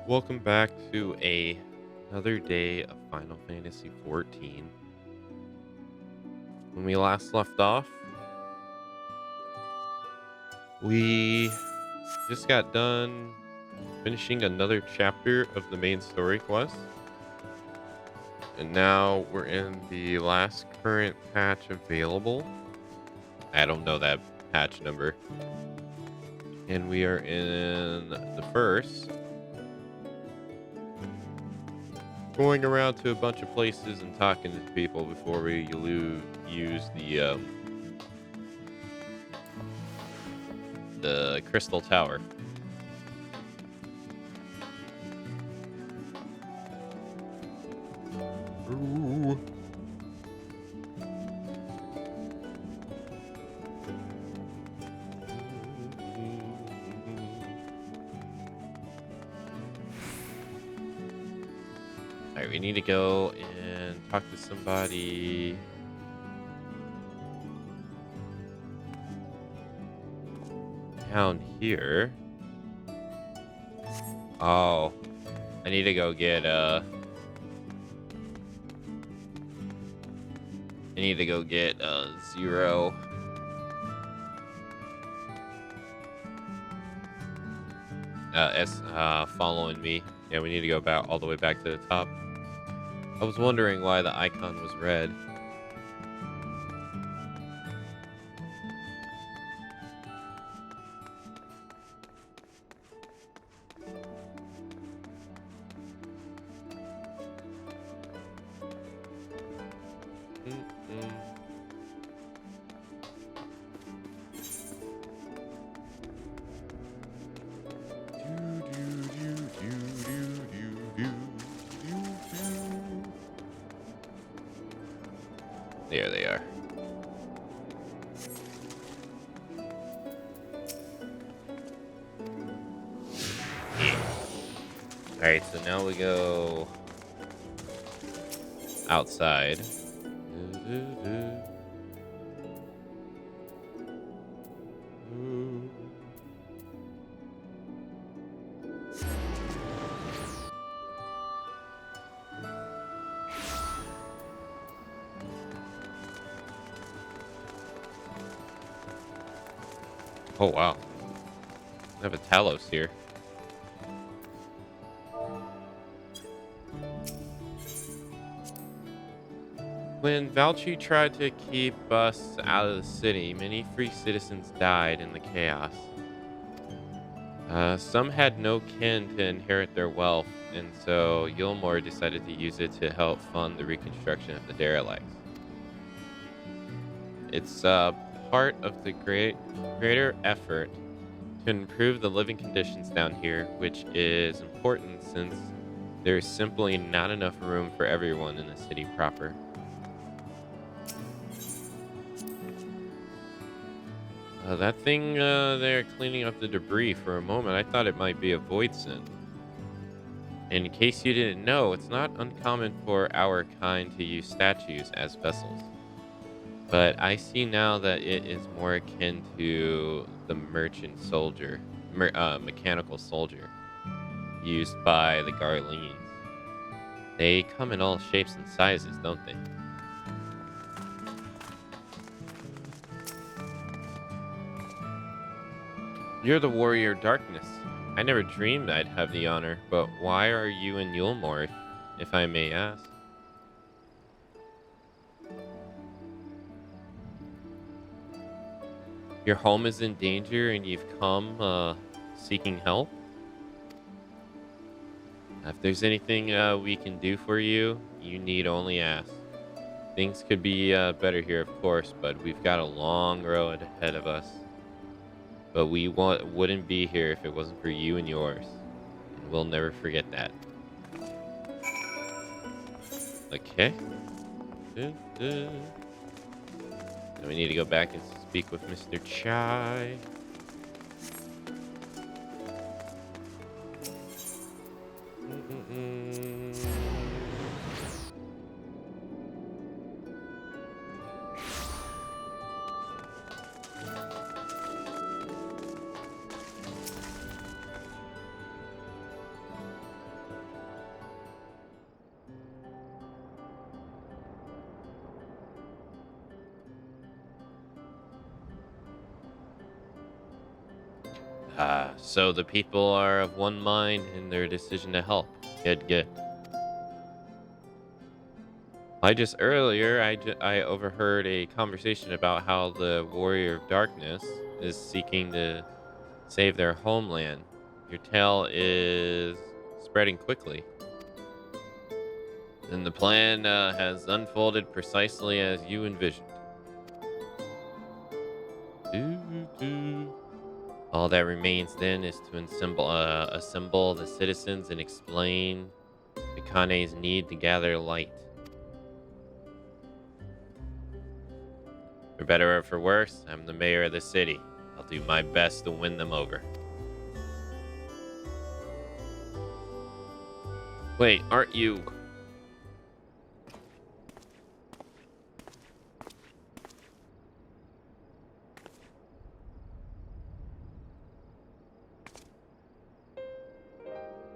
Welcome back to another day of Final Fantasy XIV. When we last left off, we just got done finishing another chapter of the main story quest. And now we're in the last current patch available. I don't know that patch number. And we are in the first. Going around to a bunch of places and talking to people before we use the crystal tower. Ooh. Alright, we need to go and talk to somebody. Down here. Oh, I need to go get Zero. Following me. Yeah, we need to go back all the way back to the top. I was wondering why the icon was red. There they are. Alright, so now we go outside. Oh, wow. I have a Talos here. When Valchi tried to keep us out of the city, many free citizens died in the chaos. Some had no kin to inherit their wealth, and so Yulmore decided to use it to help fund the reconstruction of the derelicts. It's part of the greater effort to improve the living conditions down here, which is important since there's simply not enough room for everyone in the city proper. That thing they're cleaning up the debris. For a moment, I thought it might be a void synth. In case you didn't know, it's not uncommon for our kind to use statues as vessels. But I see now that it is more akin to the merchant soldier, mechanical soldier, used by the Garleans. They come in all shapes and sizes, don't they? You're the warrior darkness. I never dreamed I'd have the honor, but why are you in Yulmore, if I may ask? Your home is in danger and you've come seeking help? If there's anything we can do for you, you need only ask. Things could be better here, of course, but we've got a long road ahead of us. But we wouldn't be here if it wasn't for you and yours. And we'll never forget that. Okay. Now we need to go back and speak with Mr. Chai. So the people are of one mind in their decision to help. Good, good. I overheard a conversation about how the Warrior of Darkness is seeking to save their homeland. Your tale is spreading quickly. And the plan has unfolded precisely as you envisioned. Doo-doo. All that remains then is to assemble the citizens and explain Akane's need to gather light. For better or for worse, I'm the mayor of the city. I'll do my best to win them over. Wait, aren't you...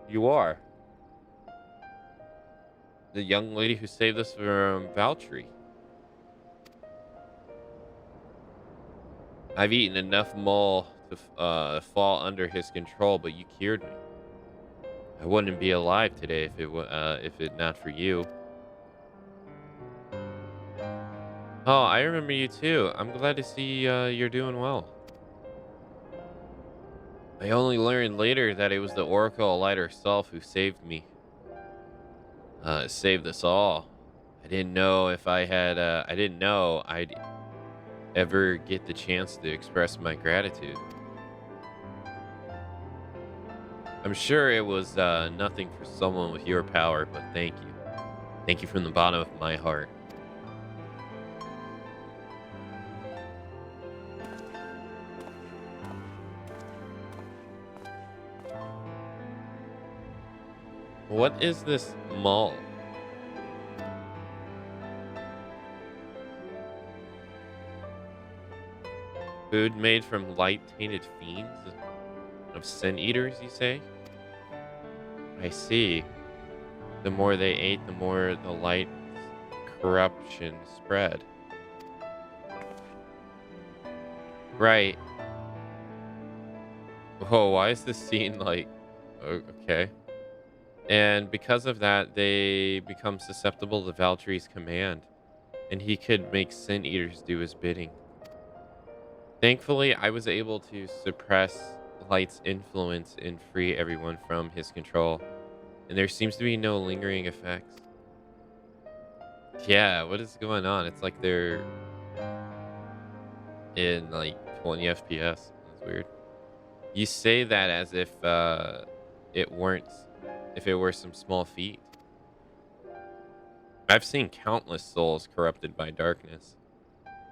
You are. The young lady who saved us from Valkyrie. I've eaten enough mole to fall under his control, but you cured me. I wouldn't be alive today if it not for you. Oh, I remember you too. I'm glad to see you're doing well. I only learned later that it was the Oracle Light herself who saved me. Saved us all. I didn't know I'd ever get the chance to express my gratitude. I'm sure it was nothing for someone with your power, but thank you. Thank you from the bottom of my heart. What is this mall? Food made from light-tainted fiends? Of sin eaters, you say? I see. The more they ate, the more the light's corruption spread. Right. Whoa, why is this scene like... Okay. And because of that, they become susceptible to Valtry's command. And he could make sin eaters do his bidding. Thankfully, I was able to suppress Light's influence and free everyone from his control. And there seems to be no lingering effects. Yeah, what is going on? It's like they're in like 20 FPS. That's weird. You say that as if it were some small feat. I've seen countless souls corrupted by darkness.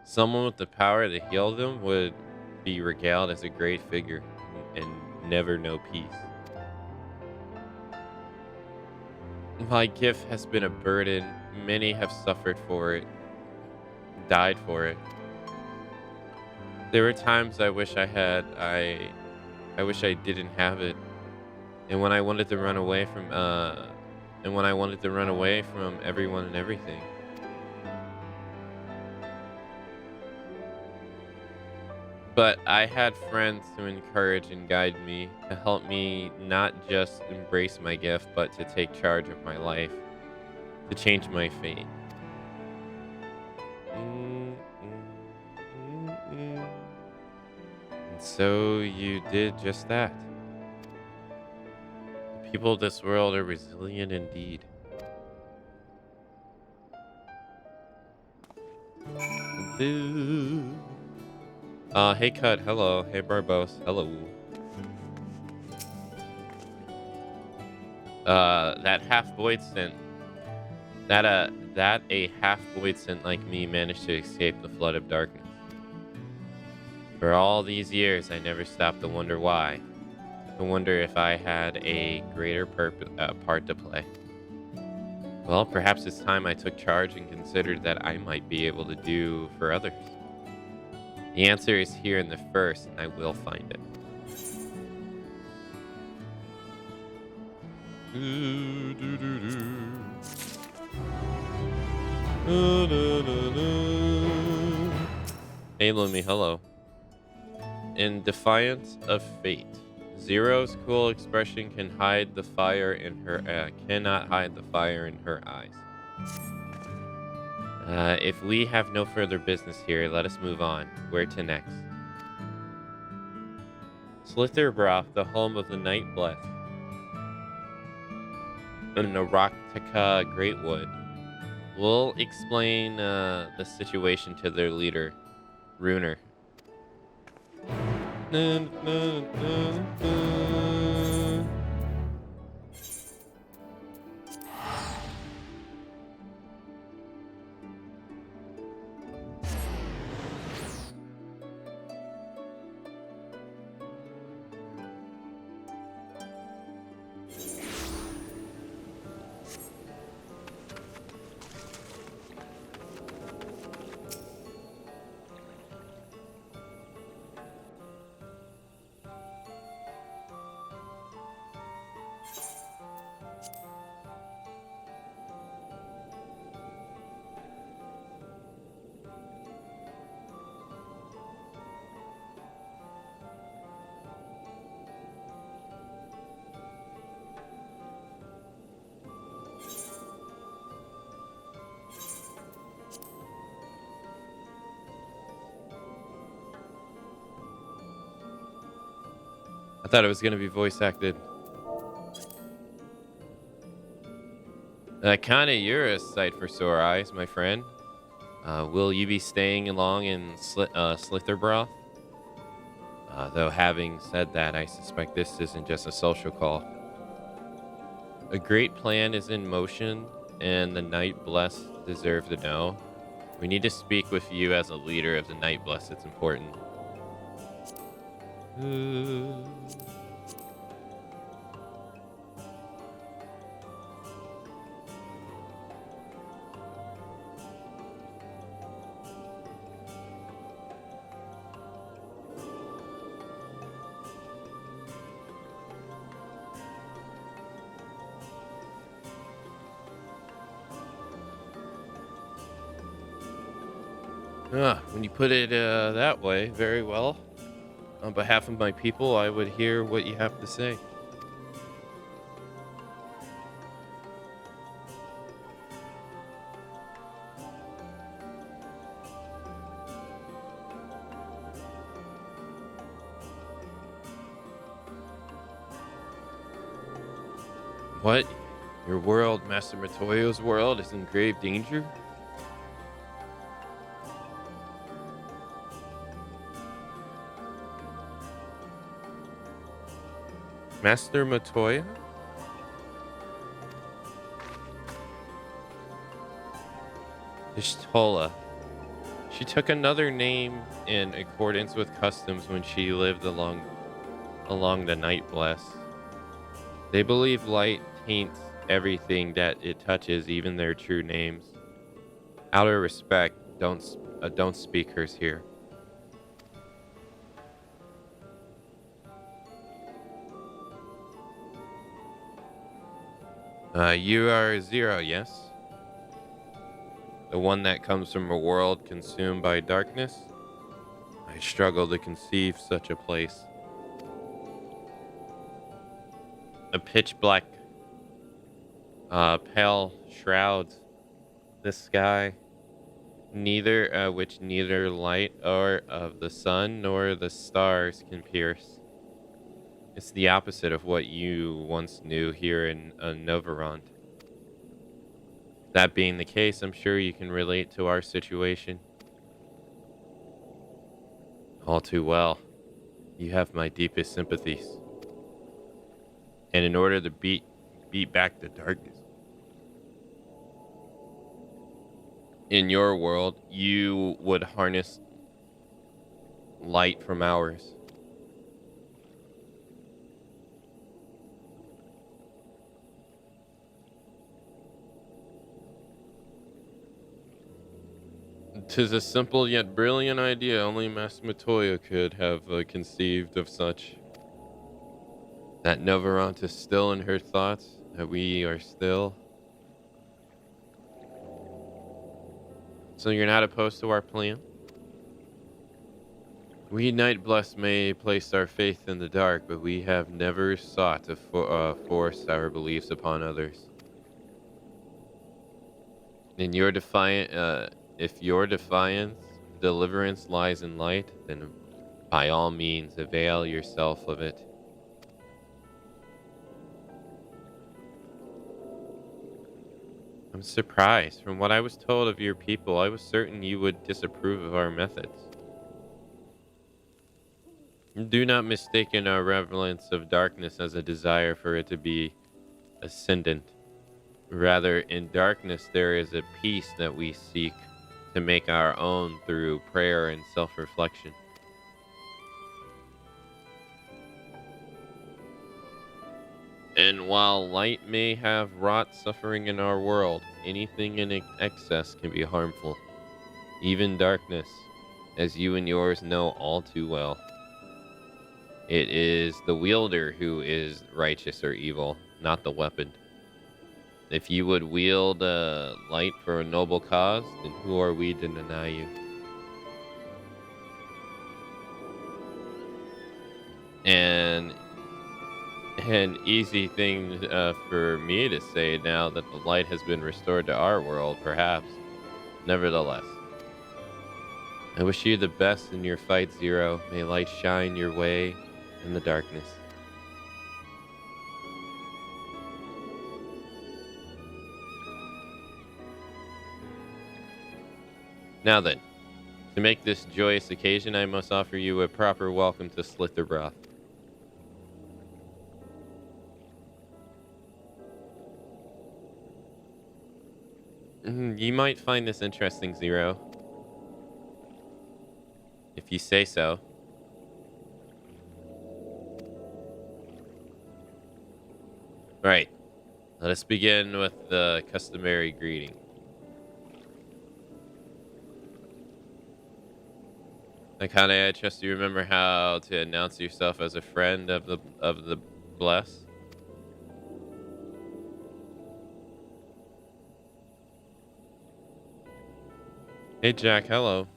Someone with the power to heal them would be regaled as a great figure and never know peace. My gift has been a burden. Many have suffered for it, died for it. There were times I wish I wish I didn't have it. And when I wanted to run away from everyone and everything. But I had friends to encourage and guide me, to help me not just embrace my gift, but to take charge of my life, to change my fate. And so you did just that. The people of this world are resilient indeed. Boo. Hey Cut, hello. Hey Barbos, hello. That half void scent. That a half void scent like me managed to escape the flood of darkness. For all these years, I never stopped to wonder why. To wonder if I had a greater part to play. Well, perhaps it's time I took charge and considered that I might be able to do for others. The answer is here in the first, and I will find it. Hey Lumi, hello. In defiance of fate, Zero's cool expression can hide the fire in her cannot hide the fire in her eyes. If we have no further business here, let us move on. Where to next? Slitherbroth, the home of the Night Blessed. In Naraktika Greatwood. We'll explain the situation to their leader, Runer. I thought it was going to be voice acted. Kinda, you're a sight for sore eyes, my friend. Will you be staying along in Slitherbroth? Though having said that, I suspect this isn't just a social call. A great plan is in motion, and the Night Blessed deserve to know. We need to speak with you as a leader of the Night Blessed. It's important. When you put it that way, very well. On behalf of my people, I would hear what you have to say. What? Your world, Master Matoyo's world, is in grave danger? Master Matoya? Ishtola. She took another name in accordance with customs when she lived along the Night Blessed. They believe light taints everything that it touches, even their true names. Out of respect, don't speak hers here. You are Zero, yes? The one that comes from a world consumed by darkness? I struggle to conceive such a place. A pitch black, pale shrouds the sky, which neither light or of the sun nor the stars can pierce. It's the opposite of what you once knew here in Novaront. That being the case, I'm sure you can relate to our situation. All too well. You have my deepest sympathies. And in order to beat back the darkness in your world, you would harness light from ours. Tis a simple yet brilliant idea. Only Master Matoya could have conceived of such. That Novaront is still in her thoughts. That we are still. So you're not opposed to our plan? We night blessed may place our faith in the dark, but we have never sought to force our beliefs upon others. In your if your defiance, deliverance lies in light, then by all means avail yourself of it. I'm surprised. From what I was told of your people, I was certain you would disapprove of our methods. Do not mistake our reverence of darkness as a desire for it to be ascendant. Rather, in darkness there is a peace that we seek to make our own through prayer and self-reflection. And while light may have wrought suffering in our world, anything in excess can be harmful. Even darkness, as you and yours know all too well. It is the wielder who is righteous or evil, not the weapon. If you would wield light for a noble cause, then who are we to deny you? And an easy thing for me to say now that the light has been restored to our world, perhaps. Nevertheless, I wish you the best in your fight, Zero. May light shine your way in the darkness. Now then, to make this joyous occasion, I must offer you a proper welcome to Slitherbroth. You might find this interesting, Zero. If you say so. Right. Let us begin with the customary greeting. Akane, I trust you remember how to announce yourself as a friend of the blessed. Hey Jack, hello.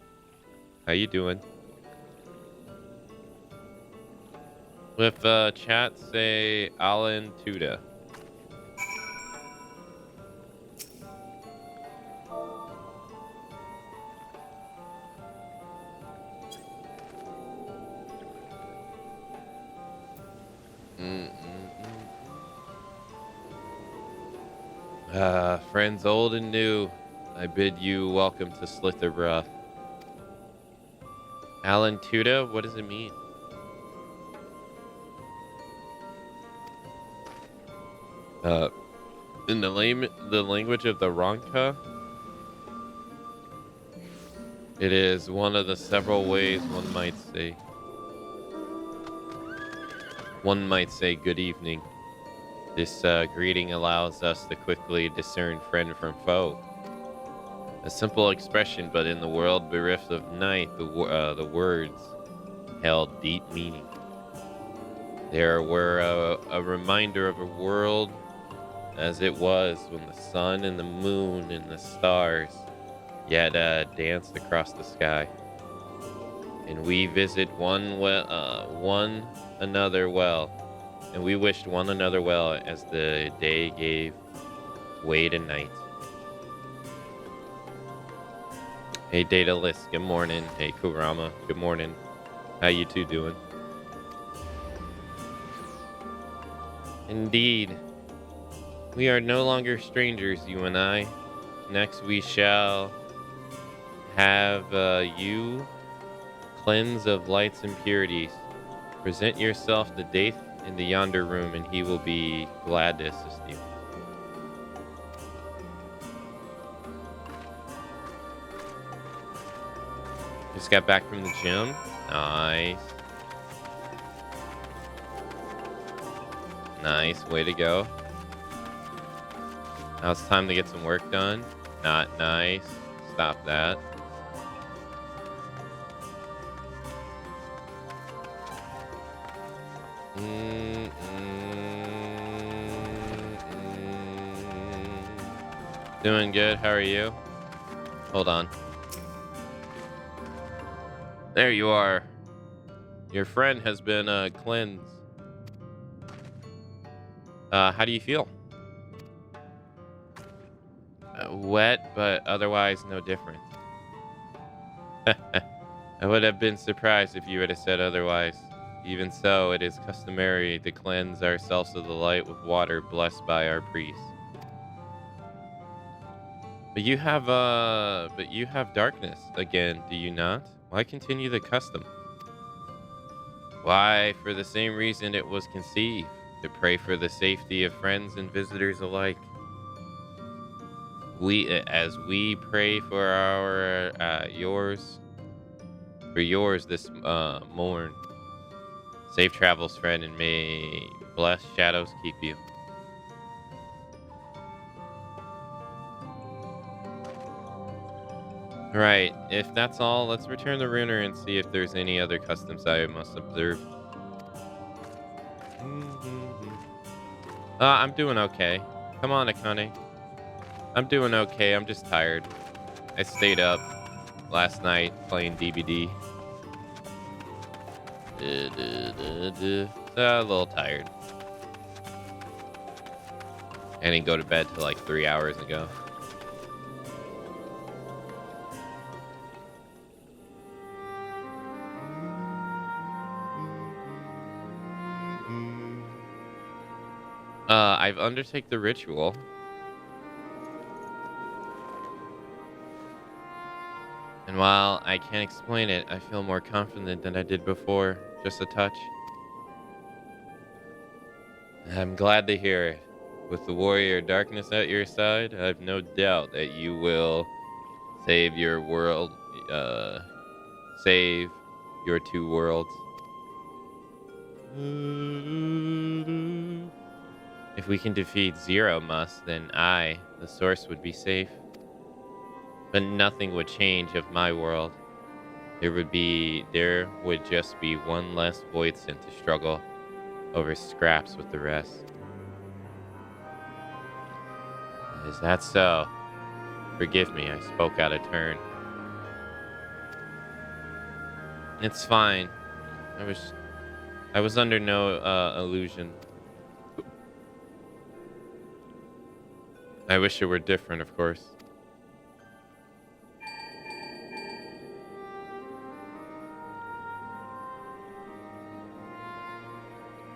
How you doing? With chat, say Alan Tuda. Friends old and new, I bid you welcome to Slitherbroth. Alan Tuda, what does it mean? In the language of the Ronka, it is one of the several ways one might say good evening. This greeting allows us to quickly discern friend from foe. A simple expression, but in the world bereft of night, the words held deep meaning. They were a reminder of a world as it was when the sun and the moon and the stars yet danced across the sky. And we visit one another well. And we wished one another well as the day gave way to night. Hey Daedalus, good morning. Hey Kurama, good morning. How you two doing? Indeed. We are no longer strangers, you and I. Next we shall have you cleanse of lights and purities. Present yourself to Daith in the yonder room, and he will be glad to assist you. Just got back from the gym. Nice. Nice, way to go. Now it's time to get some work done. Not nice. Stop that. Doing good. How are you? Hold on. There you are. Your friend has been cleansed. How do you feel? Wet, but otherwise no different. I would have been surprised if you had said otherwise. Even so, it is customary to cleanse ourselves of the light with water blessed by our priests. But you have darkness again, do you not? Why continue the custom? Why, for the same reason it was conceived, to pray for the safety of friends and visitors alike. As we pray for yours this morn. Safe travels, friend, and may blessed shadows keep you. Right, if that's all, let's return the runer and see if there's any other customs I must observe. I'm doing okay. Come on, Akane. I'm doing okay, I'm just tired. I stayed up last night playing DBD. A little tired. I didn't go to bed till like 3 hours ago. I've undertaken the ritual. And while I can't explain it, I feel more confident than I did before. Just a touch. I'm glad to hear it. With the warrior darkness at your side, I have no doubt that you will save your world, save your two worlds. If we can defeat Zero Must, then the source, would be safe. But nothing would change of my world. There would just be one less Voidson to struggle over scraps with the rest. Is that so? Forgive me, I spoke out of turn. It's fine. I was under no illusion. I wish it were different, of course.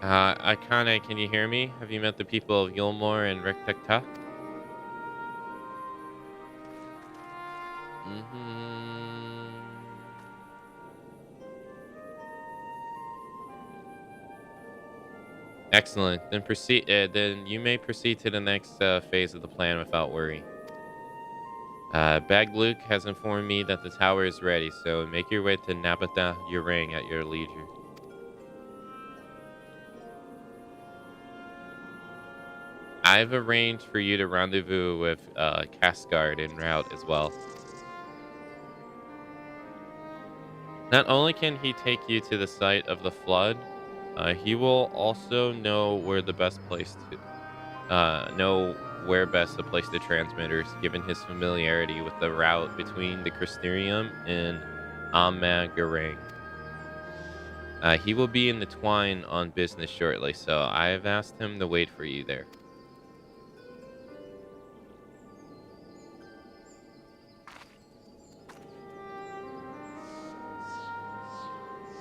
Akane, can you hear me? Have you met the people of Gilmore and Rectecta? Excellent. Then proceed. Then you may proceed to the next phase of the plan without worry. Bag Luke has informed me that the tower is ready, so make your way to Nabata Urang at your leisure. I've arranged for you to rendezvous with Cascard en route as well. Not only can he take you to the site of the flood, he will also know where best to place the transmitters, given his familiarity with the route between the Crystarium and Amagarang. He will be in the Twine on business shortly, so I have asked him to wait for you there.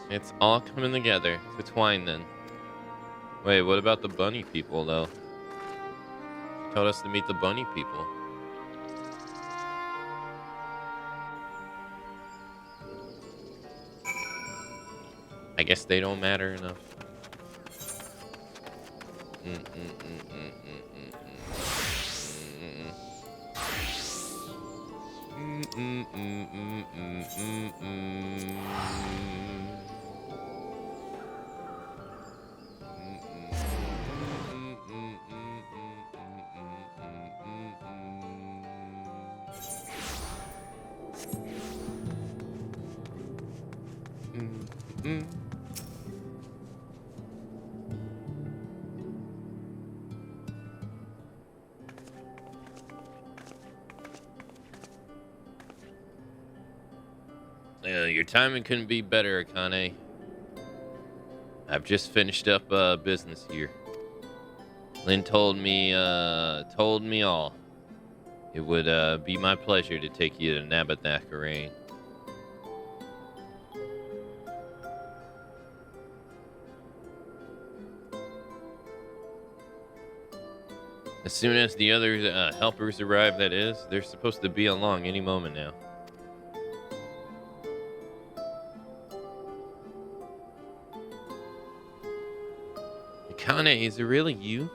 It's all coming together. To Twine, then. Wait, what about the bunny people, though? She told us to meet the bunny people. I guess they don't matter enough. Your timing couldn't be better, Akane. I've just finished up business here. Lynn told me all. It would be my pleasure to take you to Nabathakarane. As soon as the other helpers arrive, that is, they're supposed to be along any moment now. Akane, is it really you?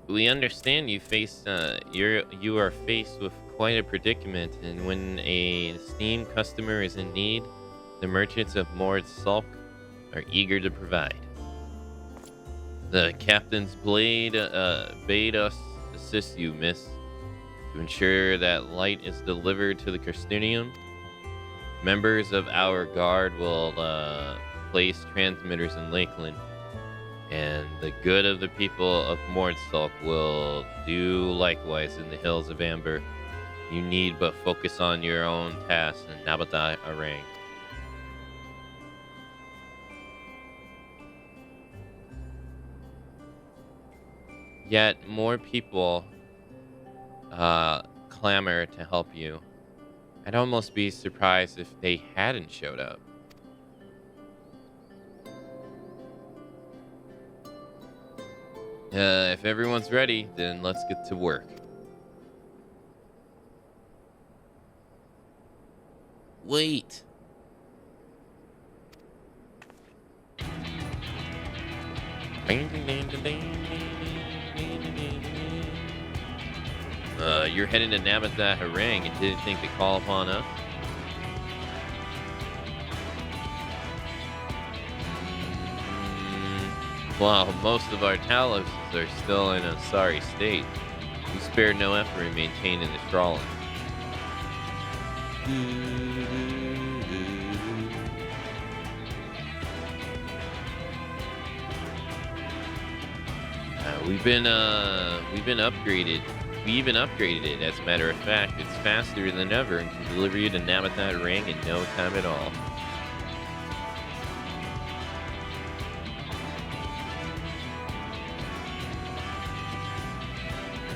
We understand you you are faced with quite a predicament, and when a esteemed customer is in need, the merchants of Mord Sulk are eager to provide. The captain's blade bade us assist you, miss, to ensure that light is delivered to the Christinium. Members of our guard will place transmitters in Lakeland, and the good of the people of Mordsulk will do likewise in the hills of Amber. You need but focus on your own tasks in Nabathakarane. Yet more people clamor to help you. I'd almost be surprised if they hadn't showed up. If everyone's ready, then let's get to work. Wait. You're heading to Nabathakarane and didn't think to call upon us? While most of our talos are still in a sorry state, we spared no effort in maintaining the trawling. We've been upgraded. We even upgraded it, as a matter of fact. It's faster than ever and can deliver you to Nabathakarane in no time at all.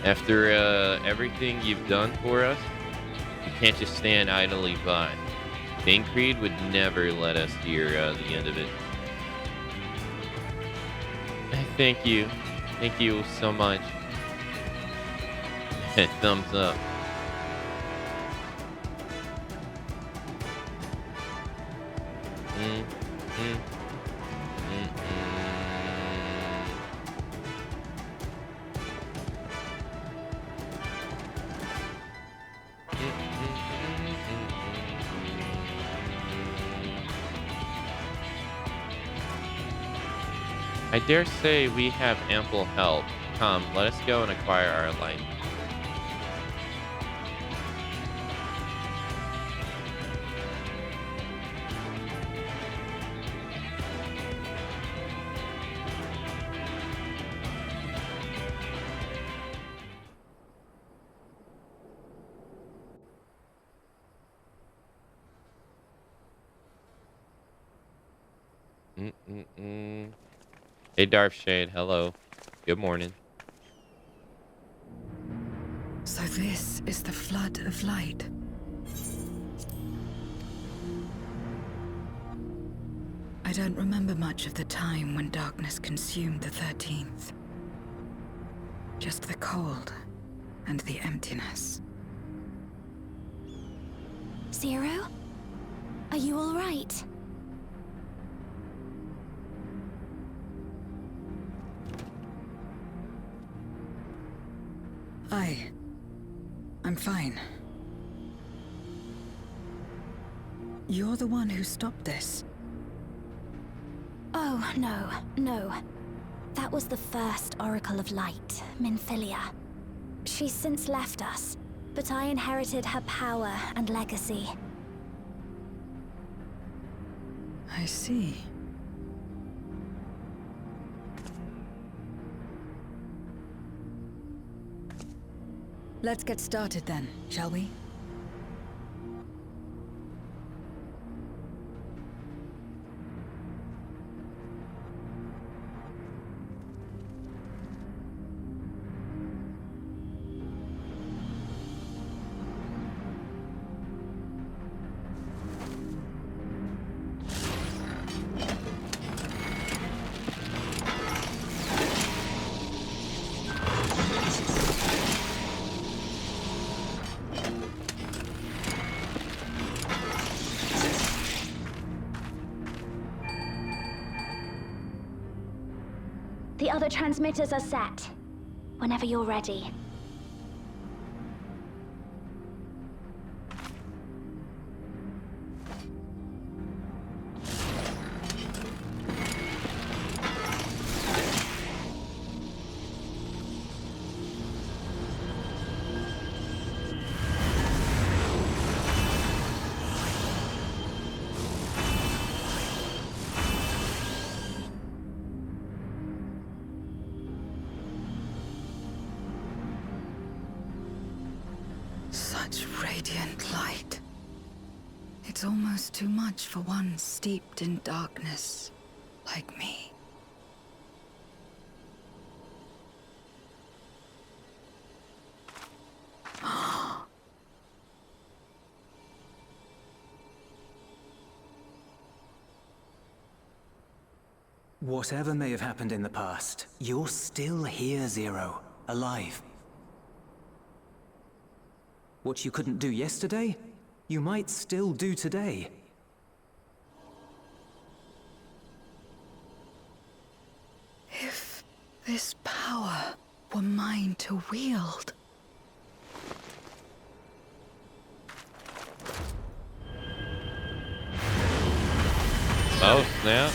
After everything you've done for us, you can't just stand idly by. Bankreed would never let us hear the end of it. Thank you. Thank you so much. Thumbs up. I dare say we have ample help. Come, let us go and acquire our light. Hey, Darkshade, hello. Good morning. So this is the flood of light. I don't remember much of the time when darkness consumed the 13th. Just the cold and the emptiness. Zero? Are you all right? I'm fine. You're the one who stopped this. Oh, no. That was the first Oracle of Light, Minfilia. She's since left us, but I inherited her power and legacy. I see. Let's get started then, shall we? The other transmitters are set. Whenever you're ready. Such radiant light. It's almost too much for one steeped in darkness like me. Whatever may have happened in the past, you're still here, Zero. Alive. What you couldn't do yesterday, you might still do today. If this power were mine to wield. Oh, snap.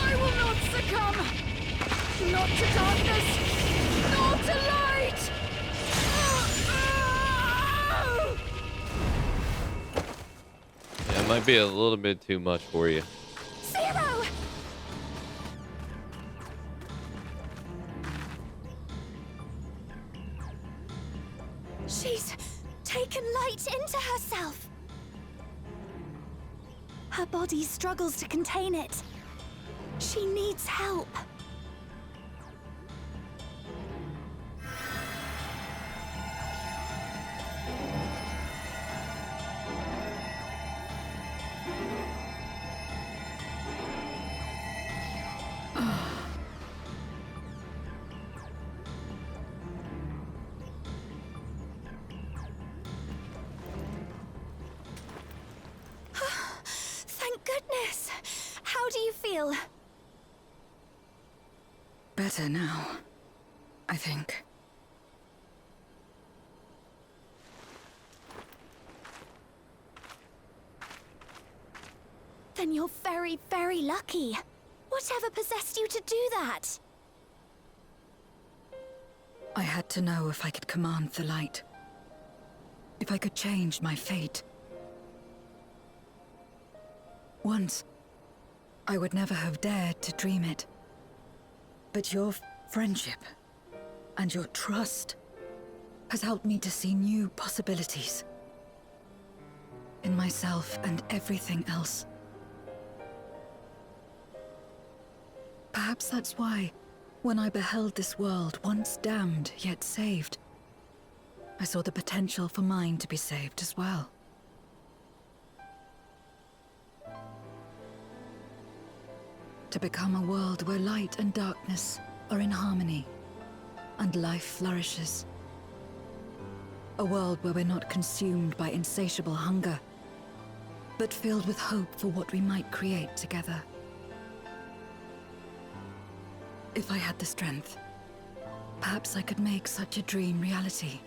I will not succumb! Not to darkness! Not to light! Yeah, it might be a little bit too much for you. Zero! She's taken light into herself. Her body struggles to contain it. She needs help. Thank goodness. How do you feel? Better now, I think. Then you're very, very lucky. Whatever possessed you to do that? I had to know if I could command the light. If I could change my fate. Once, I would never have dared to dream it. But your friendship and your trust has helped me to see new possibilities. In myself and everything else. Perhaps that's why, when I beheld this world once damned yet saved, I saw the potential for mine to be saved as well. To become a world where light and darkness are in harmony, and life flourishes. A world where we're not consumed by insatiable hunger, but filled with hope for what we might create together. If I had the strength, perhaps I could make such a dream reality.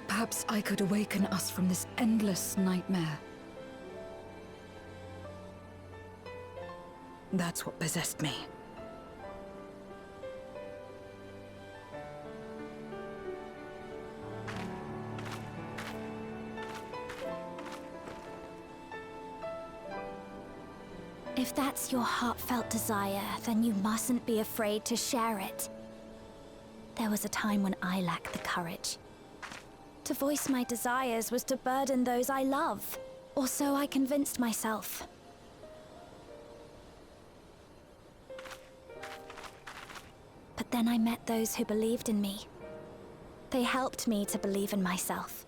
Perhaps I could awaken us from this endless nightmare. That's what possessed me. If that's your heartfelt desire, then you mustn't be afraid to share it. There was a time when I lacked the courage. To voice my desires was to burden those I love, or so I convinced myself. But then I met those who believed in me. They helped me to believe in myself,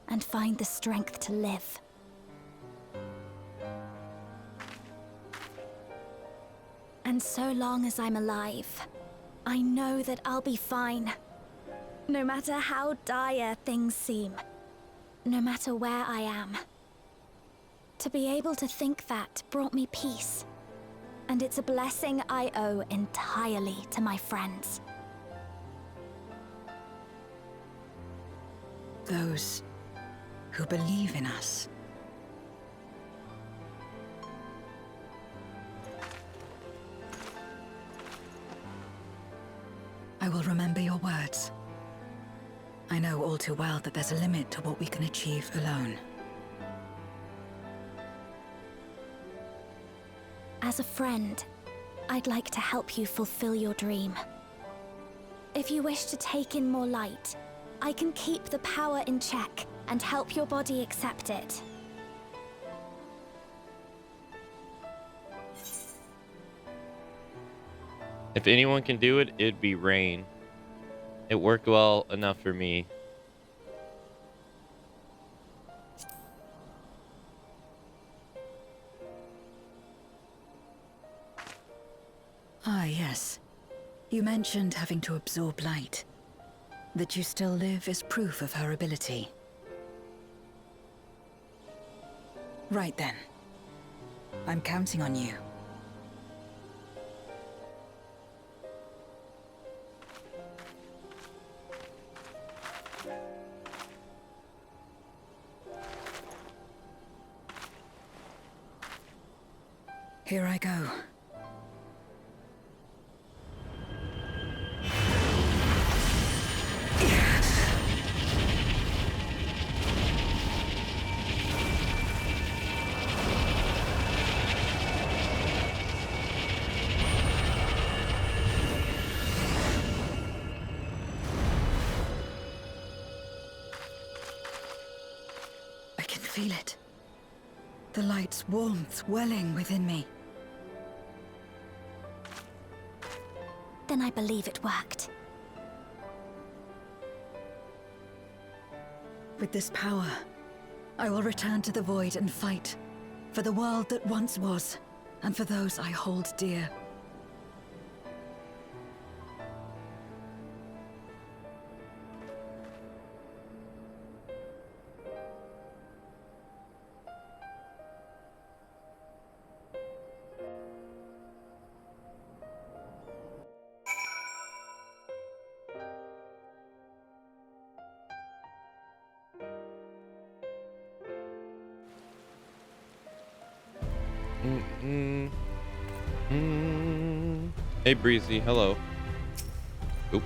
and find the strength to live. And so long as I'm alive, I know that I'll be fine. No matter how dire things seem. No matter where I am. To be able to think that brought me peace. And it's a blessing I owe entirely to my friends. Those who believe in us. I will remember your words. I know all too well that there's a limit to what we can achieve alone. As a friend, I'd like to help you fulfill your dream. If you wish to take in more light, I can keep the power in check and help your body accept it. If anyone can do it, it'd be Rain. It worked well enough for me. Ah, yes. You mentioned having to absorb light. That you still live is proof of her ability. Right then. I'm counting on you. Here I go. I can feel it. The light's warmth welling within me. Then I believe it worked. With this power, I will return to the void and fight for the world that once was, and for those I hold dear. Hey Breezy, hello. Oop.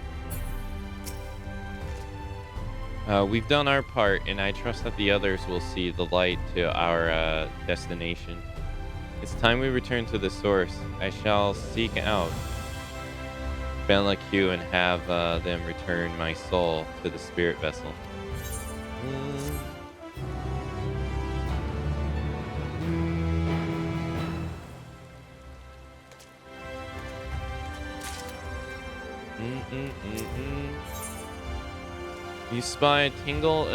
We've done our part, and I trust that the others will see the light to our destination. It's time we return to the source. I shall seek out Bella Q and have them return my soul to the spirit vessel. You spy a tingle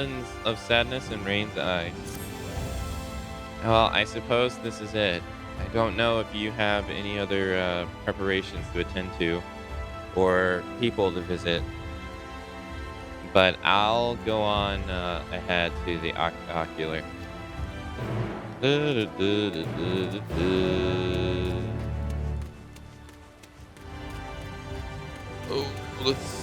of sadness in Rain's eyes. Well, I suppose this is it. I don't know if you have any other preparations to attend to or people to visit, but I'll go on ahead to the ocular. Oh, let's.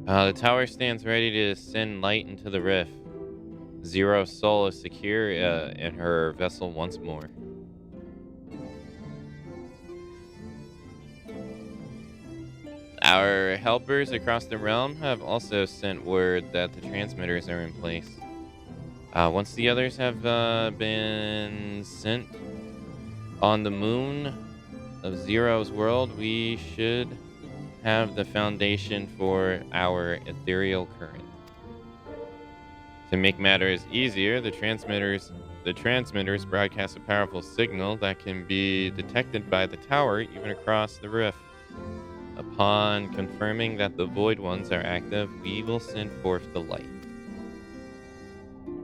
The tower stands ready to send light into the rift. Zero's soul is secure in her vessel once more. Our helpers across the realm have also sent word that the transmitters are in place. Once the others have been sent on the moon of Zero's world, we should have the foundation for our ethereal current. To make matters easier, the transmitters broadcast a powerful signal that can be detected by the tower even across the rift. Upon confirming that the Void Ones are active, we will send forth the light.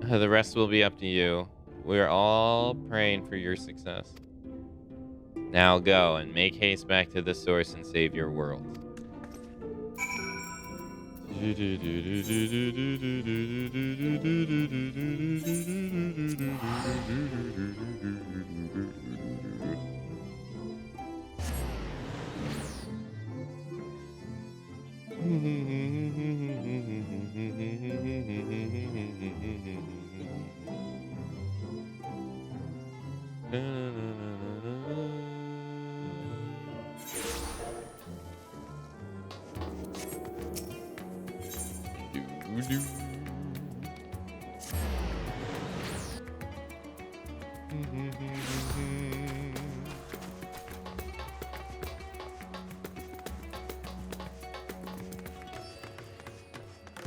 The rest will be up to you. We're all praying for your success. Now go and make haste back to the source and save your world.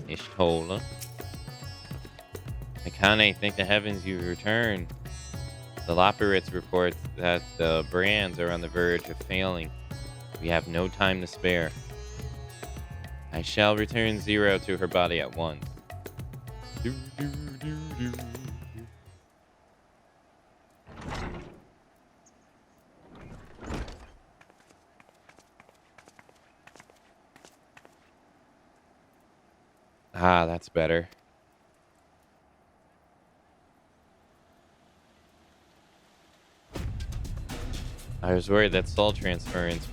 Ishtola. Akane, thank the heavens you've returned. The Loporits report that the brands are on the verge of failing. We have no time to spare. I shall return Zero to her body at once. Ah, that's better. I was worried that soul transference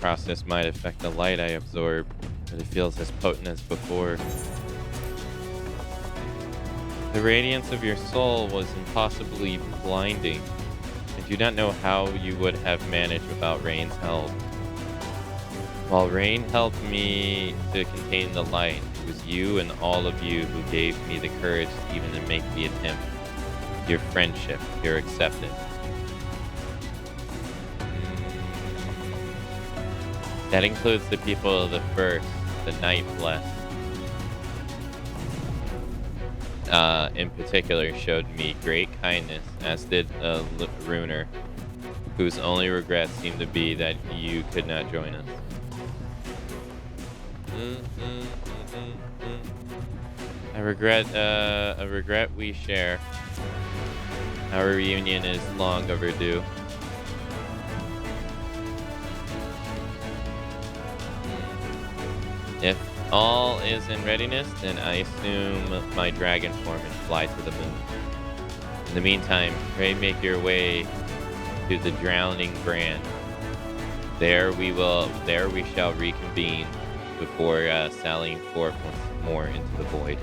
process might affect the light I absorb, but it feels as potent as before. The radiance of your soul was impossibly blinding. I do not know how you would have managed without Rain's help. While Rain helped me to contain the light, it was you and all of you who gave me the courage even to make the attempt. Your friendship, your acceptance. That includes the people of the First, the Night Blessed. In particular, showed me great kindness, as did Runer, whose only regret seemed to be that you could not join us. A regret we share. Our reunion is long overdue. If all is in readiness, then I assume my dragon form and fly to the moon. In the meantime, pray make your way to the drowning brand. There we shall reconvene before sallying forth once more into the void.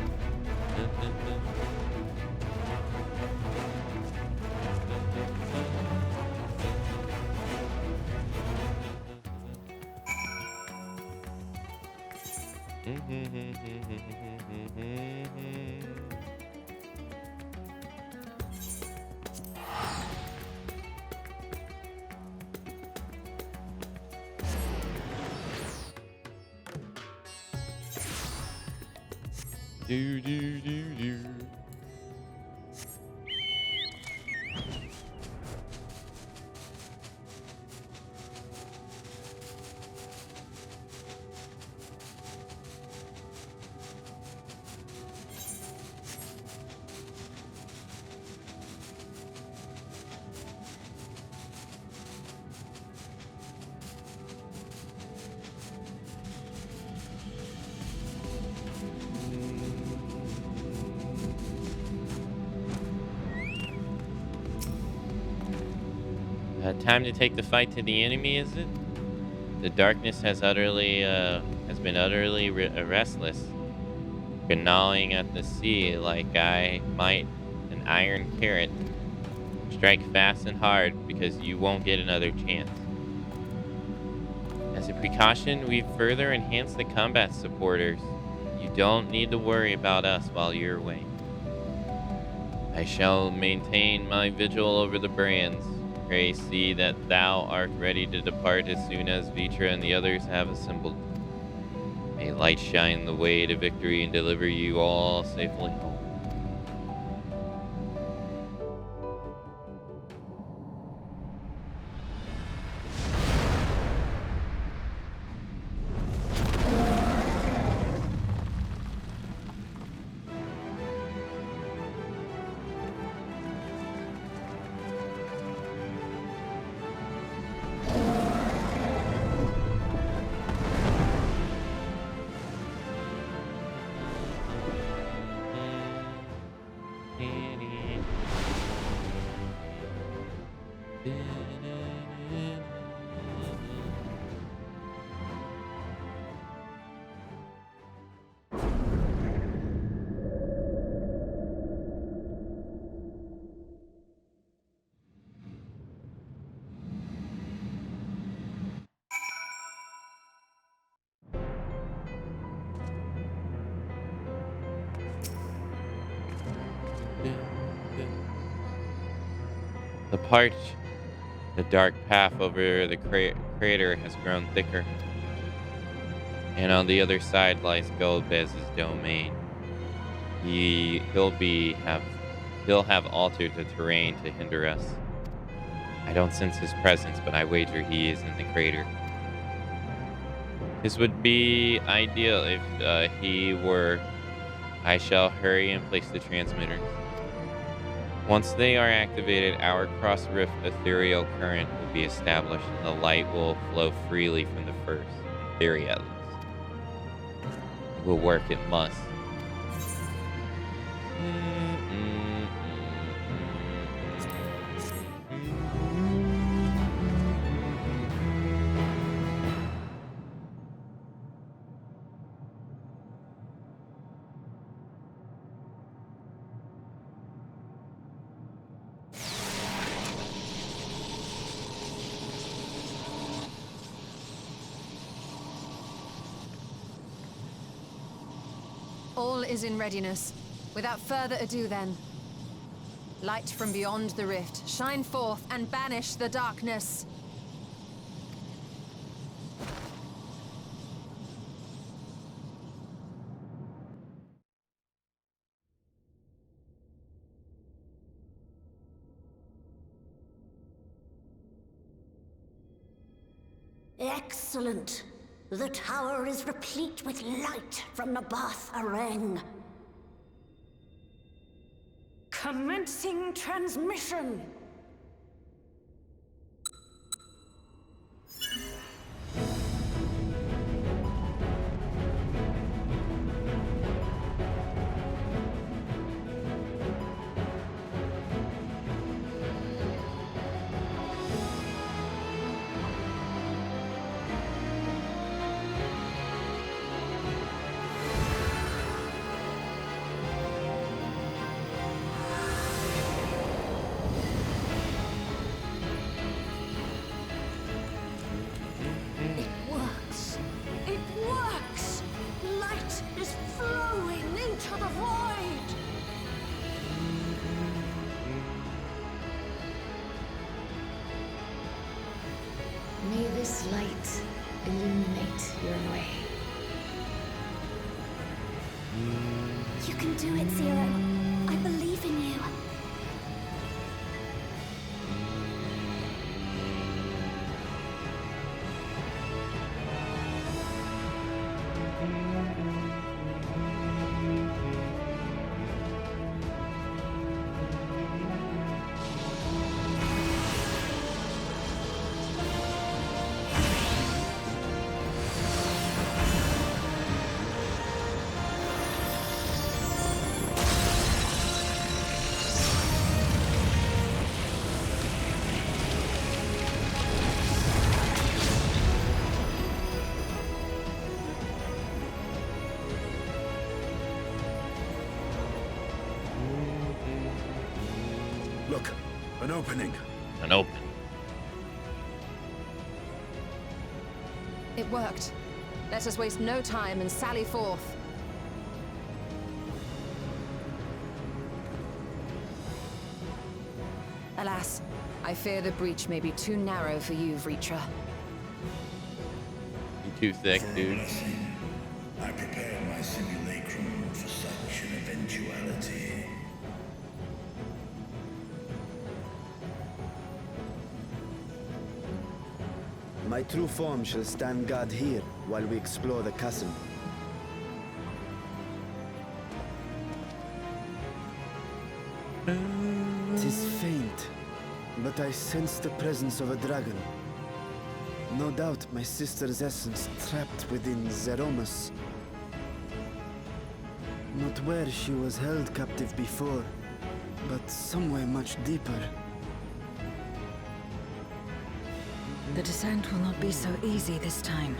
Do do do do. Time to take the fight to the enemy, is it? The darkness has been utterly restless. gnawing at the sea like I might an iron carrot. Strike fast and hard because you won't get another chance. As a precaution, we've further enhanced the combat supporters. You don't need to worry about us while you're away. I shall maintain my vigil over the brands. Pray see that thou art ready to depart as soon as Vitra and the others have assembled. May light shine the way to victory and deliver you all safely home. The dark path over the crater has grown thicker, and on the other side lies Golbez's domain. He'll have altered the terrain to hinder us. I don't sense his presence, but I wager he is in the crater. This would be ideal if he were. I shall hurry and place the transmitters. Once they are activated, our cross-rift ethereal current will be established and the light will flow freely from the first. Theory, at least. It will work, it must. All is in readiness. Without further ado then. Light from beyond the rift, shine forth and banish the darkness. Excellent. The tower is replete with light from the Bath Areng. Commencing transmission. May this light illuminate your way. You can do it, Zero. I believe in you. Look, an opening. An open. It worked. Let us waste no time and sally forth. Alas, I fear the breach may be too narrow for you, Vritra. You too thick, dude. I prepared my simulacrum for such an eventuality. My true form shall stand guard here while we explore the chasm. Tis faint, but I sense the presence of a dragon. No doubt my sister's essence trapped within Zeromus. Not where she was held captive before, but somewhere much deeper. The descent will not be so easy this time.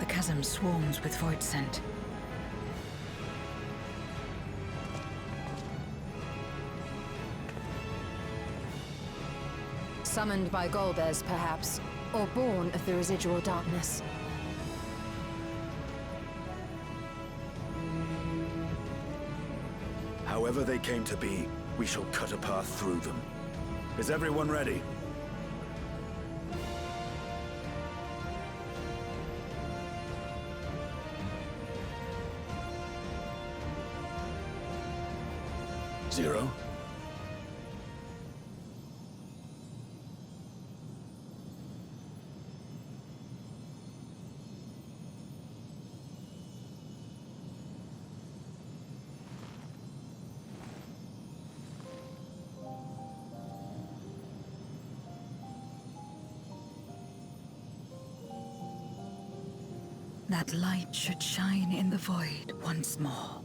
The chasm swarms with void scent. Summoned by Golbez, perhaps, or born of the residual darkness. However they came to be, we shall cut a path through them. Is everyone ready? Zero? That light should shine in the void once more.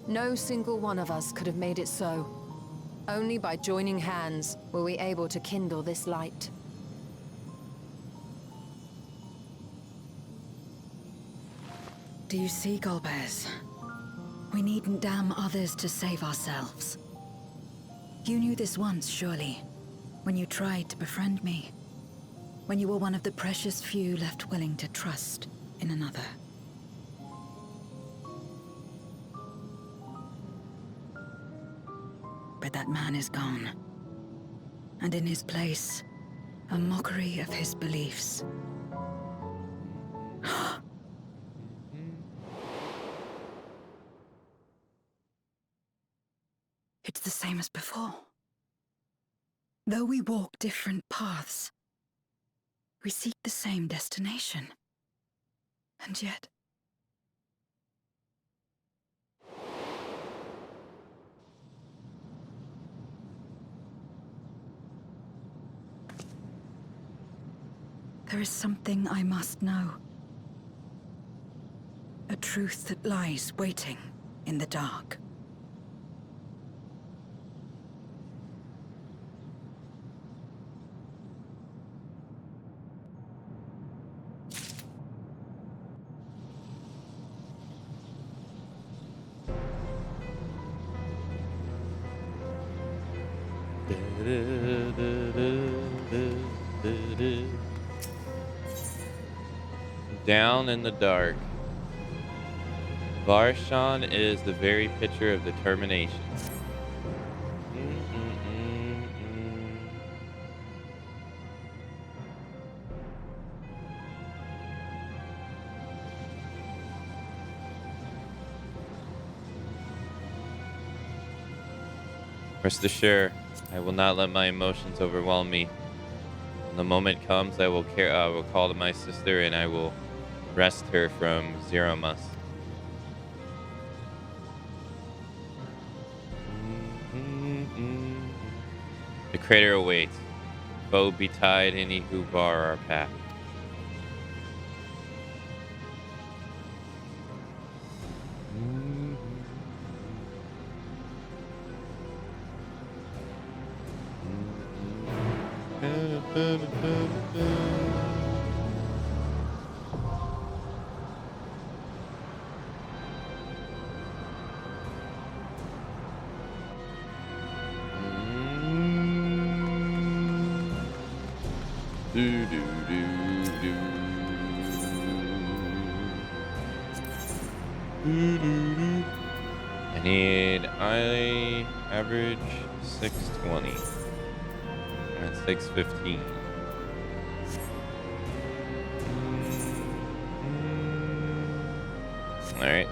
No single one of us could have made it so. Only by joining hands were we able to kindle this light. Do you see, Golbez? We needn't damn others to save ourselves. You knew this once, surely, when you tried to befriend me. When you were one of the precious few left willing to trust in another. But that man is gone. And in his place, a mockery of his beliefs. It's the same as before. Though we walk different paths, we seek the same destination. And yet... there is something I must know. A truth that lies waiting in the dark. Down in the dark. Varshan is the very picture of determination. Rest assured, I will not let my emotions overwhelm me. When the moment comes, I will call to my sister and I will wrest her from Zeromus. The crater awaits. Foe betide any who bar our path. Do do do do. I need average 620 and 615. All right.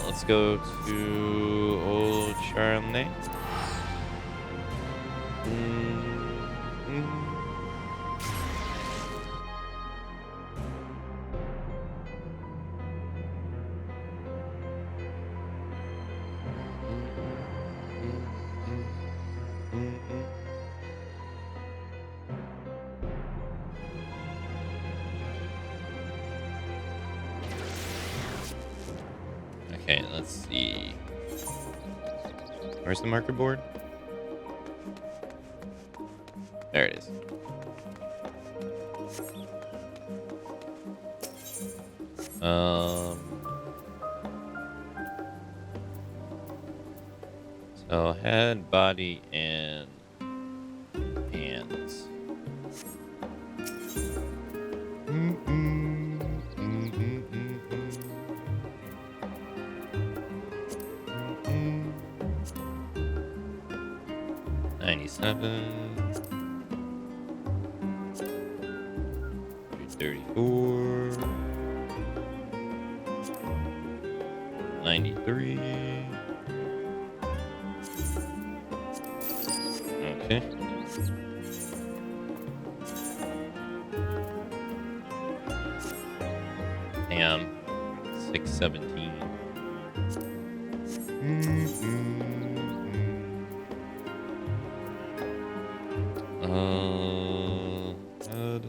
Let's go to old Charlotte. Okay, let's see. Where's the marker board? There it is. So head, body, and hands. 97, 34, 93. Okay. Damn. 617. Head.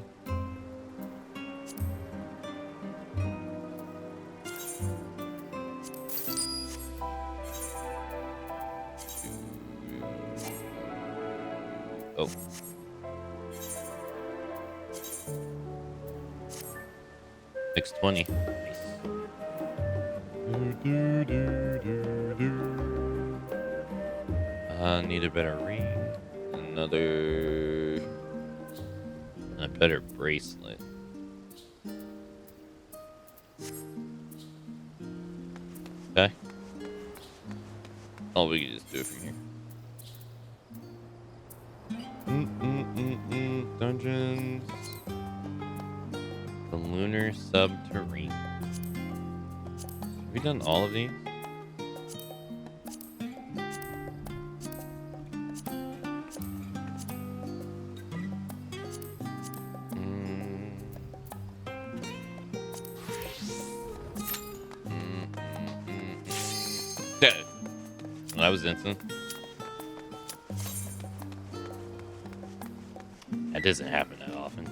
Oh. $620. Need a better ring. A better bracelet. Okay. Oh, we can just do it from here. Dungeons. The Lunar Subterranean. Have we done all of these? That was instant. That doesn't happen that often.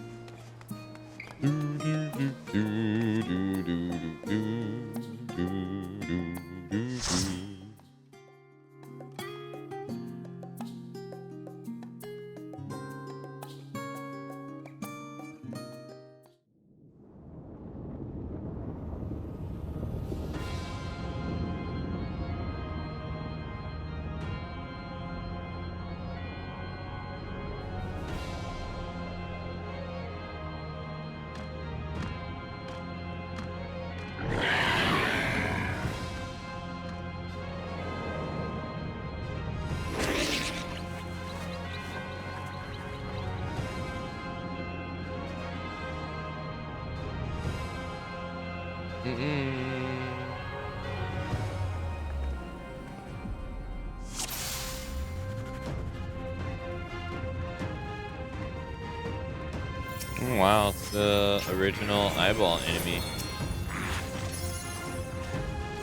Wow, it's the original eyeball enemy.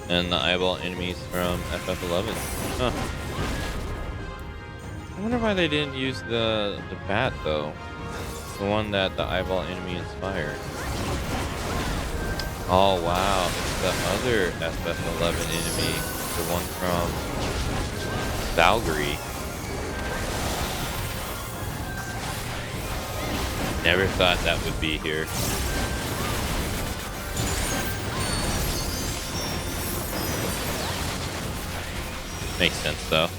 And the eyeball enemies from FF11. Huh. I wonder why they didn't use the bat, though. The one that the eyeball enemy inspired. Oh, wow. It's the other FF11 enemy. The one from Valkyrie. Never thought that would be here. Makes sense, though.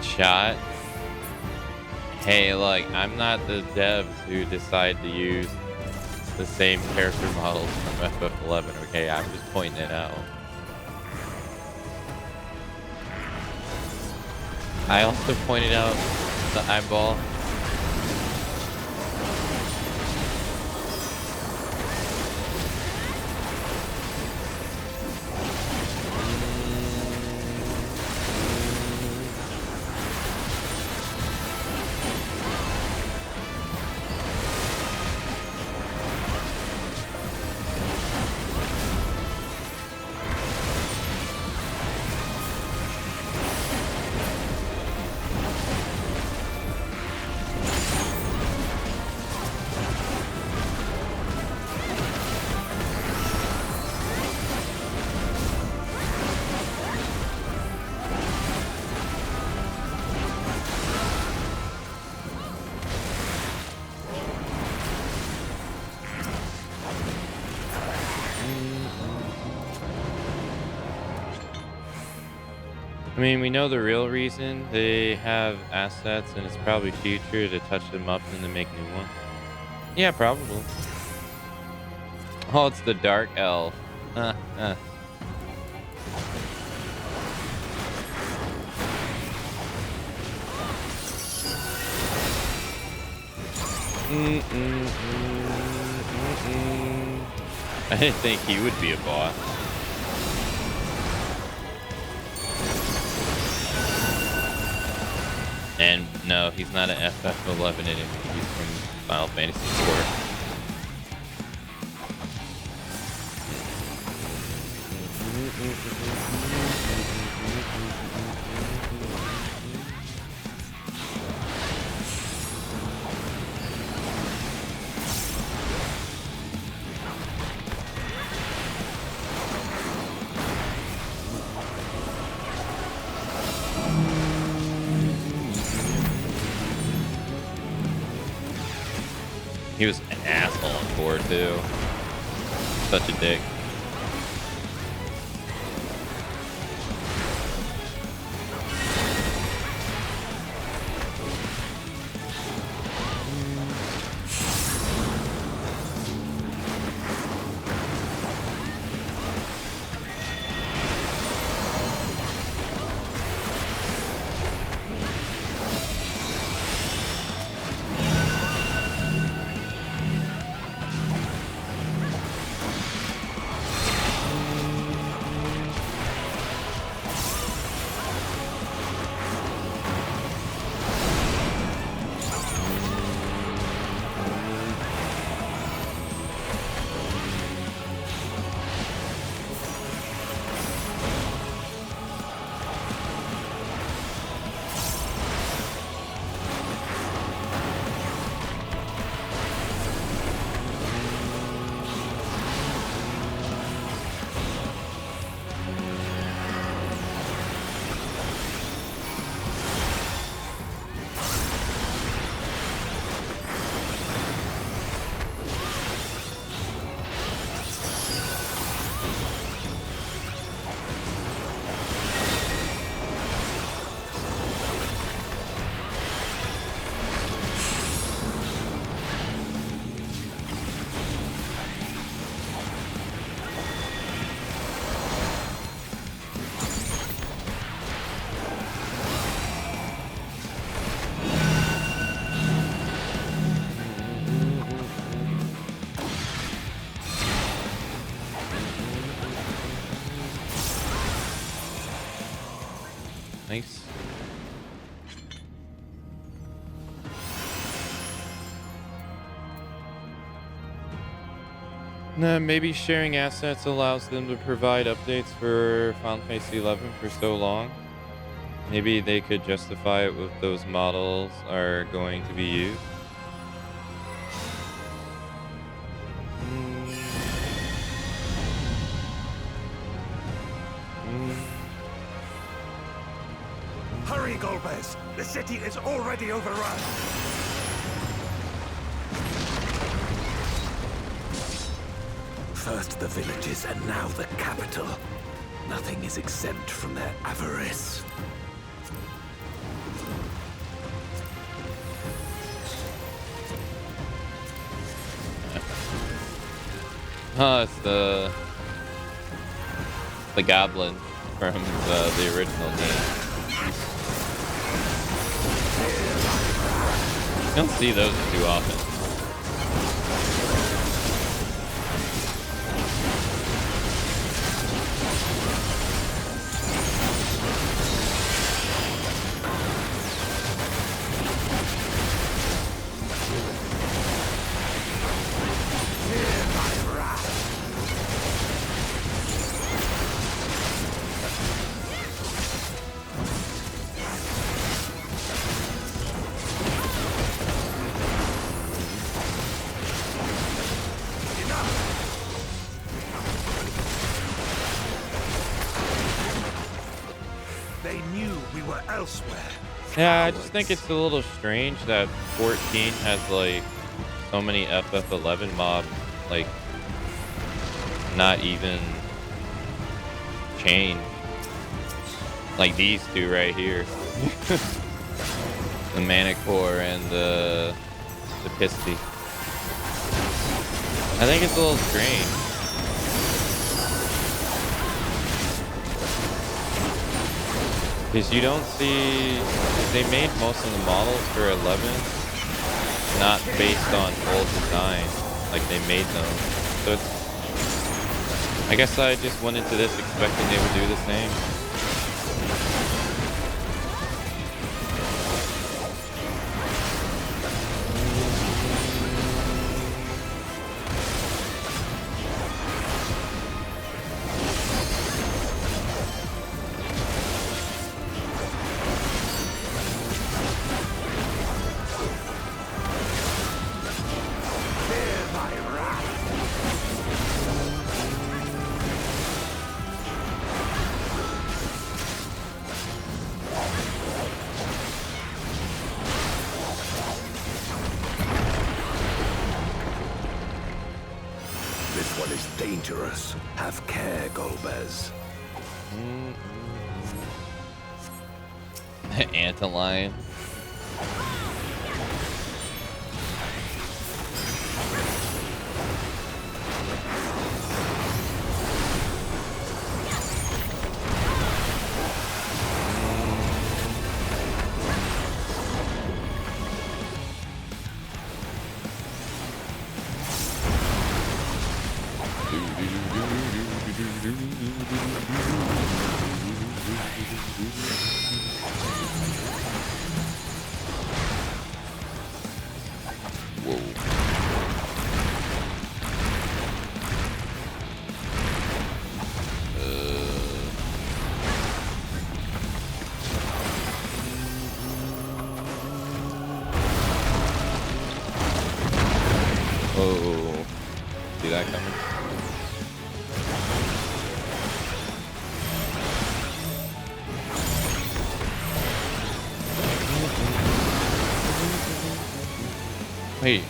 Shot. Hey, look, I'm not the devs who decide to use the same character models from FF11, okay? I'm just pointing it out. I also pointed out the eyeball. I mean, we know the real reason they have assets, and it's probably future to touch them up and to make new ones. Yeah, probably. Oh, it's the Dark Elf. I didn't think he would be a boss. And no, he's not an FF11 enemy. He's from Final Fantasy XIV. He was an asshole on 4 too. Such a dick. Nice. Maybe sharing assets allows them to provide updates for Final Fantasy XI for so long. Maybe they could justify it with those models are going to be used. Hurry, Golbez! The city is already overrun! First the villages and now the capital. Nothing is exempt from their avarice. It's the goblin from the original game. You don't see those too often. Yeah, I just think it's a little strange that 14 has like so many FF11 mobs like not even changed. Like these two right here. The Manicore and the Pisty. I think it's a little strange. Because you don't see, they made most of the models for 11 not based on old design, like they made them. So it's, I guess I just went into this expecting they would do the same. Dangerous. Have care, Golbez. Antlion. Oh, see that coming? Wait,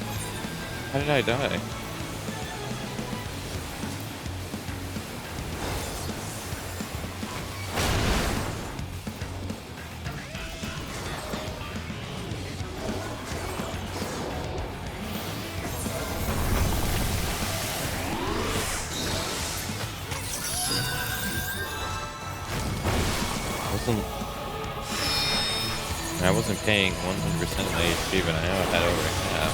how did I die? I wasn't paying 100% of my HP, but I know I had over half.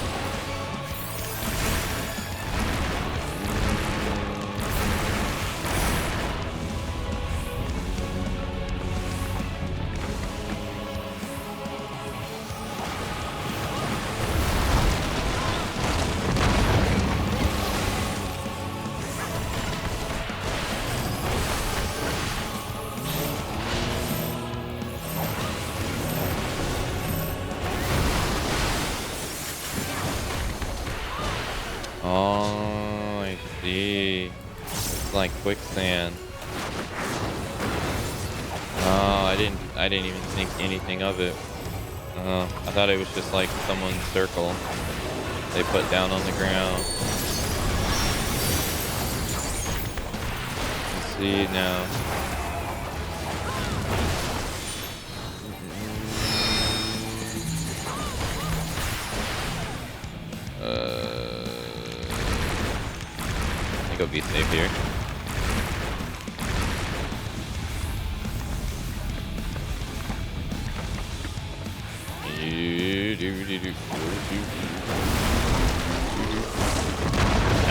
like quicksand. Oh, I didn't even think anything of it. I thought it was just like someone's circle they put down on the ground. Let's see now. I think I'll be safe here.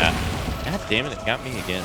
Ah, God damn it, it got me again.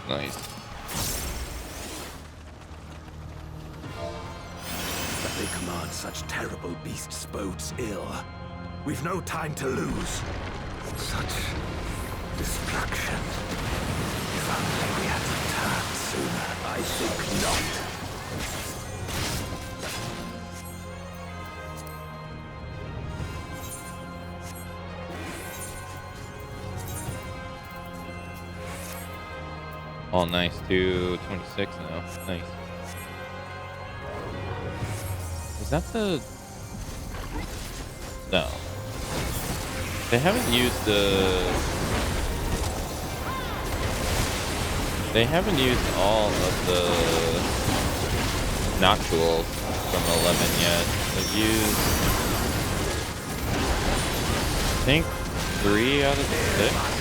Nice. That they command such terrible beasts bodes ill. We've no time to lose. Such destruction. If only we had returned sooner, I think not. Oh, nice. 226 now. Nice. Is that the... No. They haven't used the... They haven't used all of the noctuals from 11 yet. They've used... I think 3 out of 6.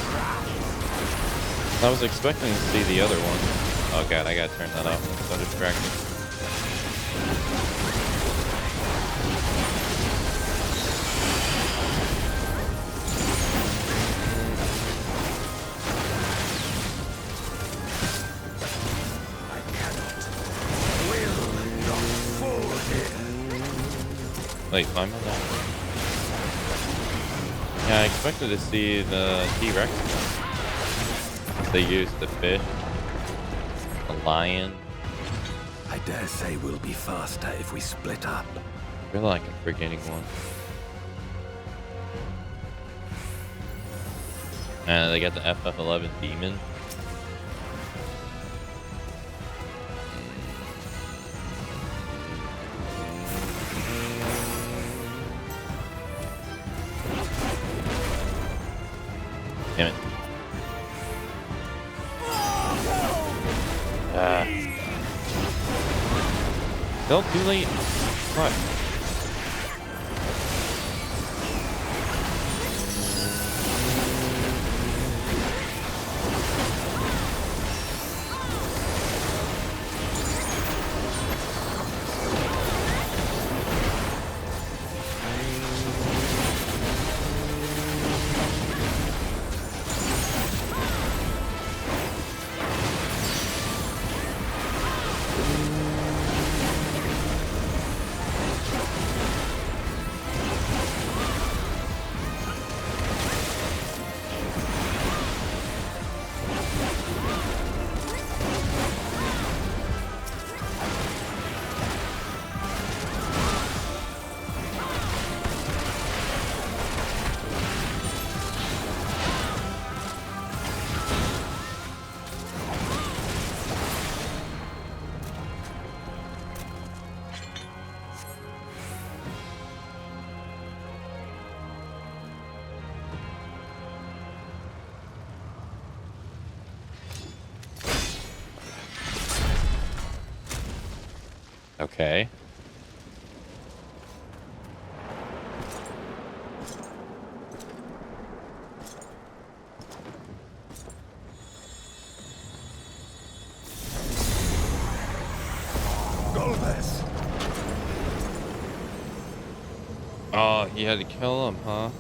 I was expecting to see the other one. Oh god, I gotta turn that off. That's so distracting. I cannot, will not fall here. Wait, climb on that. Yeah, I expected to see the T-Rex. They used the fish, the lion. I dare say we'll be faster if we split up. I feel like I'm forgetting one. And they got the FF11 demon. Damn it. Still too late. What? Okay. Golbez! Oh, you had to kill him, huh?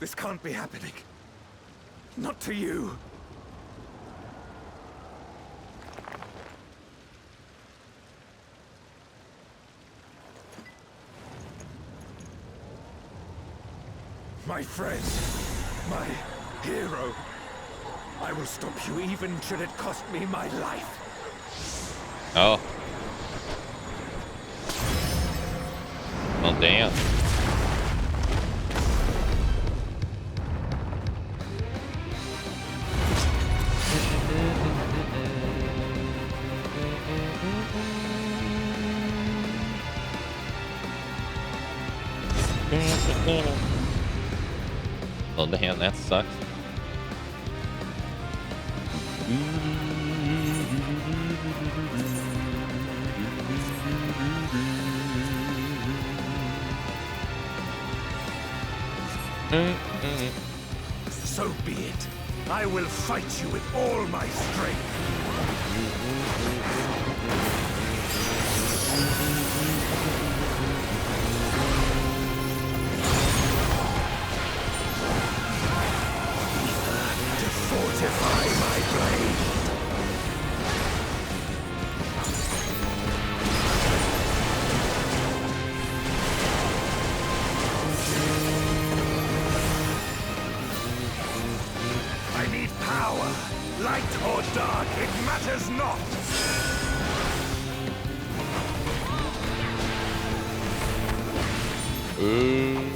This can't be happening. Not to you. My friend, my hero. I will stop you even should it cost me my life. Oh. Well, damn. Well, damn, that sucks. So be it. I will fight you with all my strength. To fortify my blade. I need power. Light or dark, it matters not. Ooh.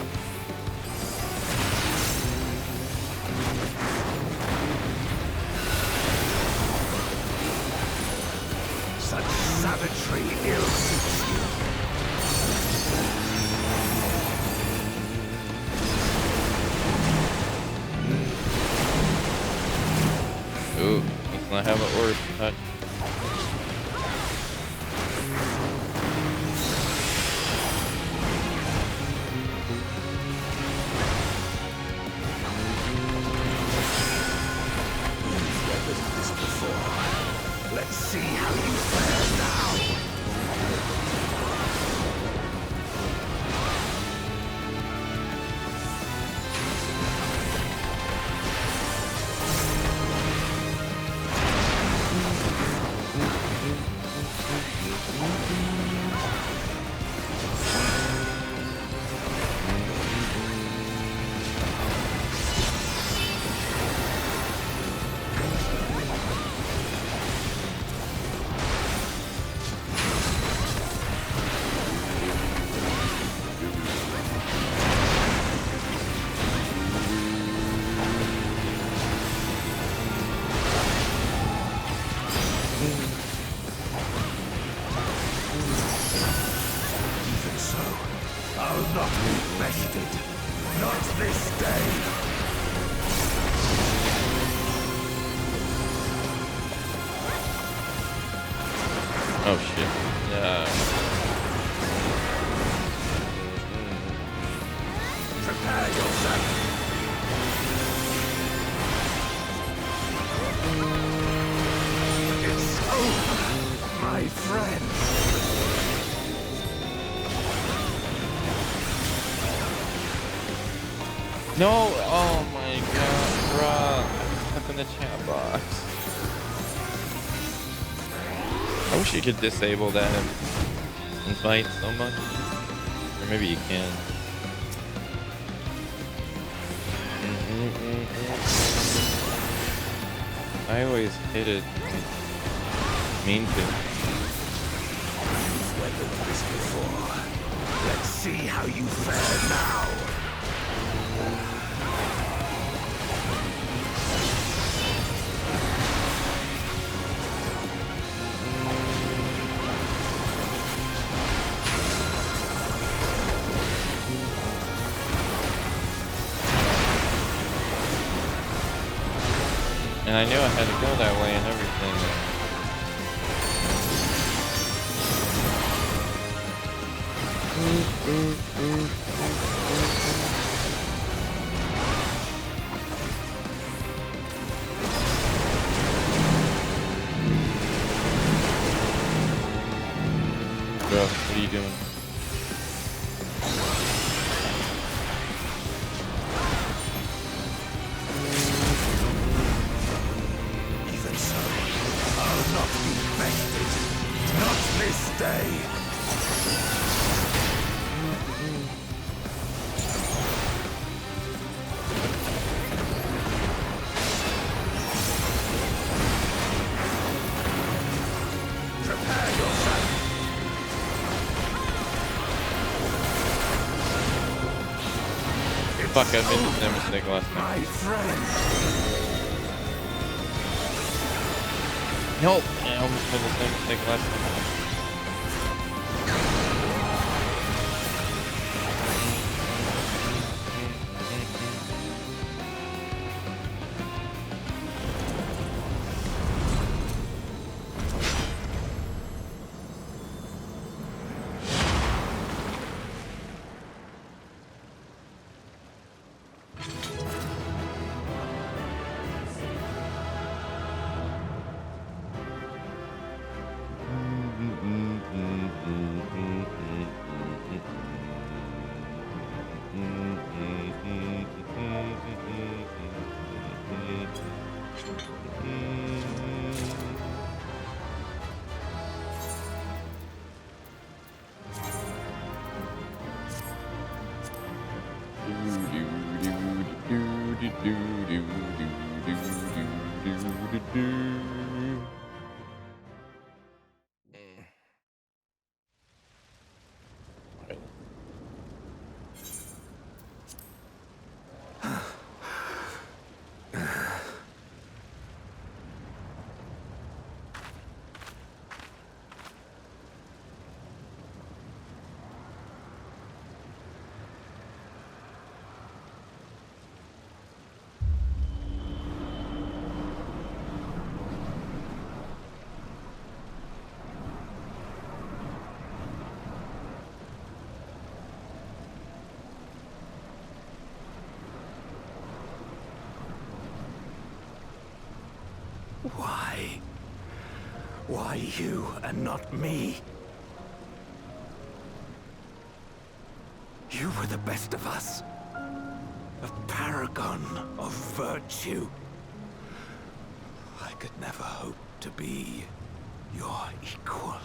Such savagery ill suits you. Ooh, let's not have an orb touch. Weathered this before. Let's see how you fare now. Even so, I'll not be bested. Not this day. Oh shit. Prepare yourself. It's over, my friend. No! Oh my god, bruh. Stuck in the chat box. I wish you could disable that invite so much. Or maybe you can. I always hit it. Mean to. Weathered this before. Let's see how you fare now. And I knew I had to go that way and everything. Bro, what are you doing? Even so, I'll not be bested. Not this day. Prepare yourself. Fuck, I made the same mistake last time. My friend. Nope, I almost made the same mistake last time. Why? Why you and not me? You were the best of us. A paragon of virtue. I could never hope to be your equal.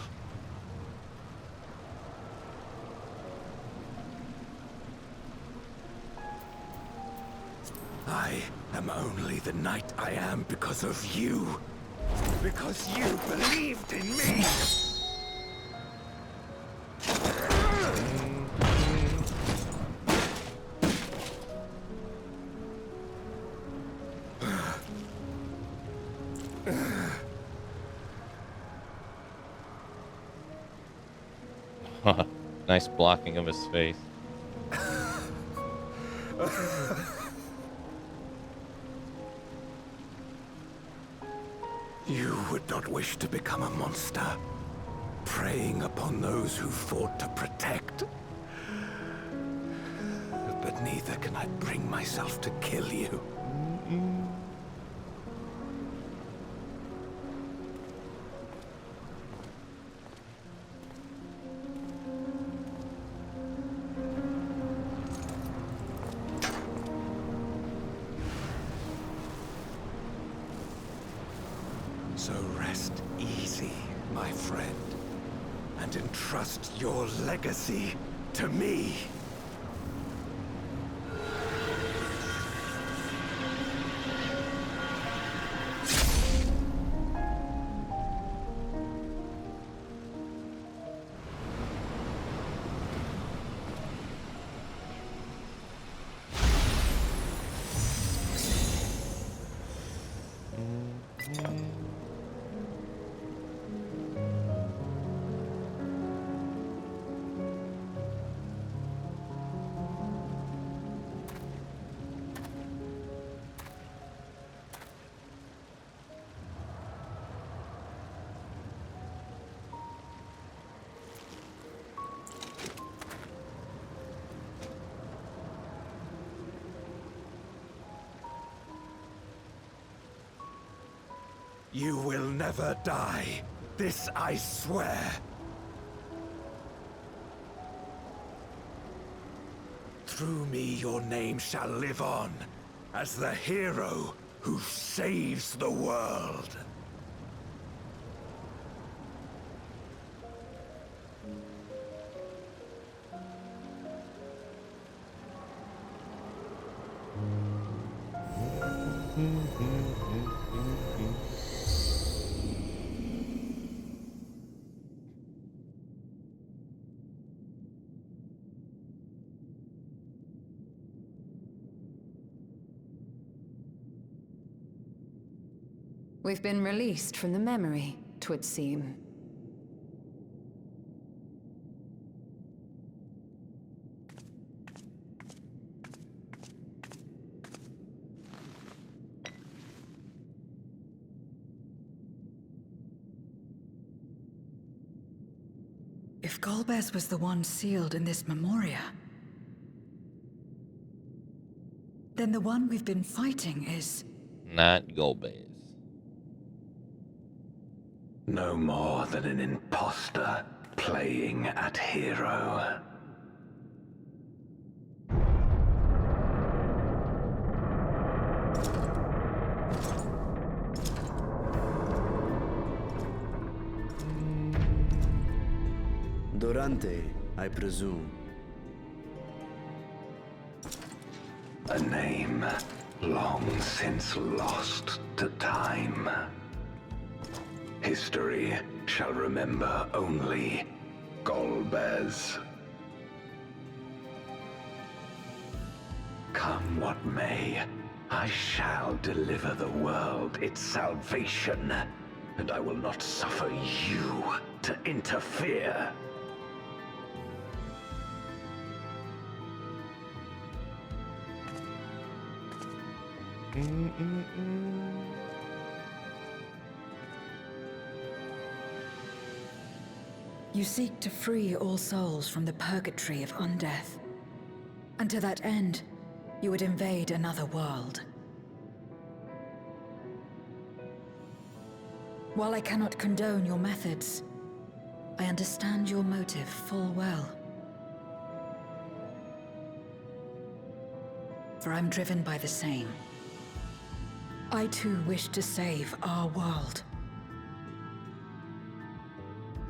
I am only the knight I am because of you. Because you believed in me. Nice blocking of his face. You would not wish to become a monster, preying upon those who fought to protect. But neither can I bring myself to kill you. So rest easy, my friend, and entrust your legacy to me. You will never die. This I swear. Through me your name shall live on, as the hero who saves the world. We've been released from the memory, 'twould seem. If Golbez was the one sealed in this memoria, then the one we've been fighting is... Not Golbez. No more than an imposter playing at hero. Durante, I presume. A name long since lost to time. History shall remember only Golbez. Come what may, I shall deliver the world its salvation, and I will not suffer you to interfere. You seek to free all souls from the purgatory of undeath. And to that end, you would invade another world. While I cannot condone your methods, I understand your motive full well. For I'm driven by the same. I too wish to save our world.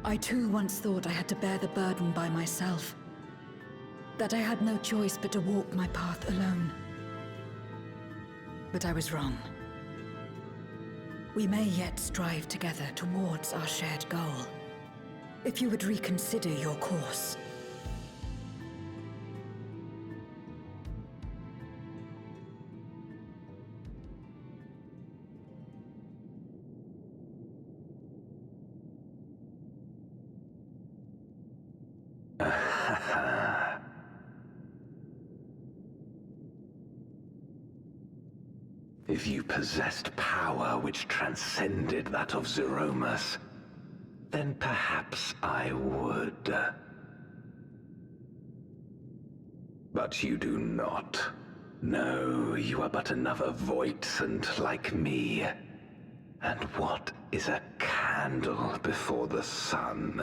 I too once thought I had to bear the burden by myself. That I had no choice but to walk my path alone. But I was wrong. We may yet strive together towards our shared goal. If you would reconsider your course. If you possessed power which transcended that of Zeromus, then perhaps I would. But you do not. No, you are but another Voidsent like me. And what is a candle before the sun?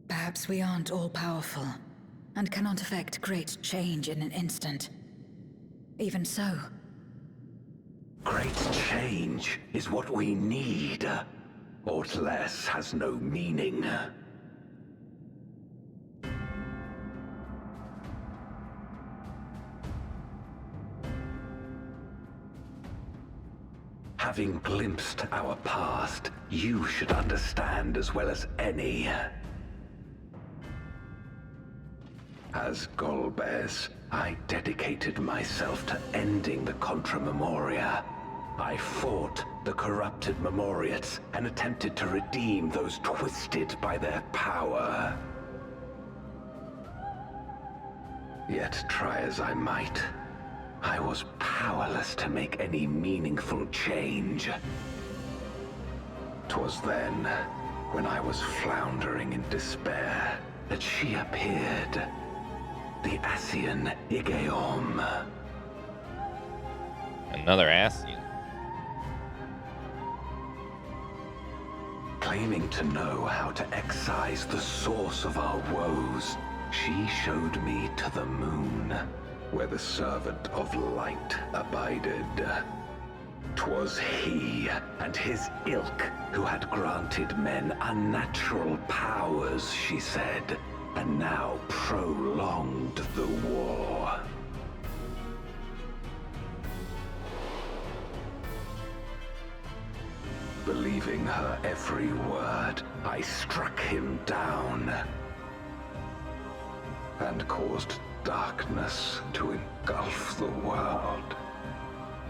Perhaps we aren't all-powerful, and cannot effect great change in an instant. Even so. Great change is what we need. Aught less has no meaning. Having glimpsed our past, you should understand as well as any. As Golbez, I dedicated myself to ending the Contra Memoria. I fought the corrupted Memoriates and attempted to redeem those twisted by their power. Yet try as I might, I was powerless to make any meaningful change. 'Twas then, when I was floundering in despair, that she appeared. The Asian Igeom. Another Asian. Claiming to know how to excise the source of our woes, she showed me to the moon, where the servant of light abided. 'Twas he and his ilk who had granted men unnatural powers, she said, and now prolonged the war. Believing her every word, I struck him down and caused darkness to engulf the world.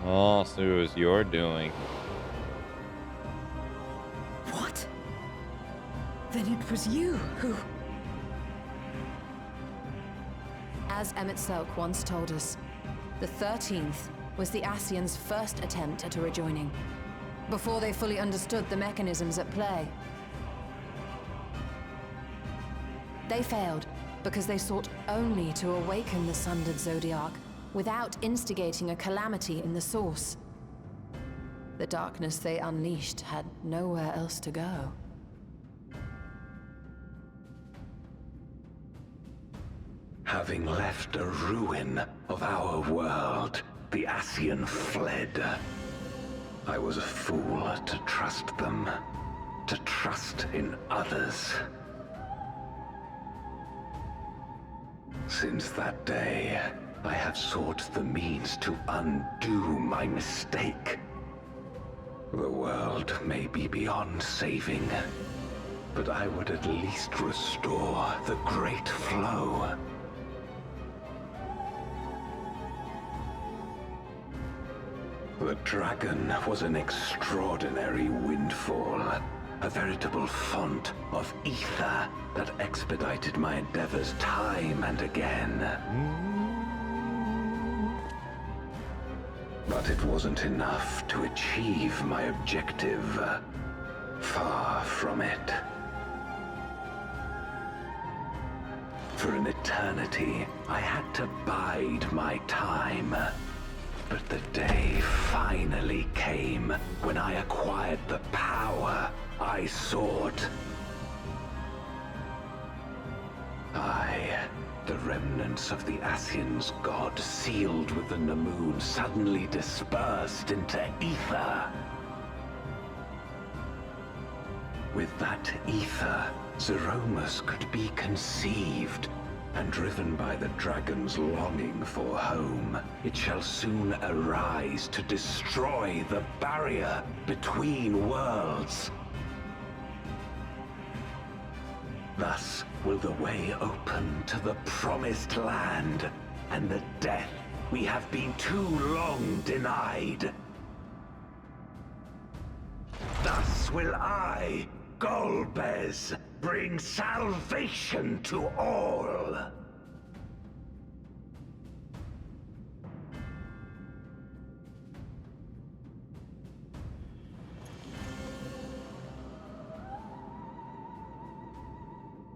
Oh, so it was your doing. What? Then it was you who... As Emmett Selk once told us, the 13th was the Ascians' first attempt at a rejoining, before they fully understood the mechanisms at play. They failed because they sought only to awaken the sundered Zodiac without instigating a calamity in the source. The darkness they unleashed had nowhere else to go. Having left a ruin of our world, the Ascian fled. I was a fool to trust them, to trust in others. Since that day, I have sought the means to undo my mistake. The world may be beyond saving, but I would at least restore the Great Flow. The dragon was an extraordinary windfall, a veritable font of ether that expedited my endeavors time and again. But it wasn't enough to achieve my objective. Far from it. For an eternity, I had to bide my time. But the day finally came when I acquired the power I sought. The remnants of the Ascians' god sealed within the moon suddenly dispersed into ether. With that ether, Zeromus could be conceived, and driven by the dragon's longing for home, it shall soon arise to destroy the barrier between worlds. Thus will the way open to the promised land, and the death we have been too long denied. Thus will I, Golbez, bring salvation to all.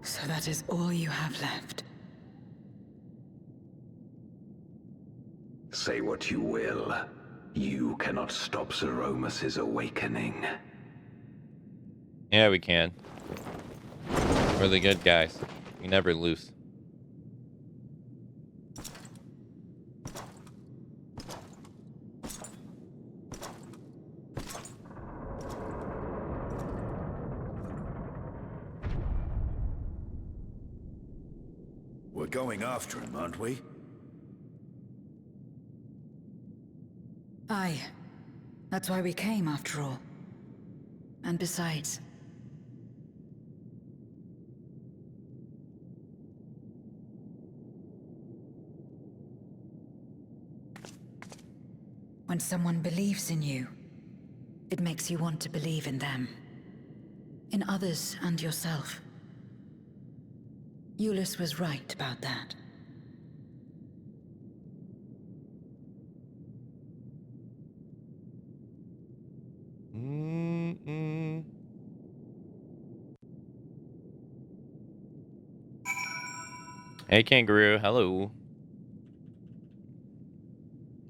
So that is all you have left. Say what you will. You cannot stop Zeromus' awakening. Yeah, we can. We're the good guys. We never lose. We're going after him, aren't we? Aye. That's why we came, after all. And besides... when someone believes in you, it makes you want to believe in them. In others and yourself. Euless was right about that. Hey, Kangaroo. Hello.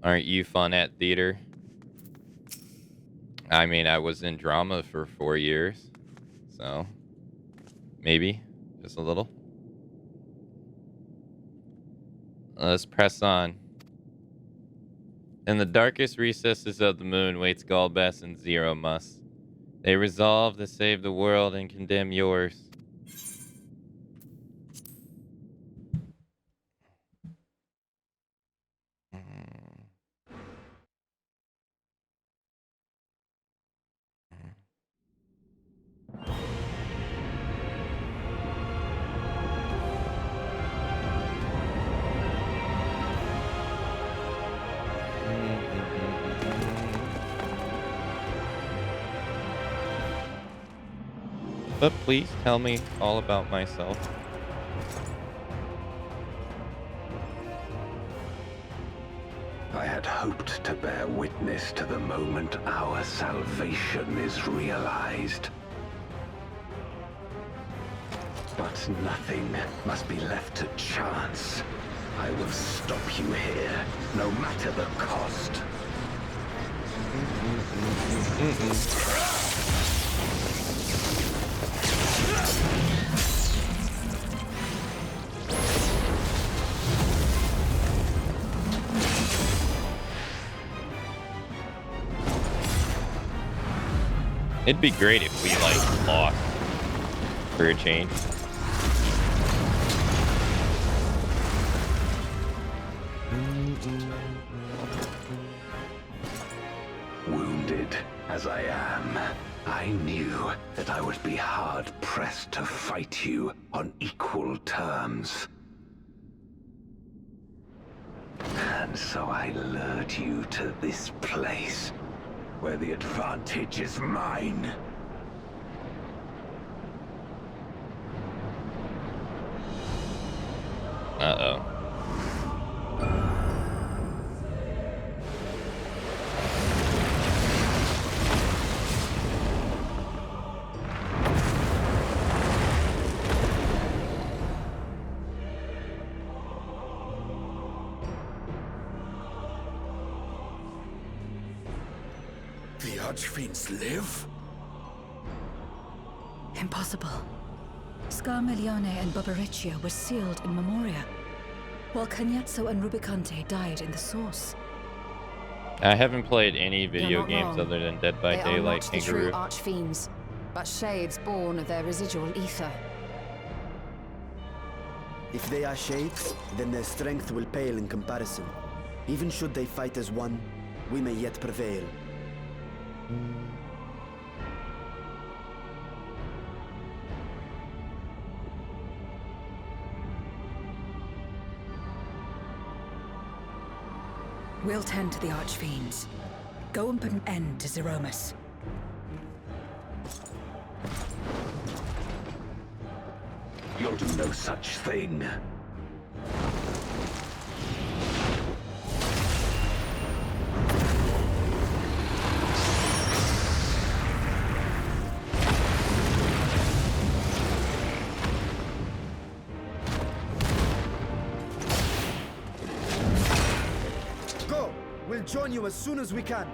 Aren't you fun at theater? I mean, I was in drama for 4 years. So, maybe. Just a little. Let's press on. In the darkest recesses of the moon waits Galbas and Zeromus. They resolve to save the world and condemn yours. But please tell me all about myself. I had hoped to bear witness to the moment our salvation is realized. But nothing must be left to chance. I will stop you here, no matter the cost. It'd be great if we, like, lost for a change. Wounded as I am, I knew that I would be hard-pressed to fight you on equal terms. And so I lured you to this place, where the advantage is mine. Uh-oh. The Archfiends live? Impossible. Scarmiglione and Barbariccia were sealed in Memoria, while Cagnezzo and Rubicante died in the Source. I haven't played any video not games wrong. other than Dead by They are Daylight not the true Kangaroo. archfiends, but shades born of their residual ether. If they are shades, then their strength will pale in comparison. Even should they fight as one, we may yet prevail. We'll tend to the Archfiends. Go and put an end to Zeromus. You'll do no such thing. Go! We'll join you as soon as we can.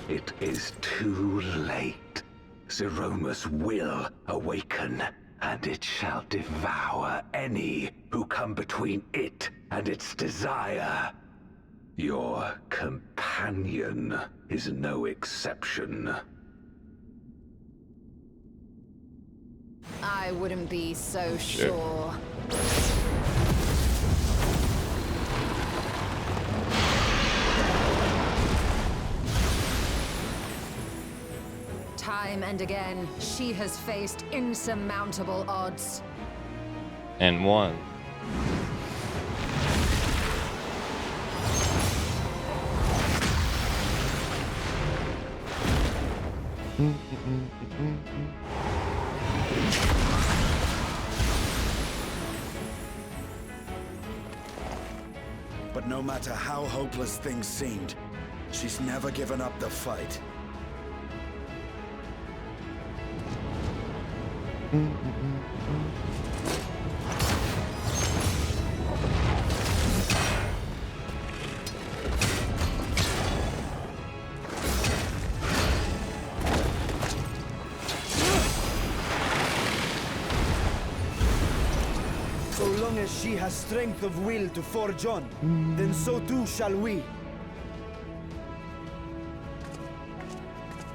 It is too late. Zeromus will awaken, and it shall devour any who come between it and its desire. Your companion is no exception. I wouldn't be so sure. Time and again, she has faced insurmountable odds. And won. But no matter how hopeless things seemed, she's never given up the fight. So long as she has strength of will to forge on, then so too shall we.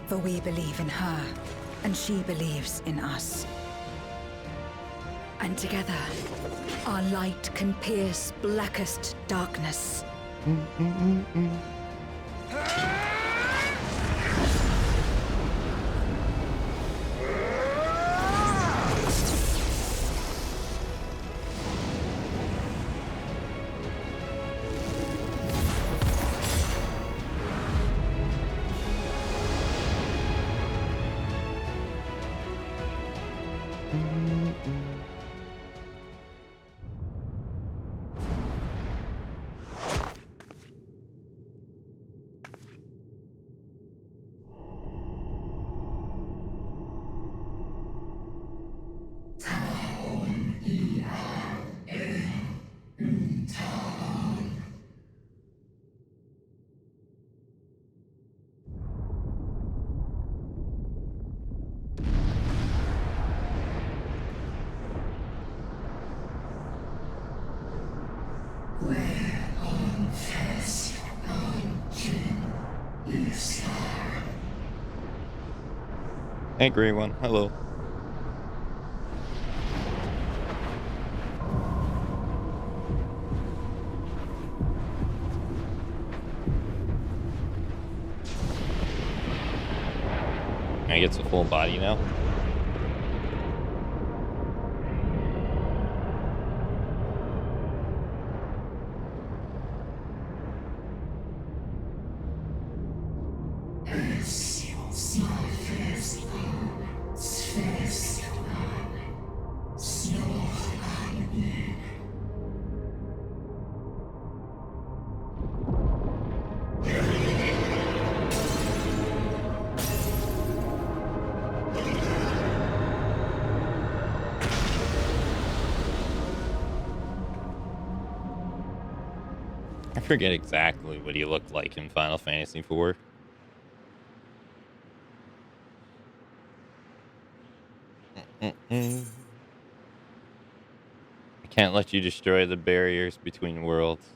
For we believe in her, and she believes in us. And together, our light can pierce blackest darkness. Hey, Grey One. Hello. I get a full body now. I forget exactly what he looked like in Final Fantasy IV. I can't let you destroy the barriers between worlds.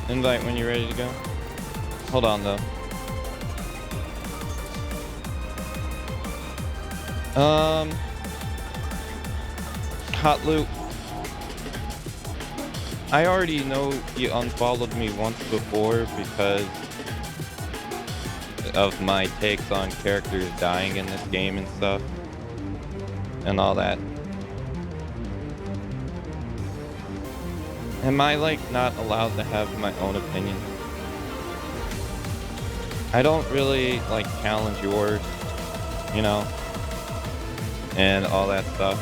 Invite when you're ready to go. Hold on though. Hot Loop. I already know you unfollowed me once before because of my takes on characters dying in this game and stuff. And all that. Am I, like, not allowed to have my own opinion? I don't really, like, challenge yours, you know, and all that stuff.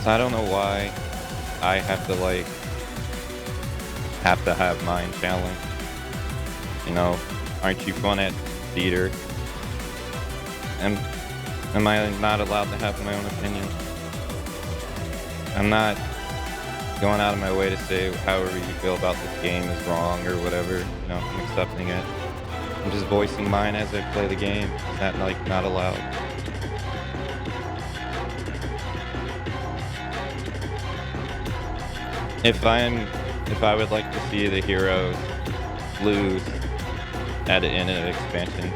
So I don't know why I have to, like, have mine challenged. You know, aren't you fun at theater? Am I not allowed to have my own opinion? I'm not going out of my way to say however you feel about this game is wrong or whatever. You know, I'm accepting it. I'm just voicing mine as I play the game. Is that, like, not allowed? If I would like to see the heroes lose at the end of the expansion,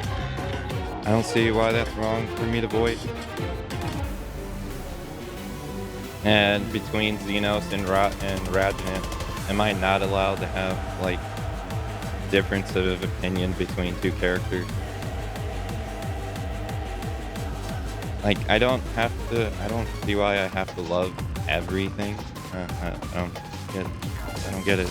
I don't see why that's wrong for me to voice. And between Xenos and Radnant, am I not allowed to have, like, difference of opinion between two characters? Like, I don't see why I have to love everything. I don't get it.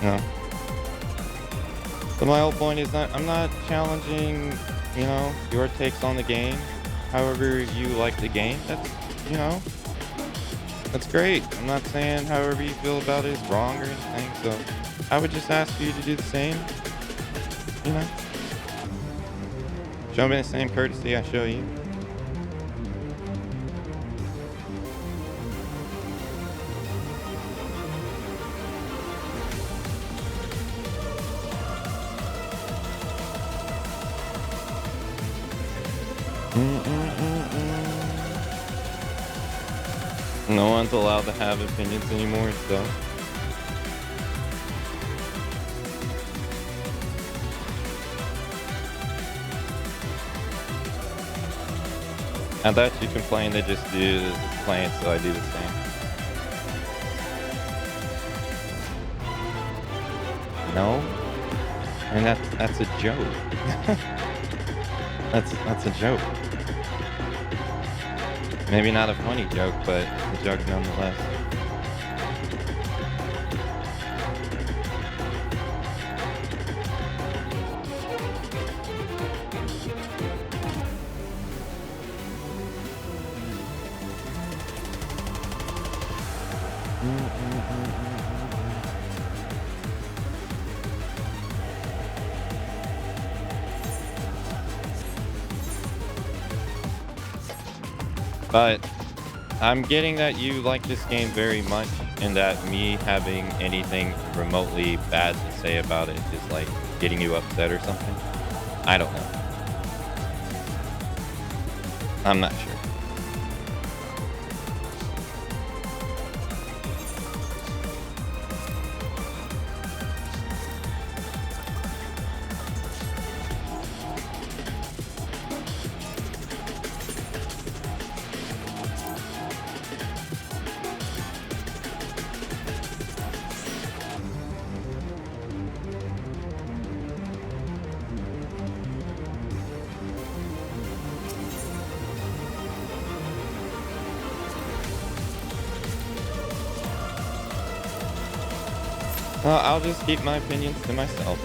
No. But my whole point is that I'm not challenging, you know, your takes on the game. However you like the game, that's, you know, that's great. I'm not saying however you feel about it is wrong or anything, so I would just ask you to do the same, you know. Show me the same courtesy I show you. No one's allowed to have opinions anymore, so. I thought you complained they just do the complaints, so I do the same. No? And that's a joke. That's a joke. Maybe not a funny joke, but a joke nonetheless. But I'm getting that you like this game very much, and that me having anything remotely bad to say about it is like getting you upset or something. I don't know. I'm not sure. I'll just keep my opinions to myself.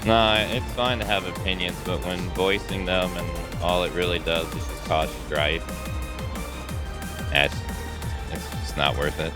No, it's fine to have opinions, but when voicing them and all it really does is just cause strife, it's just not worth it.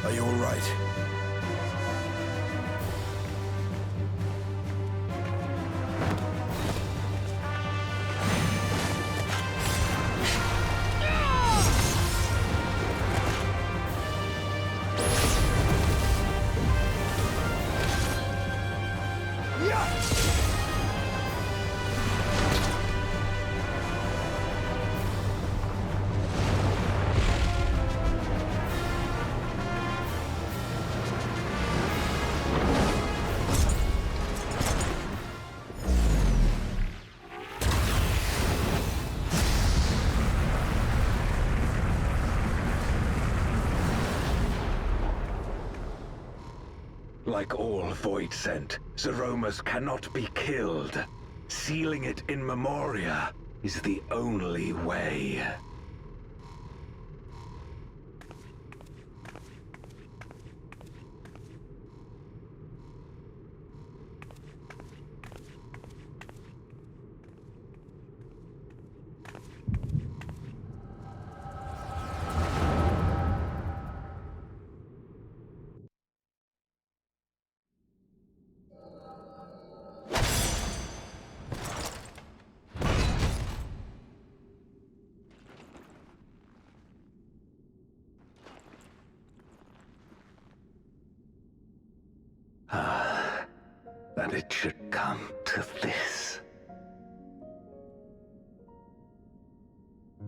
Are you all right? Like all Void Sent, Zeromus cannot be killed. Sealing it in Memoria is the only way. That it should come to this.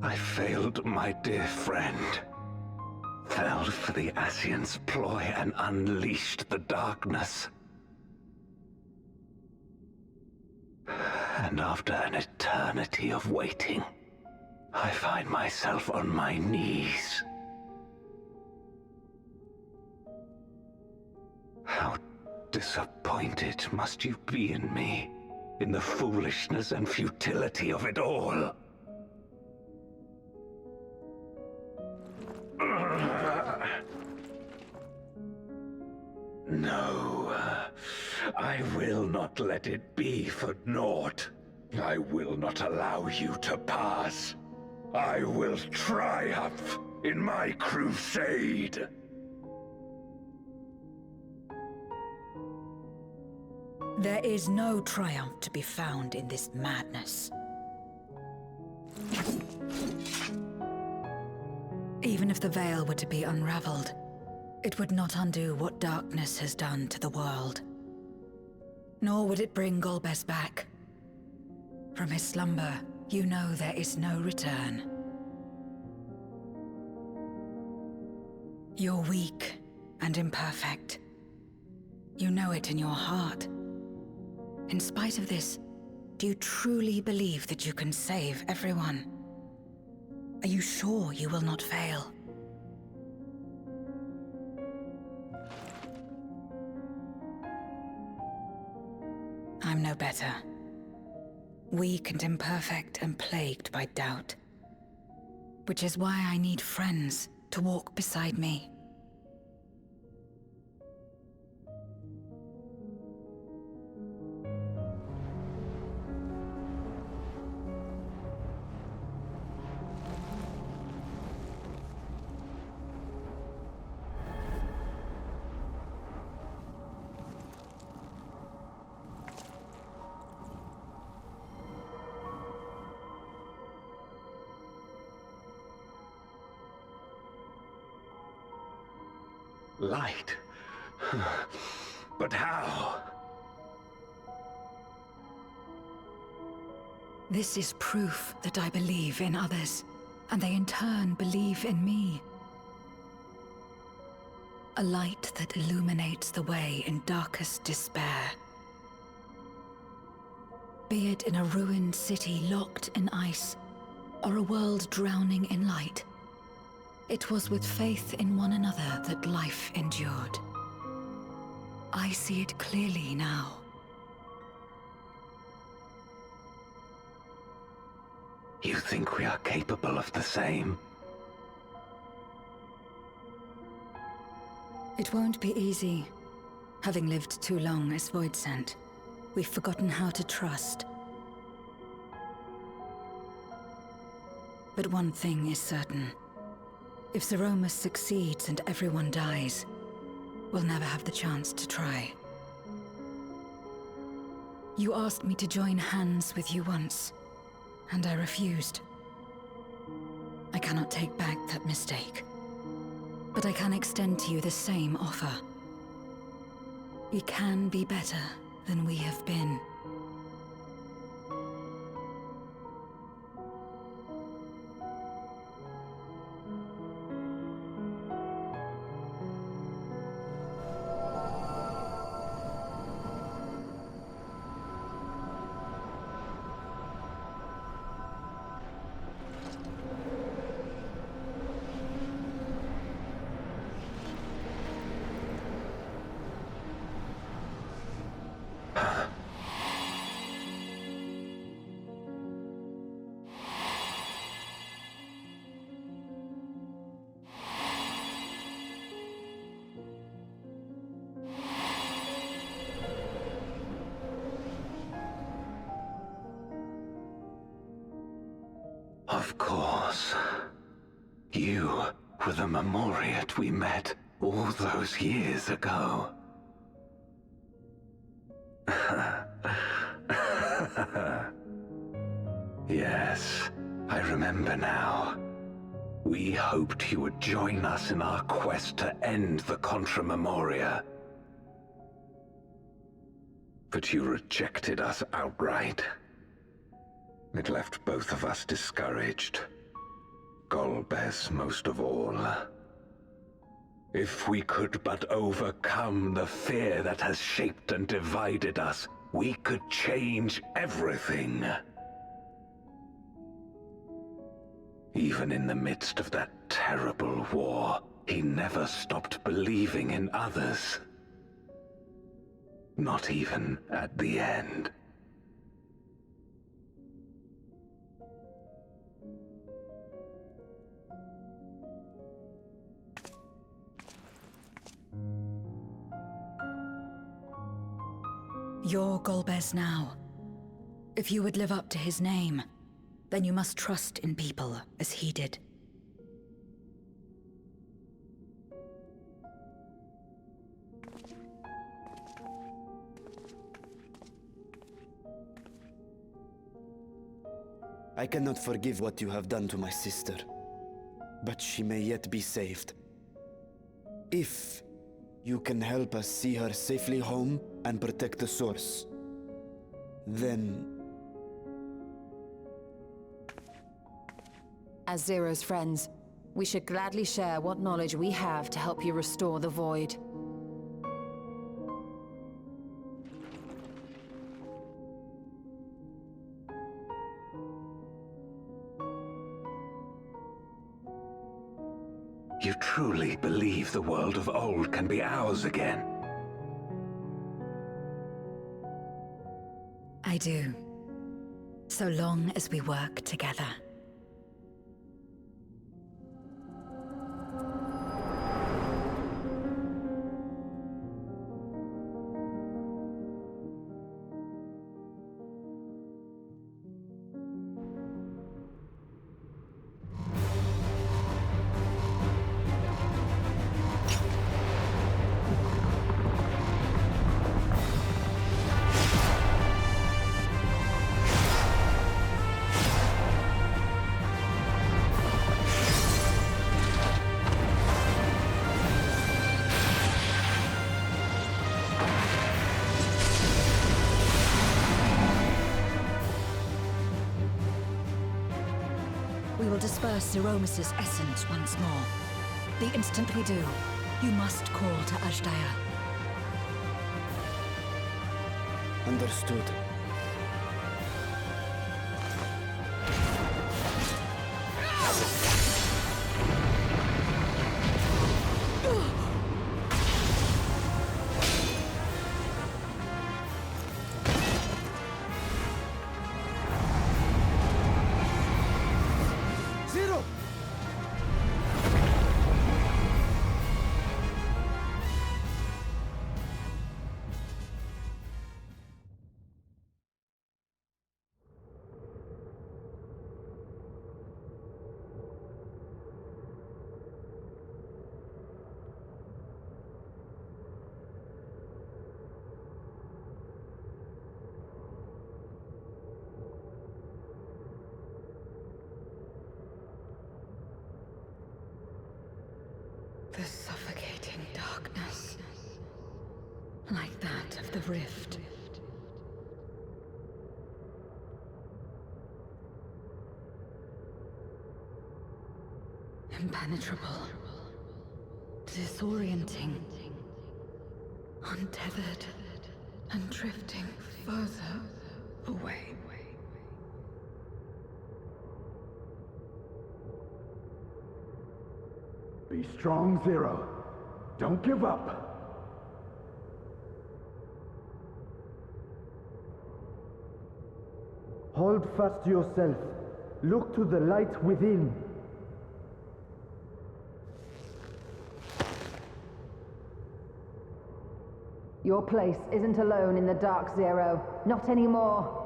I failed my dear friend. Fell for the Ascian's ploy and unleashed the darkness. And after an eternity of waiting, I find myself on my knees. How disappointed must you be in me, in the foolishness and futility of it all? No, I will not let it be for naught. I will not allow you to pass. I will triumph in my crusade. There is no triumph to be found in this madness. Even if the veil were to be unraveled, it would not undo what darkness has done to the world. Nor would it bring Golbez back. From his slumber, you know there is no return. You're weak and imperfect. You know it in your heart. In spite of this, do you truly believe that you can save everyone? Are you sure you will not fail? I'm no better. Weak and imperfect and plagued by doubt. Which is why I need friends to walk beside me. Light? But how? This is proof that I believe in others, and they in turn believe in me. A light that illuminates the way in darkest despair. Be it in a ruined city locked in ice, or a world drowning in light, it was with faith in one another that life endured. I see it clearly now. You think we are capable of the same? It won't be easy. Having lived too long as Void Sent, we've forgotten how to trust. But one thing is certain. If Zeromus succeeds and everyone dies, we'll never have the chance to try. You asked me to join hands with you once, and I refused. I cannot take back that mistake, but I can extend to you the same offer. We can be better than we have been. Of course. You were the Memoriat we met all those years ago. Yes, I remember now. We hoped you would join us in our quest to end the Contra Memoria. But you rejected us outright. It left both of us discouraged. Golbez most of all. If we could but overcome the fear that has shaped and divided us, we could change everything. Even in the midst of that terrible war, he never stopped believing in others. Not even at the end. You're Golbez now. If you would live up to his name, then you must trust in people as he did. I cannot forgive what you have done to my sister, but she may yet be saved. If you can help us see her safely home and protect the source, then... As Zero's friends, we should gladly share what knowledge we have to help you restore the Void. You truly believe the world of old can be ours again? I do. So long as we work together. We will disperse Zeromus' essence once more. The instant we do, you must call to Ajdaya. Understood. of the rift. Impenetrable. Disorienting. Untethered. And drifting further away. Be strong, Zero. Don't give up. Hold fast to yourself. Look to the light within. Your place isn't alone in the dark, Zero. Not anymore.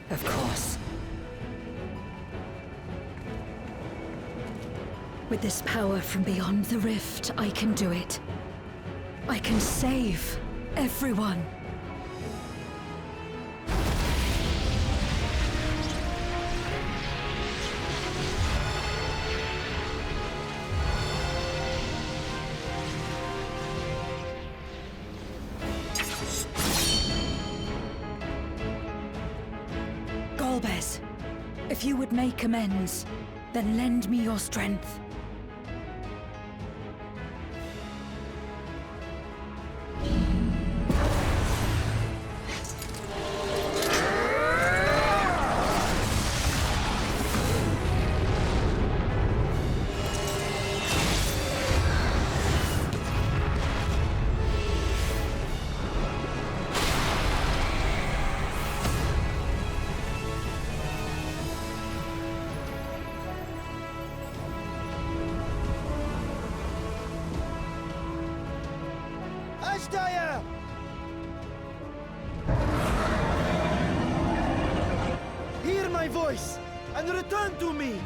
Of course. With this power from beyond the rift, I can do it. I can save everyone. Golbez, if you would make amends, then lend me your strength. Hear my voice and return to me!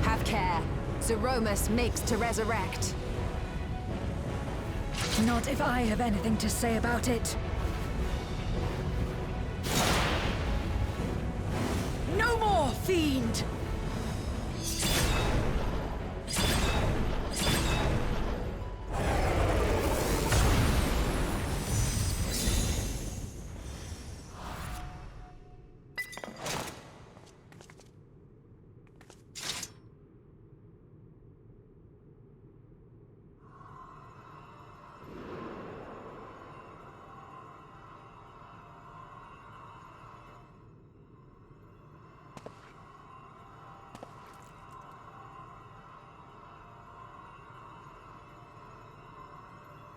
Have care. Zeromus makes to resurrect. Not if I have anything to say about it. No more, fiend!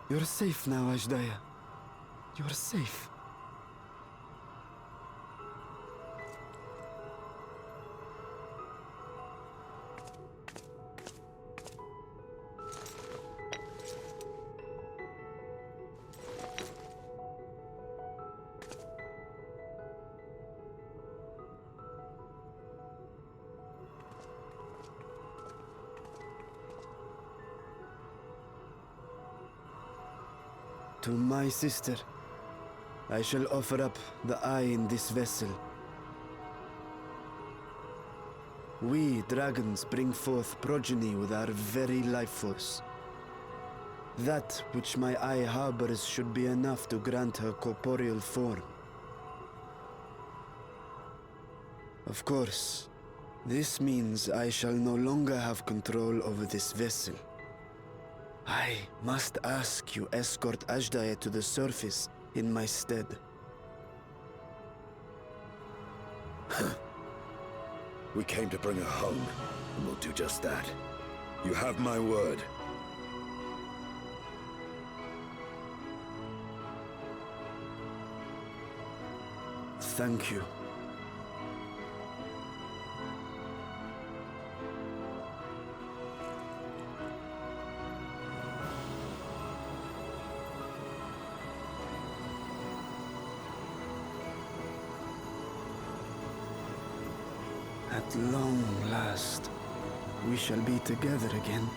You're safe now, Ashdaya. You're safe. To my sister, I shall offer up the eye in this vessel. We, dragons, bring forth progeny with our very life force. That which my eye harbors should be enough to grant her corporeal form. Of course, this means I shall no longer have control over this vessel. I must ask you escort Ajdaye to the surface in my stead. We came to bring her home, and we'll do just that. You have my word. Thank you. At long last, we shall be together again.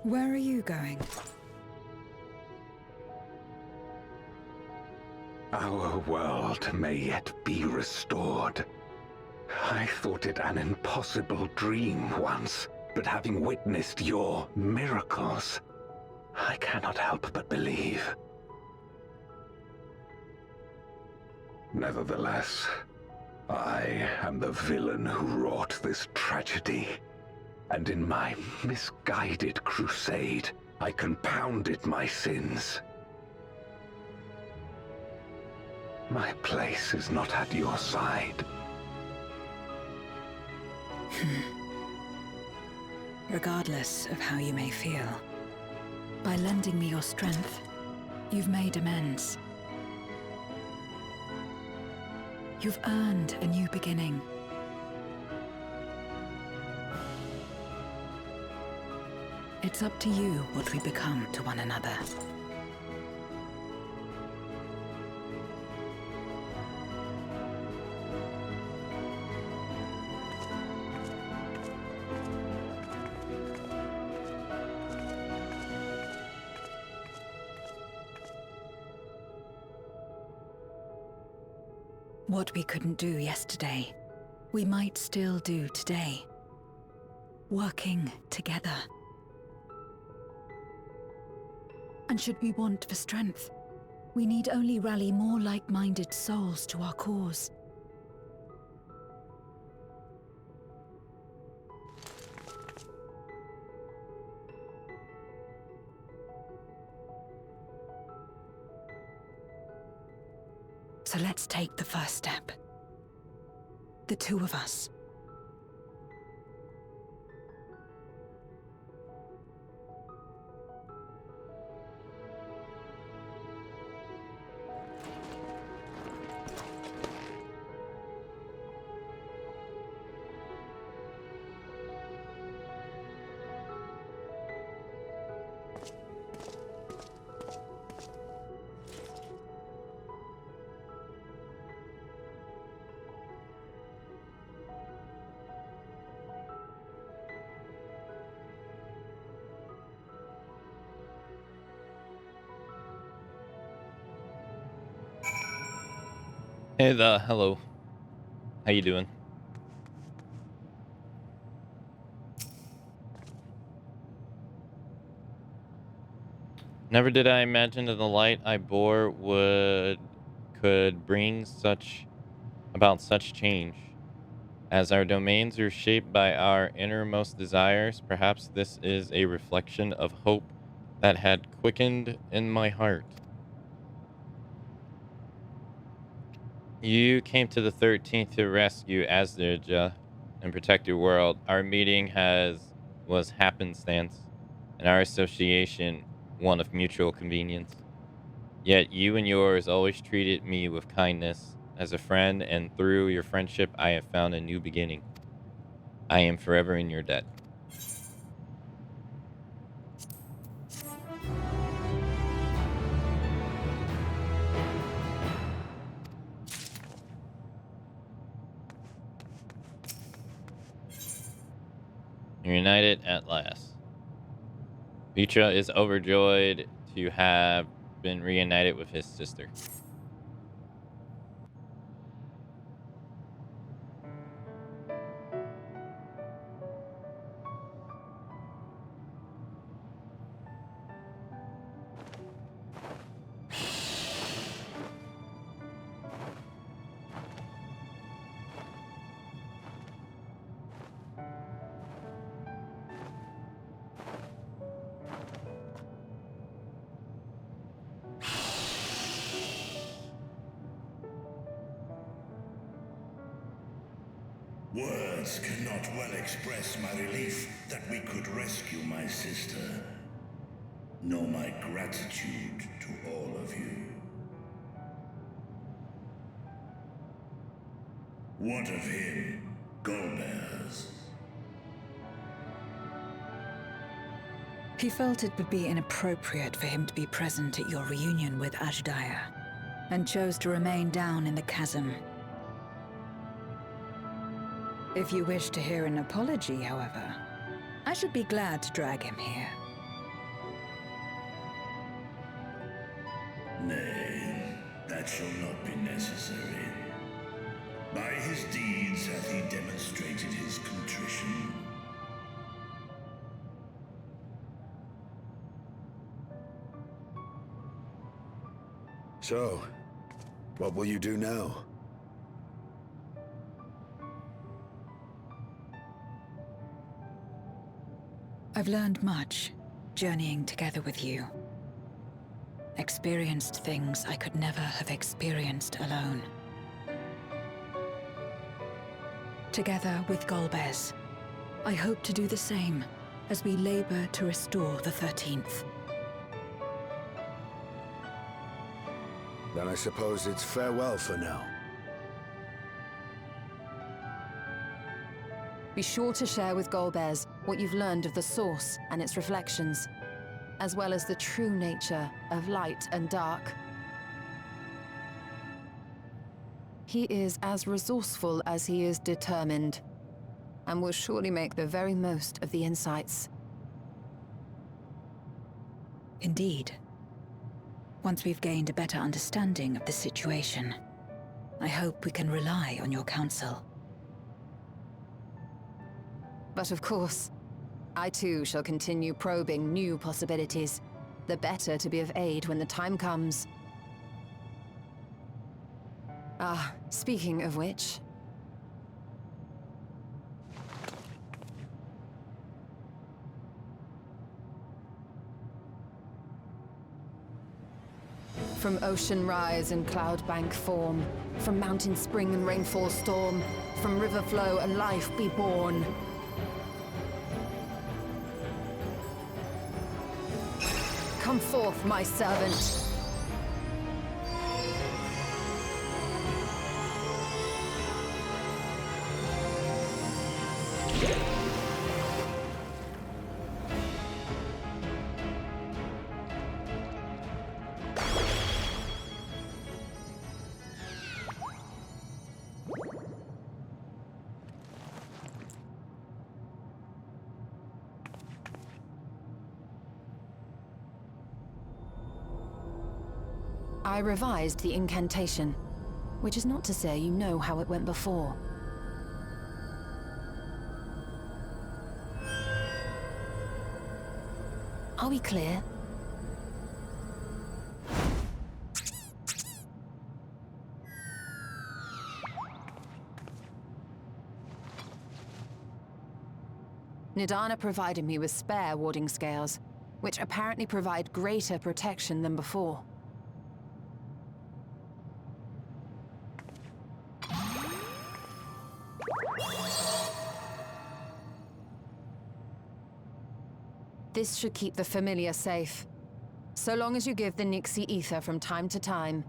Where are you going? Our world may yet be restored. I thought it an impossible dream once, but having witnessed your miracles, I cannot help but believe. Nevertheless, I am the villain who wrought this tragedy. And in my misguided crusade, I compounded my sins. My place is not at your side. Regardless of how you may feel, by lending me your strength, you've made amends. You've earned a new beginning. It's up to you what we become to one another. What we couldn't do yesterday, we might still do today. Working together. And should we want for strength, we need only rally more like-minded souls to our cause. So let's take the first step. The two of us. Hey there, hello. How you doing? Never did I imagine that the light I bore could bring such change. As our domains are shaped by our innermost desires, perhaps this is a reflection of hope that had quickened in my heart. You came to the 13th to rescue Azdirja and protect your world. Our meeting was happenstance, and our association one of mutual convenience. Yet you and yours always treated me with kindness as a friend, and through your friendship I have found a new beginning. I am forever in your debt. You're united at last. Vitra is overjoyed to have been reunited with his sister. Words cannot well express my relief that we could rescue my sister, nor my gratitude to all of you. What of him, Golbez? He felt it would be inappropriate for him to be present at your reunion with Azhdaya, and chose to remain down in the chasm. If you wish to hear an apology, however, I should be glad to drag him here. Nay, that shall not be necessary. By his deeds hath he demonstrated his contrition. So, what will you do now? I've learned much, journeying together with you. Experienced things I could never have experienced alone. Together with Golbez, I hope to do the same as we labor to restore the 13th. Then I suppose it's farewell for now. Be sure to share with Golbez what you've learned of the Source and its reflections, as well as the true nature of light and dark. He is as resourceful as he is determined, and will surely make the very most of the insights. Indeed. Once we've gained a better understanding of the situation, I hope we can rely on your counsel. But of course, I too shall continue probing new possibilities, the better to be of aid when the time comes. Ah, speaking of which... From ocean rise and cloud bank form, from mountain spring and rainfall storm, from river flow and life be born. Come forth, my servant. I revised the incantation, which is not to say you know how it went before. Are we clear? Nidana provided me with spare warding scales, which apparently provide greater protection than before. This should keep the familiar safe. So long as you give the Nixie ether from time to time,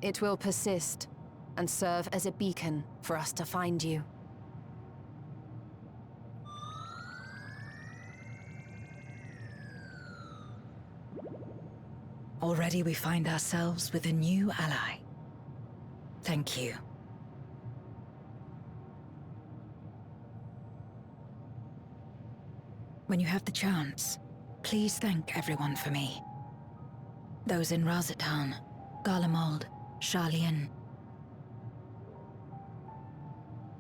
it will persist and serve as a beacon for us to find you. Already we find ourselves with a new ally. Thank you. When you have the chance, please thank everyone for me. Those in Razatan, Garlemald, Sharlayan.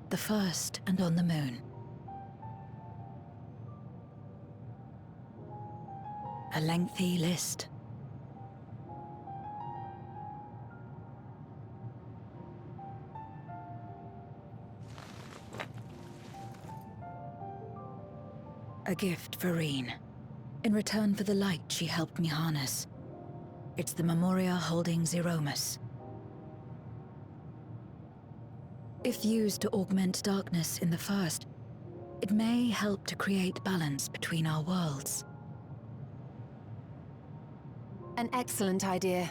The first and on the moon. A lengthy list. A gift for Reen, in return for the light she helped me harness. It's the Memoria holding Zeromus. If used to augment darkness in the first, it may help to create balance between our worlds. An excellent idea.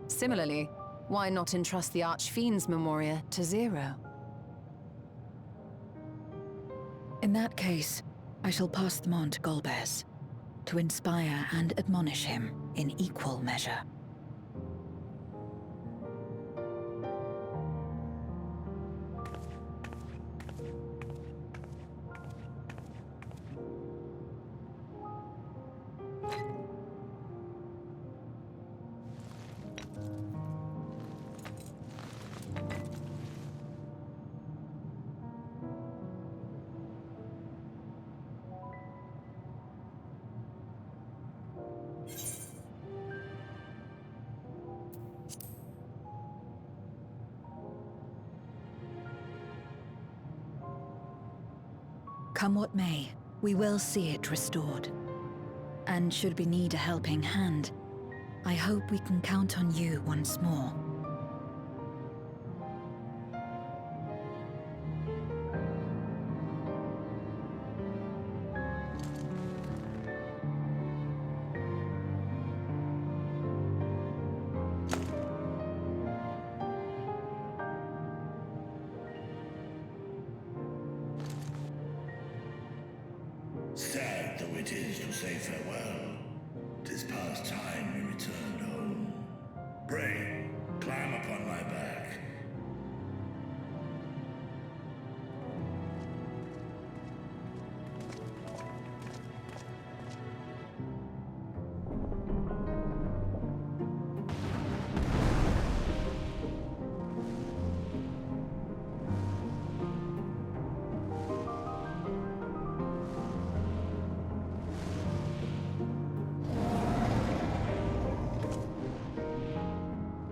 Similarly, why not entrust the Archfiend's Memoria to Zero? In that case, I shall pass them on to Golbez, to inspire and admonish him in equal measure. Come what may, we will see it restored. And should we need a helping hand, I hope we can count on you once more. Sad though it is to say farewell, 'tis past time we returned home. Pray, climb upon my back.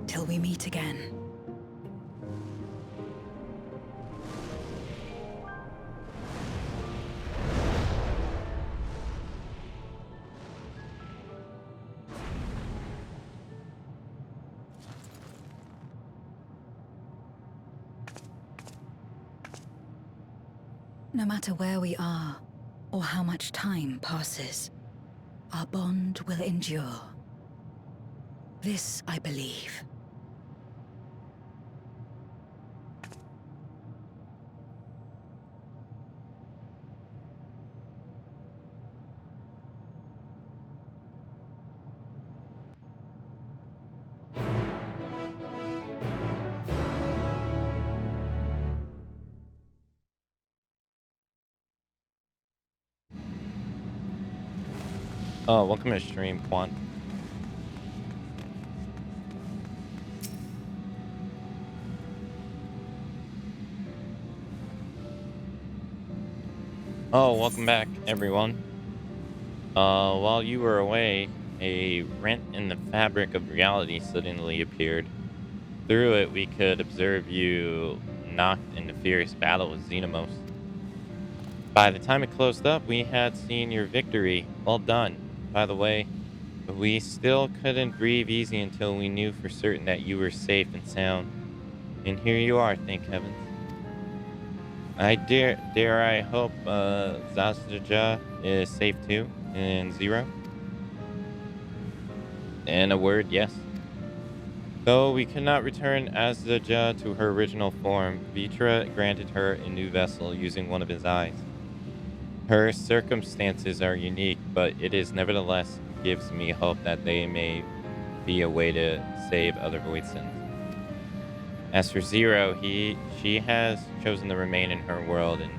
Till we meet again. No matter where we are, or how much time passes, our bond will endure. This I believe. Oh, welcome to stream, Quan. Oh, welcome back, everyone. While you were away, a rent in the fabric of reality suddenly appeared. Through it, we could observe you knocked into fierce battle with Xenomorphs. By the time it closed up, we had seen your victory. Well done. By the way, we still couldn't breathe easy until we knew for certain that you were safe and sound. And here you are, thank heavens. I dare I hope Zastaja is safe too, and Zero. And a word, yes. Though we could not return Azdaja to her original form, Vitra granted her a new vessel using one of his eyes. Her circumstances are unique, but it is nevertheless gives me hope that they may be a way to save other Voidsons. As for Zero, she has chosen to remain in her world and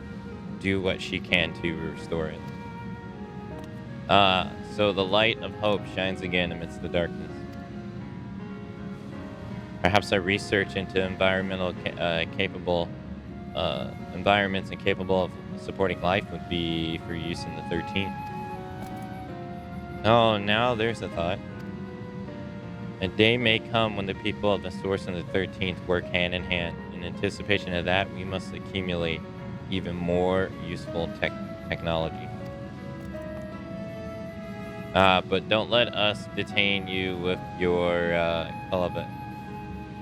do what she can to restore it. So the light of hope shines again amidst the darkness. Perhaps our research into environmental capable environments and capable of supporting life would be for use in the 13th. Oh, now there's a thought. A day may come when the people of the Source and the 13th work hand in hand. In anticipation of that, we must accumulate even more useful technology. But don't let us detain you with your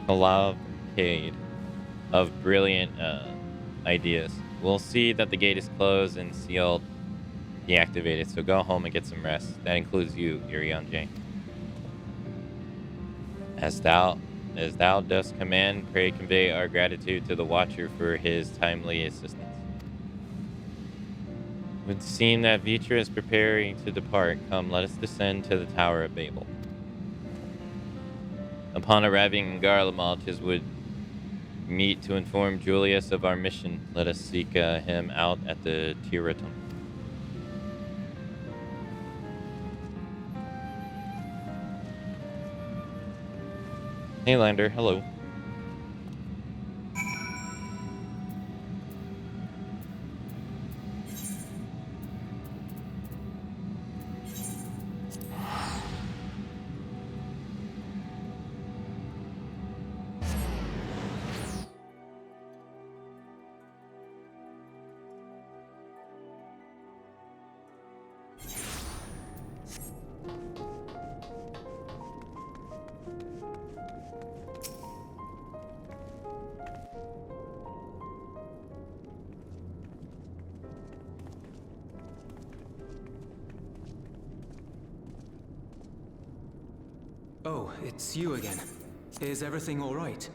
cavalcade of brilliant ideas. We'll see that the gate is closed and sealed, deactivated, so go home and get some rest. That includes you, Irion. As thou dost command, pray convey our gratitude to the Watcher for his timely assistance. It would seem that Vitra is preparing to depart. Come, let us descend to the Tower of Babel. Upon arriving in Garlemald, 'tis would meet to inform Julius of our mission. Let us seek him out at the Tiratum. Hey Lander, hello. Oh, it's you again. Is everything all right?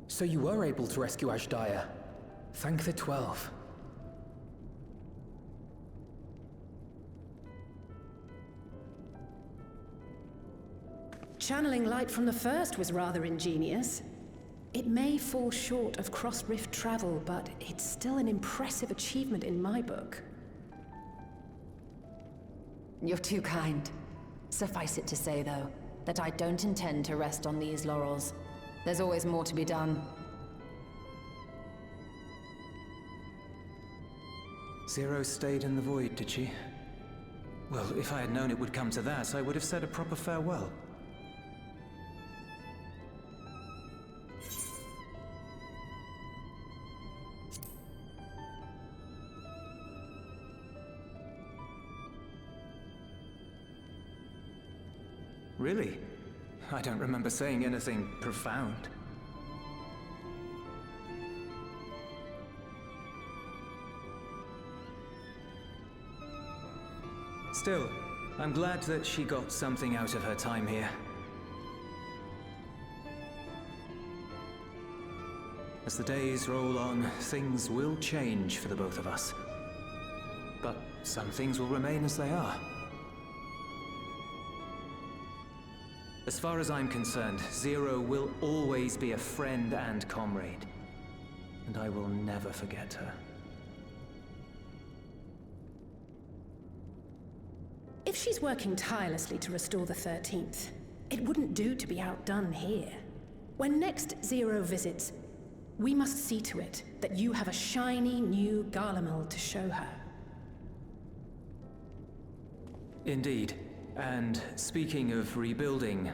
So you were able to rescue Ashdaya. Thank the 12. Channeling light from the first was rather ingenious. It may fall short of cross-rift travel, but it's still an impressive achievement in my book. You're too kind. Suffice it to say, though, that I don't intend to rest on these laurels. There's always more to be done. Zero stayed in the void, did she? Well, if I had known it would come to that, I would have said a proper farewell. Really? I don't remember saying anything profound. Still, I'm glad that she got something out of her time here. As the days roll on, things will change for the both of us. But some things will remain as they are. As far as I'm concerned, Zero will always be a friend and comrade. And I will never forget her. If she's working tirelessly to restore the 13th, it wouldn't do to be outdone here. When next Zero visits, We must see to it that you have a shiny new Garlemald to show her. Indeed. And speaking of rebuilding,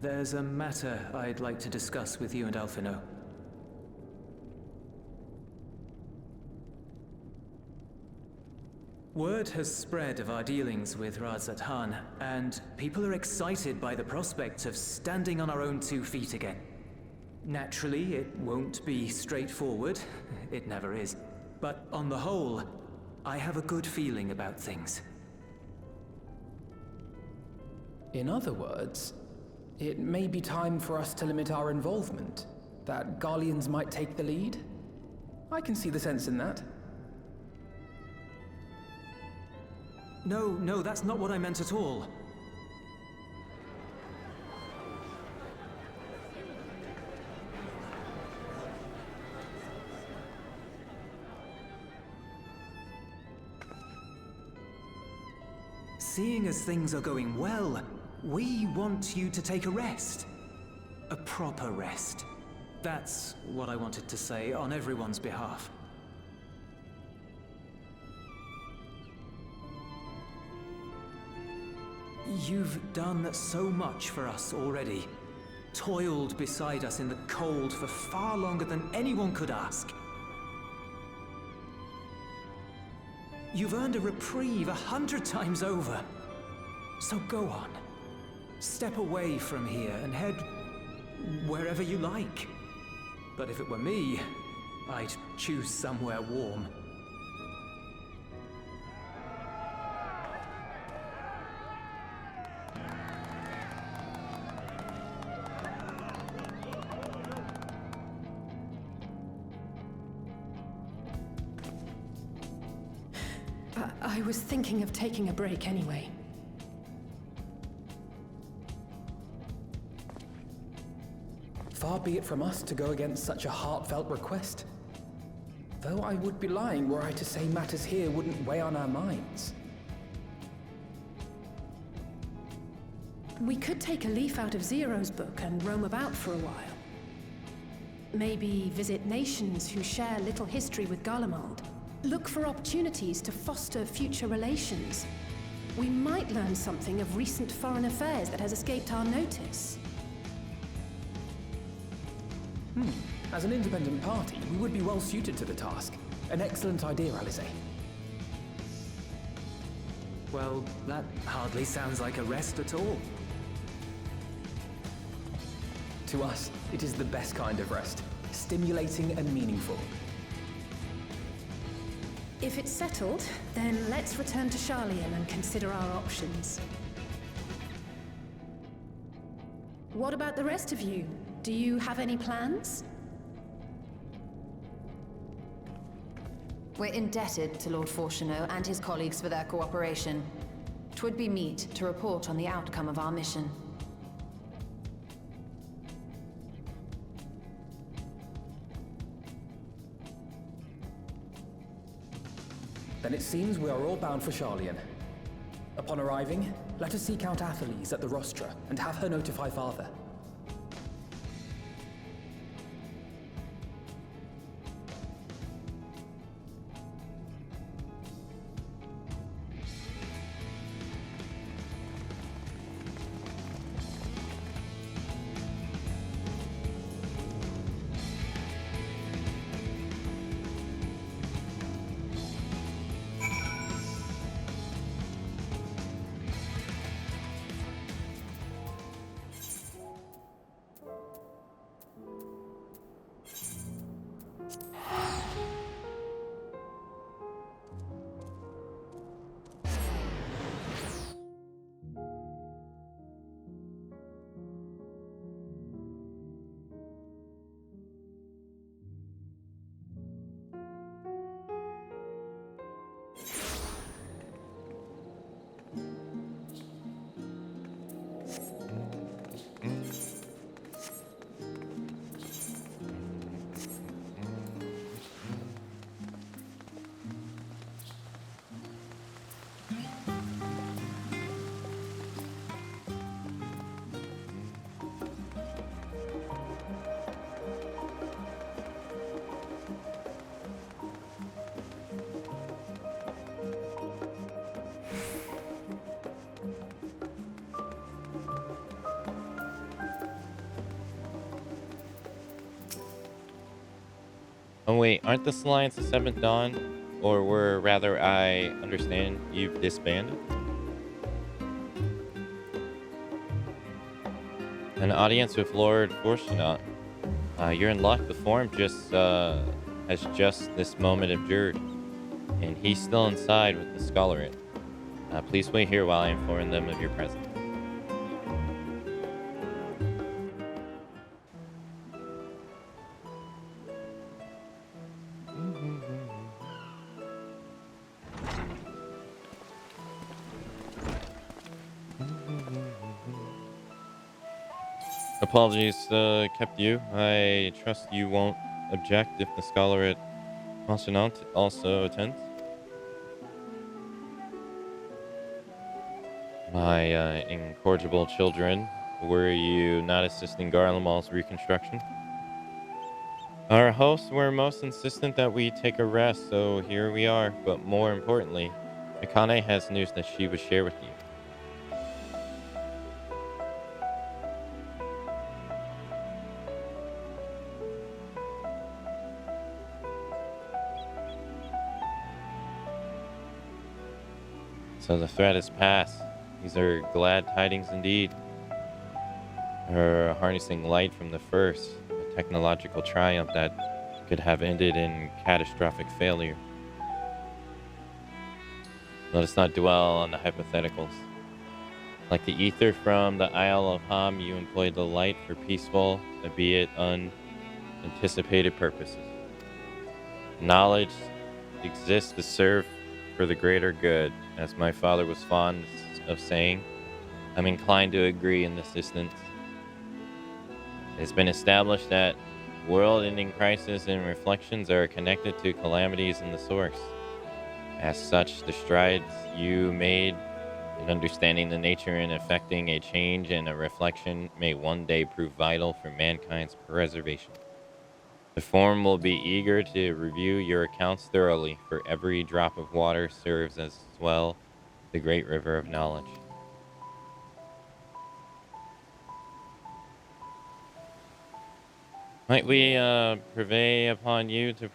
there's a matter I'd like to discuss with you and Alphino. Word has spread of our dealings with Razat Han, and people are excited by the prospect of standing on our own 2 feet again. Naturally, it won't be straightforward. It never is. But on the whole, I have a good feeling about things. In other words, it may be time for us to limit our involvement, that Garleans might take the lead. I can see the sense in that. No, that's not what I meant at all. Seeing as things are going well, we want you to take a rest. A proper rest. That's what I wanted to say on everyone's behalf. You've done so much for us already. Toiled beside us in the cold for far longer than anyone could ask. You've earned a reprieve 100 times over. So go on. Step away from here and head wherever you like. But if it were me, I'd choose somewhere warm. I was thinking of taking a break anyway. Far be it from us to go against such a heartfelt request. Though I would be lying were I to say matters here wouldn't weigh on our minds. We could take a leaf out of Zero's book and roam about for a while. Maybe visit nations who share little history with Garlemald. Look for opportunities to foster future relations. We might learn something of recent foreign affairs that has escaped our notice. As an independent party, we would be well suited to the task. An excellent idea, Alize. Well, that hardly sounds like a rest at all. To us, it is the best kind of rest. Stimulating and meaningful. If it's settled, then let's return to Sharlayan and consider our options. What about the rest of you? Do you have any plans? We're indebted to Lord Fortuneau and his colleagues for their cooperation. 'Twould be meet to report on the outcome of our mission. Then it seems we are all bound for Sharlayan. Upon arriving, let us seek out Athelise at the rostra and have her notify Father. Oh wait, aren't the Alliance the 7th Dawn? Or were rather, I understand you've disbanded? An audience with Lord Fortunat. You're in luck. The forum has just this moment abjured, and he's still inside with the scholarate. Please wait here while I inform them of your presence. Apologies, kept you. I trust you won't object if the scholar at Monsonant also attends. My incorrigible children, were you not assisting Garlemald's reconstruction? Our hosts were most insistent that we take a rest, so here we are. But more importantly, Akane has news that she would share with you. So the threat is past. These are glad tidings indeed. Her harnessing light from the first, a technological triumph that could have ended in catastrophic failure. Let us not dwell on the hypotheticals. Like the ether from the Isle of Ham, you employed the light for peaceful, albeit unanticipated purposes. Knowledge exists to serve for the greater good. As my father was fond of saying, I'm inclined to agree in this instance. It has been established that world-ending crises and reflections are connected to calamities in the source. As such, the strides you made in understanding the nature and effecting a change and a reflection may one day prove vital for mankind's preservation. The forum will be eager to review your accounts thoroughly, for every drop of water serves as well the great river of knowledge. Might we purvey upon you to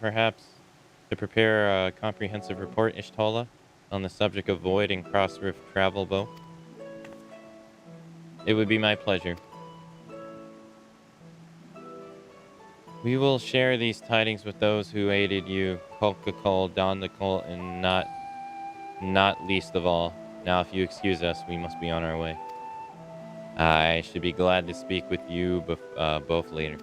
prepare a comprehensive report, Ishtola, on the subject of void and cross-rift travel both? It would be my pleasure. We will share these tidings with those who aided you, Kolkakol, Dondakol, and not least of all. Now, if you excuse us, we must be on our way. I should be glad to speak with you both later.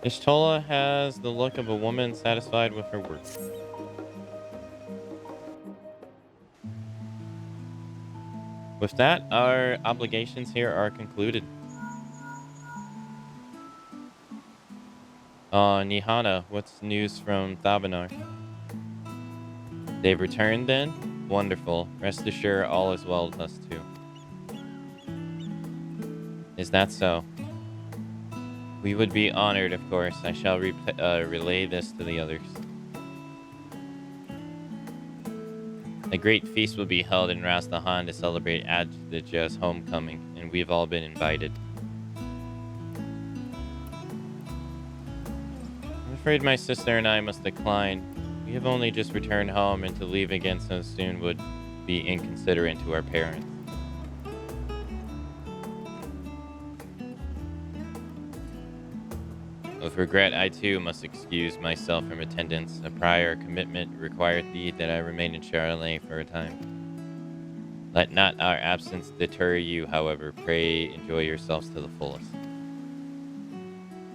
Ishtola has the look of a woman satisfied with her work. With that, our obligations here are concluded. Nihana, what's news from Thabanar? They've returned then? Wonderful. Rest assured all is well with us too. Is that so? We would be honored, of course. I shall relay this to the others. A great feast will be held in Rastahan to celebrate Adja's homecoming, and we've all been invited. I'm afraid my sister and I must decline. We have only just returned home, and to leave again so soon would be inconsiderate to our parents. With regret, I too must excuse myself from attendance. A prior commitment required thee that I remain in Charolais for a time. Let not our absence deter you, however. Pray enjoy yourselves to the fullest.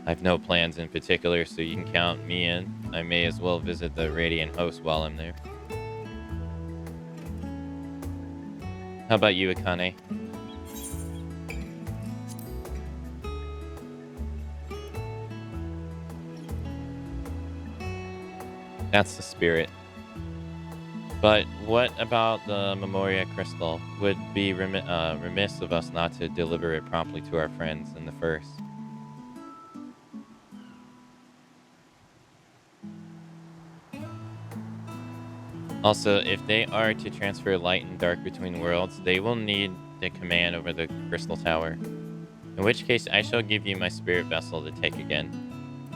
I've no plans in particular, so you can count me in. I may as well visit the Radiant Host while I'm there. How about you, Akane? That's the spirit. But what about the Memoria Crystal? Would be remiss of us not to deliver it promptly to our friends in the first. Also, if they are to transfer light and dark between worlds, they will need the command over the Crystal Tower. In which case, I shall give you my spirit vessel to take again.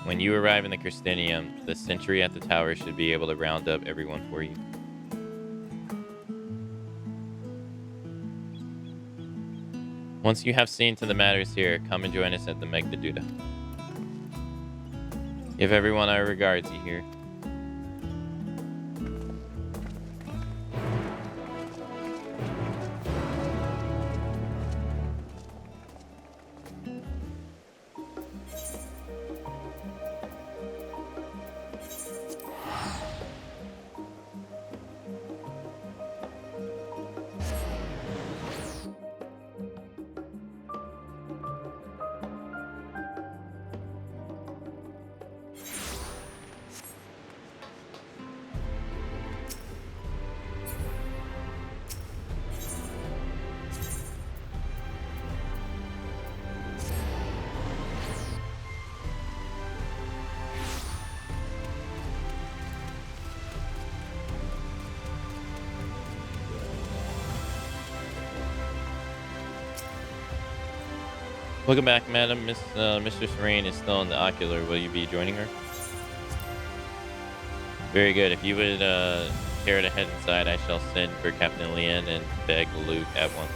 When you arrive in the Crystinium, the sentry at the tower should be able to round up everyone for you. Once you have seen to the matters here, come and join us at the Megdaduda. Give everyone our regards, you hear? Welcome back, madam. Mr. Serene is still in the ocular. Will you be joining her? Very good. If you would care to head inside, I shall send for Captain Lien and beg Luke at once.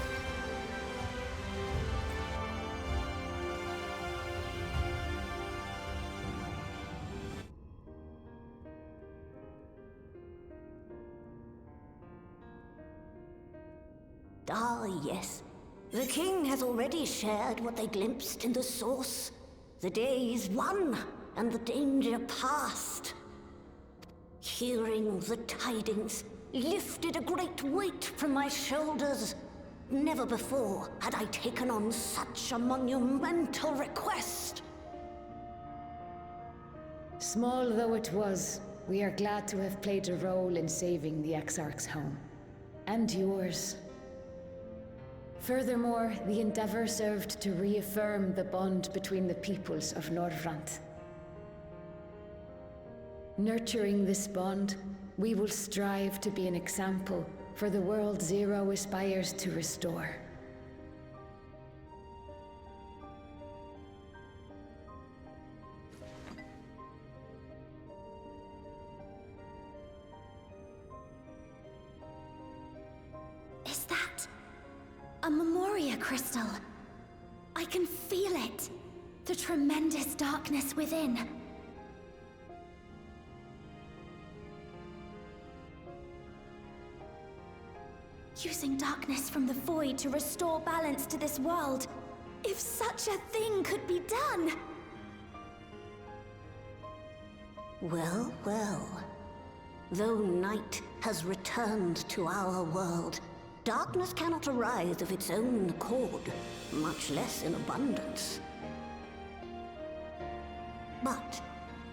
Ah, yes. The king has already shared what they glimpsed in the source. The day is won, and the danger past. Hearing the tidings lifted a great weight from my shoulders. Never before had I taken on such a monumental request. Small though it was, we are glad to have played a role in saving the Exarch's home. And yours. Furthermore, the endeavor served to reaffirm the bond between the peoples of Norvrant. Nurturing this bond, we will strive to be an example for the world Zero aspires to restore. Is that a Memoria crystal? I can feel it. The tremendous darkness within. Using darkness from the void to restore balance to this world. If such a thing could be done! Well, well. Though night has returned to our world, darkness cannot arise of its own accord, much less in abundance. But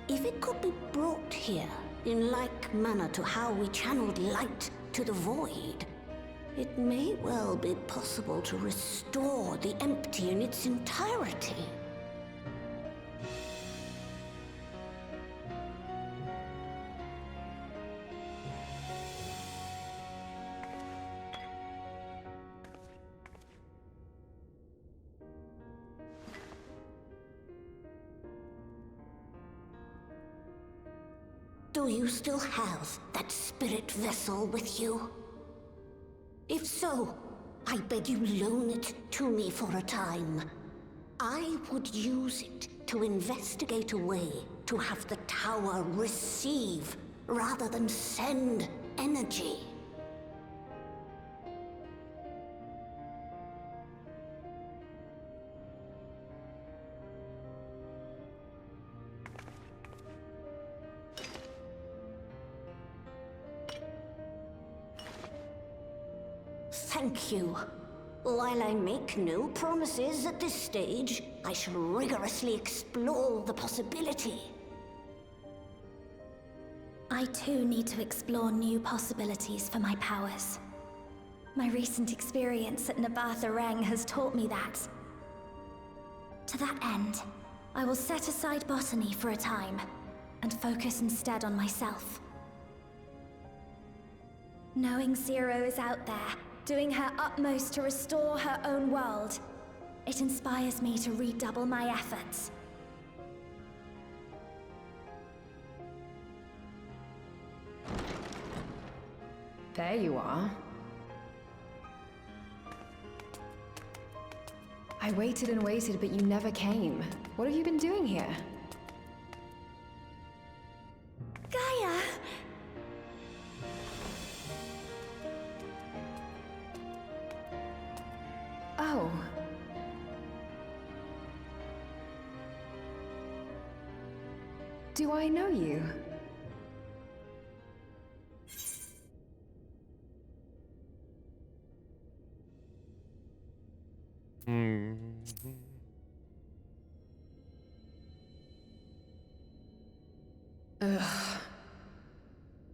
if it could be brought here, in like manner to how we channeled light to the void, it may well be possible to restore the empty in its entirety. Do you still have that spirit vessel with you? If so, I beg you loan it to me for a time. I would use it to investigate a way to have the tower receive rather than send energy. Thank you. While I make no promises at this stage, I shall rigorously explore the possibility. I too need to explore new possibilities for my powers. My recent experience at Nabatha Reng has taught me that. To that end, I will set aside botany for a time, and focus instead on myself. Knowing Zero is out there, doing her utmost to restore her own world, it inspires me to redouble my efforts. There you are. I waited and waited, but you never came. What have you been doing here? Gaia! Oh. Do I know you? Ugh.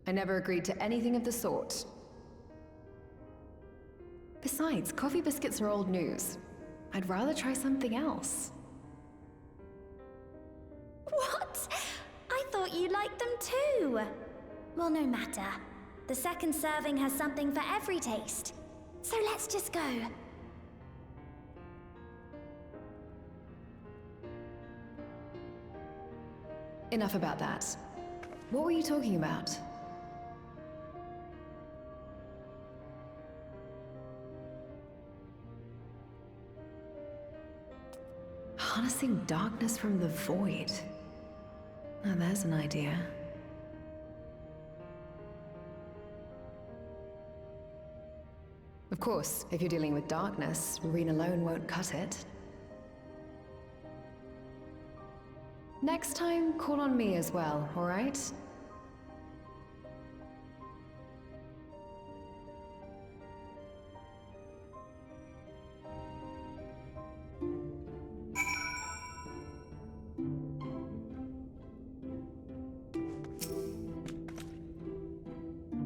I never agreed to anything of the sort. Besides, coffee biscuits are old news. I'd rather try something else. What? I thought you liked them too. Well, no matter. The second serving has something for every taste. So let's just go. Enough about that. What were you talking about? Harnessing darkness from the void. Now there's an idea. Of course, if you're dealing with darkness, Marine alone won't cut it. Next time, call on me as well, alright?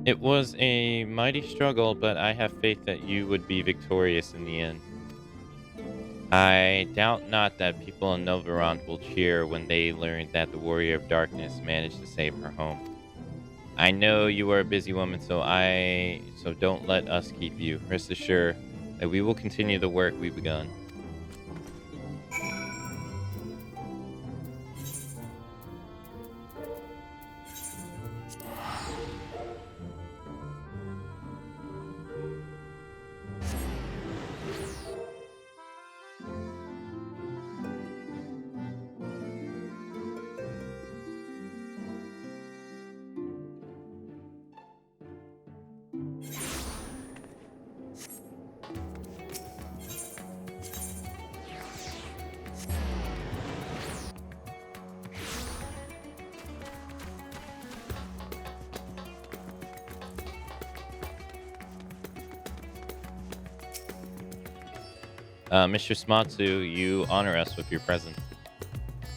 It was a mighty struggle, but I have faith that you would be victorious in the end. I doubt not that people in Novarant will cheer when they learn that the Warrior of Darkness managed to save her home. I know you are a busy woman, so don't let us keep you. Rest assured that we will continue the work we've begun. Mr. Smatsu, you honor us with your presence.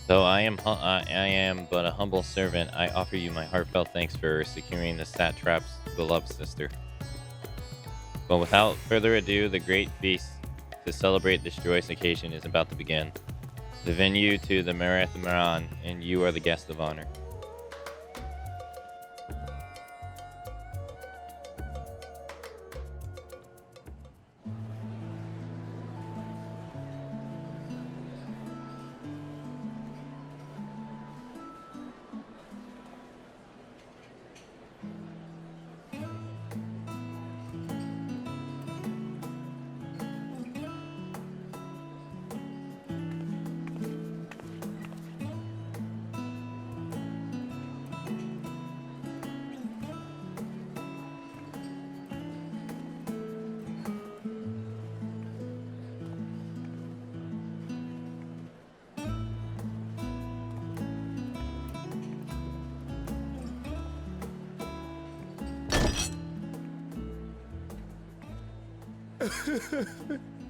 Though I am but a humble servant, I offer you my heartfelt thanks for securing the satrap's beloved sister. But without further ado, the great feast to celebrate this joyous occasion is about to begin. The venue to the Marathon, and you are the guest of honor.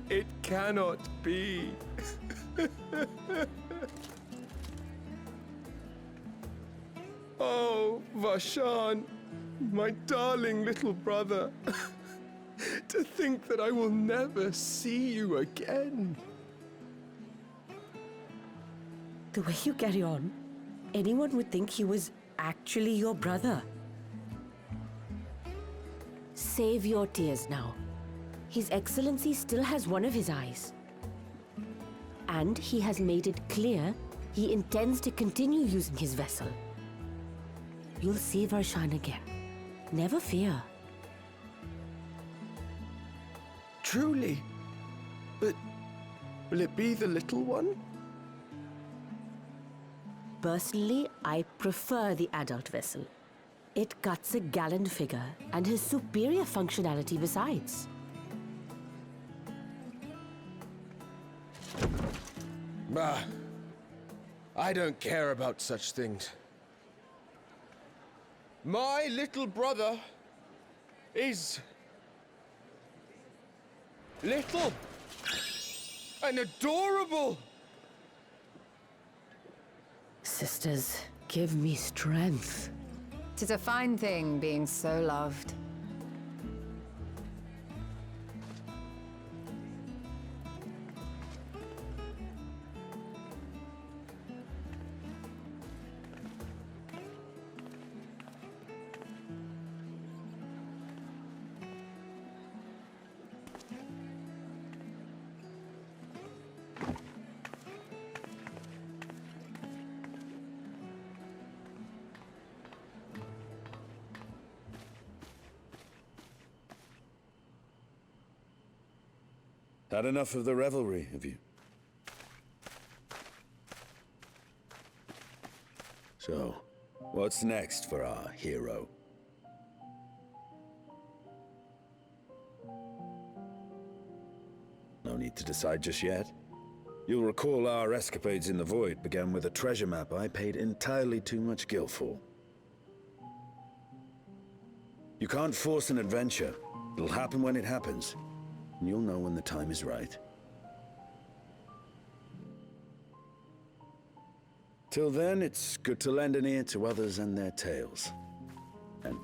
It cannot be. Oh, Vashan, my darling little brother. To think that I will never see you again. The way you carry on, anyone would think he was actually your brother. Save your tears now. His Excellency still has one of his eyes. And he has made it clear he intends to continue using his vessel. You'll see Varshan again. Never fear. Truly? But will it be the little one? Personally, I prefer the adult vessel. It cuts a gallant figure and has superior functionality besides. Bah, I don't care about such things. My little brother is little and adorable. Sisters, give me strength. 'Tis a fine thing being so loved. Had enough of the revelry, have you? So, what's next for our hero? No need to decide just yet. You'll recall our escapades in the Void began with a treasure map I paid entirely too much gil for. You can't force an adventure. It'll happen when it happens. And you'll know when the time is right. Till then, it's good to lend an ear to others and their tales. And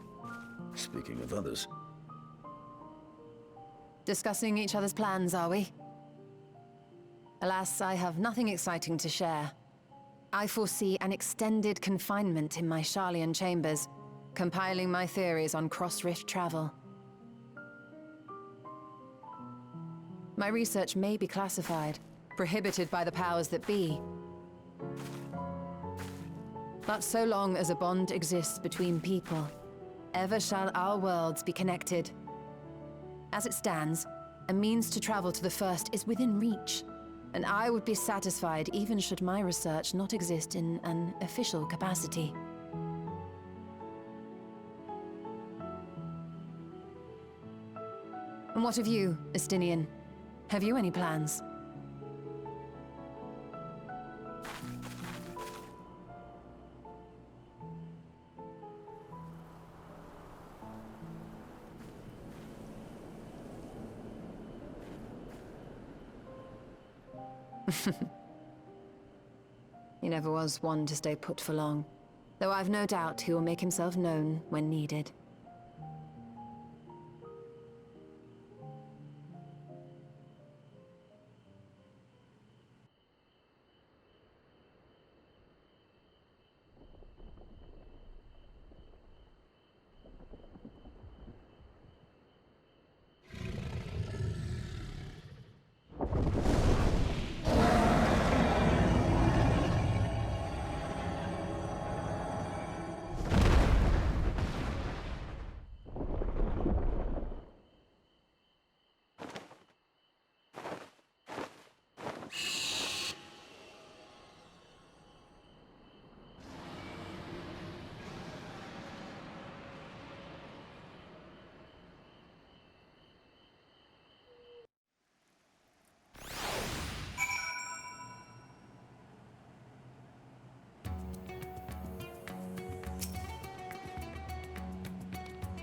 speaking of others... Discussing each other's plans, are we? Alas, I have nothing exciting to share. I foresee an extended confinement in my Sharlayan chambers, compiling my theories on cross-rift travel. My research may be classified, prohibited by the powers that be. But so long as a bond exists between people, ever shall our worlds be connected. As it stands, a means to travel to the first is within reach, and I would be satisfied even should my research not exist in an official capacity. And what of you, Estinian? Have you any plans? He never was one to stay put for long, though I've no doubt he will make himself known when needed.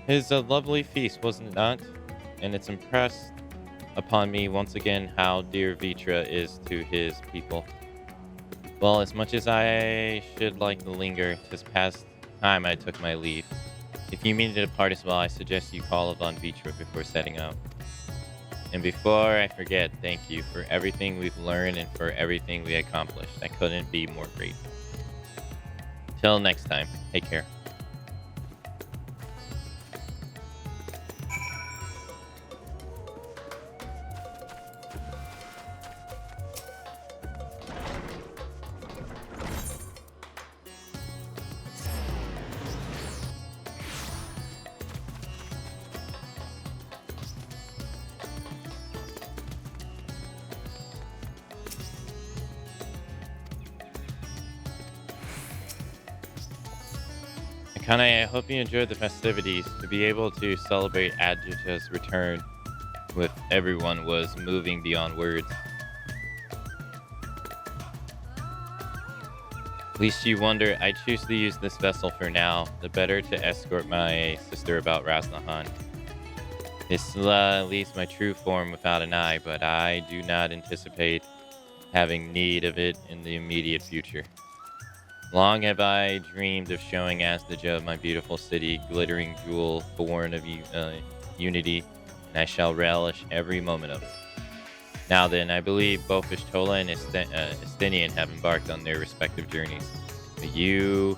His a lovely feast, wasn't it not? And it's impressed upon me once again how dear Vitra is to his people. Well, as much as I should like to linger, 'tis past time I took my leave. If you mean to depart as well, I suggest you call Von Vitro before setting out. And before I forget, thank you for everything we've learned and for everything we accomplished. I couldn't be more grateful. Till next time, take care. Akane, I hope you enjoyed the festivities. To be able to celebrate Adjuta's return with everyone was moving beyond words. Least you wonder, I choose to use this vessel for now, the better to escort my sister about Rasnahan. This leaves my true form without an eye, but I do not anticipate having need of it in the immediate future. Long have I dreamed of showing Asdaja my beautiful city, glittering jewel, born of unity, and I shall relish every moment of it. Now then, I believe both Ishtola and Estinian have embarked on their respective journeys, but you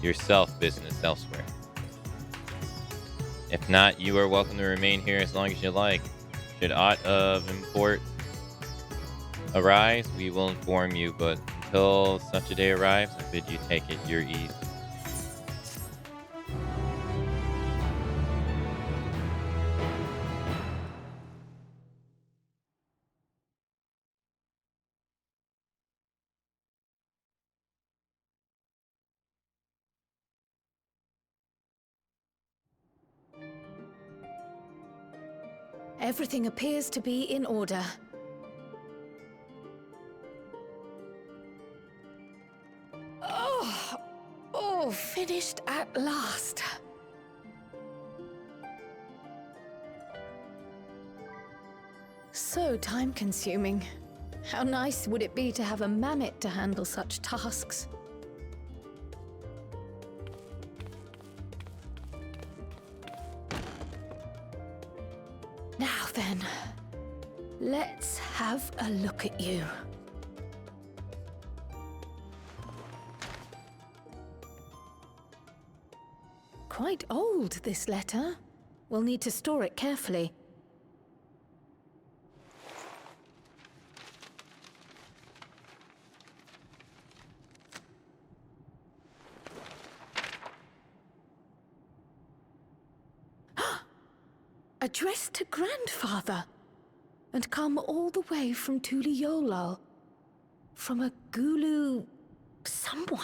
yourself business elsewhere. If not, you are welcome to remain here as long as you like. Should aught of import arise, we will inform you, but until such a day arrives, I bid you take it your ease. Everything appears to be in order. Oh, finished at last. So time-consuming. How nice would it be to have a mammoth to handle such tasks? Now then, let's have a look at you. Quite old, this letter. We'll need to store it carefully. Addressed to Grandfather, and come all the way from Tuliolal, from a Gulu someone.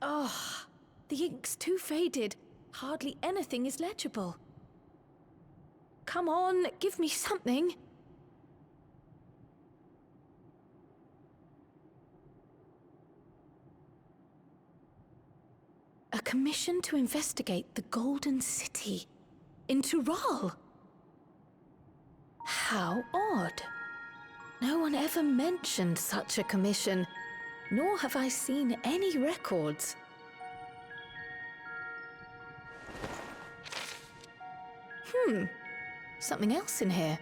Oh, the ink's too faded. Hardly anything is legible. Come on, give me something. A commission to investigate the Golden City in Tural. How odd. No one ever mentioned such a commission, nor have I seen any records. Something else in here.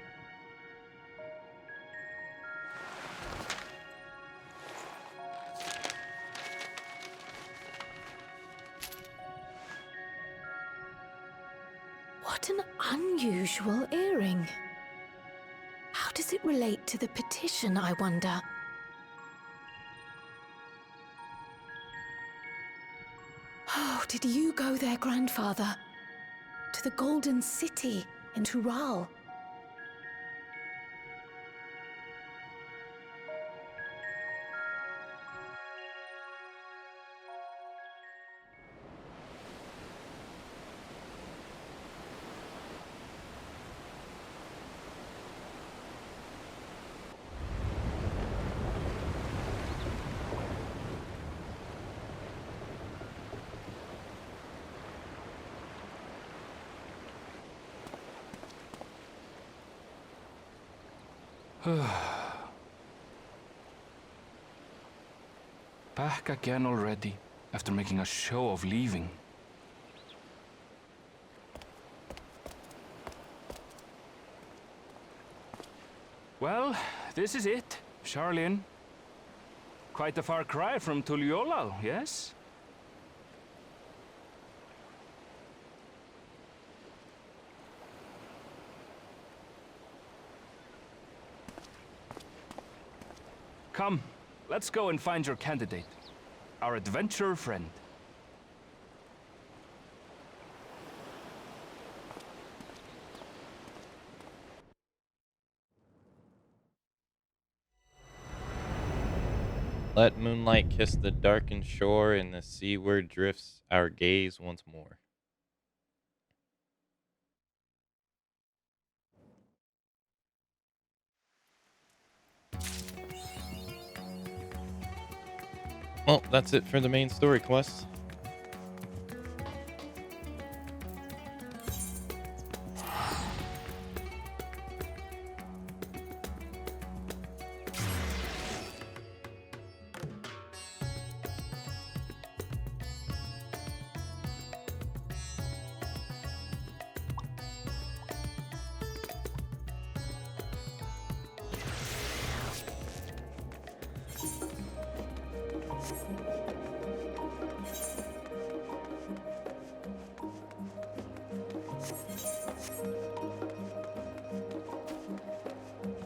What an unusual earring. How does it relate to the petition, I wonder? Oh, did you go there, Grandfather? To the Golden City in Tural? Back again already, after making a show of leaving. Well, this is it, Charlene. Quite a far cry from Tuliolal, yes? Come, let's go and find your candidate, our adventurer friend. Let moonlight kiss the darkened shore, and the seaward drifts our gaze once more. Well, that's it for the main story quest.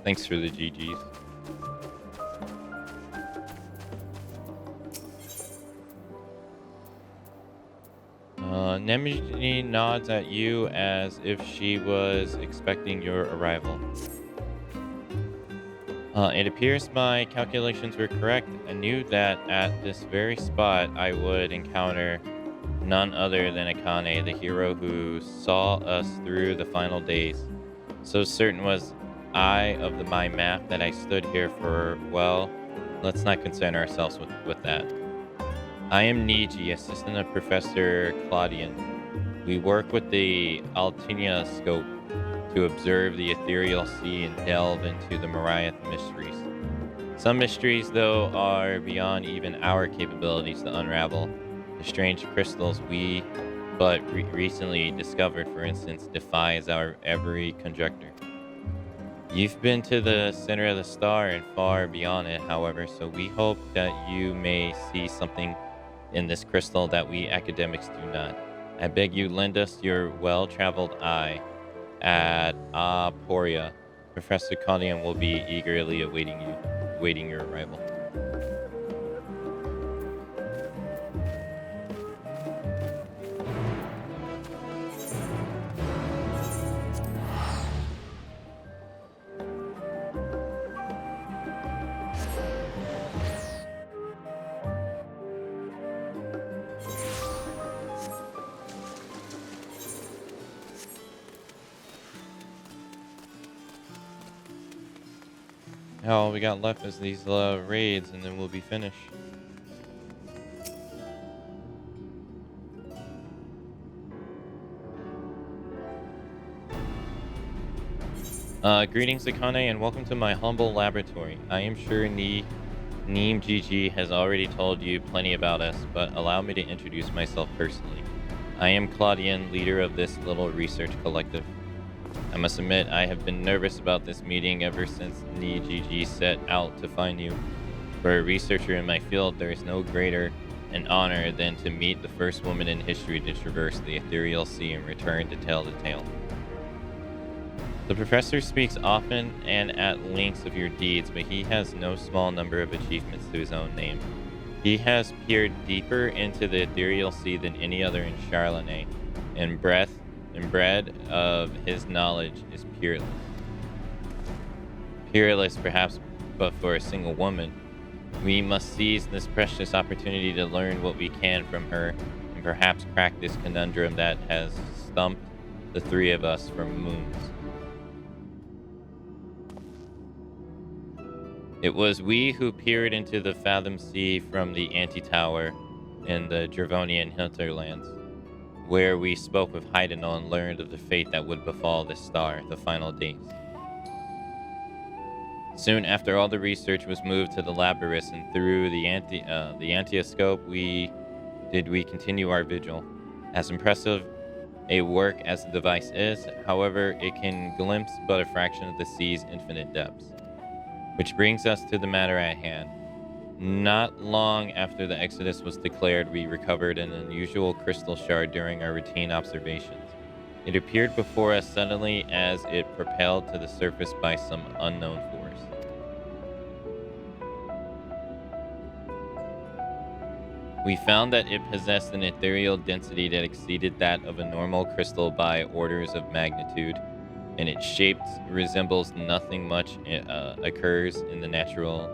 Thanks for the GGs. Nemiji nods at you as if she was expecting your arrival. It appears my calculations were correct. I knew that at this very spot I would encounter none other than Akane, the hero who saw us through the final days. So certain was I of my map that I stood here for, well, let's not concern ourselves with that. I am Niji, assistant of Professor Claudian. We work with the Altinia scope to observe the ethereal sea and delve into the Mariath mysteries. Some mysteries, though, are beyond even our capabilities to unravel. The strange crystals we but recently discovered, for instance, defies our every conjecture. You've been to the center of the star and far beyond it, however, so we hope that you may see something in this crystal that we academics do not. I beg you, lend us your well-traveled eye at Aporia. Professor Claudian will be eagerly awaiting your arrival. All we got left is these raids, and then we'll be finished. Greetings, Akane, and welcome to my humble laboratory. I am sure Neem GG has already told you plenty about us, but allow me to introduce myself personally. I am Claudian, leader of this little research collective. I must admit, I have been nervous about this meeting ever since NeeGG set out to find you. For a researcher in my field, there is no greater an honor than to meet the first woman in history to traverse the ethereal sea and return to tell the tale. The professor speaks often and at length of your deeds, but he has no small number of achievements to his own name. He has peered deeper into the ethereal sea than any other in Charlene, and breadth of his knowledge is peerless. Peerless, perhaps, but for a single woman. We must seize this precious opportunity to learn what we can from her, and perhaps crack this conundrum that has stumped the three of us for moons. It was we who peered into the Fathom Sea from the Anti-Tower in the Dravonian hinterlands, where we spoke with Heidenol and learned of the fate that would befall this star, the final days. Soon after, all the research was moved to the labyrinth, and through the antioscope, we continue our vigil. As impressive a work as the device is, however, it can glimpse but a fraction of the sea's infinite depths. Which brings us to the matter at hand. Not long after the Exodus was declared, we recovered an unusual crystal shard during our routine observations. It appeared before us suddenly as it propelled to the surface by some unknown force. We found that it possessed an ethereal density that exceeded that of a normal crystal by orders of magnitude, and its shape resembles nothing which occurs in the natural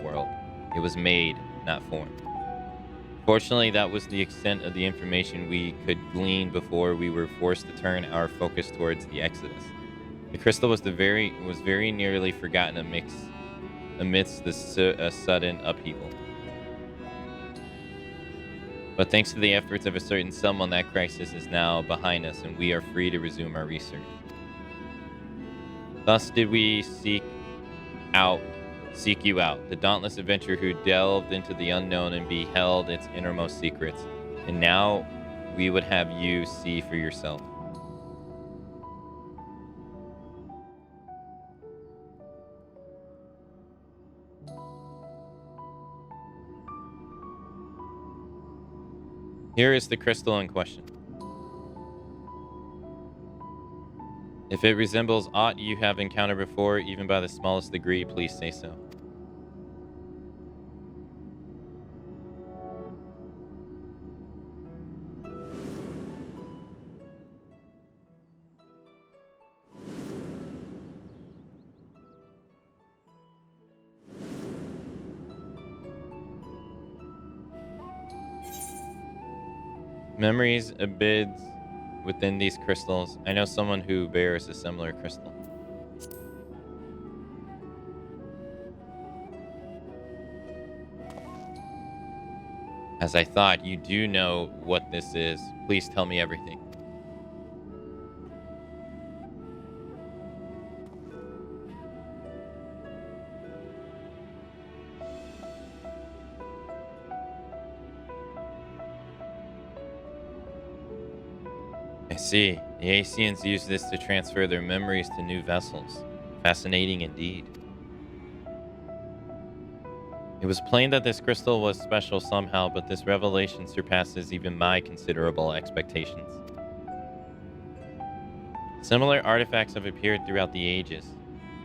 world. It was made, not formed. Fortunately, that was the extent of the information we could glean before we were forced to turn our focus towards the Exodus. The crystal was very nearly forgotten amidst the sudden upheaval. But thanks to the efforts of a certain someone, that crisis is now behind us, and we are free to resume our research. Thus did we seek you out, the dauntless adventurer who delved into the unknown and beheld its innermost secrets. And now we would have you see for yourself. Here is the crystal in question. If it resembles aught you have encountered before, even by the smallest degree, please say so. Memories abides within these crystals. I know someone who bears a similar crystal. As I thought, you do know what this is. Please tell me everything. I see. The Asians use this to transfer their memories to new vessels. Fascinating indeed. It was plain that this crystal was special somehow, but this revelation surpasses even my considerable expectations. Similar artifacts have appeared throughout the ages.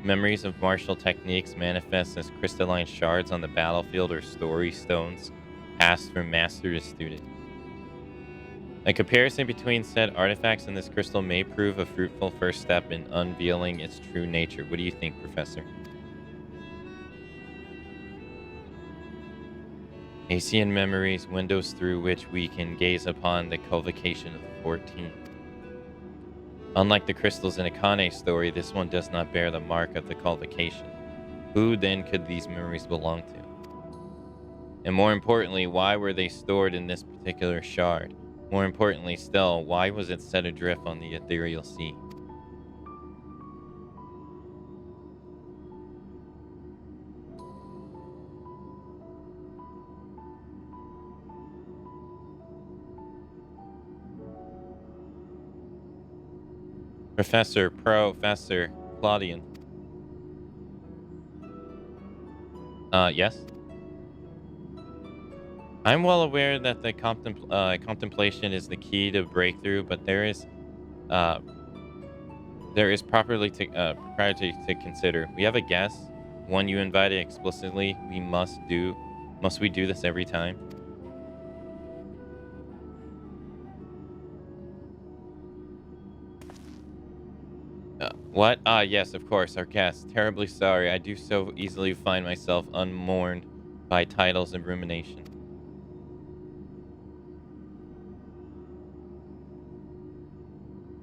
Memories of martial techniques manifest as crystalline shards on the battlefield or story stones passed from master to student. A comparison between said artifacts and this crystal may prove a fruitful first step in unveiling its true nature. What do you think, Professor? Asian memories, windows through which we can gaze upon the convocation of the 14th. Unlike the crystals in Akane's story, this one does not bear the mark of the convocation. Who then could these memories belong to? And more importantly, why were they stored in this particular shard? More importantly still, why was it set adrift on the ethereal sea? Professor Claudian. Yes? I'm well aware that the contemplation is the key to breakthrough, but there is propriety to consider. We have a guest, one you invited explicitly. Must we do this every time? What? Yes, of course, our guest. Terribly sorry. I do so easily find myself unmourned by titles and rumination.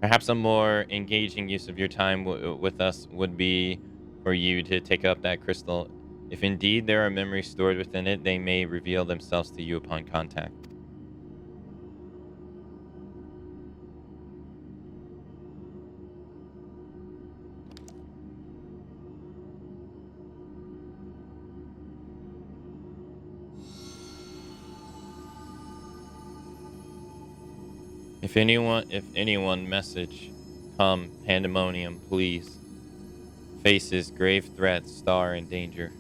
Perhaps a more engaging use of your time with us would be for you to take up that crystal. If indeed there are memories stored within it, they may reveal themselves to you upon contact. If anyone message, come, pandemonium, please. Faces, grave threats, star in danger.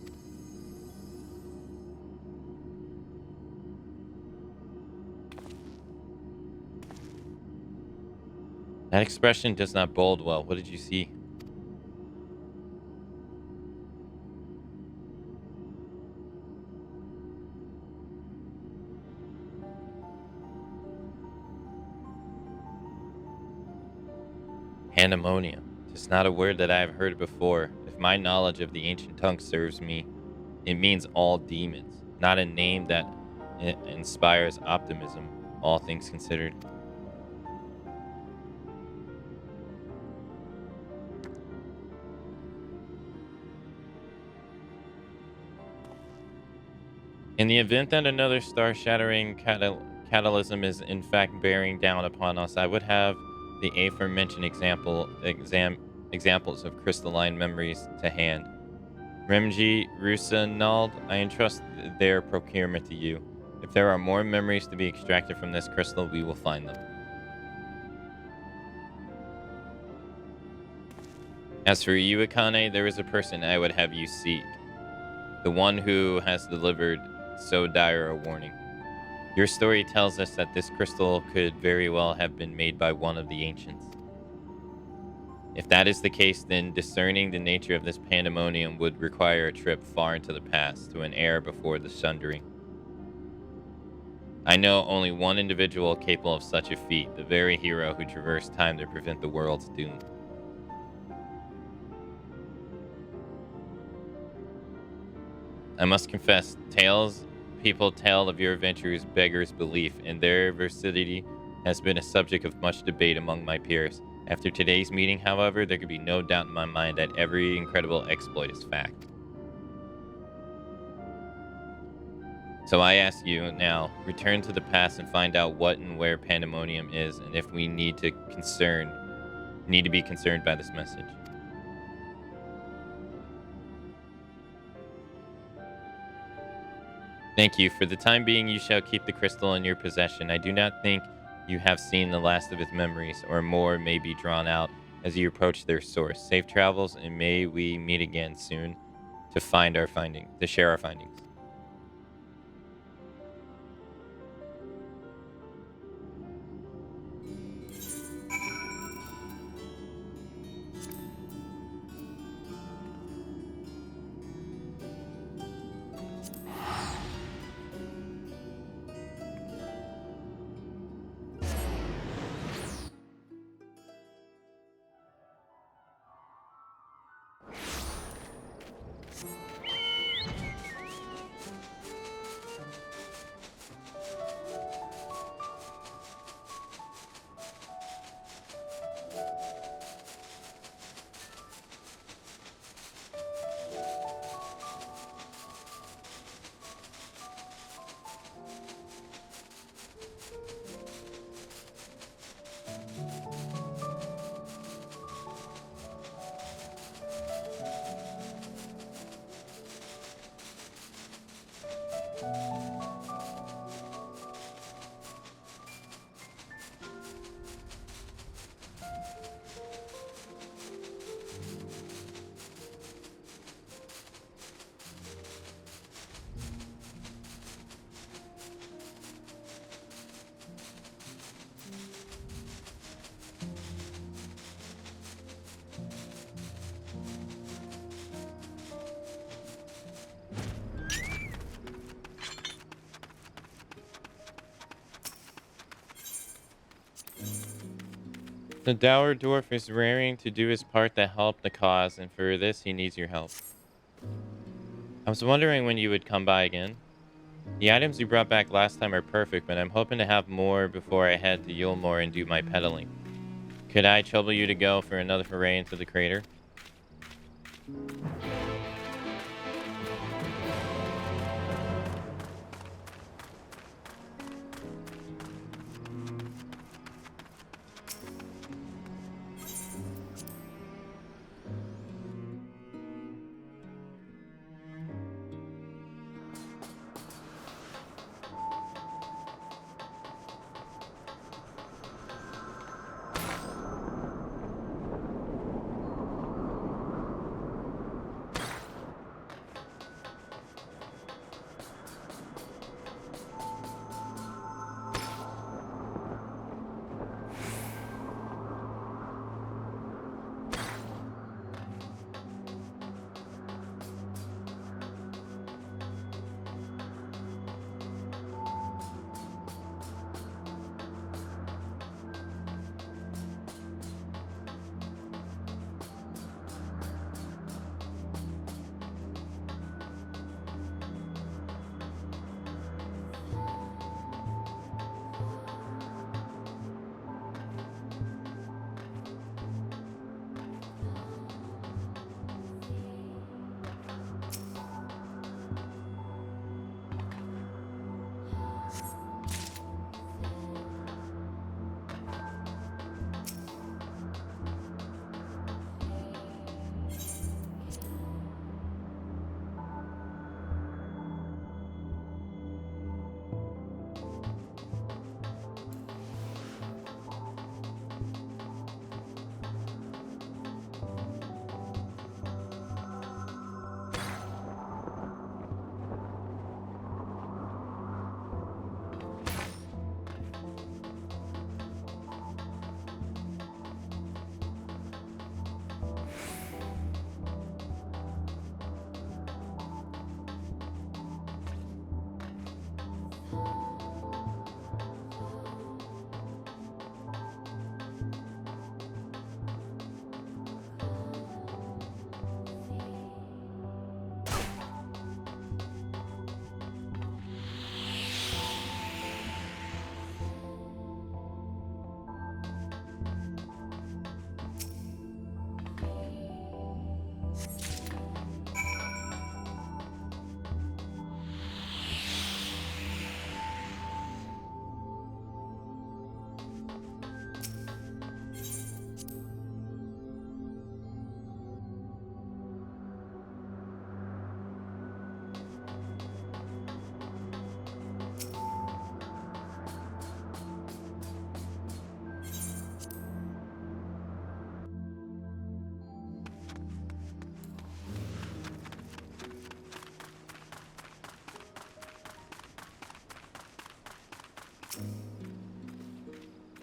That expression does not bode well. What did you see? Pandemonium. It's not a word that I have heard before. If my knowledge of the ancient tongue serves me, it means all demons, not a name that inspires optimism, all things considered. In the event that another star-shattering catalysm is in fact bearing down upon us, I would have the aforementioned examples of crystalline memories to hand. Remji, Rusa, Nald, I entrust their procurement to you. If there are more memories to be extracted from this crystal, we will find them. As for you, Akane, there is a person I would have you seek. The one who has delivered so dire a warning. Your story tells us that this crystal could very well have been made by one of the ancients. If that is the case, then discerning the nature of this pandemonium would require a trip far into the past, to an era before the Sundering. I know only one individual capable of such a feat, the very hero who traversed time to prevent the world's doom. I must confess, people tell of your adventures beggars belief, and their veracity has been a subject of much debate among my peers. After today's meeting, however, there could be no doubt in my mind that every incredible exploit is fact. So I ask you now, return to the past and find out what and where pandemonium is, and if we need to be concerned by this message. Thank you. For the time being, you shall keep the crystal in your possession. I do not think you have seen the last of its memories, or more may be drawn out as you approach their source. Safe travels, and may we meet again soon to share our findings. The dour dwarf is raring to do his part to help the cause, and for this he needs your help. I was wondering when you would come by again. The items you brought back last time are perfect, but I'm hoping to have more before I head to Yulmore and do my peddling. Could I trouble you to go for another foray into the crater?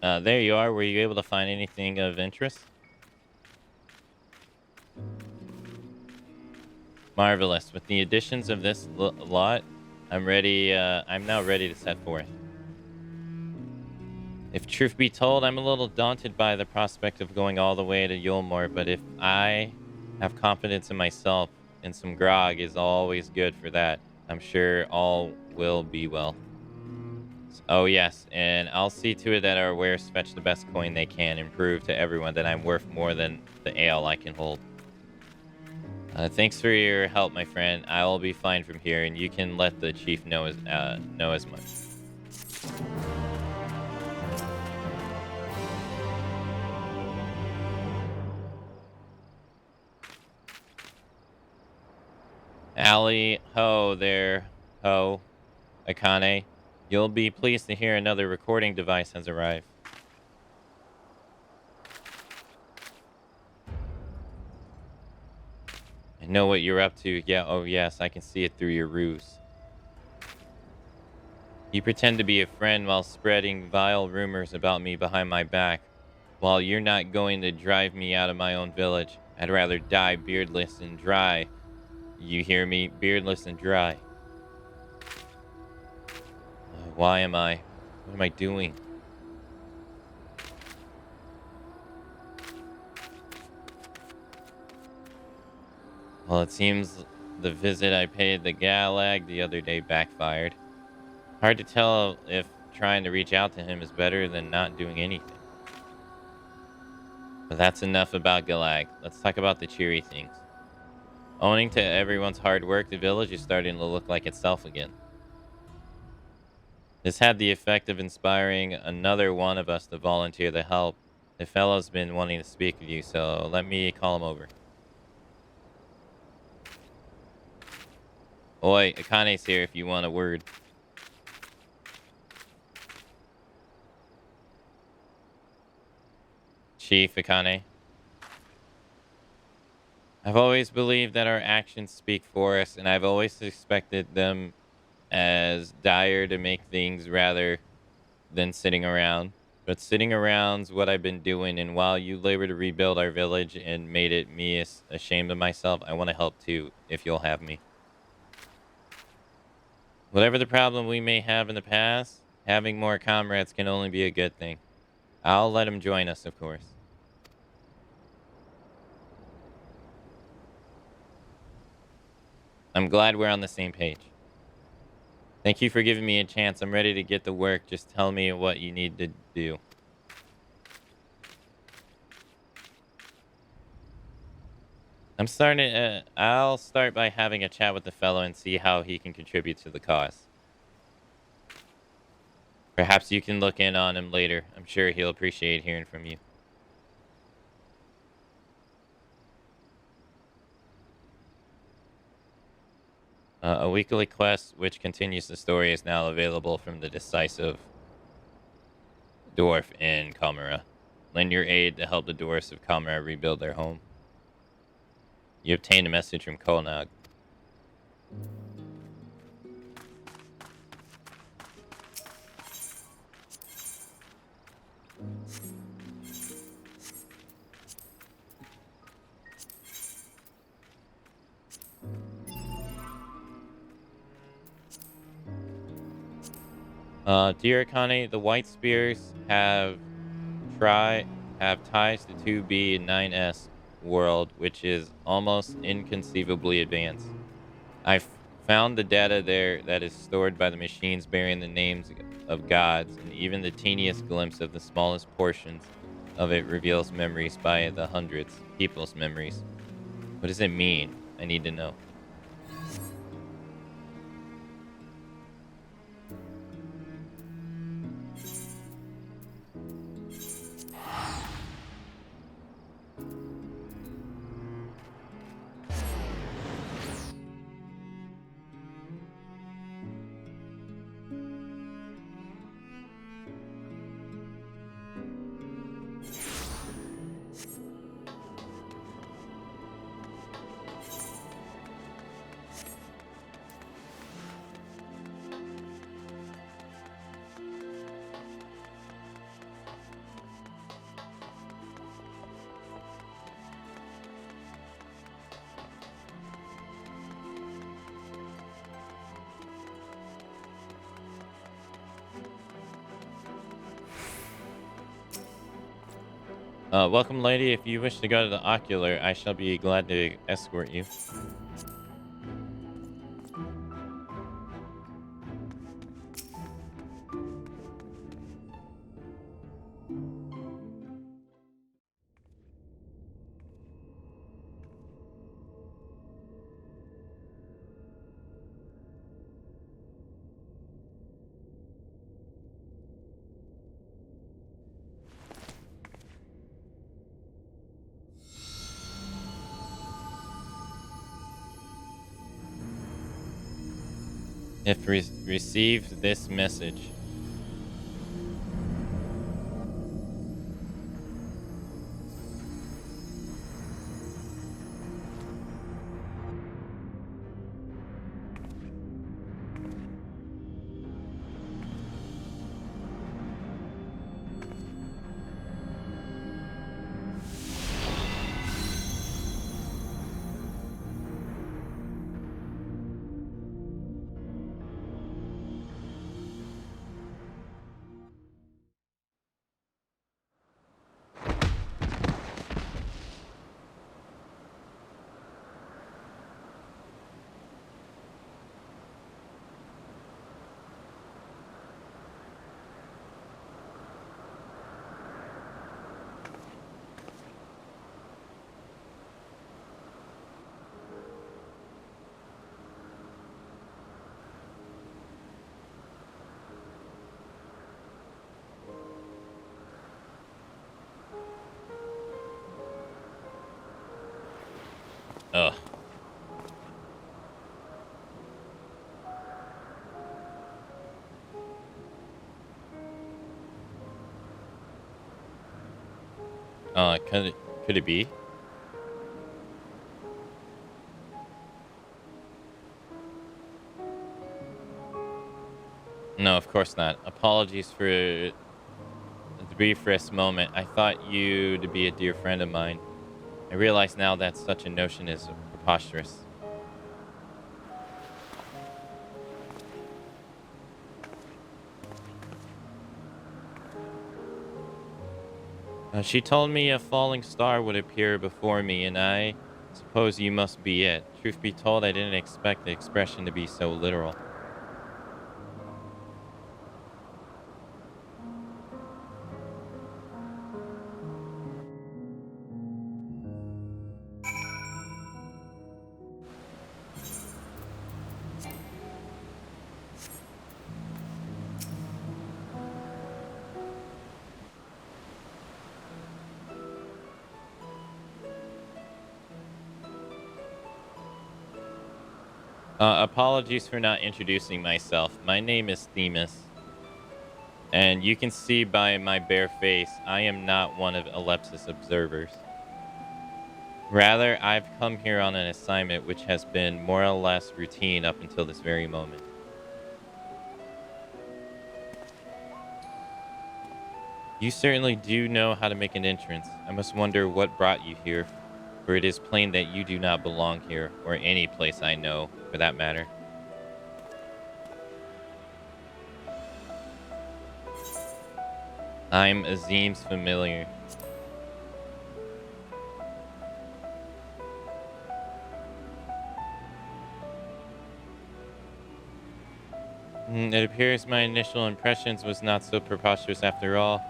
There you are. Were you able to find anything of interest? Marvelous. With the additions of this lot, I'm ready. I'm now ready to set forth. If truth be told, I'm a little daunted by the prospect of going all the way to Yulmore, but if I have confidence in myself, and some grog is always good for that, I'm sure all will be well. Oh yes, and I'll see to it that our wares fetch the best coin they can and prove to everyone that I'm worth more than the ale I can hold. Thanks for your help, my friend. I'll be fine from here, and you can let the chief know as much. Ali ho there, ho, Akane. You'll be pleased to hear another recording device has arrived. I know what you're up to. Yeah, oh yes, I can see it through your ruse. You pretend to be a friend while spreading vile rumors about me behind my back. While you're not going to drive me out of my own village, I'd rather die beardless and dry. You hear me? Beardless and dry. Why am I? What am I doing? Well, it seems the visit I paid the Galag the other day backfired. Hard to tell if trying to reach out to him is better than not doing anything. But that's enough about Galag. Let's talk about the cheery things. Owing to everyone's hard work, the village is starting to look like itself again. This had the effect of inspiring another one of us to volunteer to help. The fellow's been wanting to speak with you, so let me call him over. Oi, Akane's here if you want a word. Chief Akane. I've always believed that our actions speak for us, and I've always suspected them as dire to make things rather than sitting around. But sitting around's what I've been doing, and while you labor to rebuild our village and made it me ashamed of myself, I want to help too, if you'll have me. Whatever the problem we may have in the past, having more comrades can only be a good thing. I'll let them join us, of course. I'm glad we're on the same page. Thank you for giving me a chance. I'm ready to get to work. Just tell me what you need to do. I'll start by having a chat with the fellow and see how he can contribute to the cause. Perhaps you can look in on him later. I'm sure he'll appreciate hearing from you. A weekly quest which continues the story is now available from the decisive dwarf in Kamara. Lend your aid to help the dwarfs of Kamara rebuild their home. You obtained a message from Kolnag. Dear Akane, the White Spears have ties to 2B and 9S world, which is almost inconceivably advanced. I've found the data there that is stored by the machines bearing the names of gods, and even the teeniest glimpse of the smallest portions of it reveals memories by the hundreds, people's memories. What does it mean? I need to know. Welcome, lady. If you wish to go to the ocular, I shall be glad to escort you. If received this message. Ugh. Could it be? No, of course not. Apologies for the briefest moment. I thought you to be a dear friend of mine. I realize now that such a notion is preposterous. She told me a falling star would appear before me, and I suppose you must be it. Truth be told, I didn't expect the expression to be so literal. Apologies for not introducing myself. My name is Themis. And you can see by my bare face, I am not one of Alepsis' observers. Rather, I've come here on an assignment which has been more or less routine up until this very moment. You certainly do know how to make an entrance. I must wonder what brought you here, for it is plain that you do not belong here, or any place I know, for that matter. I'm Azim's familiar. It appears my initial impressions was not so preposterous after all.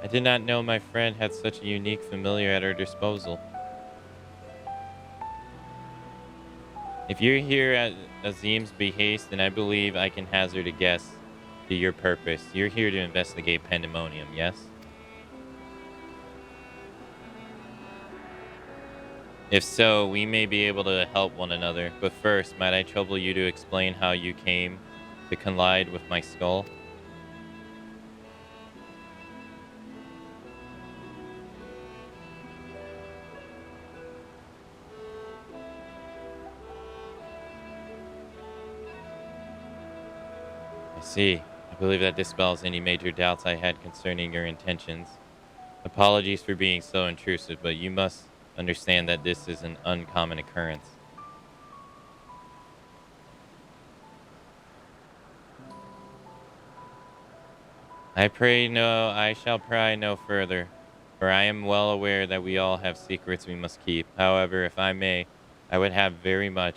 I did not know my friend had such a unique familiar at her disposal. If you're here at Azim's behest, then I believe I can hazard a guess to your purpose. You're here to investigate Pandemonium, yes? If so, we may be able to help one another. But first, might I trouble you to explain how you came to collide with my skull? I see. I believe that dispels any major doubts I had concerning your intentions. Apologies for being so intrusive, but you must understand that this is an uncommon occurrence. I shall pry no further, for I am well aware that we all have secrets we must keep. However, if I may, I would have very much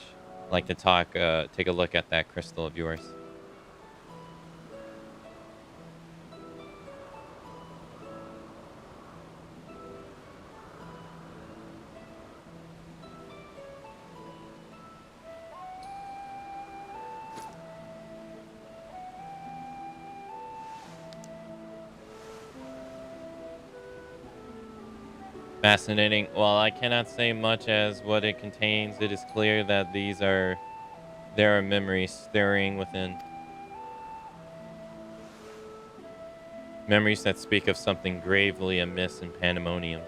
like to take a look at that crystal of yours. Fascinating. While I cannot say much as what it contains, it is clear that there are memories stirring within. Memories that speak of something gravely amiss in Pandemonium.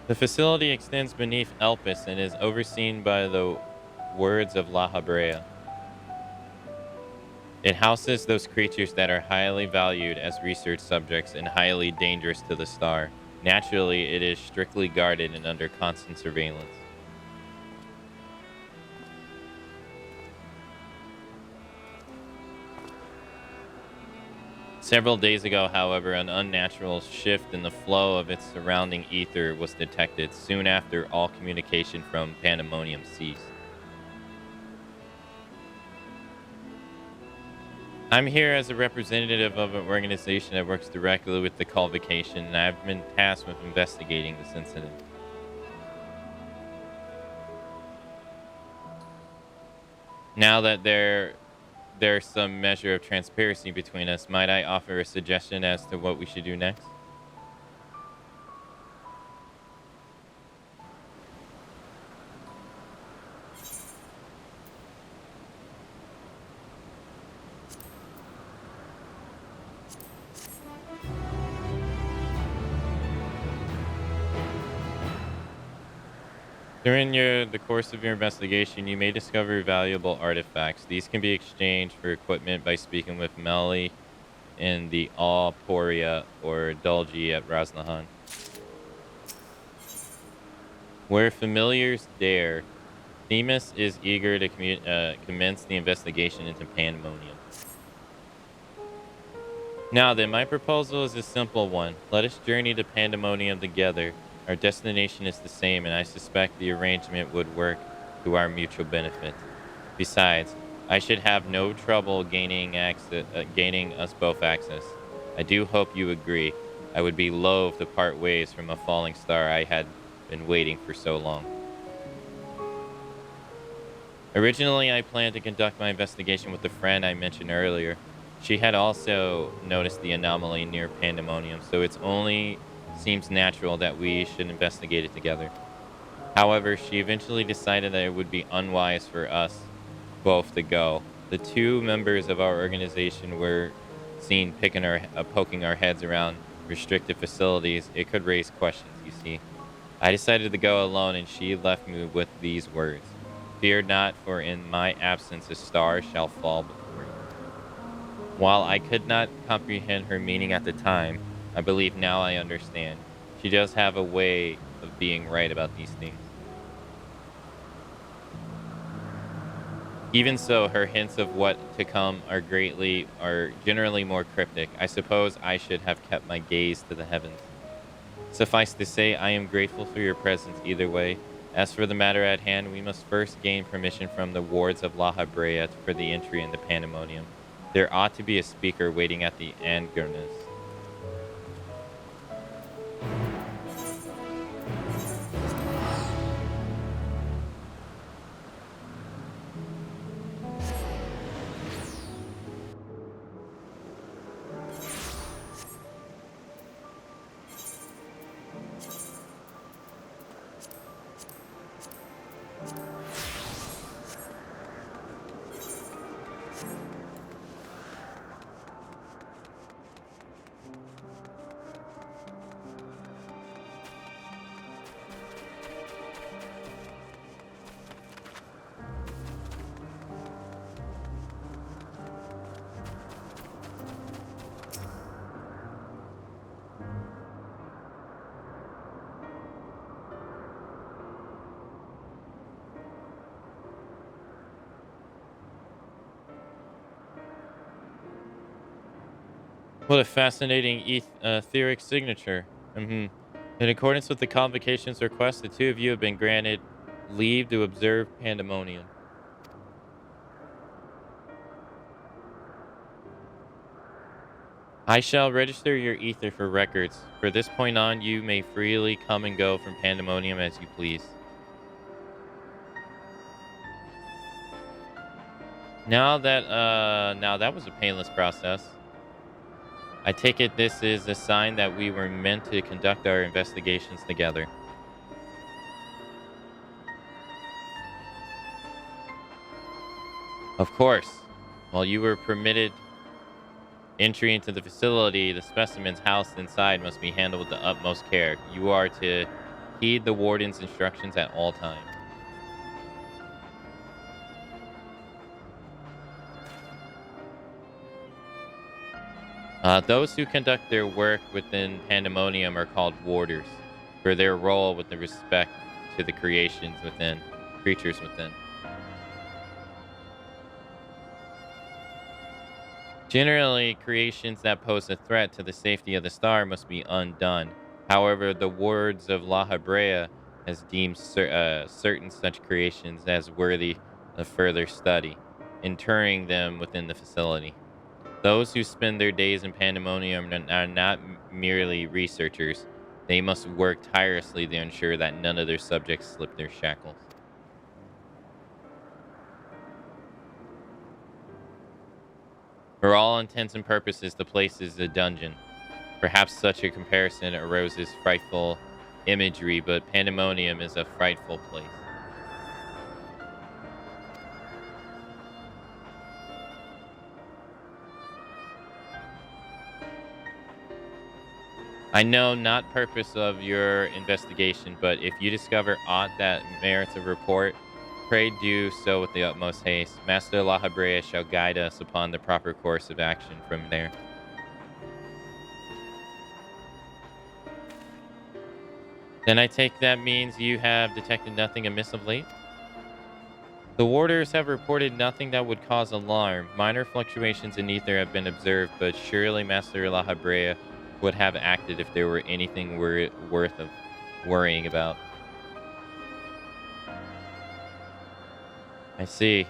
The facility extends beneath Elpis and is overseen by the words of La Habrea. It houses those creatures that are highly valued as research subjects and highly dangerous to the star. Naturally, it is strictly guarded and under constant surveillance. Several days ago, however, an unnatural shift in the flow of its surrounding ether was detected. Soon after, all communication from Pandemonium ceased. I'm here as a representative of an organization that works directly with the Convocation, and I've been tasked with investigating this incident. Now that there's some measure of transparency between us, might I offer a suggestion as to what we should do next? During the course of your investigation, you may discover valuable artifacts. These can be exchanged for equipment by speaking with Meli in the Alporia or Dulgi at Raznahan. Where familiars dare, Themis is eager to commence the investigation into Pandemonium. Now then, my proposal is a simple one. Let us journey to Pandemonium together. Our destination is the same, and I suspect the arrangement would work to our mutual benefit. Besides, I should have no trouble gaining us both access. I do hope you agree. I would be loath to part ways from a falling star I had been waiting for so long. Originally, I planned to conduct my investigation with the friend I mentioned earlier. She had also noticed the anomaly near Pandemonium, so it's only seems natural that we should investigate it together. However, she eventually decided that it would be unwise for us both to go. The two members of our organization were seen poking our heads around restricted facilities. It could raise questions, you see. I decided to go alone, and she left me with these words. Fear not, for in my absence a star shall fall before you. While I could not comprehend her meaning at the time, I believe now I understand. She does have a way of being right about these things. Even so, her hints of what to come are generally more cryptic. I suppose I should have kept my gaze to the heavens. Suffice to say, I am grateful for your presence either way. As for the matter at hand, we must first gain permission from the wards of La Habrea for the entry into Pandemonium. There ought to be a speaker waiting at the Angurnas. What a fascinating etheric signature. In accordance with the convocation's request, the two of you have been granted leave to observe pandemonium. I shall register your ether for records. For this point on, you may freely come and go from pandemonium as you please. Now that was a painless process. I take it this is a sign that we were meant to conduct our investigations together. Of course, while you were permitted entry into the facility, the specimens housed inside must be handled with the utmost care. You are to heed the warden's instructions at all times. Those who conduct their work within Pandemonium are called warders, for their role with the respect to the creations within, creatures within. Generally, creations that pose a threat to the safety of the star must be undone. However, the wards of La Habrea has deemed certain such creations as worthy of further study, interring them within the facility. Those who spend their days in Pandemonium are not merely researchers. They must work tirelessly to ensure that none of their subjects slip their shackles. For all intents and purposes, the place is a dungeon. Perhaps such a comparison arouses frightful imagery, but Pandemonium is a frightful place. I know not purpose of your investigation, but if you discover aught that merits a report, pray do so with the utmost haste. Master La Habrea shall guide us upon the proper course of action from there. Then I take that means you have detected nothing amiss of late? The warders have reported nothing that would cause alarm. Minor fluctuations in ether have been observed, but surely Master La Habrea would have acted if there were anything worth of worrying about. I see.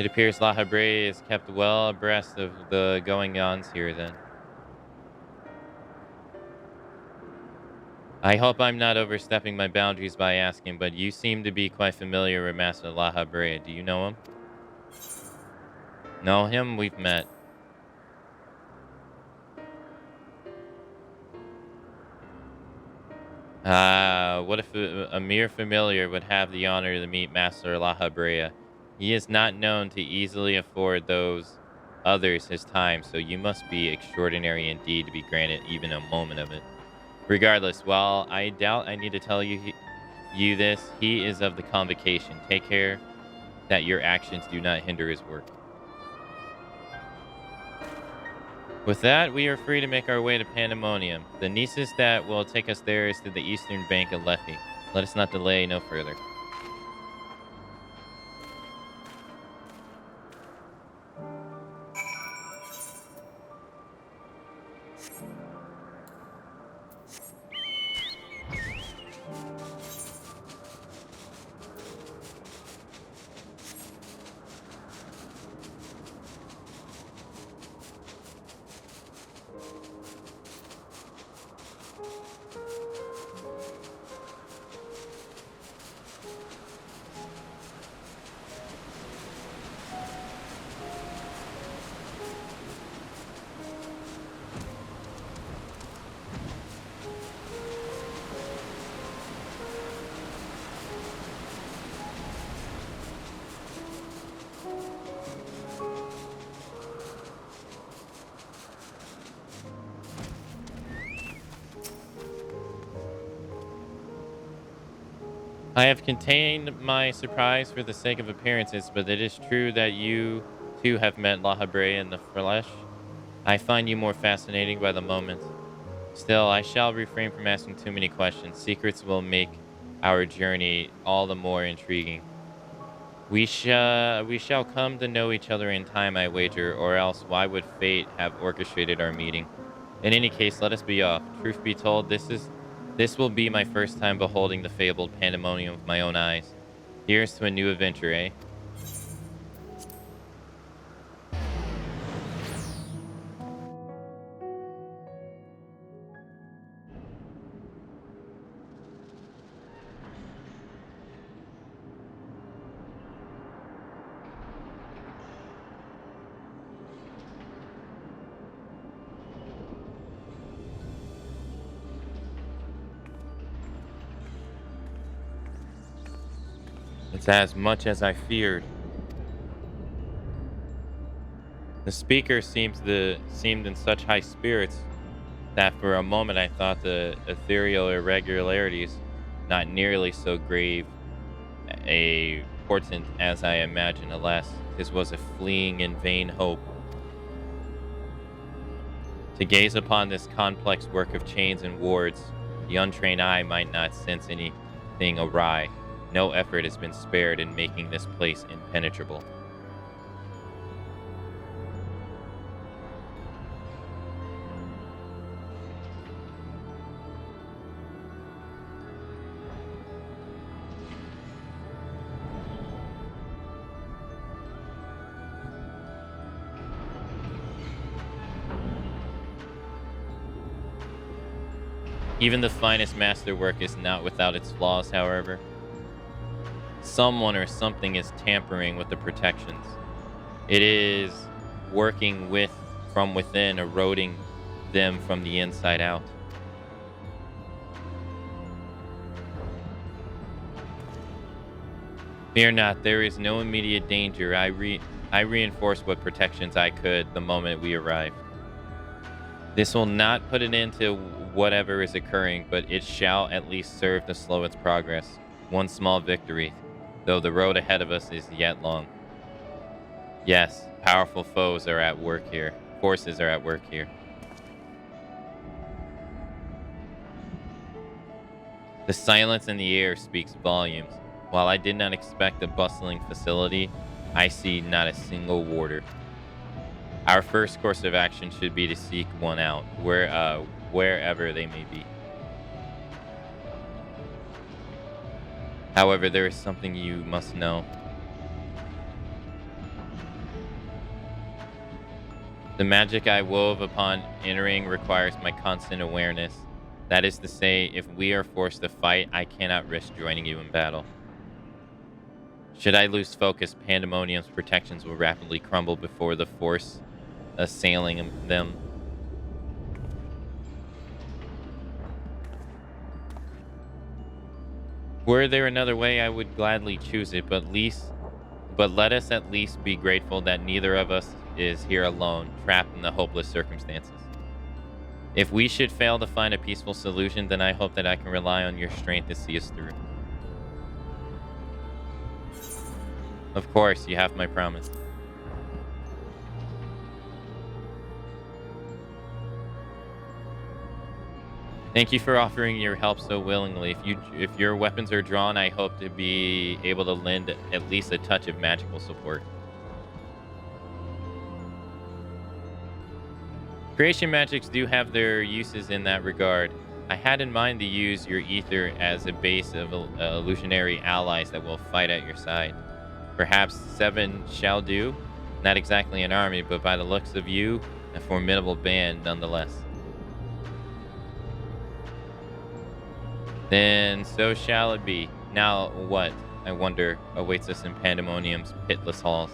It appears La Habrea is kept well abreast of the going-ons here, then. I hope I'm not overstepping my boundaries by asking, but you seem to be quite familiar with Master La Habrea. Do you know him? Know him? We've met. What if a mere familiar would have the honor to meet Master La Habrea? He is not known to easily afford those others his time, so you must be extraordinary indeed to be granted even a moment of it. Regardless, while I doubt I need to tell you this, he is of the convocation. Take care that your actions do not hinder his work. With that, we are free to make our way to Pandemonium. The neatest that will take us there is to the eastern bank of Lethe. Let us not delay no further. I have contained my surprise for the sake of appearances, but it is true that you too have met La Habrea in the flesh. I find you more fascinating by the moment. Still, I shall refrain from asking too many questions. Secrets will make our journey all the more intriguing. We shall come to know each other in time, I wager, or else why would fate have orchestrated our meeting? In any case, let us be off. Truth be told, this will be my first time beholding the fabled pandemonium with my own eyes. Here's to a new adventure, eh? It's as much as I feared. The speaker seemed in such high spirits that for a moment I thought the ethereal irregularities, not nearly so grave a portent as I imagined. Alas, this was a fleeting and vain hope. To gaze upon this complex work of chains and wards, the untrained eye might not sense anything awry. No effort has been spared in making this place impenetrable. Even the finest masterwork is not without its flaws, however. Someone or something is tampering with the protections. It is working from within, eroding them from the inside out. Fear not, there is no immediate danger. I reinforced what protections I could the moment we arrived. This will not put an end to whatever is occurring, but it shall at least serve to slow its progress. One small victory, though the road ahead of us is yet long. Yes, powerful foes are at work here. Forces are at work here. The silence in the air speaks volumes. While I did not expect a bustling facility, I see not a single warder. Our first course of action should be to seek one out, wherever they may be. However, there is something you must know. The magic I wove upon entering requires my constant awareness. That is to say, if we are forced to fight, I cannot risk joining you in battle. Should I lose focus, Pandemonium's protections will rapidly crumble before the force assailing them. Were there another way, I would gladly choose it, but let us at least be grateful that neither of us is here alone, trapped in the hopeless circumstances. If we should fail to find a peaceful solution, then I hope that I can rely on your strength to see us through. Of course, you have my promise. Thank you for offering your help so willingly. If your weapons are drawn, I hope to be able to lend at least a touch of magical support. Creation magics do have their uses in that regard. I had in mind to use your ether as a base of illusionary allies that will fight at your side. Perhaps 7 shall do. Not exactly an army, but by the looks of you, a formidable band nonetheless. Then so shall it be. Now what, I wonder, awaits us in Pandemonium's pitless halls?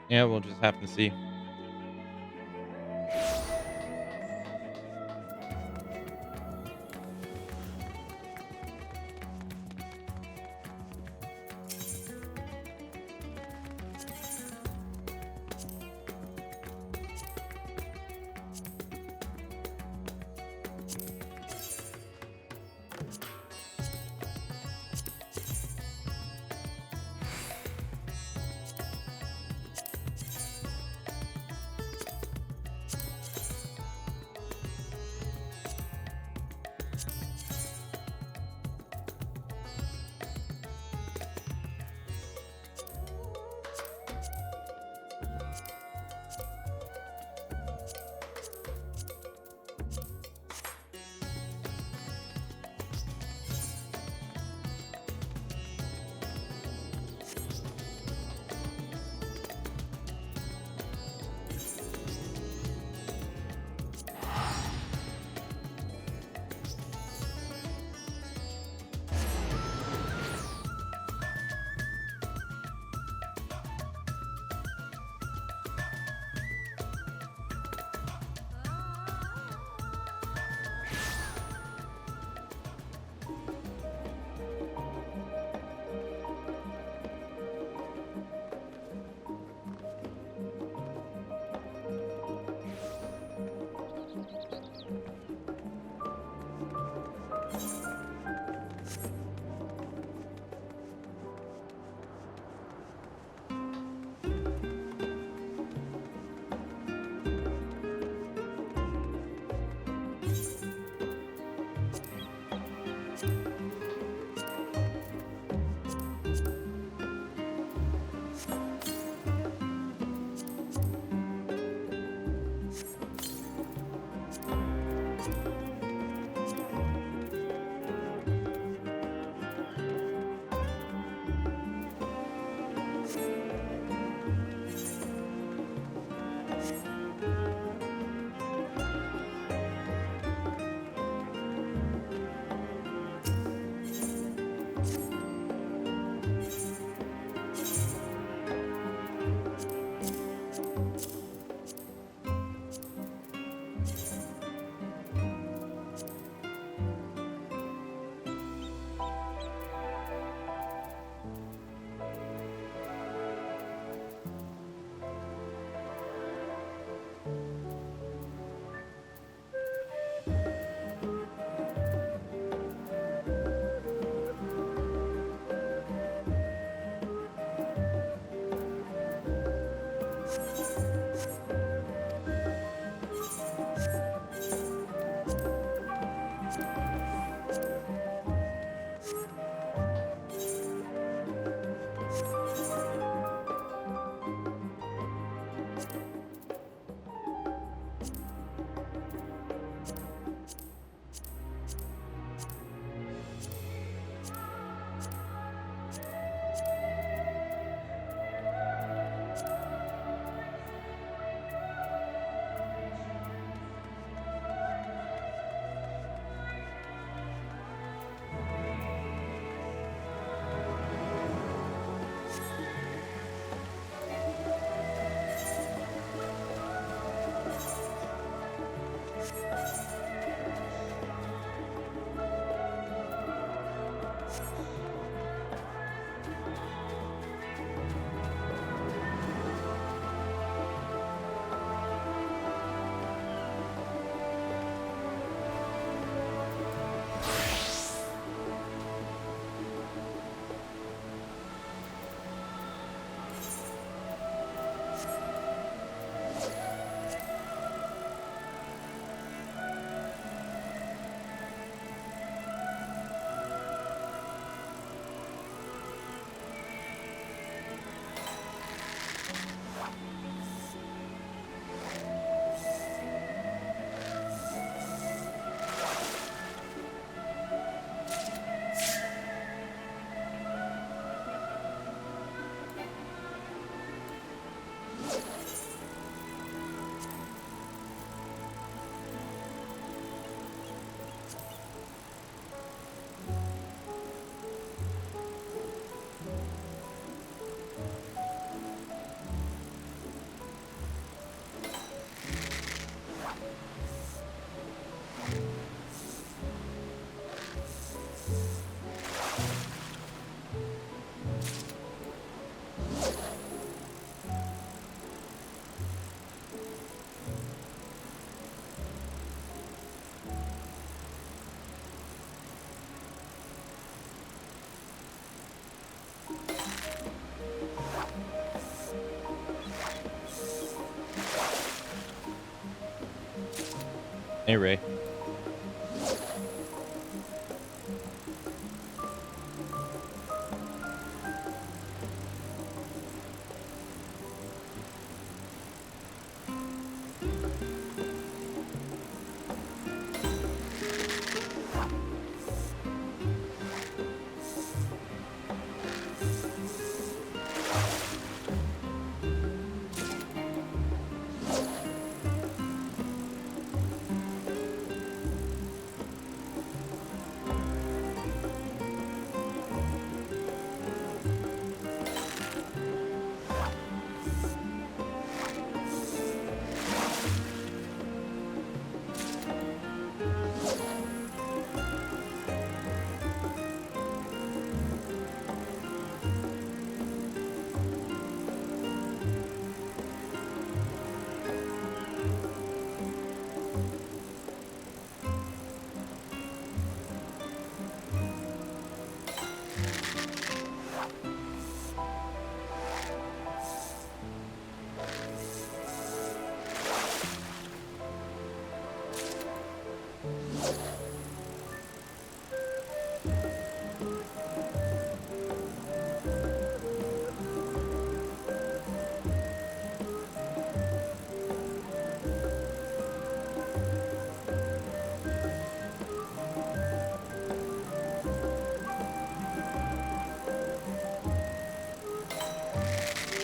Yeah, we'll just have to see. Hey, Ray.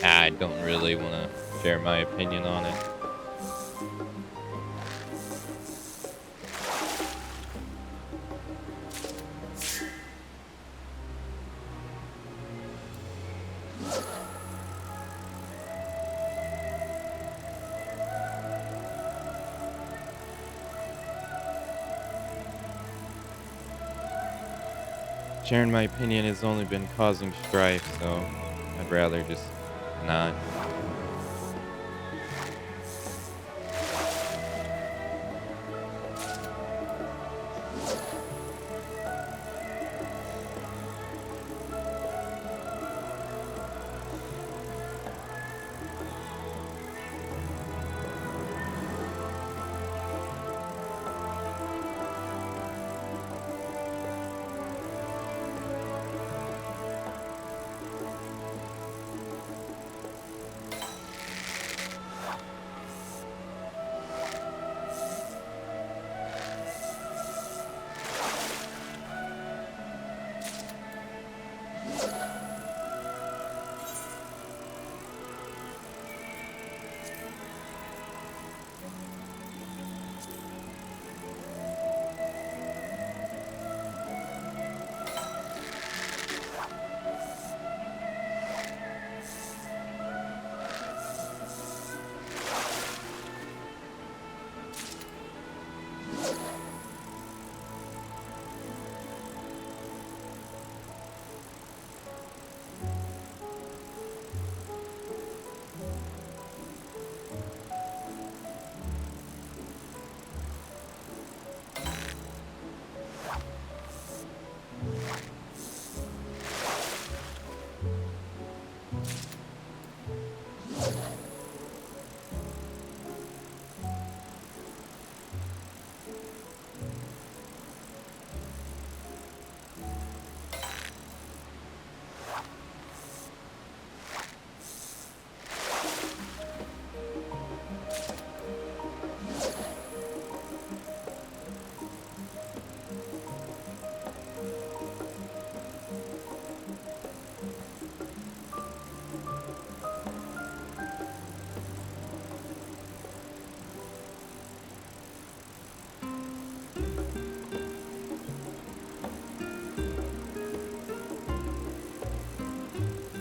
I don't really want to share my opinion on it. Sharing my opinion has only been causing strife, so I'd rather just not.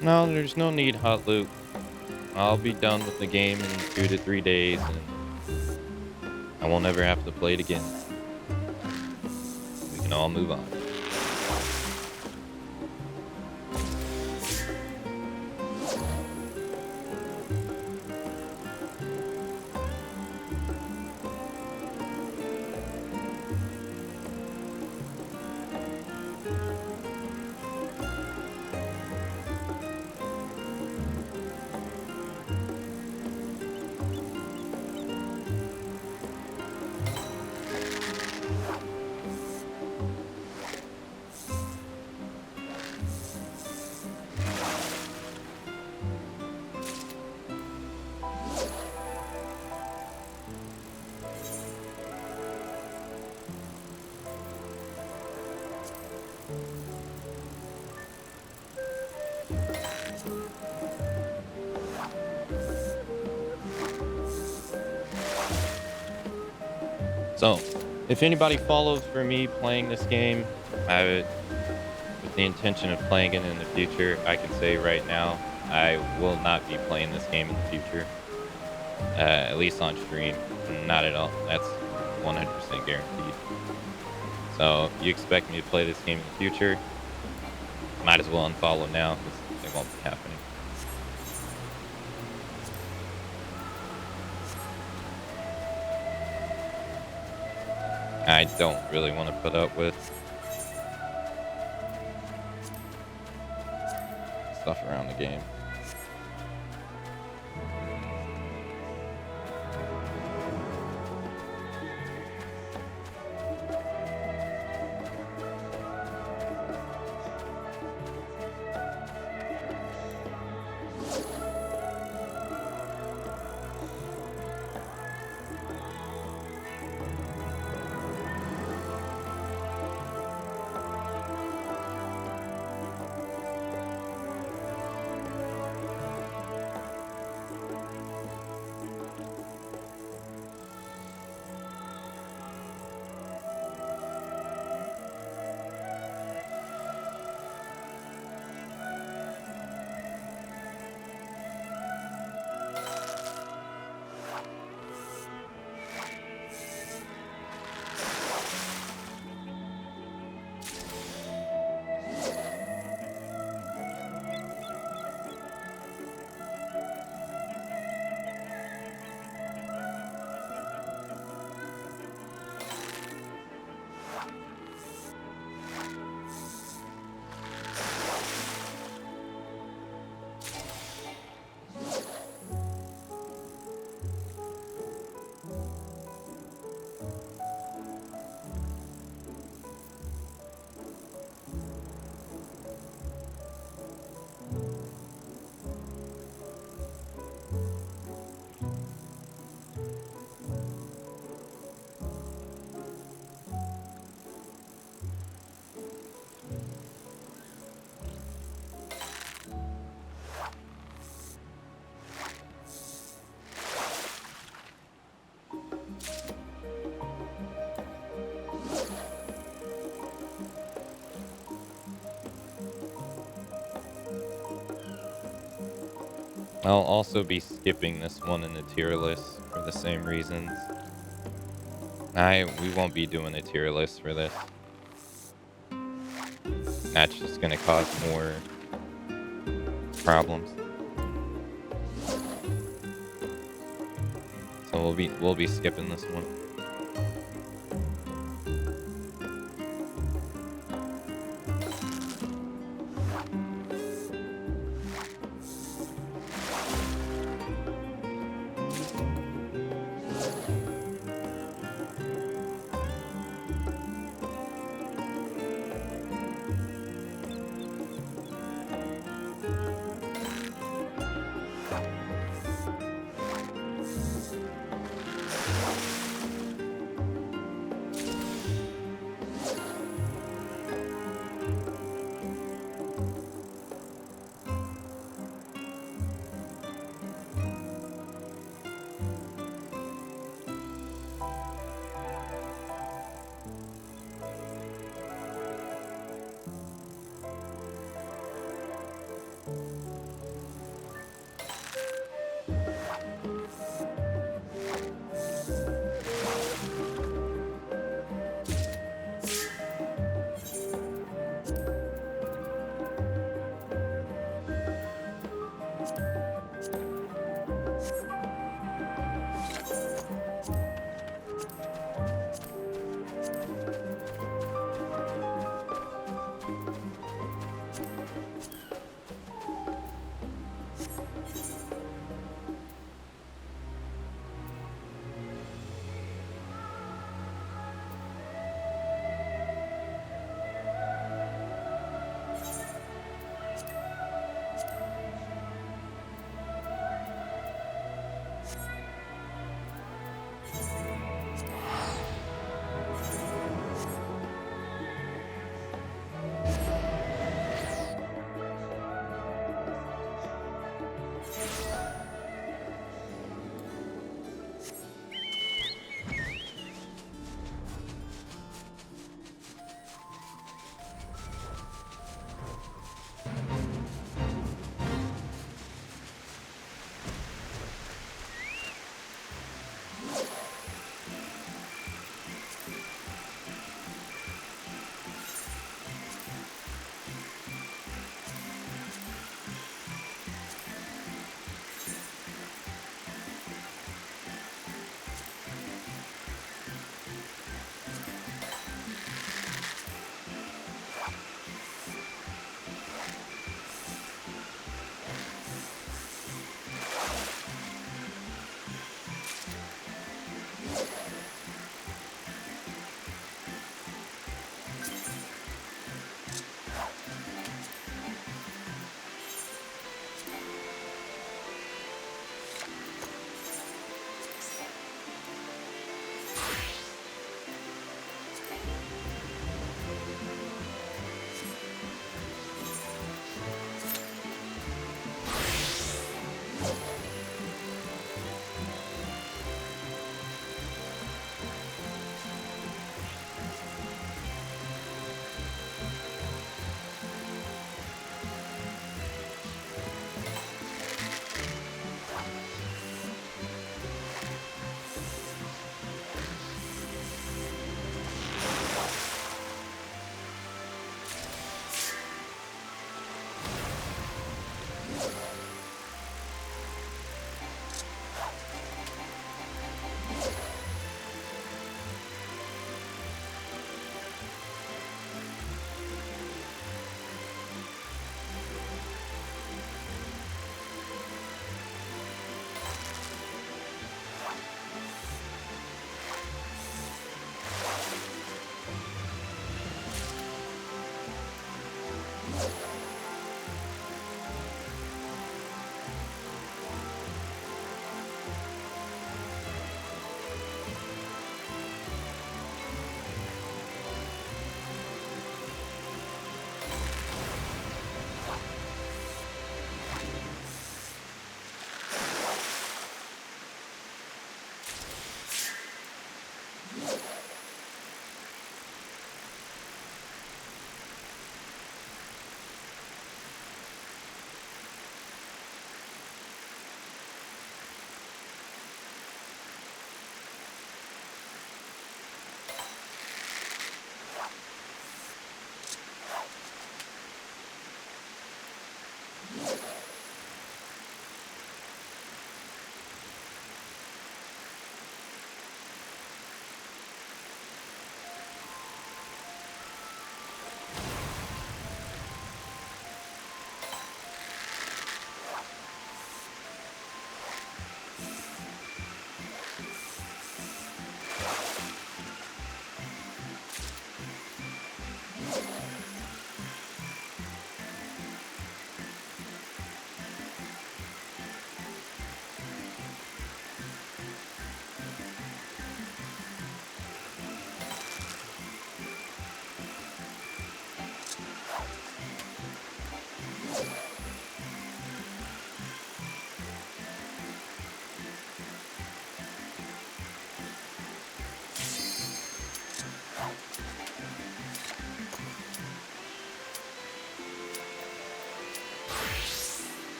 No, there's no need, Hot Loop. I'll be done with the game in 2 to 3 days, and I won't ever have to play it again. We can all move on. So, if anybody follows for me playing this game, with the intention of playing it in the future, I can say right now, I will not be playing this game in the future. At least on stream. Not at all. That's 100% guaranteed. So, if you expect me to play this game in the future, might as well unfollow now, because it won't be happening. I don't really want to put up with stuff around the game. I'll also be skipping this one in the tier list for the same reasons. We won't be doing a tier list for this. That's just gonna cause more problems. So we'll be skipping this one.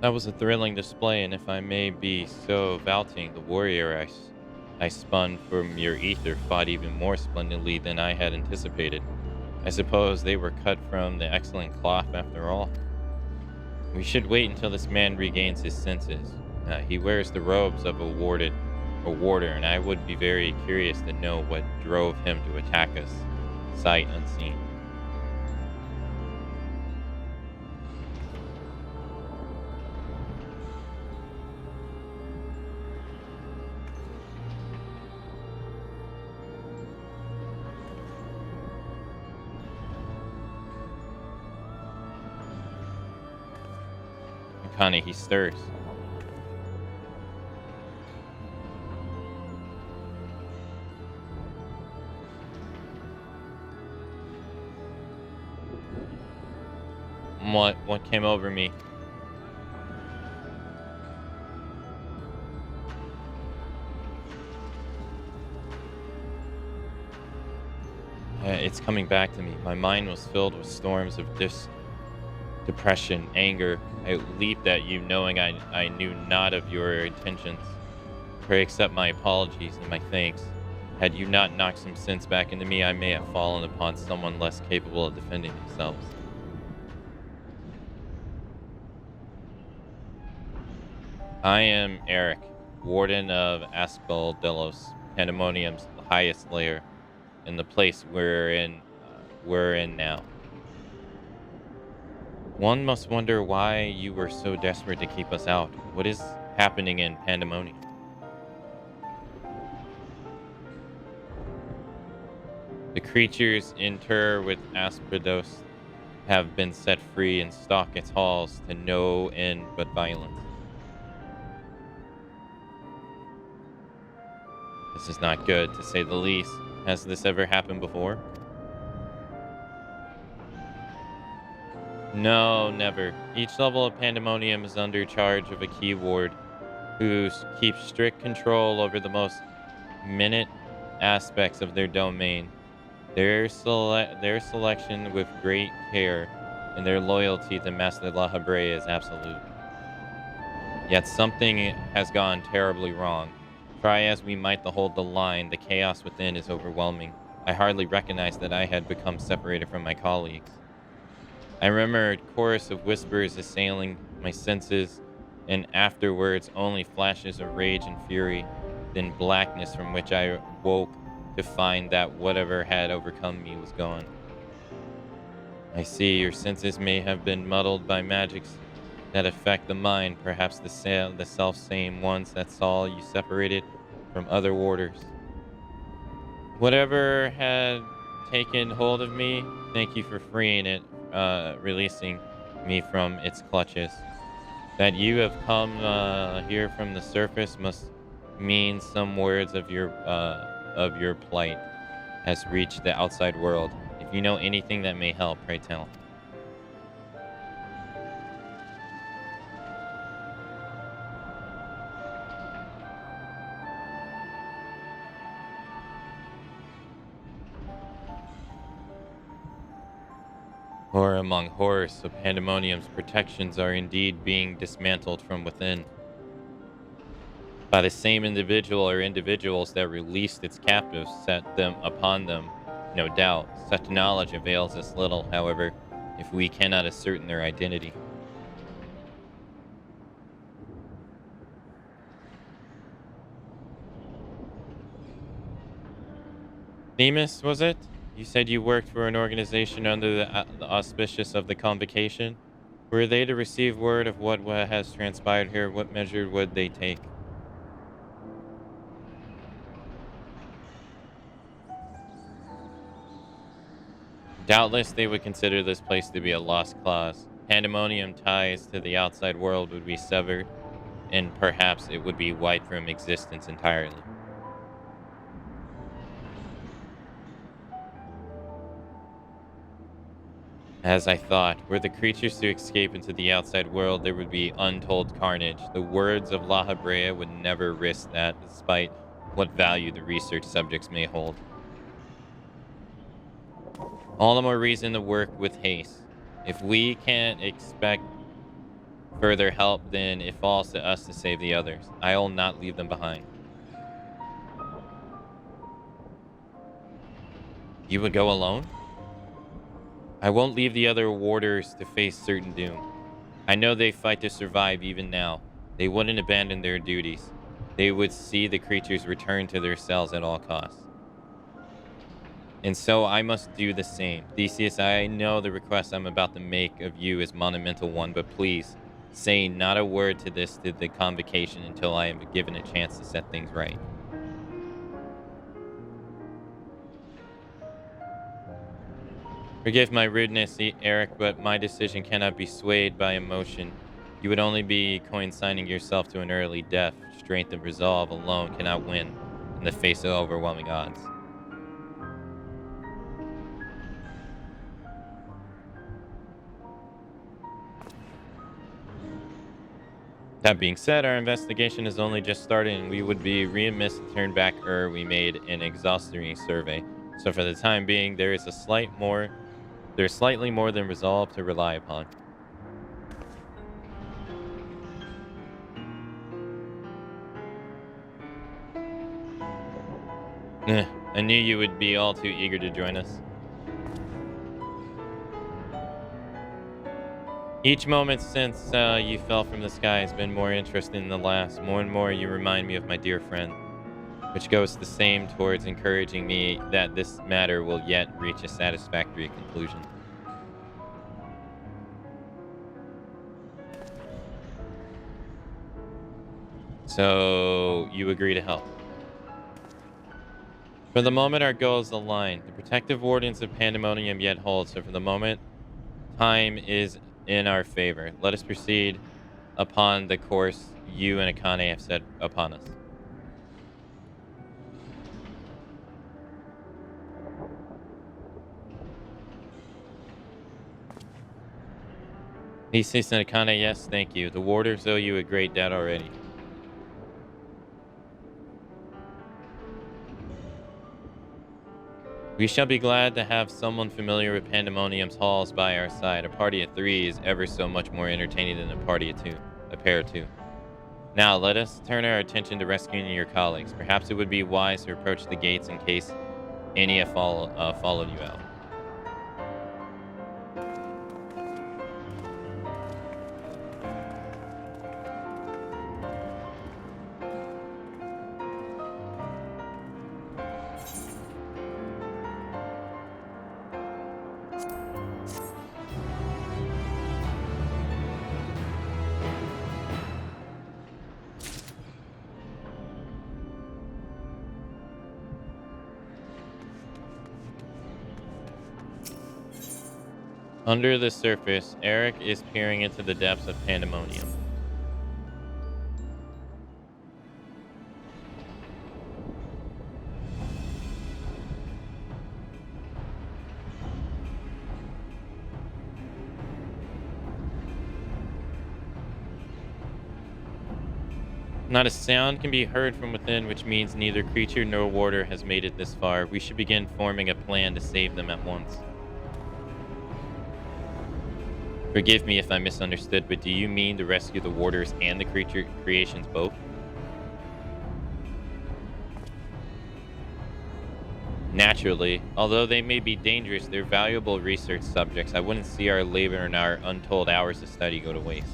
That was a thrilling display, and if I may be so vouching, the warrior I spun from your ether fought even more splendidly than I had anticipated. I suppose they were cut from the excellent cloth after all. We should wait until this man regains his senses. He wears the robes of a warder, and I would be very curious to know what drove him to attack us, sight unseen. Connie, he stirs. What came over me? It's coming back to me. My mind was filled with storms of depression, anger. I leaped at you knowing I knew not of your intentions. Pray accept my apologies and my thanks. Had you not knocked some sense back into me, I may have fallen upon someone less capable of defending themselves. I am Eric, Warden of Aspel Delos, Pandemonium's highest layer, in the place we're in now. One must wonder why you were so desperate to keep us out. What is happening in Pandemonium? The creatures inter with Asperdos have been set free and stalk its halls to no end but violence. This is not good, to say the least. Has this ever happened before? No, never. Each level of Pandemonium is under charge of a key ward who keeps strict control over the most minute aspects of their domain. Their selection with great care and their loyalty to Master La Habrea is absolute. Yet something has gone terribly wrong. Try as we might to hold the line, the chaos within is overwhelming. I hardly recognized that I had become separated from my colleagues. I remember a chorus of whispers assailing my senses, and afterwards only flashes of rage and fury, then blackness from which I woke to find that whatever had overcome me was gone. I see your senses may have been muddled by magics that affect the mind, perhaps the self-same ones that saw you separated from other warders. Whatever had taken hold of me, thank you for freeing it, releasing me from its clutches. That you have come here from the surface must mean some words of your plight has reached the outside world. If you know anything that may help, pray tell. Horror among horrors, so Pandemonium's protections are indeed being dismantled from within. By the same individual or individuals that released its captives, set them upon them, no doubt. Such knowledge avails us little, however, if we cannot ascertain their identity. Themis, was it? You said you worked for an organization under the auspices of the Convocation. Were they to receive word of what has transpired here, what measure would they take? Doubtless they would consider this place to be a lost cause. Pandemonium ties to the outside world would be severed, and perhaps it would be wiped from existence entirely. As I thought, were the creatures to escape into the outside world, there would be untold carnage. The words of La Habrea would never risk that, despite what value the research subjects may hold. All the more reason to work with haste. If we can't expect further help, then it falls to us to save the others. I will not leave them behind. You would go alone? I won't leave the other warders to face certain doom. I know they fight to survive even now. They wouldn't abandon their duties. They would see the creatures return to their cells at all costs. And so I must do the same. Theseus, I know the request I'm about to make of you is monumental one, but please, say not a word to the convocation until I am given a chance to set things right. Forgive my rudeness, Eric, but my decision cannot be swayed by emotion. You would only be consigning yourself to an early death. Strength and resolve alone cannot win in the face of overwhelming odds. That being said, our investigation has only just started, and we would be remiss to turn back we made an exhaustive survey. So for the time being, there's slightly more than resolve to rely upon. I knew you would be all too eager to join us. Each moment since you fell from the sky has been more interesting than the last. More and more you remind me of my dear friend, which goes the same towards encouraging me that this matter will yet reach a satisfactory conclusion. So, you agree to help. For the moment, our goals align. The protective wardens of Pandemonium yet hold, so for the moment, time is in our favor. Let us proceed upon the course you and Akane have set upon us. Theseus and Akane, yes, thank you. The warders owe you a great debt already. We shall be glad to have someone familiar with Pandemonium's halls by our side. A party of 3 is ever so much more entertaining than a pair of 2. Now, let us turn our attention to rescuing your colleagues. Perhaps it would be wise to approach the gates in case any have followed you out. Under the surface, Eric is peering into the depths of Pandemonium. Not a sound can be heard from within, which means neither creature nor warder has made it this far. We should begin forming a plan to save them at once. Forgive me if I misunderstood, but do you mean to rescue the warders and the creature creations both? Naturally, although they may be dangerous, they're valuable research subjects. I wouldn't see our labor and our untold hours of study go to waste.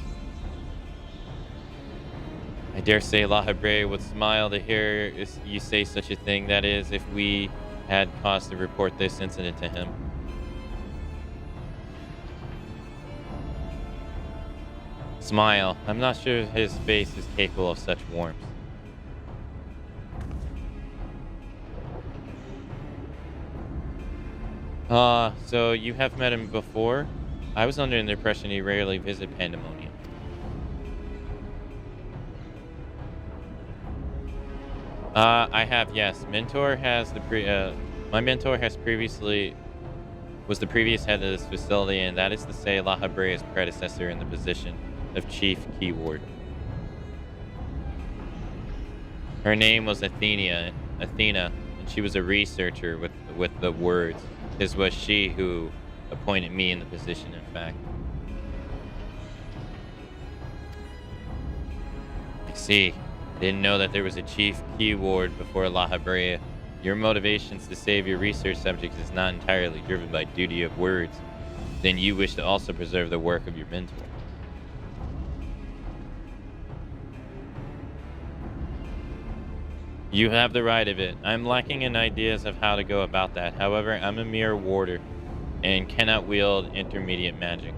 I dare say La Habre would smile to hear you say such a thing. That is, if we had cause to report this incident to him. Smile. I'm not sure his face is capable of such warmth. So you have met him before? I was under the impression he rarely visits Pandemonium. I have, yes. Mentor has my mentor has was the previous head of this facility, and that is to say La Habre's predecessor in the position of Chief Key Ward. Her name was Athena, and she was a researcher with the words. This was she who appointed me in the position, in fact. See, didn't know that there was a chief keyword before La Habrea. Your motivations to save your research subjects is not entirely driven by duty of words. Then you wish to also preserve the work of your mentor. You have the right of it. I'm lacking in ideas of how to go about that. However, I'm a mere warder and cannot wield intermediate magic.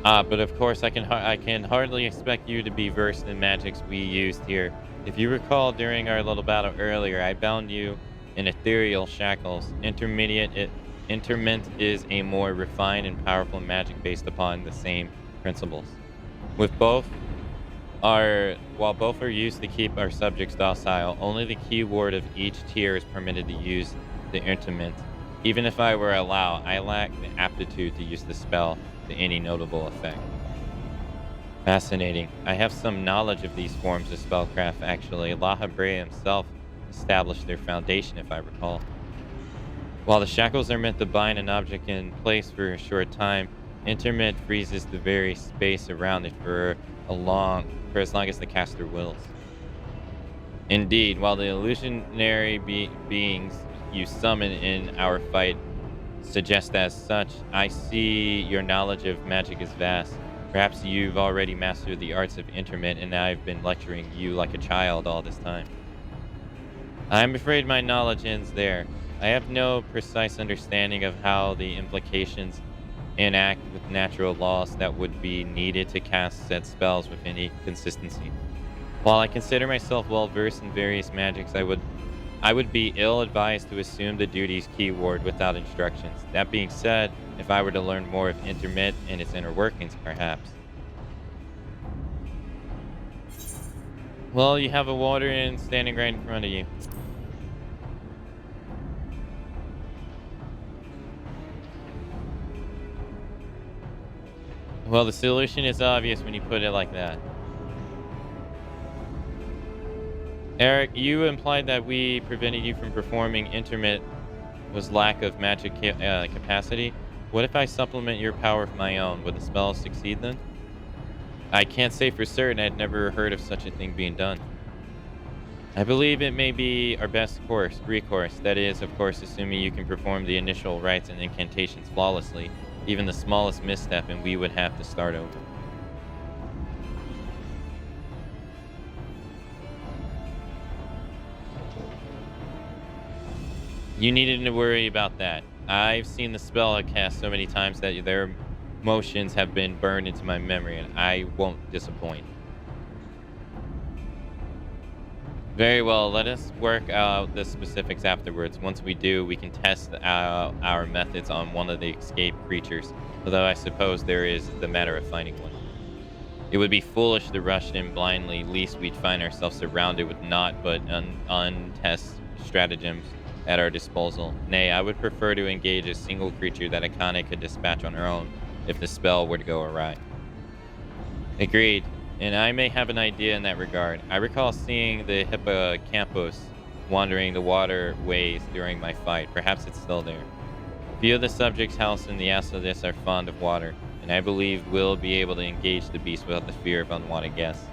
But of course, I can hardly expect you to be versed in magics we used here. If you recall, during our little battle earlier, I bound you in ethereal shackles. Interment is a more refined and powerful magic based upon the same principles. While both are used to keep our subjects docile, only the keyword of each tier is permitted to use the interment. Even if I were allowed, I lack the aptitude to use the spell to any notable effect. Fascinating. I have some knowledge of these forms of spellcraft, actually. La Habrea himself established their foundation, if I recall. While the shackles are meant to bind an object in place for a short time, interment freezes the very space around it for as long as the caster wills. Indeed, while the illusionary beings you summon in our fight suggest as such, I see your knowledge of magic is vast. Perhaps you've already mastered the arts of interment, and I've been lecturing you like a child all this time. I'm afraid my knowledge ends there. I have no precise understanding of how the implications interact with natural laws that would be needed to cast said spells with any consistency. While I consider myself well versed in various magics, I would be ill-advised to assume the duty's keyword without instructions. That being said, if I were to learn more of interment and its inner workings, perhaps. Well, you have a water inn standing right in front of you. Well, the solution is obvious when you put it like that. Eric, you implied that we prevented you from performing interment was lack of magic capacity. What if I supplement your power with my own? Would the spell succeed then? I can't say for certain. I'd never heard of such a thing being done. I believe it may be our best recourse. That is, of course, assuming you can perform the initial rites and incantations flawlessly. Even the smallest misstep and we would have to start over. You needn't to worry about that. I've seen the spell cast so many times that their motions have been burned into my memory, and I won't disappoint. Very well, let us work out the specifics afterwards. Once we do, we can test our methods on one of the escaped creatures, although I suppose there is the matter of finding one. It would be foolish to rush in blindly, lest we'd find ourselves surrounded with naught but untested stratagems at our disposal. Nay, I would prefer to engage a single creature that Akane could dispatch on her own if the spell were to go awry. Agreed. And I may have an idea in that regard. I recall seeing the hippocampus wandering the waterways during my fight. Perhaps it's still there. Few of the subjects housed in the Asodis are fond of water, and I believe we'll be able to engage the beast without the fear of unwanted guests.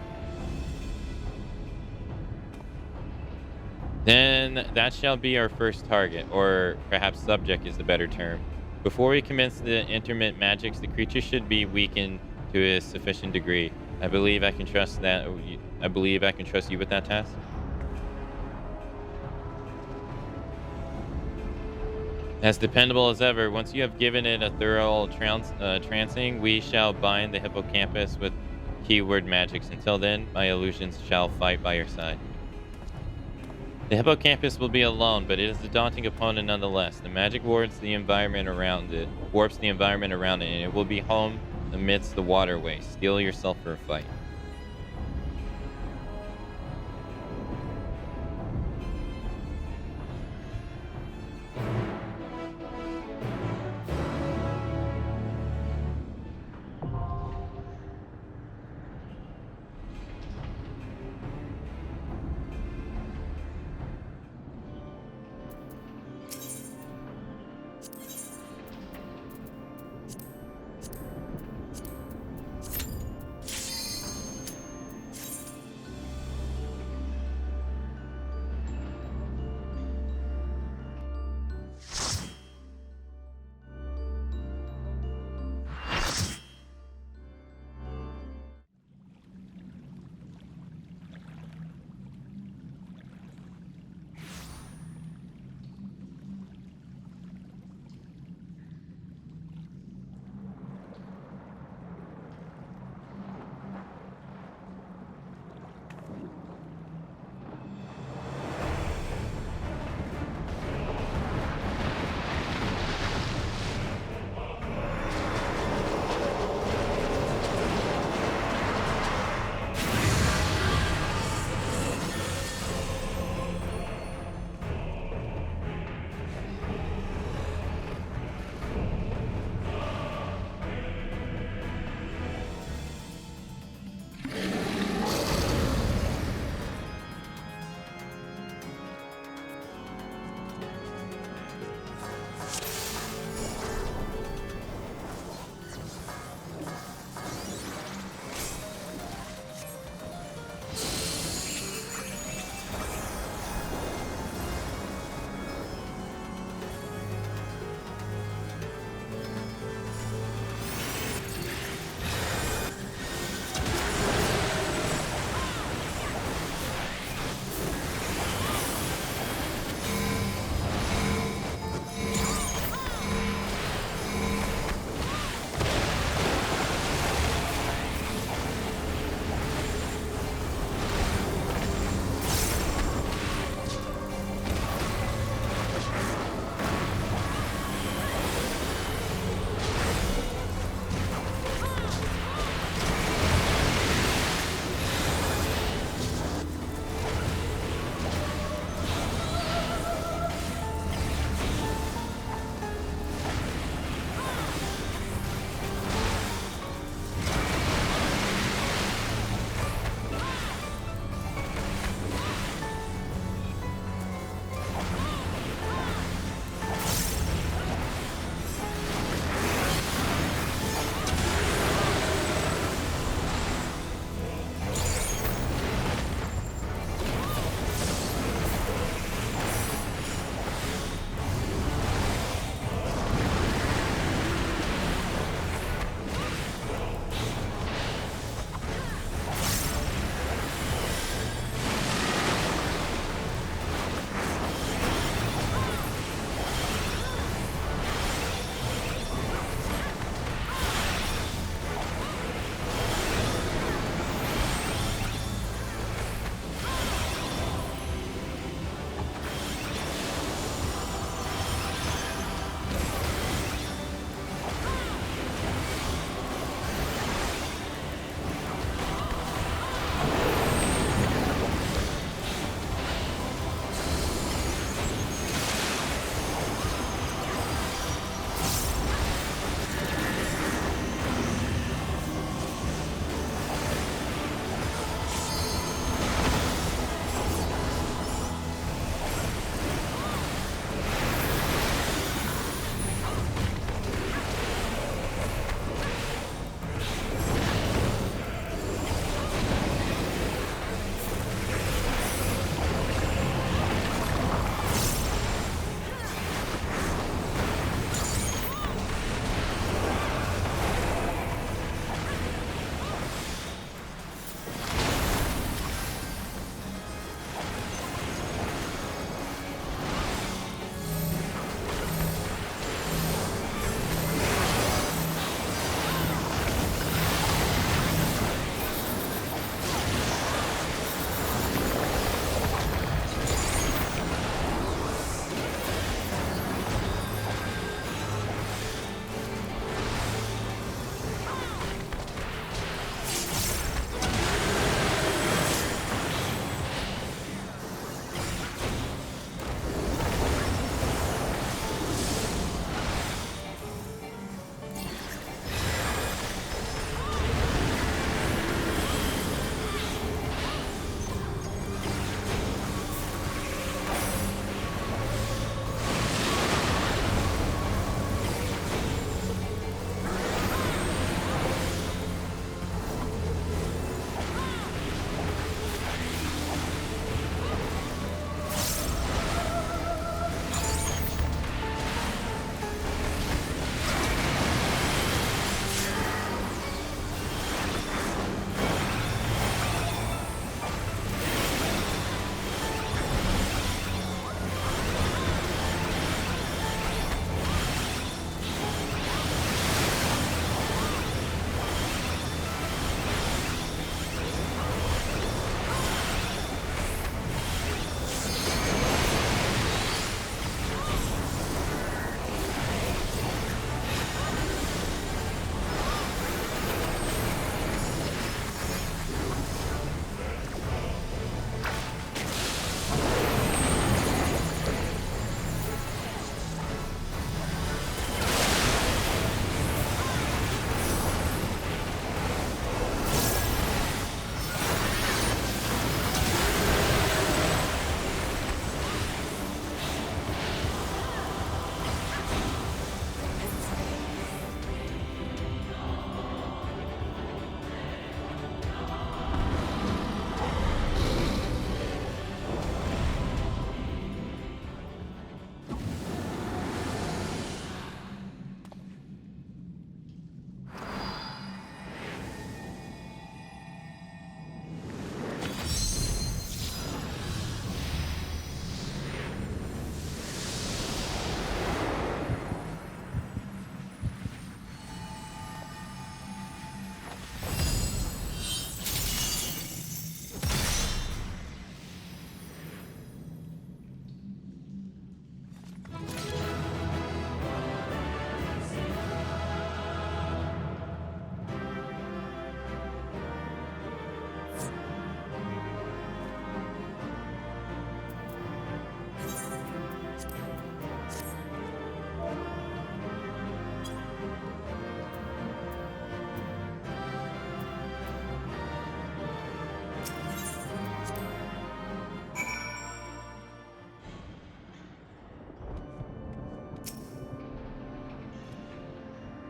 Then that shall be our first target, or perhaps subject is the better term. Before we commence the intermittent magics, the creature should be weakened to a sufficient degree. I believe I can trust you with that task. As dependable as ever, once you have given it a thorough trancing, we shall bind the hippocampus with keyword magics. Until then, my illusions shall fight by your side. The hippocampus will be alone, but it is a daunting opponent nonetheless. The magic warps the environment around it, and it will be home amidst the waterway. Steel yourself for a fight.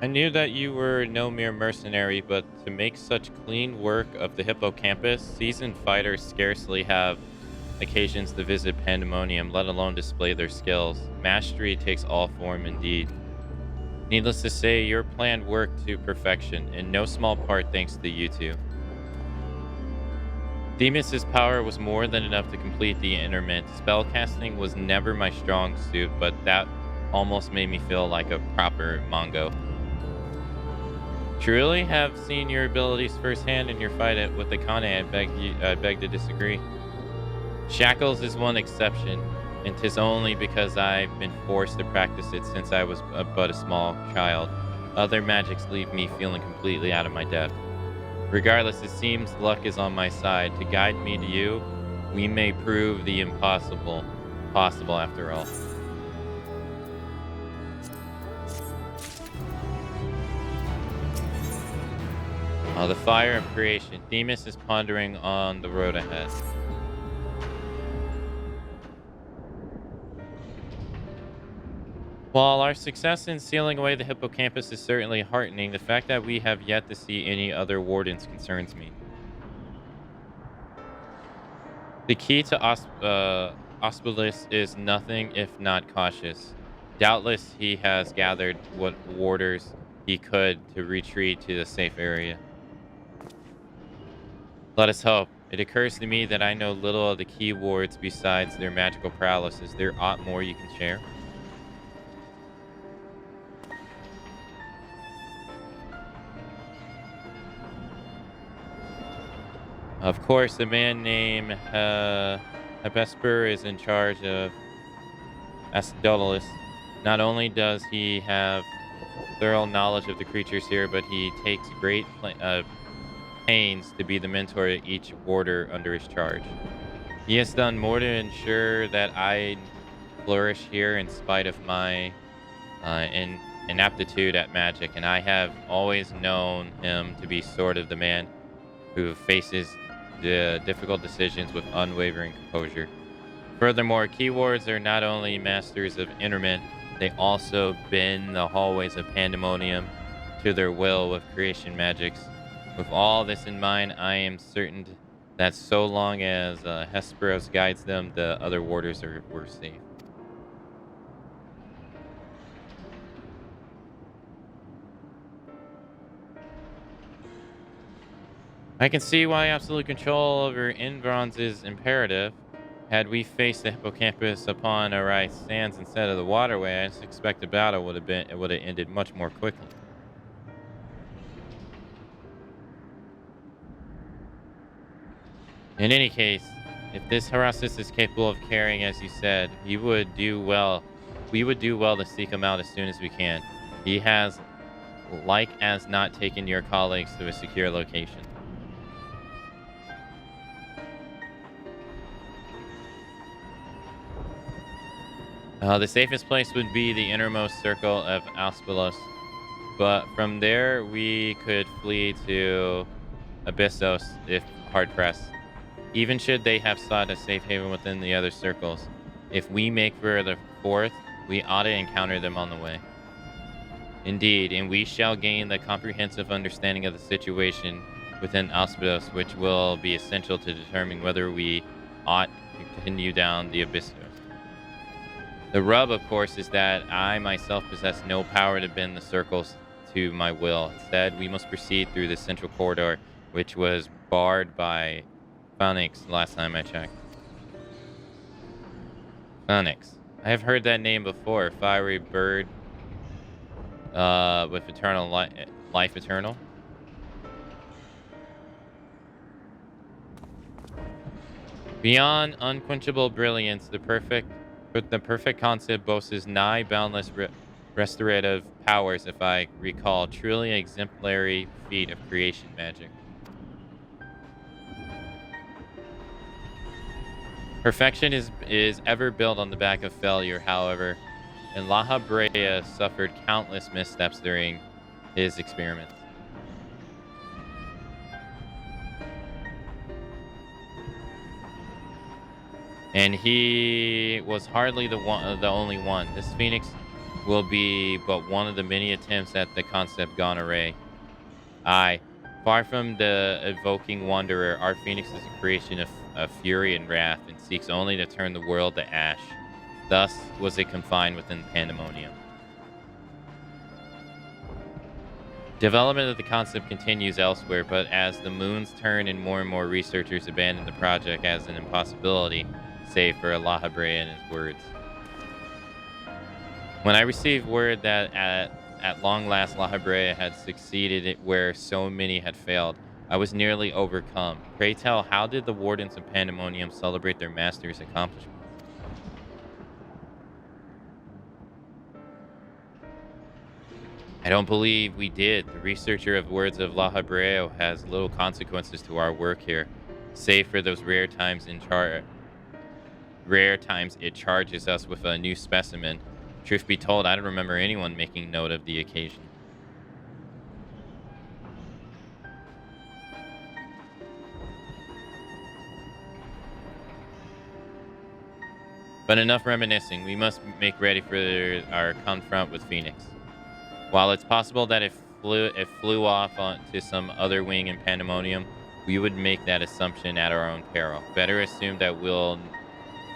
I knew that you were no mere mercenary, but to make such clean work of the hippocampus, seasoned fighters scarcely have occasions to visit Pandemonium, let alone display their skills. Mastery takes all form indeed. Needless to say, your plan worked to perfection, in no small part thanks to you two. Demus's power was more than enough to complete the interment. Spellcasting was never my strong suit, but that almost made me feel like a proper Mongo. Truly have seen your abilities firsthand in your fight with the Kane. I beg to disagree. Shackles is one exception, and 'tis only because I've been forced to practice it since I was but a small child. Other magics leave me feeling completely out of my depth. Regardless, it seems luck is on my side. To guide me to you, we may prove the impossible possible after all. The fire of creation. Demus is pondering on the road ahead. While our success in sealing away the hippocampus is certainly heartening, the fact that we have yet to see any other wardens concerns me. The key to Auspilus is nothing if not cautious. Doubtless he has gathered what warders he could to retreat to the safe area. Let us hope. It occurs to me that I know little of the key wards besides their magical prowess. Is there aught more you can share? Of course, a man named Hepesper is in charge of Ascodolus. Not only does he have thorough knowledge of the creatures here, but he takes great pains to be the mentor of each warder under his charge. He has done more to ensure that I flourish here in spite of my inaptitude at magic, and I have always known him to be sort of the man who faces the difficult decisions with unwavering composure. Furthermore, keywords are not only masters of interment, they also bend the hallways of Pandemonium to their will with creation magics. With all this in mind, I am certain that so long as Hesperos guides them, the other warders were safe. I can see why absolute control over Invrons is imperative. Had we faced the hippocampus upon our right sands instead of the waterway, I suspect the battle would have ended much more quickly. In any case, if this Harasis is capable of carrying, as you said, we would do well to seek him out as soon as we can. He has, like as not, taken your colleagues to a secure location. The safest place would be the innermost circle of Auspilus, but from there we could flee to Abyssos if hard-pressed. Even should they have sought a safe haven within the other circles, if we make for the fourth, we ought to encounter them on the way. Indeed, and we shall gain the comprehensive understanding of the situation within Auspilus, which will be essential to determine whether we ought to continue down the Abyssos. The rub, of course, is that I myself possess no power to bend the circles to my will. Instead, we must proceed through the central corridor, which was barred by Phoenix last time I checked. Phoenix. I have heard that name before. Fiery bird with eternal life eternal. Beyond unquenchable brilliance, the perfect concept boasts nigh boundless restorative powers, if I recall. Truly an exemplary feat of creation magic. Perfection is ever built on the back of failure, however, and La Habrea suffered countless missteps during his experiments. And he was hardly the only one. This Phoenix will be but one of the many attempts at the concept gone awry. Aye, far from the evoking wanderer, our phoenix is a creation of fury and wrath, and seeks only to turn the world to ash. Thus was it confined within pandemonium. Development of the concept continues elsewhere, but as the moons turn and more researchers abandon the project as an impossibility, save for La Habrea and his words. When I received word that at long last La Habrea had succeeded where so many had failed, I was nearly overcome. Pray tell, how did the Wardens of Pandemonium celebrate their master's accomplishments? I don't believe we did. The researcher of Words of La Habrea has little consequences to our work here, save for those rare times it charges us with a new specimen. Truth be told, I don't remember anyone making note of the occasion. But enough reminiscing. We must make ready for our confront with Phoenix. While it's possible that it flew off onto some other wing in Pandemonium, we would make that assumption at our own peril. Better assume that we'll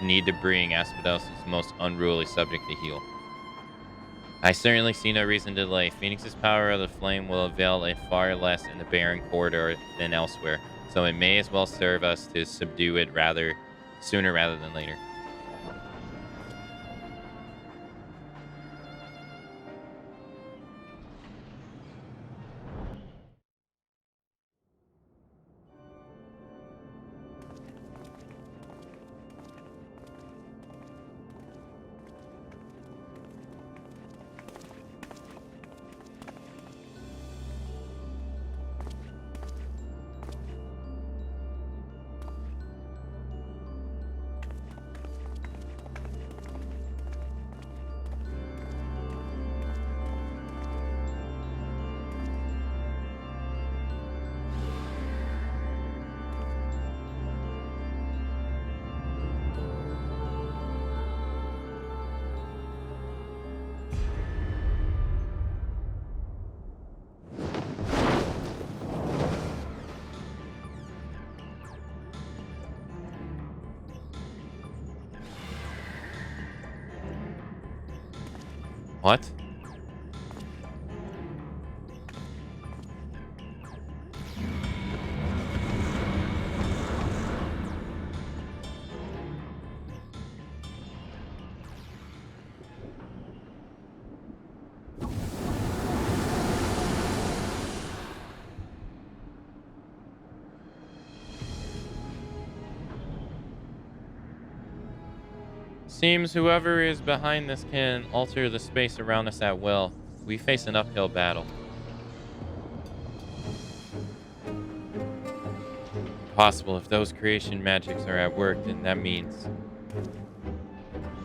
need to bring Asphodels' most unruly subject to heel. I certainly see no reason to delay. Phoenix's power of the flame will avail it far less in the barren corridor than elsewhere, so it may as well serve us to subdue it sooner rather than later. What? Seems whoever is behind this can alter the space around us at will. We face an uphill battle. Possible. If those creation magics are at work, then that means...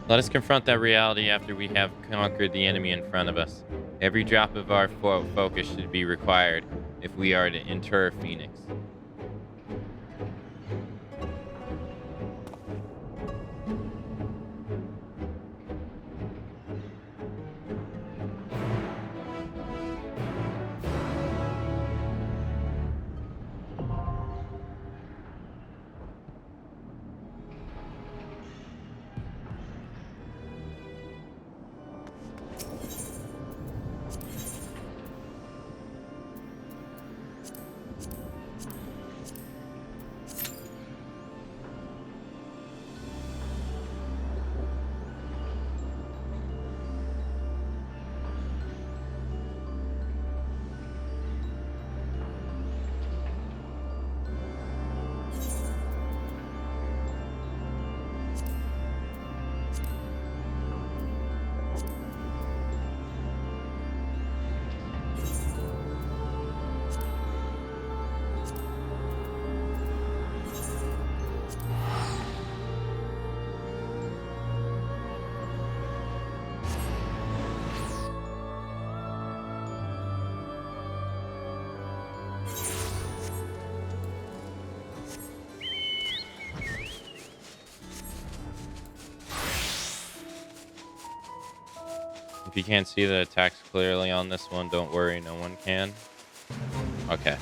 Let us confront that reality after we have conquered the enemy in front of us. Every drop of our focus should be required if we are to inter Phoenix. If you can't see the attacks clearly on this one, don't worry, no one can. Okay.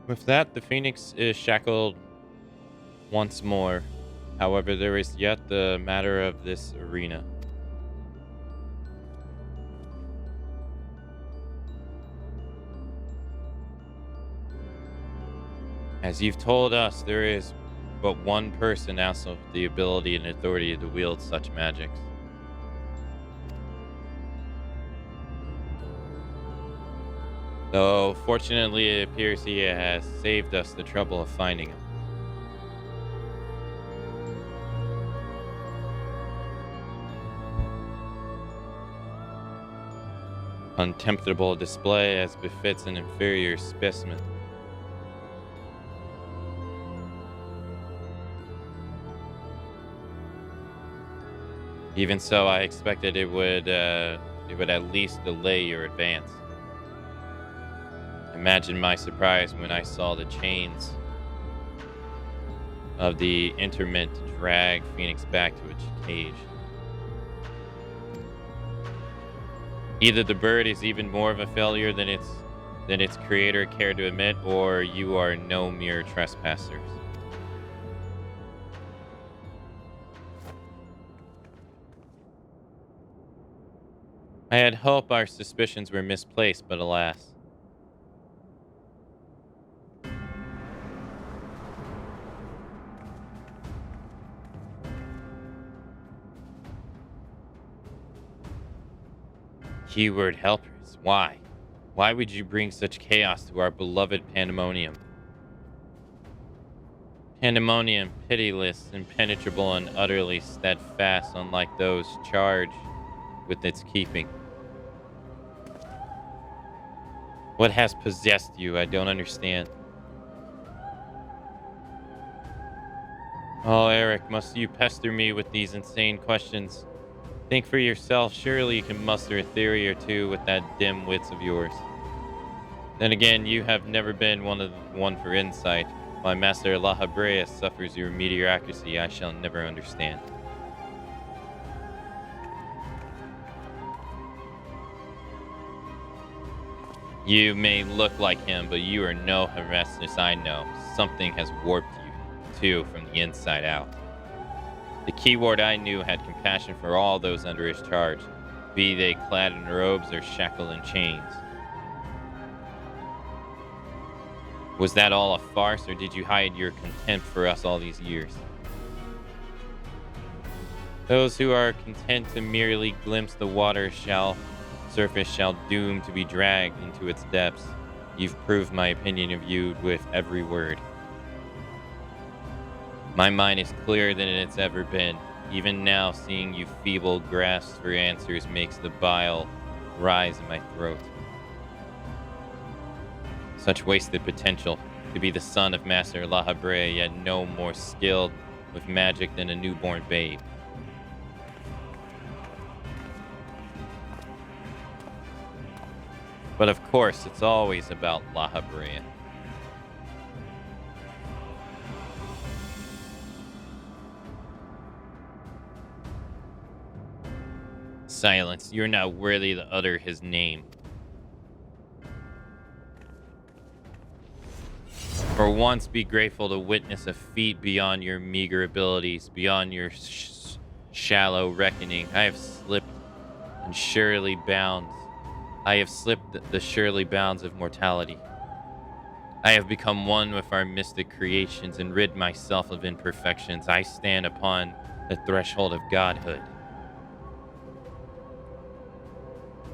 With that, the Phoenix is shackled once more. However, there is yet the matter of this arena. As you've told us, there is but one person also with the ability and authority to wield such magics. Though, fortunately, it appears he has saved us the trouble of finding him. Contemptible display as befits an inferior specimen. Even so, I expected it would at least delay your advance. Imagine my surprise when I saw the chains of the interment drag Phoenix back to its cage. Either the bird is even more of a failure than its creator cared to admit, or you are no mere trespassers. I had hoped our suspicions were misplaced, but alas. Keyword helpers. Why? Why would you bring such chaos to our beloved Pandemonium? Pandemonium, pitiless, impenetrable, and utterly steadfast, unlike those charged with its keeping. What has possessed you? I don't understand. Oh, Eric, must you pester me with these insane questions? Think for yourself. Surely you can muster a theory or two with that dim wits of yours. Then again, you have never been one for insight. Why Master La Habrea suffers your mediocrity, I shall never understand. You may look like him, but you are no Hermestus, I know. Something has warped you, too, from the inside out. The keyword I knew had compassion for all those under his charge, be they clad in robes or shackled in chains. Was that all a farce, or did you hide your contempt for us all these years? Those who are content to merely glimpse the water surface shall doom to be dragged into its depths. You've proved my opinion of you with every word. My mind is clearer than it's ever been. Even now, seeing you feeble grasp for answers makes the bile rise in my throat. Such wasted potential to be the son of Master La Habrea, yet no more skilled with magic than a newborn babe. But of course, it's always about La Habrea. Silence. You're not worthy to utter his name. For once, be grateful to witness a feat beyond your meager abilities, beyond your shallow reckoning. I have slipped and surely bounds. I have slipped the surely bounds of mortality. I have become one with our mystic creations and rid myself of imperfections. I stand upon the threshold of godhood.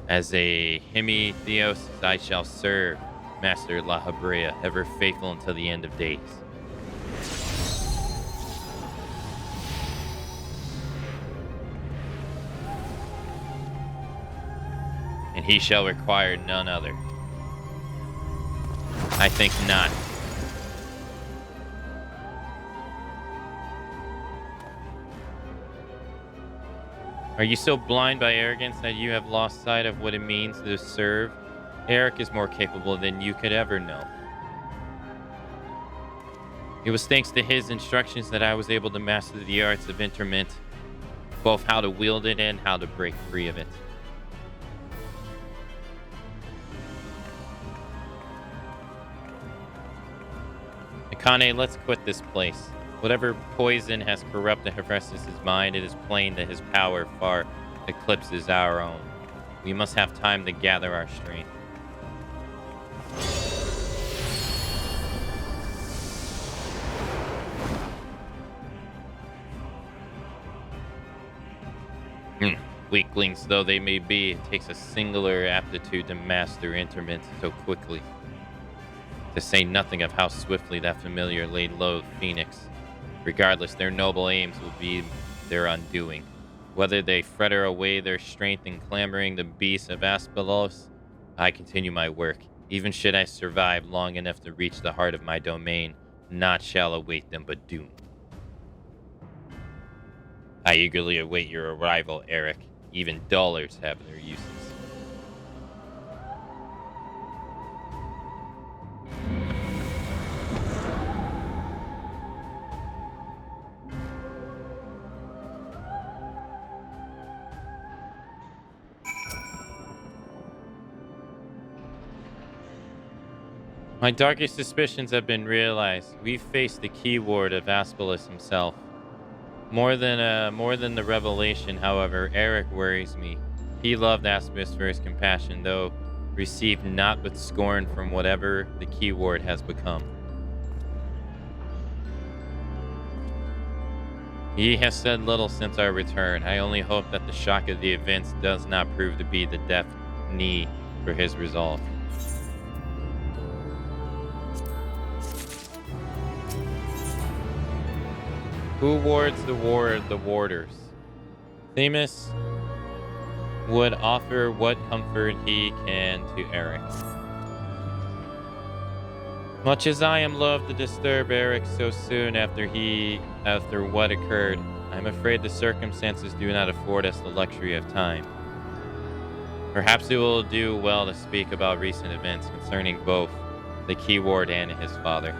As a Hemitheos, I shall serve Master La Habrea, ever faithful until the end of days. And he shall require none other. I think not. Are you so blind by arrogance that you have lost sight of what it means to serve? Eric is more capable than you could ever know. It was thanks to his instructions that I was able to master the arts of interment, both how to wield it and how to break free of it. Akane, let's quit this place. Whatever poison has corrupted Hephaestus' mind, it is plain that his power far eclipses our own. We must have time to gather our strength. Weaklings though they may be, it takes a singular aptitude to master interments so quickly. To say nothing of how swiftly that familiar laid low the Phoenix. Regardless, their noble aims will be their undoing. Whether they fritter away their strength in clamoring the beasts of Aspelos, I continue my work. Even should I survive long enough to reach the heart of my domain, naught shall await them but doom. I eagerly await your arrival, Eric. Even dollars have their uses. My darkest suspicions have been realized. We've faced the keyword of Aspelos himself. More than the revelation, however, Eric worries me. He loved Aspelos for his compassion, though received not but scorn from whatever the keyword has become. He has said little since our return. I only hope that the shock of the events does not prove to be the death knee for his resolve. Who wards the warders? Themis would offer what comfort he can to Eric. Much as I am loath to disturb Eric so soon after what occurred, I'm afraid the circumstances do not afford us the luxury of time. Perhaps it will do well to speak about recent events concerning both the keyword and his father.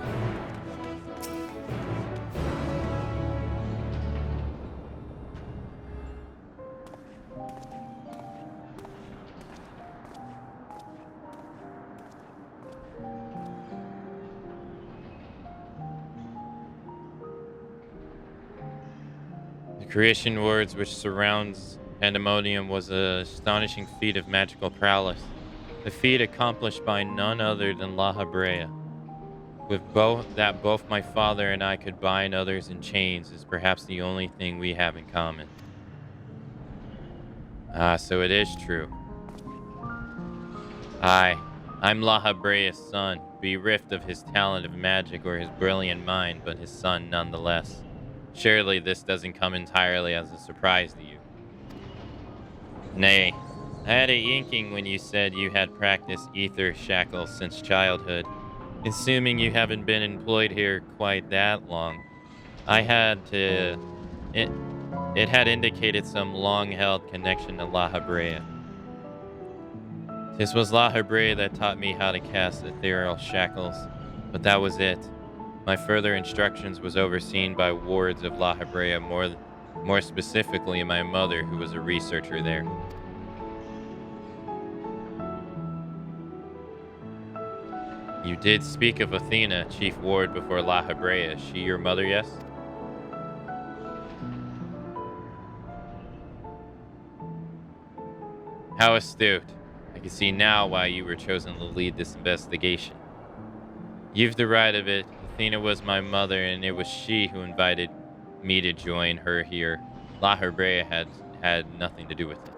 Creation words which surrounds Pandemonium was an astonishing feat of magical prowess, a feat accomplished by none other than La Habrea. With both my father and I could bind others in chains is perhaps the only thing we have in common. Ah, so it is true. I'm La Habrea's son, bereft of his talent of magic or his brilliant mind, but his son nonetheless. Surely this doesn't come entirely as a surprise to you. Nay, I had an inkling when you said you had practiced ether shackles since childhood. Assuming you haven't been employed here quite that long, it had indicated some long-held connection to La Habrea. This was La Habrea that taught me how to cast ethereal shackles, but that was it. My further instructions was overseen by wards of La Habrea, more specifically my mother, who was a researcher there. You did speak of Athena, chief ward before La Habrea. Is she your mother, yes? How astute. I can see now why you were chosen to lead this investigation. You've the right of it. Athena was my mother, and it was she who invited me to join her here. La Habrea had nothing to do with it.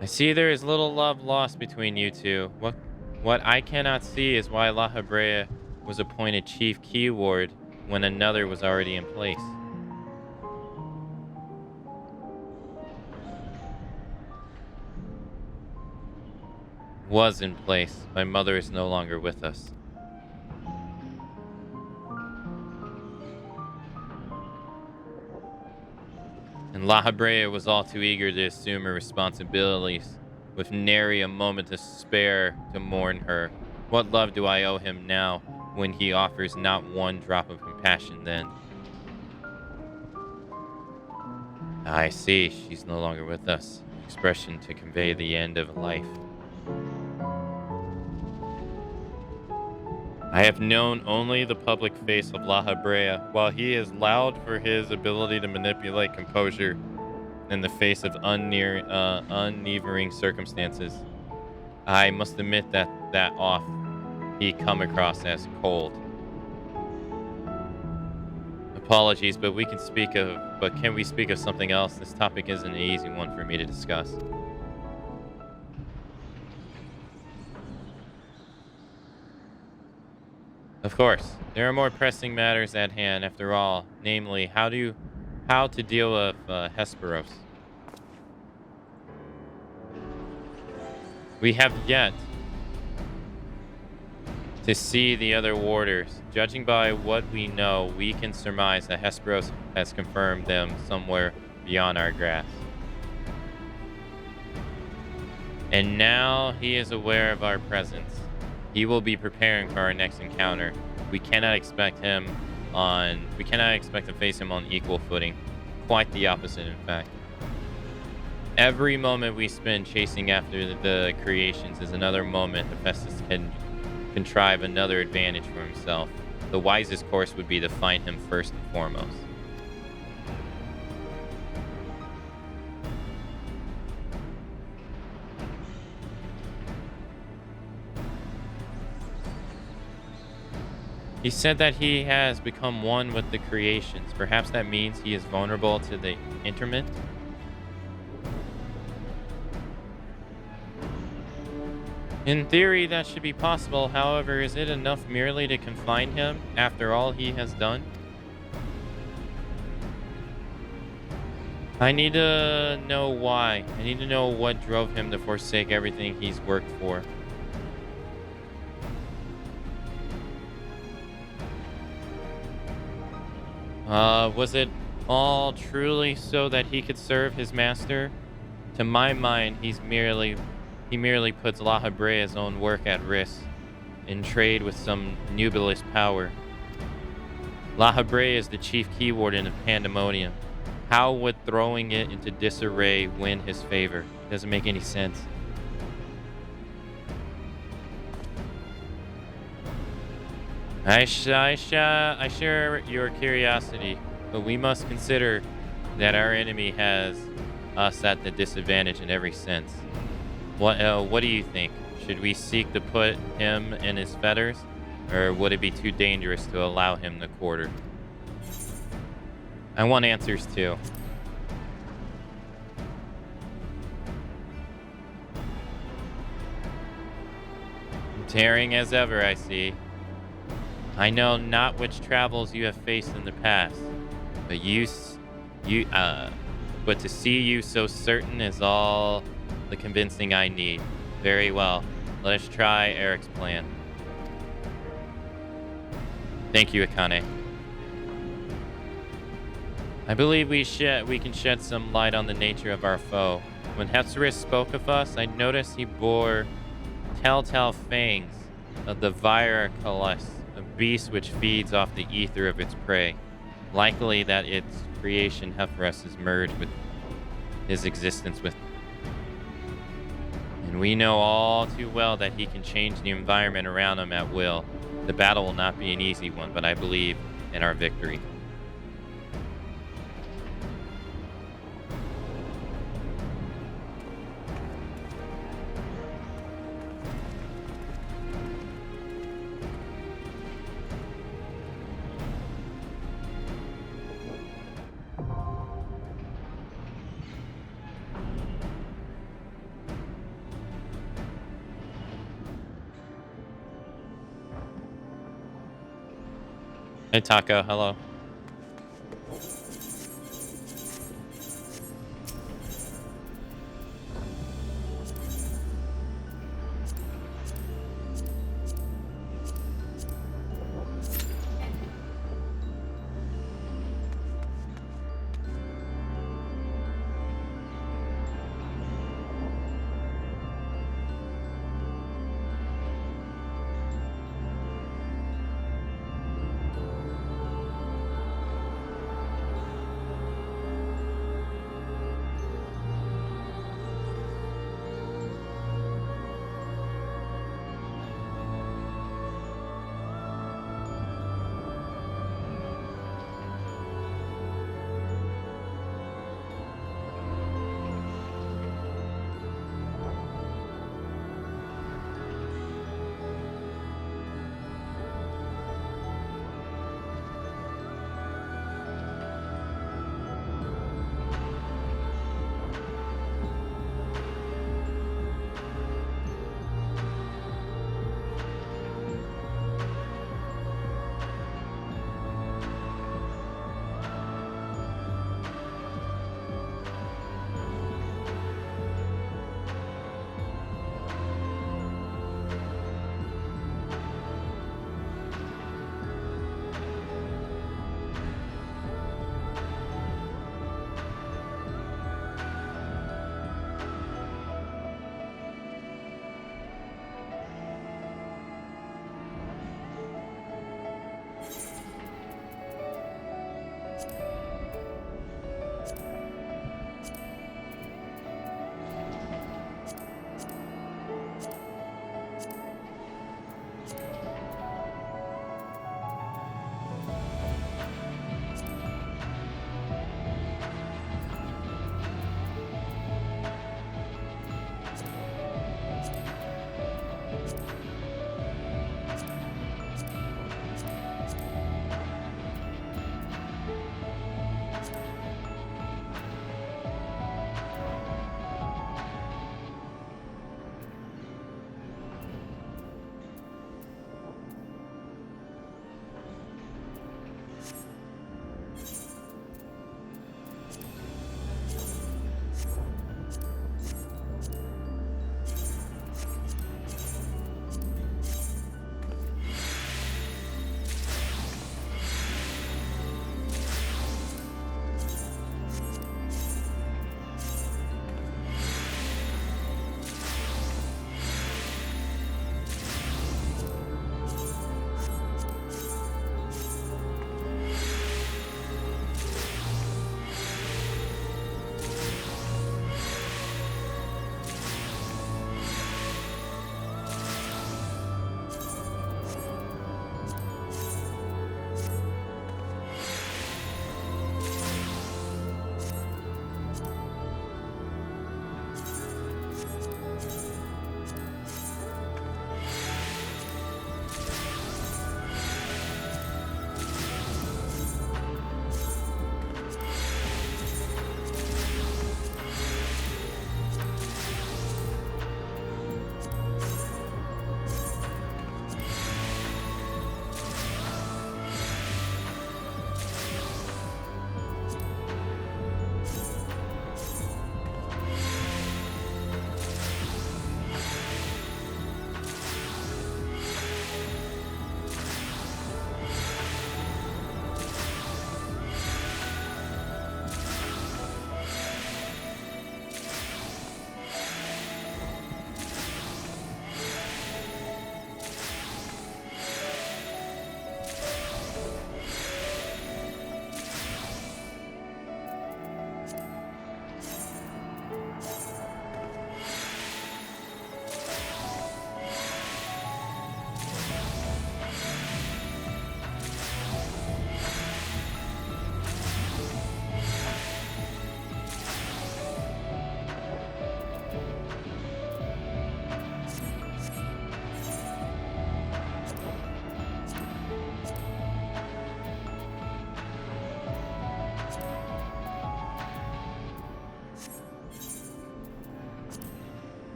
I see there is little love lost between you two. What I cannot see is why La Habrea was appointed chief key ward when another was already in place. Was in place. My mother is no longer with us. And La Habrea was all too eager to assume her responsibilities, with nary a moment to spare to mourn her. What love do I owe him now, when he offers not one drop of compassion then? I see, she's no longer with us. Expression to convey the end of life. I have known only the public face of La Habrea. While he is loud for his ability to manipulate composure in the face of unwavering circumstances, I must admit that off he come across as cold. Apologies, but can we speak of something else? This topic isn't an easy one for me to discuss. Of course, there are more pressing matters at hand after all, namely how to deal with Hesperos. We have yet to see the other warders. Judging by what we know, we can surmise that Hesperos has confirmed them somewhere beyond our grasp. And now he is aware of our presence. He will be preparing for our next encounter. We cannot expect to face him on equal footing. Quite the opposite, in fact. Every moment we spend chasing after the creations is another moment Hephaestus can contrive another advantage for himself. The wisest course would be to find him first and foremost. He said that he has become one with the creations. Perhaps that means he is vulnerable to the interment? In theory, that should be possible. However, is it enough merely to confine him after all he has done? I need to know why. I need to know what drove him to forsake everything he's worked for. Was it all truly so that he could serve his master? To my mind, he merely puts La Habrea's own work at risk in trade with some nebulous power. La Habrea is the chief key warden of Pandemonium. How would throwing it into disarray win his favor? Doesn't make any sense. I share your curiosity, but we must consider that our enemy has us at the disadvantage in every sense. What do you think? Should we seek to put him in his fetters, or would it be too dangerous to allow him to quarter? I want answers too. Tearing as ever, I see. I know not which travels you have faced in the past, but but to see you so certain is all the convincing I need. Very well. Let us try Eric's plan. Thank you, Akane. I believe we can shed some light on the nature of our foe. When Hephaestus spoke of us, I noticed he bore telltale fangs of the Viraculus, a beast which feeds off the ether of its prey. Likely that its creation Hephaestus is merged with his existence with. And we know all too well that he can change the environment around him at will. The battle will not be an easy one, but I believe in our victory. Hey Taco, hello.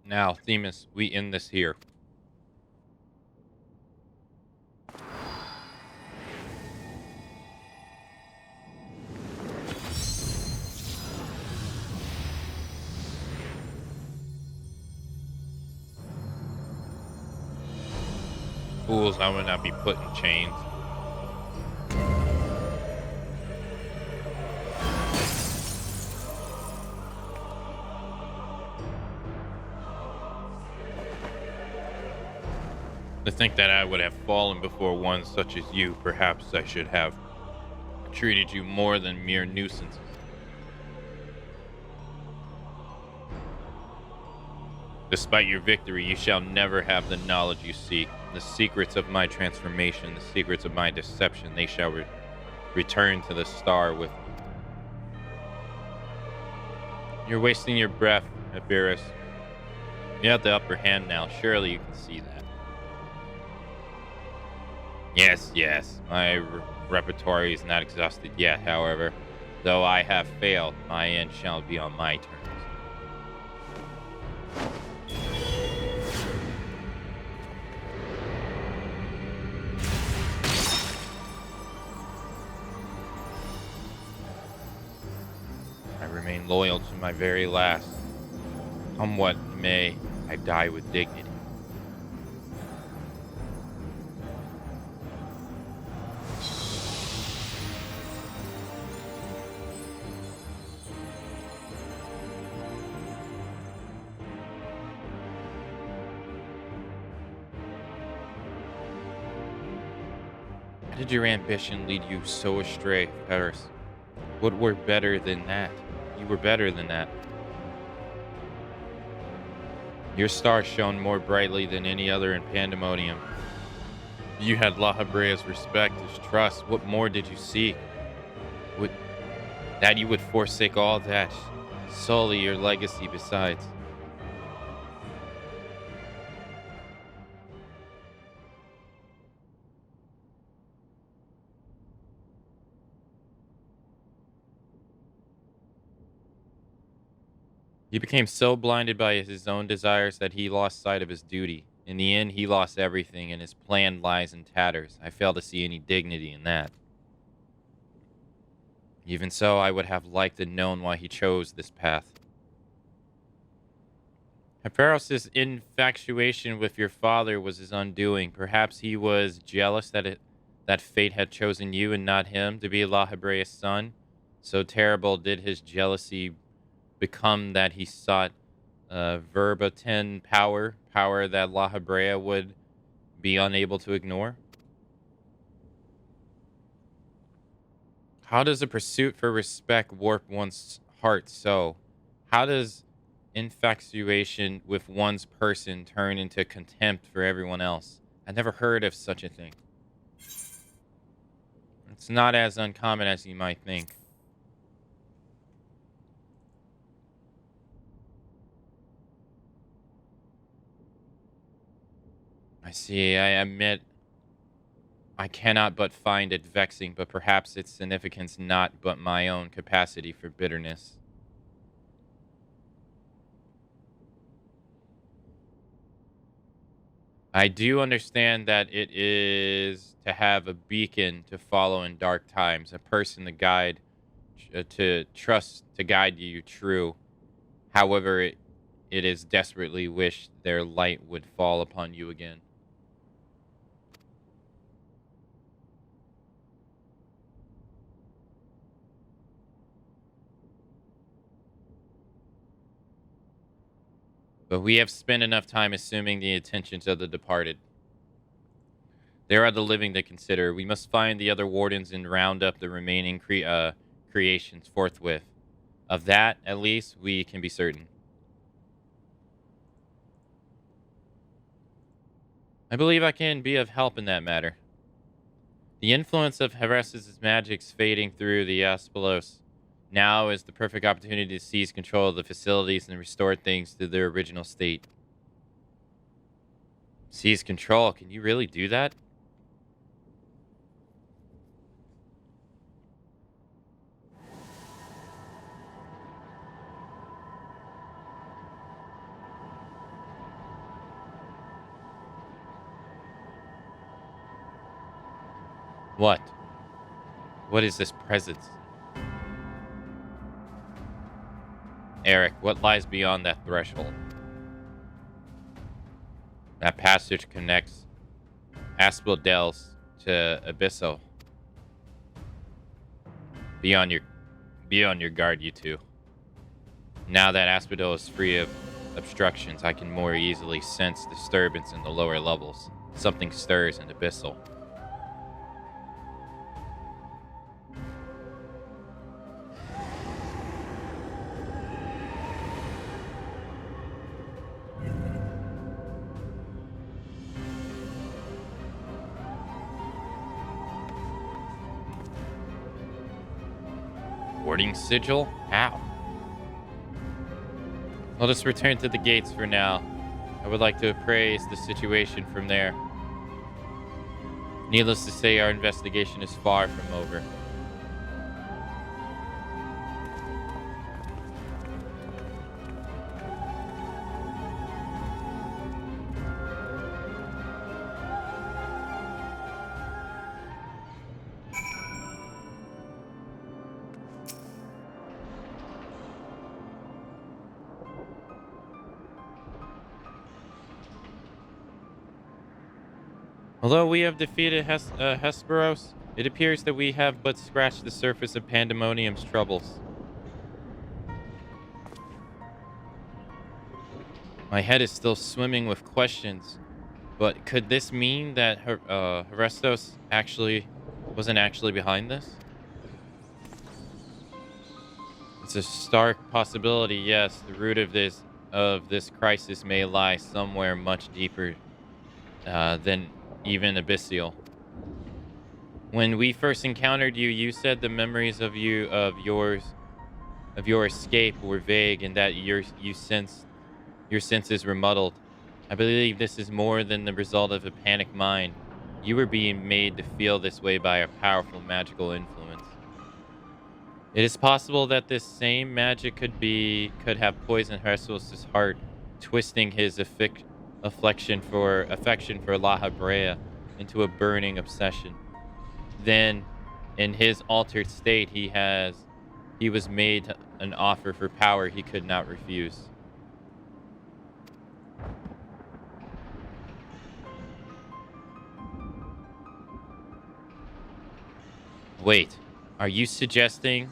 Now, Themis, we end this here. Fools, I would not be put in chains. To think that I would have fallen before one such as you, perhaps I should have treated you more than mere nuisances. Despite your victory, you shall never have the knowledge you seek. The secrets of my transformation, the secrets of my deception, they shall return to the star with me. You're wasting your breath, Abiris. You have the upper hand now. Surely you can see that. Yes. My repertoire is not exhausted yet, however. Though I have failed, my end shall be on my terms. I remain loyal to my very last. Come what may, I die with dignity. How did your ambition lead you so astray, Paris? What were better than that? You were better than that. Your star shone more brightly than any other in Pandemonium. You had La Hebrea's respect, his trust. What more did you seek? That you would forsake all that, sully your legacy besides. He became so blinded by his own desires that he lost sight of his duty. In the end, he lost everything, and his plan lies in tatters. I fail to see any dignity in that. Even so, I would have liked to known why he chose this path. Hepharos' infatuation with your father was his undoing. Perhaps he was jealous that fate had chosen you and not him to be La Hebrea's son. So terrible did his jealousy become that he sought verboten power that La Hebrea would be unable to ignore. How does a pursuit for respect warp one's heart so? How does infatuation with one's person turn into contempt for everyone else? I never heard of such a thing. It's not as uncommon as you might think. I see. I admit I cannot but find it vexing, but perhaps its significance not but my own capacity for bitterness. I do understand that it is to have a beacon to follow in dark times, a person to guide, to trust to guide you true. However, it is desperately wished their light would fall upon you again. But we have spent enough time assuming the intentions of the departed. There are the living to consider. We must find the other wardens and round up the remaining creations forthwith. Of that, at least, we can be certain. I believe I can be of help in that matter. The influence of Hepharos' magic's fading through the Aspelos. Now is the perfect opportunity to seize control of the facilities and restore things to their original state. Seize control? Can you really do that? What? What is this presence? Eric, what lies beyond that threshold? That passage connects Asphodels to Abysso. Be on your guard, you two. Now that Asphodel is free of obstructions, I can more easily sense disturbance in the lower levels. Something stirs in Abyssal. Boarding sigil? How? Let us return to the gates for now. I would like to appraise the situation from there. Needless to say, our investigation is far from over. Although we have defeated Hesperos, it appears that we have but scratched the surface of Pandemonium's troubles. My head is still swimming with questions, but could this mean that Herestos wasn't actually behind this? It's a stark possibility, yes. The root of this crisis may lie somewhere much deeper than even abyssal. When we first encountered you, you said the memories of your escape were vague and that your senses were muddled. I believe this is more than the result of a panic mind. You were being made to feel this way by a powerful magical influence. It is possible that this same magic could have poisoned Herestos' heart, twisting his affection for La Habrea into a burning obsession. Then, in his altered state, he was made an offer for power he could not refuse. Wait, are you suggesting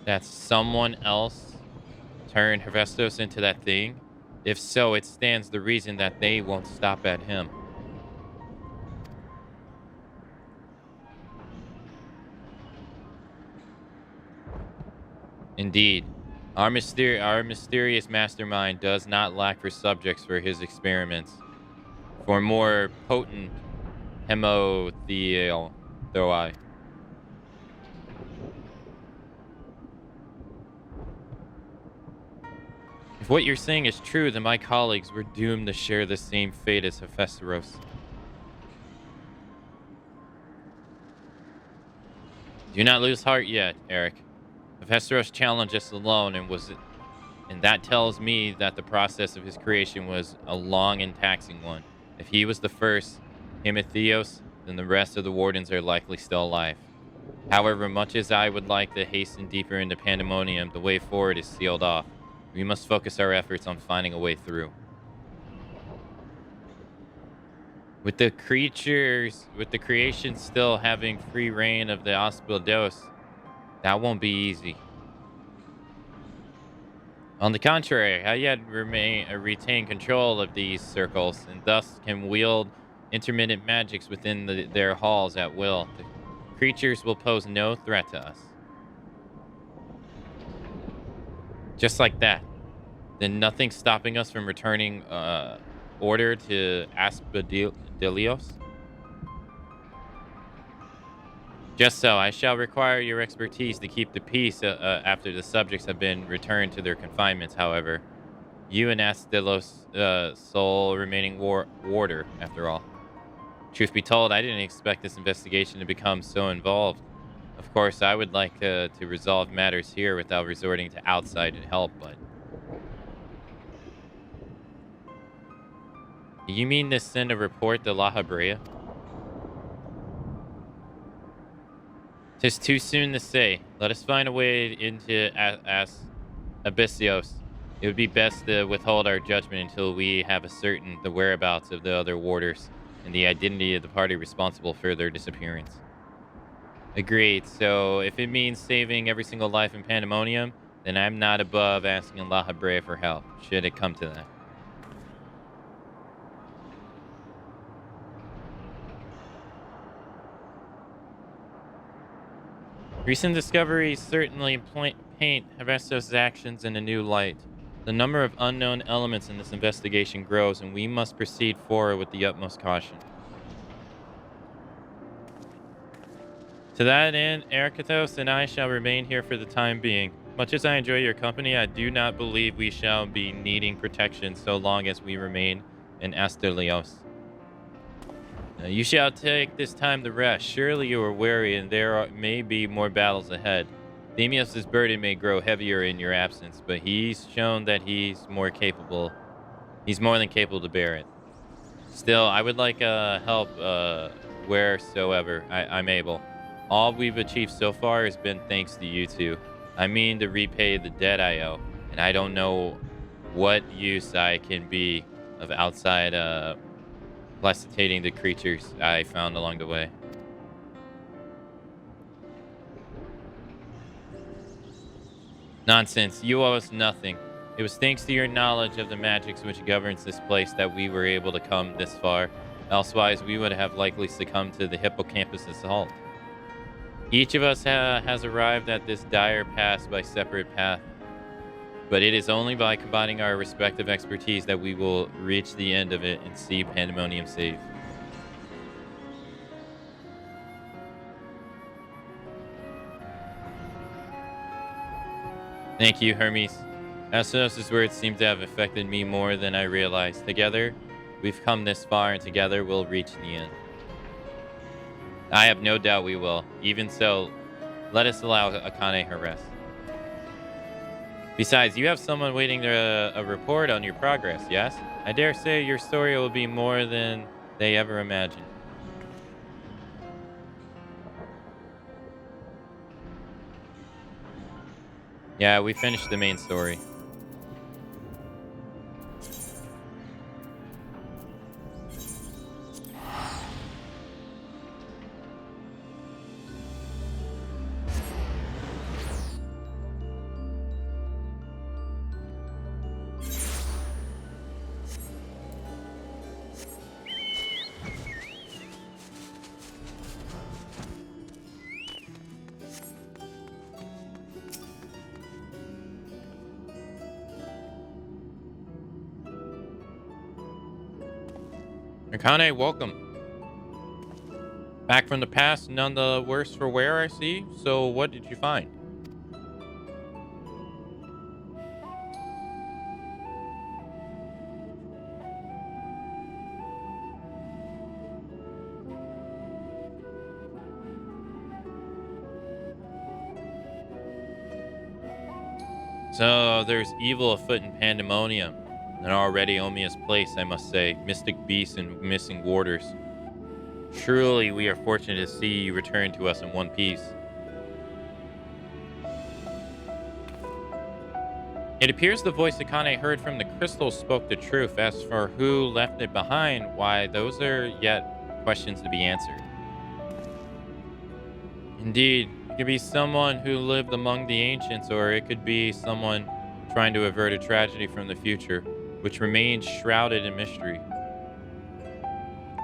that someone else turned Hephaestus into that thing? If so, it stands to reason that they won't stop at him. Indeed, our mysterious mastermind does not lack for subjects for his experiments. For more potent hemotheoi. If what you're saying is true, then my colleagues were doomed to share the same fate as Hephaestus. Do not lose heart yet, Eric. Hephaestus challenged us alone, and that tells me that the process of his creation was a long and taxing one. If he was the first Hemotheos, then the rest of the Wardens are likely still alive. However, much as I would like to hasten deeper into Pandemonium, the way forward is sealed off. We must focus our efforts on finding a way through. With the creation still having free reign of the Asphodels, that won't be easy. On the contrary, I yet retain control of these circles, and thus can wield intermittent magics within their halls at will. The creatures will pose no threat to us. Just like that. Then nothing stopping us from returning order to Asphodelios? Just so, I shall require your expertise to keep the peace after the subjects have been returned to their confinements, however. You and Asphodelios' sole remaining warder, after all. Truth be told, I didn't expect this investigation to become so involved. Of course, I would like to resolve matters here without resorting to outside help, but... You mean to send a report to La Habrea? 'Tis too soon to say. Let us find a way into Abyssios. It would be best to withhold our judgment until we have ascertained the whereabouts of the other warders and the identity of the party responsible for their disappearance. Agreed. So if it means saving every single life in Pandemonium, then I'm not above asking La Habrea for help, should it come to that. Recent discoveries certainly paint Hephaestus' actions in a new light. The number of unknown elements in this investigation grows, and we must proceed forward with the utmost caution. To that end, Erikatos and I shall remain here for the time being. Much as I enjoy your company, I do not believe we shall be needing protection so long as we remain in Asterlios. You shall take this time to rest. Surely you are weary, and there may be more battles ahead. Themios' burden may grow heavier in your absence, but he's shown that he's more than capable to bear it. Still, I would like help wheresoever I'm able. All we've achieved so far has been thanks to you two. I mean to repay the debt I owe, and I don't know what use I can be of outside felicitating the creatures I found along the way. Nonsense. You owe us nothing. It was thanks to your knowledge of the magics which governs this place that we were able to come this far. Elsewise, we would have likely succumbed to the hippocampus assault. Each of us has arrived at this dire pass by separate path, but it is only by combining our respective expertise that we will reach the end of it and see Pandemonium saved. Thank you, Hermes. Asternos' words seem to have affected me more than I realized. Together, we've come this far, and together we'll reach the end. I have no doubt we will. Even so, let us allow Akane her rest. Besides, you have someone waiting a report on your progress, yes? I dare say your story will be more than they ever imagined. Yeah, we finished the main story. Akane, welcome. Back from the past, none the worse for wear, I see. So what did you find? So there's evil afoot in Pandemonium. An already ominous place, I must say. Mystic beasts and missing warders. Truly, we are fortunate to see you return to us in one piece. It appears the voice Akane heard from the crystal spoke the truth. As for who left it behind, why, those are yet questions to be answered. Indeed, it could be someone who lived among the ancients, or it could be someone trying to avert a tragedy from the future, which remains shrouded in mystery.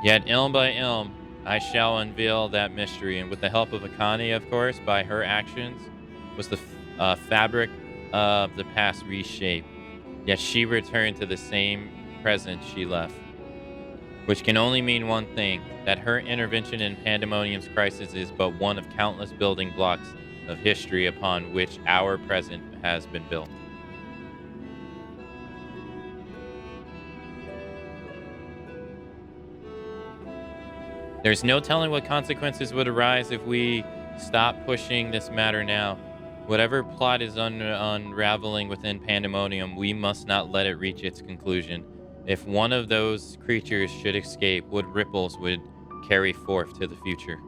Yet, ilm by ilm, I shall unveil that mystery, and with the help of Akane, of course, by her actions, was the fabric of the past reshaped. Yet she returned to the same present she left. Which can only mean one thing, that her intervention in Pandemonium's crisis is but one of countless building blocks of history upon which our present has been built. There's no telling what consequences would arise if we stop pushing this matter now. Whatever plot is unraveling within Pandemonium, we must not let it reach its conclusion. If one of those creatures should escape, what ripples would carry forth to the future?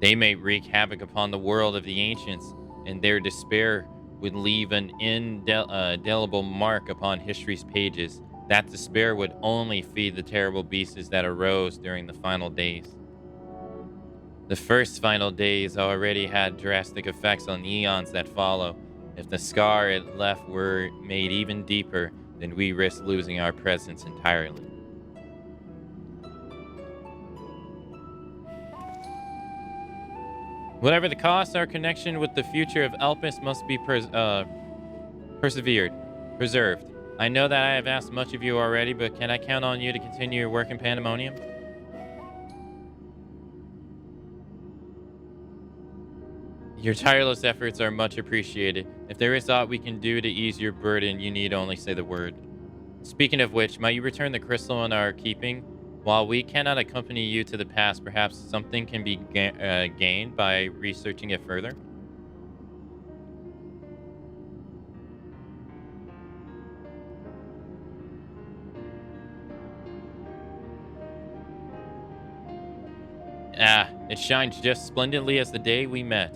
They may wreak havoc upon the world of the ancients, and their despair would leave an indelible mark upon history's pages. That despair would only feed the terrible beasts that arose during the final days. The first final days already had drastic effects on the eons that follow. If the scar it left were made even deeper, then we risk losing our presence entirely. Whatever the cost, our connection with the future of Elpis must be preserved. I know that I have asked much of you already, but can I count on you to continue your work in Pandemonium? Your tireless efforts are much appreciated. If there is aught we can do to ease your burden, you need only say the word. Speaking of which, might you return the crystal in our keeping? While we cannot accompany you to the past, perhaps something can be gained by researching it further? It shines just splendidly as the day we met.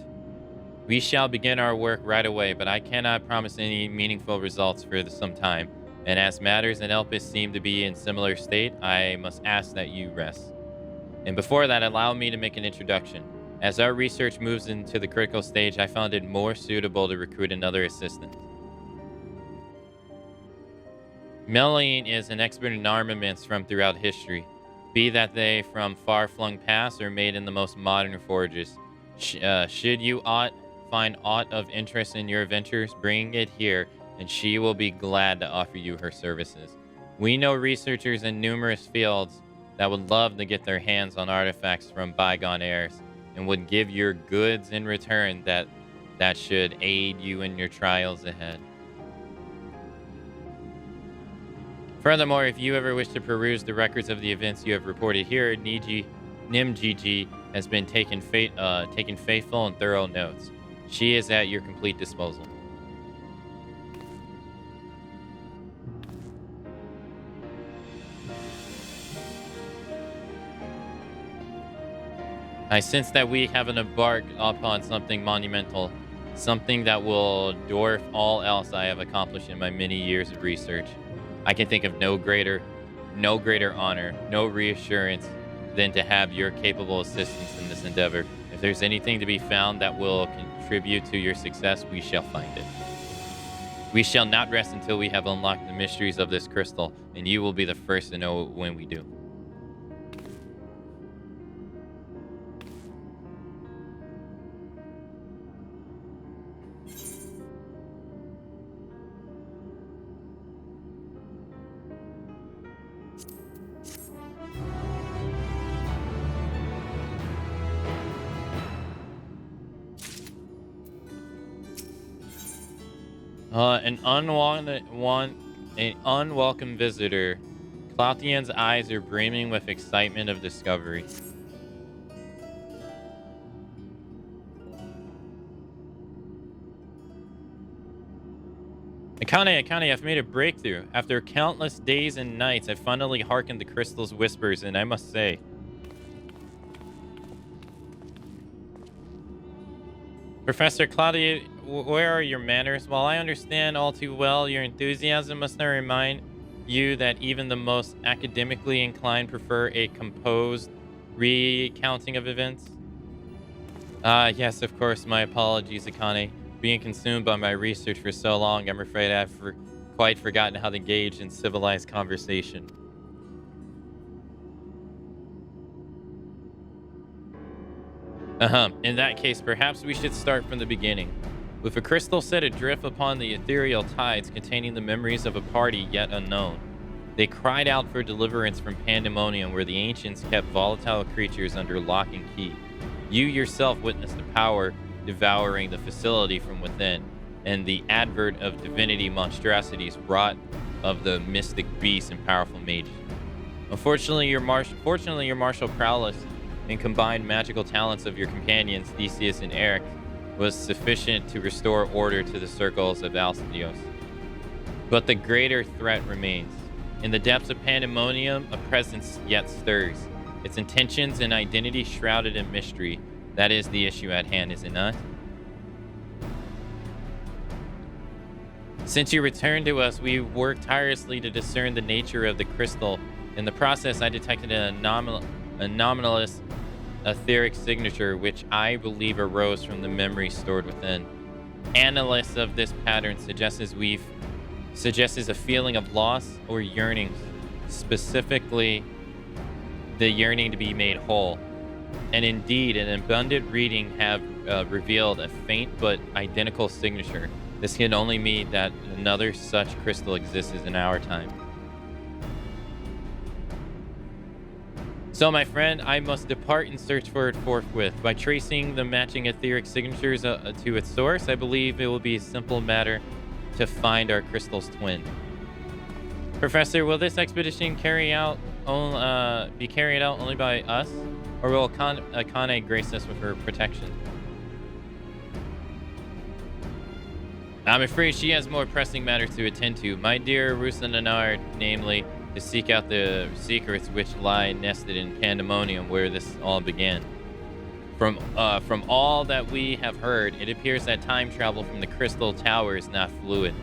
We shall begin our work right away, but I cannot promise any meaningful results for some time. And as matters in Elpis seem to be in similar state, I must ask that you rest. And before that, allow me to make an introduction. As our research moves into the critical stage, I found it more suitable to recruit another assistant. Meline is an expert in armaments from throughout history, be that they from far-flung past or made in the most modern forges. Should you find aught of interest in your ventures, bring it here, and she will be glad to offer you her services. We know researchers in numerous fields that would love to get their hands on artifacts from bygone eras and would give your goods in return that should aid you in your trials ahead. Furthermore, if you ever wish to peruse the records of the events you have reported here, Nimgigi has been taking faithful and thorough notes. She is at your complete disposal. I sense that we have embarked upon something monumental, something that will dwarf all else I have accomplished in my many years of research. I can think of no greater honor, no reassurance than to have your capable assistance in this endeavor. If there's anything to be found that will contribute to your success, we shall find it. We shall not rest until we have unlocked the mysteries of this crystal, and you will be the first to know when we do. An unwelcome visitor. Clothian's eyes are brimming with excitement of discovery. Akane, I've made a breakthrough. After countless days and nights, I finally hearkened to Crystal's whispers, and I must say, Professor Claudia, where are your manners? While I understand all too well your enthusiasm, must I remind you that even the most academically inclined prefer a composed recounting of events? Yes, of course. My apologies, Akane. Being consumed by my research for so long, I'm afraid I've quite forgotten how to engage in civilized conversation. In that case, perhaps we should start from the beginning. With a crystal set adrift upon the ethereal tides containing the memories of a party yet unknown, they cried out for deliverance from Pandemonium, where the ancients kept volatile creatures under lock and key. You yourself witnessed the power devouring the facility from within, and the advert of divinity monstrosities wrought of the mystic beasts and powerful mages. Fortunately, your martial prowess and combined magical talents of your companions, Theseus and Eric, was sufficient to restore order to the circles of Alcidios. But the greater threat remains. In the depths of Pandemonium, a presence yet stirs, its intentions and identity shrouded in mystery. That is the issue at hand, is it not? Since you returned to us, we worked tirelessly to discern the nature of the crystal. In the process, I detected an anomalous etheric signature, which I believe arose from the memory stored within. Analysis of this pattern suggests a feeling of loss or yearning, specifically the yearning to be made whole. And indeed, an abundant reading have revealed a faint but identical signature. This can only mean that another such crystal exists in our time. So, my friend, I must depart and search for it forthwith. By tracing the matching etheric signatures to its source, I believe it will be a simple matter to find our crystal's twin. Professor, will this expedition be carried out only by us, or will Akane grace us with her protection? I'm afraid she has more pressing matters to attend to. My dear Rusananar, namely, to seek out the secrets which lie nested in Pandemonium, where this all began. From all that we have heard, it appears that time travel from the Crystal Tower is not fluid.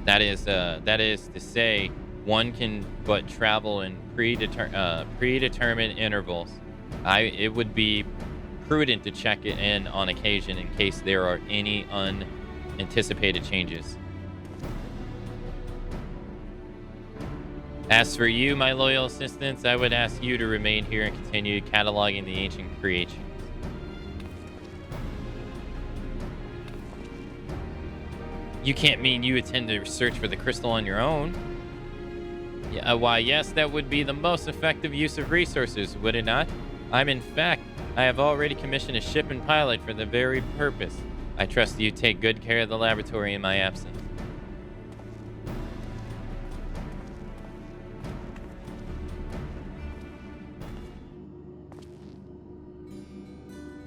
That is to say, one can but travel in predetermined intervals. It would be prudent to check it in on occasion in case there are any unanticipated changes. As for you, my loyal assistants, I would ask you to remain here and continue cataloging the ancient creations. You can't mean you intend to search for the crystal on your own? Yeah, why, yes, that would be the most effective use of resources, would it not? I have already commissioned a ship and pilot for the very purpose. I trust you take good care of the laboratory in my absence.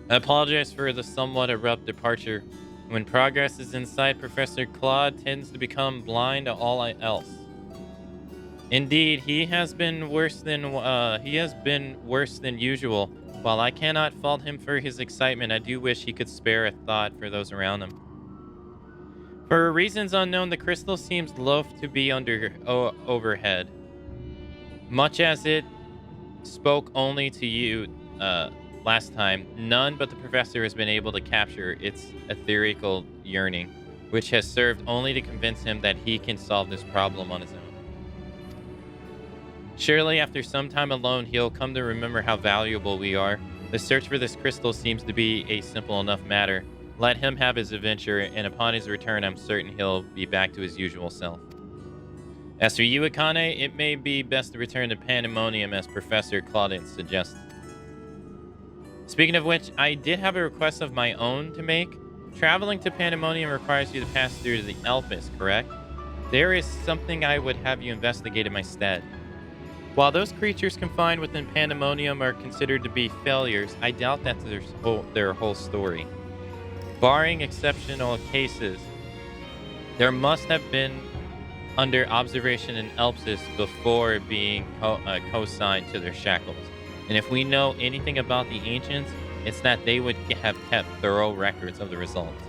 I apologize for the somewhat abrupt departure. When progress is in sight, Professor Claude tends to become blind to all else. Indeed, he has been worse than usual. While I cannot fault him for his excitement, I do wish he could spare a thought for those around him. For reasons unknown, the crystal seems loath to be overhead. Much as it spoke only to you last time, none but the professor has been able to capture its etherical yearning, which has served only to convince him that he can solve this problem on his own. Surely, after some time alone, he'll come to remember how valuable we are. The search for this crystal seems to be a simple enough matter. Let him have his adventure, and upon his return, I'm certain he'll be back to his usual self. As for you, Akane, it may be best to return to Pandemonium as Professor Claudette suggests. Speaking of which, I did have a request of my own to make. Traveling to Pandemonium requires you to pass through the Elpis, correct? There is something I would have you investigate in my stead. While those creatures confined within Pandemonium are considered to be failures, I doubt that's their whole story. Barring exceptional cases, there must have been under observation in Elpis before being co-signed to their shackles. And if we know anything about the ancients, it's that they would have kept thorough records of the results.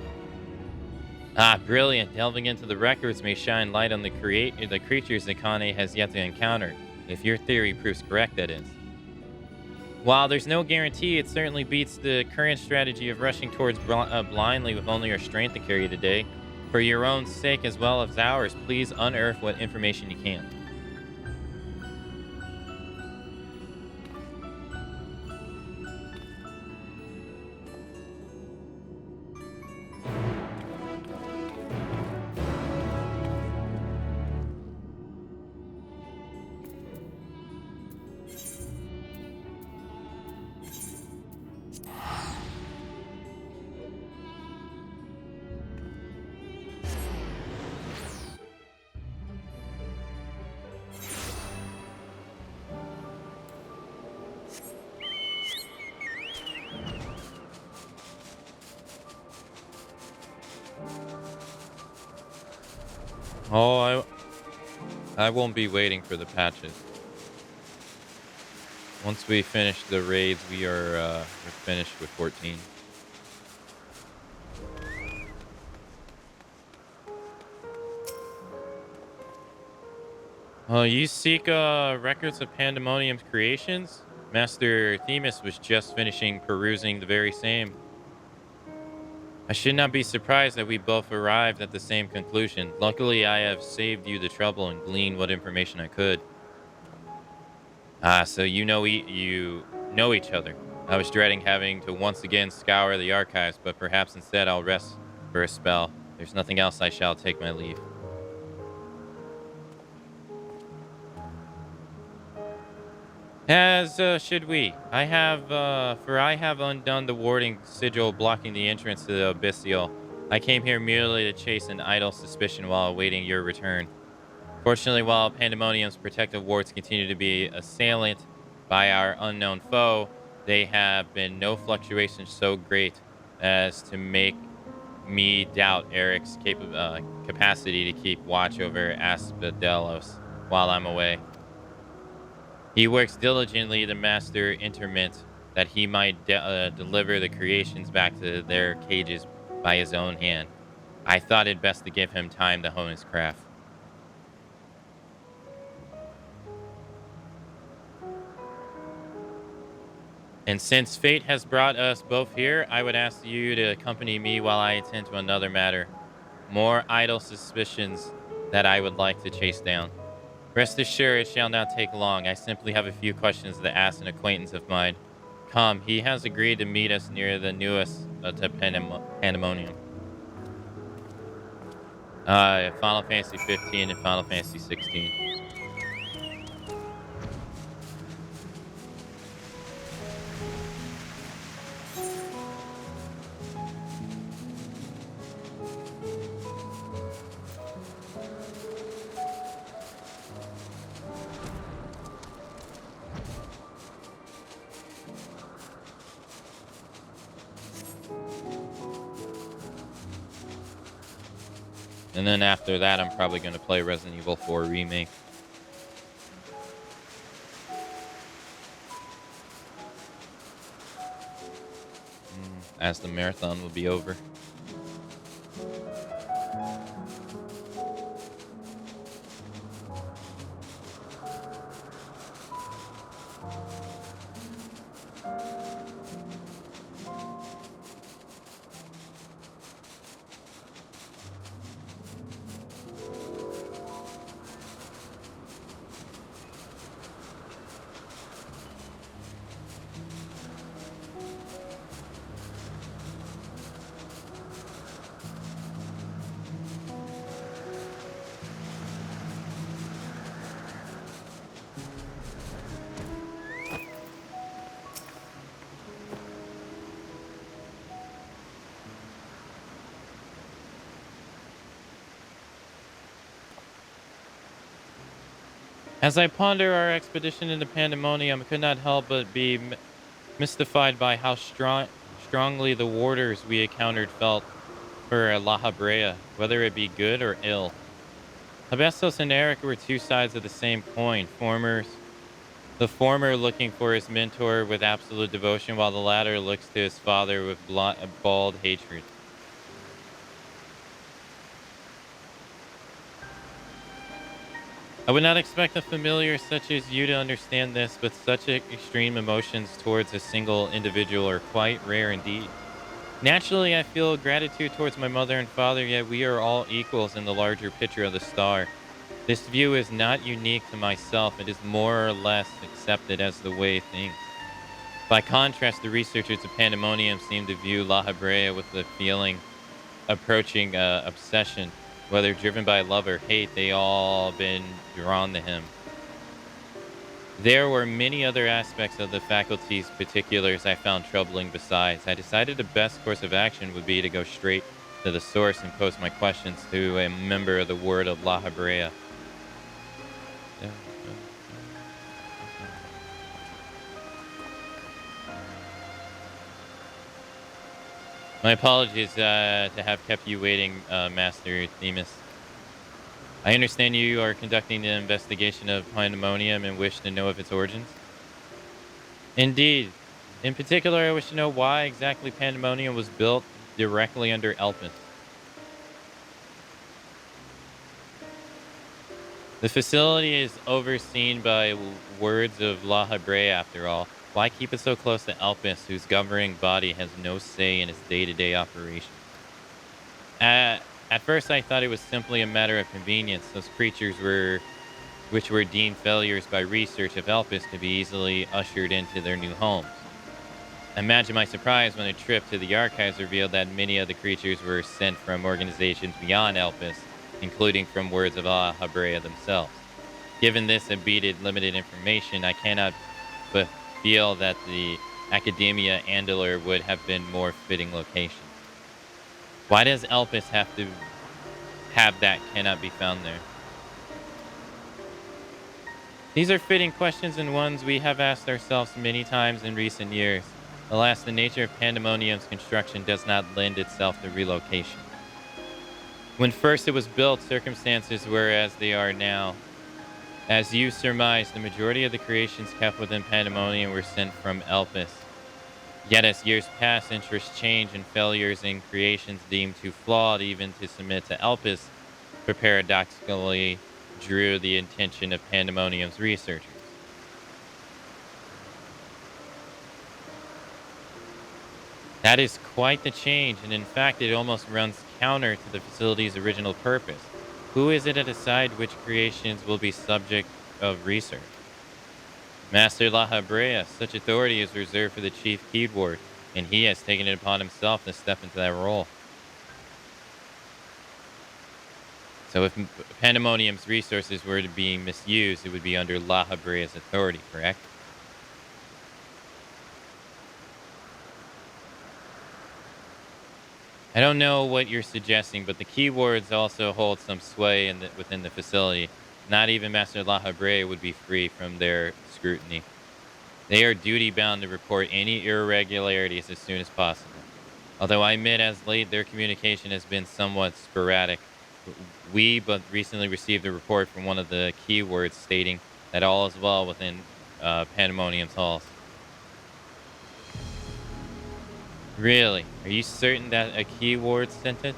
Ah, brilliant. Delving into the records may shine light on the creatures Akane has yet to encounter. If your theory proves correct, that is. While there's no guarantee, it certainly beats the current strategy of rushing towards blindly with only our strength to carry today. For your own sake as well as ours, please unearth what information you can. Oh, I won't be waiting for the patches. Once we finish the raids, we're finished with 14. You seek records of Pandemonium's creations? Master Themis was just finishing perusing the very same. I should not be surprised that we both arrived at the same conclusion. Luckily, I have saved you the trouble and gleaned what information I could. Ah, so you know each other. I was dreading having to once again scour the archives, but perhaps instead I'll rest for a spell. There's nothing else. I shall take my leave. As should we. I have undone the warding sigil blocking the entrance to the Abyssial. I came here merely to chase an idle suspicion while awaiting your return. Fortunately, while Pandemonium's protective wards continue to be assailant by our unknown foe, they have been no fluctuations so great as to make me doubt Eric's capacity to keep watch over Asphodelos while I'm away. He works diligently to master interment that he might deliver the creations back to their cages by his own hand. I thought it best to give him time to hone his craft. And since fate has brought us both here, I would ask you to accompany me while I attend to another matter. More idle suspicions that I would like to chase down. Rest assured, it shall not take long. I simply have a few questions to ask an acquaintance of mine. Come, he has agreed to meet us near the newest to Pandemonium. Final Fantasy XV and Final Fantasy XVI. And then after that, I'm probably going to play Resident Evil 4 Remake. As the marathon will be over. As I ponder our expedition into Pandemonium, I could not help but be mystified by how strongly the warders we encountered felt for La Habrea, whether it be good or ill. Hephaestus and Eric were two sides of the same coin, the former looking for his mentor with absolute devotion, while the latter looks to his father with bald hatred. I would not expect a familiar such as you to understand this, but such extreme emotions towards a single individual are quite rare indeed. Naturally, I feel gratitude towards my mother and father, yet we are all equals in the larger picture of the star. This view is not unique to myself. It is more or less accepted as the way things. By contrast, the researchers of Pandemonium seem to view La Habrea with the feeling approaching obsession. Whether driven by love or hate, they all been drawn to him. There were many other aspects of the faculty's particulars I found troubling besides. I decided the best course of action would be to go straight to the source and pose my questions to a member of the Word of La Habrea. My apologies to have kept you waiting, Master Themis. I understand you are conducting an investigation of Pandemonium and wish to know of its origins. Indeed. In particular, I wish to know why exactly Pandemonium was built directly under Elpis. The facility is overseen by words of La Habrea, after all. Why keep it so close to Elpis, whose governing body has no say in its day-to-day operations? At first, I thought it was simply a matter of convenience. Those creatures which were deemed failures by research of Elpis could be easily ushered into their new homes. Imagine my surprise when a trip to the archives revealed that many of the creatures were sent from organizations beyond Elpis, including from words of La Habrea themselves. Given this albeit limited information, I cannot but feel that the Academia Andaler would have been more fitting location. Why does Elpis have to have that cannot be found there? These are fitting questions and ones we have asked ourselves many times in recent years. Alas, the nature of Pandemonium's construction does not lend itself to relocation. When first it was built, circumstances were as they are now. As you surmised, the majority of the creations kept within Pandemonium were sent from Elpis. Yet as years pass, interests change, and failures in creations deemed too flawed even to submit to Elpis paradoxically drew the attention of Pandemonium's researchers. That is quite the change, and in fact it almost runs counter to the facility's original purpose. Who is it to decide which creations will be subject of research? Master La Habrea. Such authority is reserved for the Chief Keyword, and he has taken it upon himself to step into that role. So if Pandemonium's resources were to be misused, it would be under La Habrea's authority, correct? I don't know what you're suggesting, but the keywords also hold some sway within the facility. Not even Master La Habrea would be free from their scrutiny. They are duty-bound to report any irregularities as soon as possible. Although I admit as late their communication has been somewhat sporadic. We but recently received a report from one of the keywords stating that all is well within Pandemonium's halls. Really? Are you certain that a keyword sent it?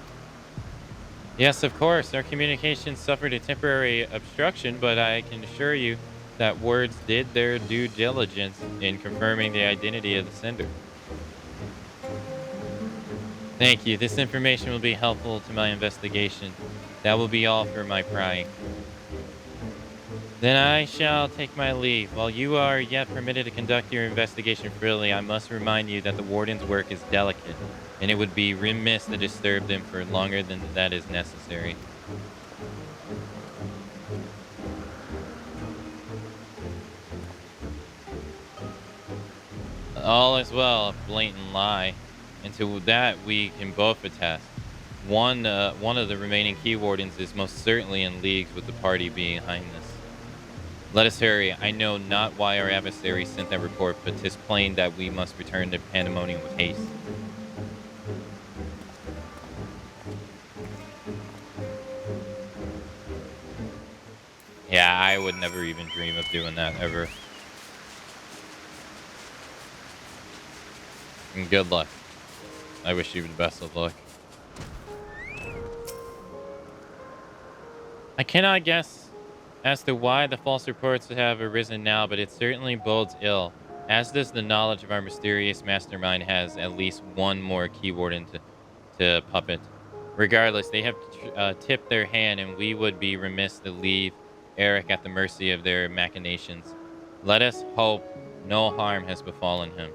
Yes, of course. Our communication suffered a temporary obstruction, but I can assure you that words did their due diligence in confirming the identity of the sender. Thank you. This information will be helpful to my investigation. That will be all for my prying. Then I shall take my leave. While you are yet permitted to conduct your investigation freely, I must remind you that the warden's work is delicate, and it would be remiss to disturb them for longer than that is necessary. All is well, a blatant lie. And to that we can both attest. One of the remaining key wardens is most certainly in leagues with the party behind this. Let us hurry. I know not why our adversary sent that report, but 'tis plain that we must return to Pandemonium with haste. Yeah, I would never even dream of doing that ever. And good luck. I wish you the best of luck. I cannot guess as to why the false reports have arisen now, but it certainly bodes ill, as does the knowledge of our mysterious mastermind has at least one more keywarden to puppet. Regardless, they have tipped their hand, and we would be remiss to leave Eric at the mercy of their machinations. Let us hope no harm has befallen him.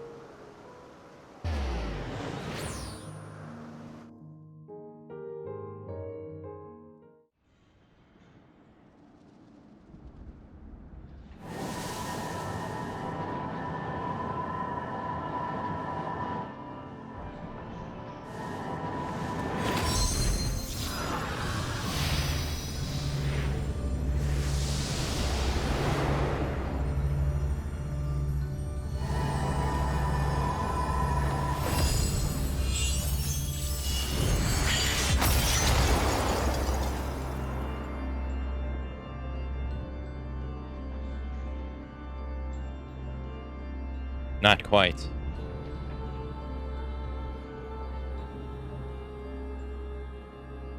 Not quite.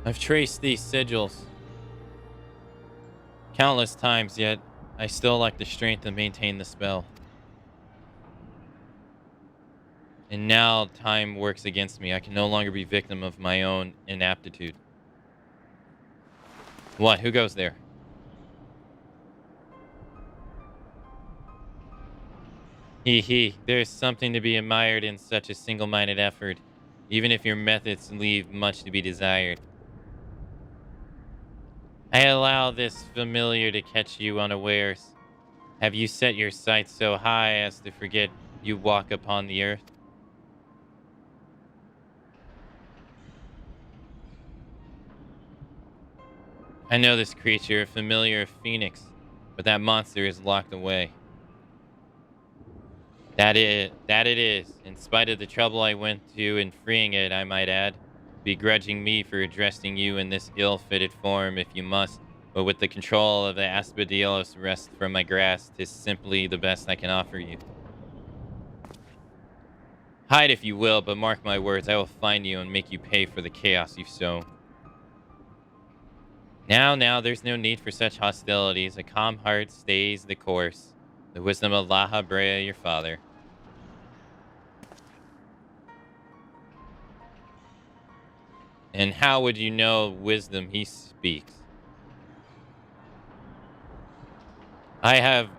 I've traced these sigils. Countless times, yet I still lack the strength to maintain the spell. And now time works against me. I can no longer be victim of my own inaptitude. What? Who goes there? Hee. There's something to be admired in such a single-minded effort, even if your methods leave much to be desired. I allow this familiar to catch you unawares. Have you set your sights so high as to forget you walk upon the earth? I know this creature, a familiar phoenix, but that monster is locked away. That it is, in spite of the trouble I went to in freeing it, I might add, begrudging me for addressing you in this ill-fitted form if you must, but with the control of the Asphodelios wrest from my grasp, 'tis simply the best I can offer you. Hide if you will, but mark my words, I will find you and make you pay for the chaos you've sown. Now, there's no need for such hostilities. A calm heart stays the course. The wisdom of Laha Brea, your father. And how would you know wisdom he speaks? I have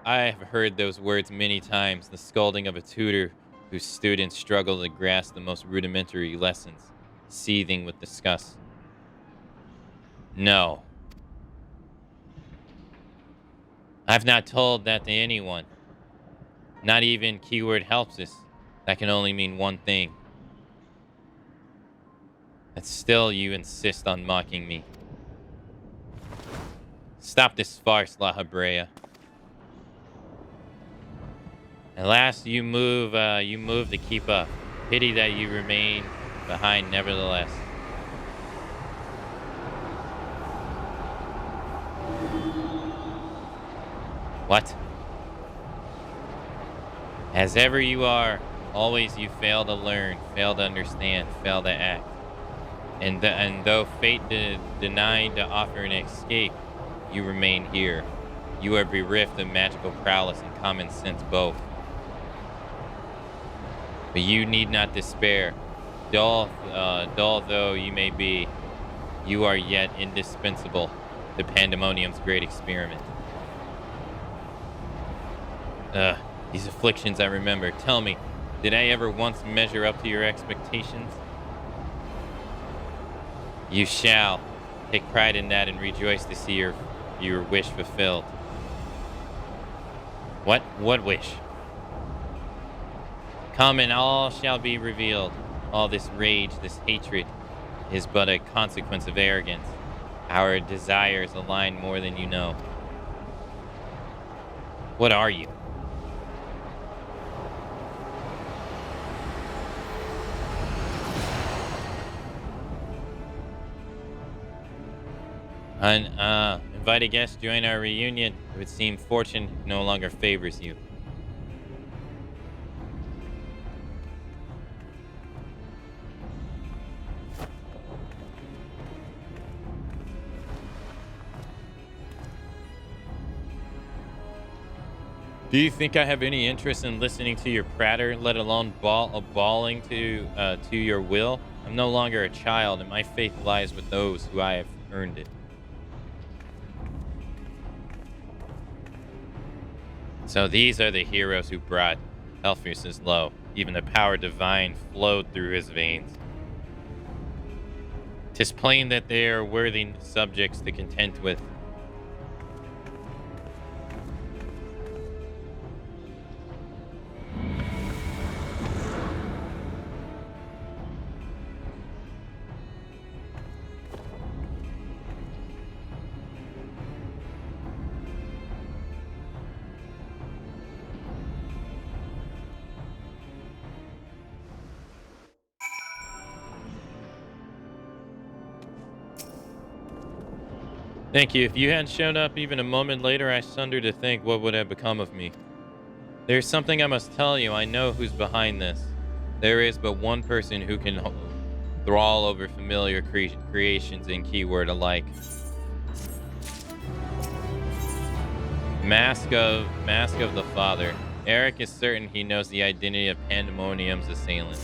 heard those words many times, the scolding of a tutor whose students struggle to grasp the most rudimentary lessons, seething with disgust. No. I've not told that to anyone. Not even keyword helps us. That can only mean one thing. And still you insist on mocking me. Stop this farce, Laha Brea. At last you move to keep up. Pity that you remain behind nevertheless. What? As ever you are, always you fail to learn, fail to understand, fail to act. And though fate denied to offer an escape, you remain here. You are bereft of magical prowess and common sense both. But you need not despair. Dull though you may be, you are yet indispensable to Pandemonium's great experiment. These afflictions I remember. Tell me, did I ever once measure up to your expectations? You shall. Take pride in that and rejoice to see your wish fulfilled. What? What wish? Come and all shall be revealed. All this rage, this hatred, is but a consequence of arrogance. Our desires align more than you know. What are you? Invited guests join our reunion. It would seem fortune no longer favors you. Do you think I have any interest in listening to your pratter, let alone bawling to your will? I'm no longer a child, and my faith lies with those who I have earned it. So these are the heroes who brought Helfius low. Even the power divine flowed through his veins. 'Tis plain that they are worthy subjects to contend with. Thank you. If you hadn't shown up even a moment later, I shudder to think what would have become of me. There's something I must tell you. I know who's behind this. There is but one person who can thrall over familiar creations and keyword alike. Mask of the Father. Eric is certain he knows the identity of Pandemonium's assailant.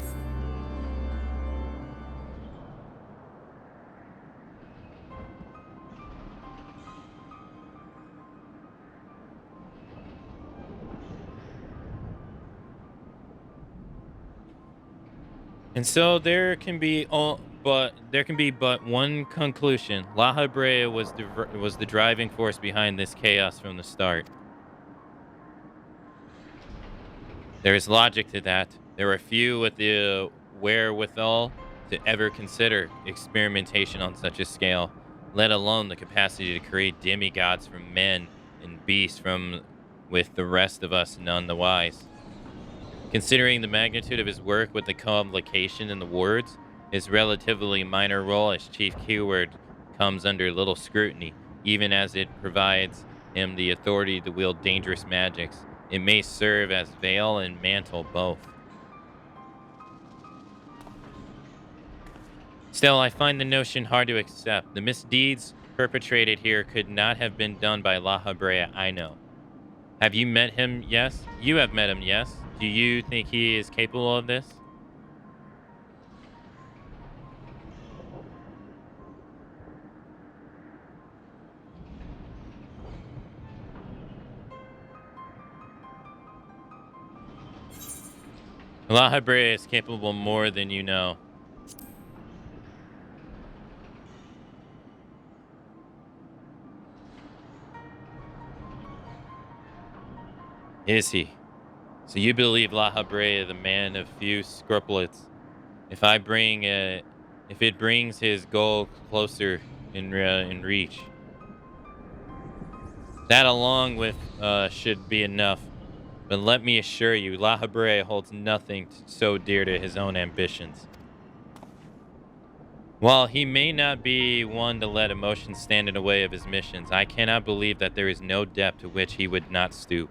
And so there can be but one conclusion. La Habrea was the driving force behind this chaos from the start. There is logic to that. There are few with the wherewithal to ever consider experimentation on such a scale, let alone the capacity to create demigods from men and beasts from with the rest of us none the wise. Considering the magnitude of his work with the complication in the words, his relatively minor role as chief keyword comes under little scrutiny, even as it provides him the authority to wield dangerous magics. It may serve as veil and mantle both. Still, I find the notion hard to accept. The misdeeds perpetrated here could not have been done by La Habrea, I know. Have you met him? Yes. You have met him, yes. Do you think he is capable of this? La Habrea is capable more than you know. Is he? So you believe La Habrea, the man of few scruples, if it brings his goal closer in reach, that along with should be enough. But let me assure you, La Habrea holds nothing so dear to his own ambitions. While he may not be one to let emotions stand in the way of his missions, I cannot believe that there is no depth to which he would not stoop.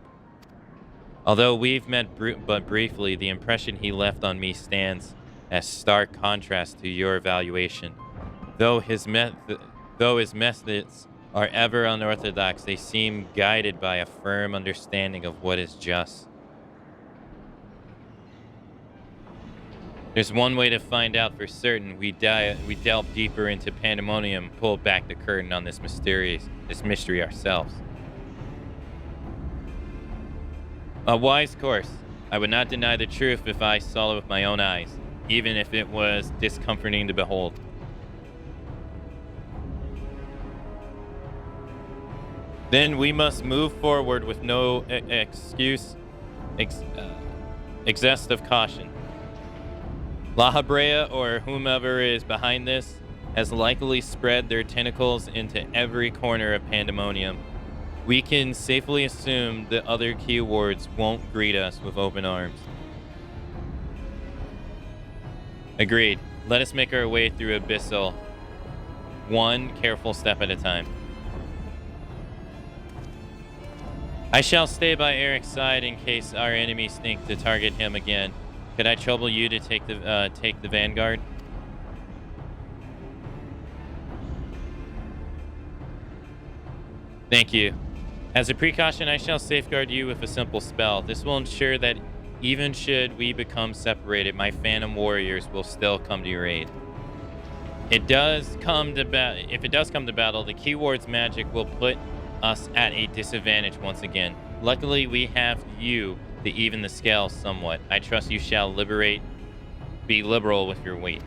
Although we've met but briefly, the impression he left on me stands as stark contrast to your evaluation. Though his methods are ever unorthodox, they seem guided by a firm understanding of what is just. There's one way to find out for certain. We delve deeper into Pandemonium, pull back the curtain on this mystery ourselves. A wise course. I would not deny the truth if I saw it with my own eyes, even if it was discomforting to behold. Then we must move forward with no excess of caution. La Habrea, or whomever is behind this, has likely spread their tentacles into every corner of Pandemonium. We can safely assume the other keywords won't greet us with open arms. Agreed. Let us make our way through Abyssal, one careful step at a time. I shall stay by Eric's side in case our enemies think to target him again. Could I trouble you to take the vanguard? Thank you. As a precaution, I shall safeguard you with a simple spell. This will ensure that even should we become separated, my Phantom Warriors will still come to your aid. If it does come to battle, the keyword's magic will put us at a disadvantage once again. Luckily, we have you to even the scales somewhat. I trust you shall be liberal with your weight.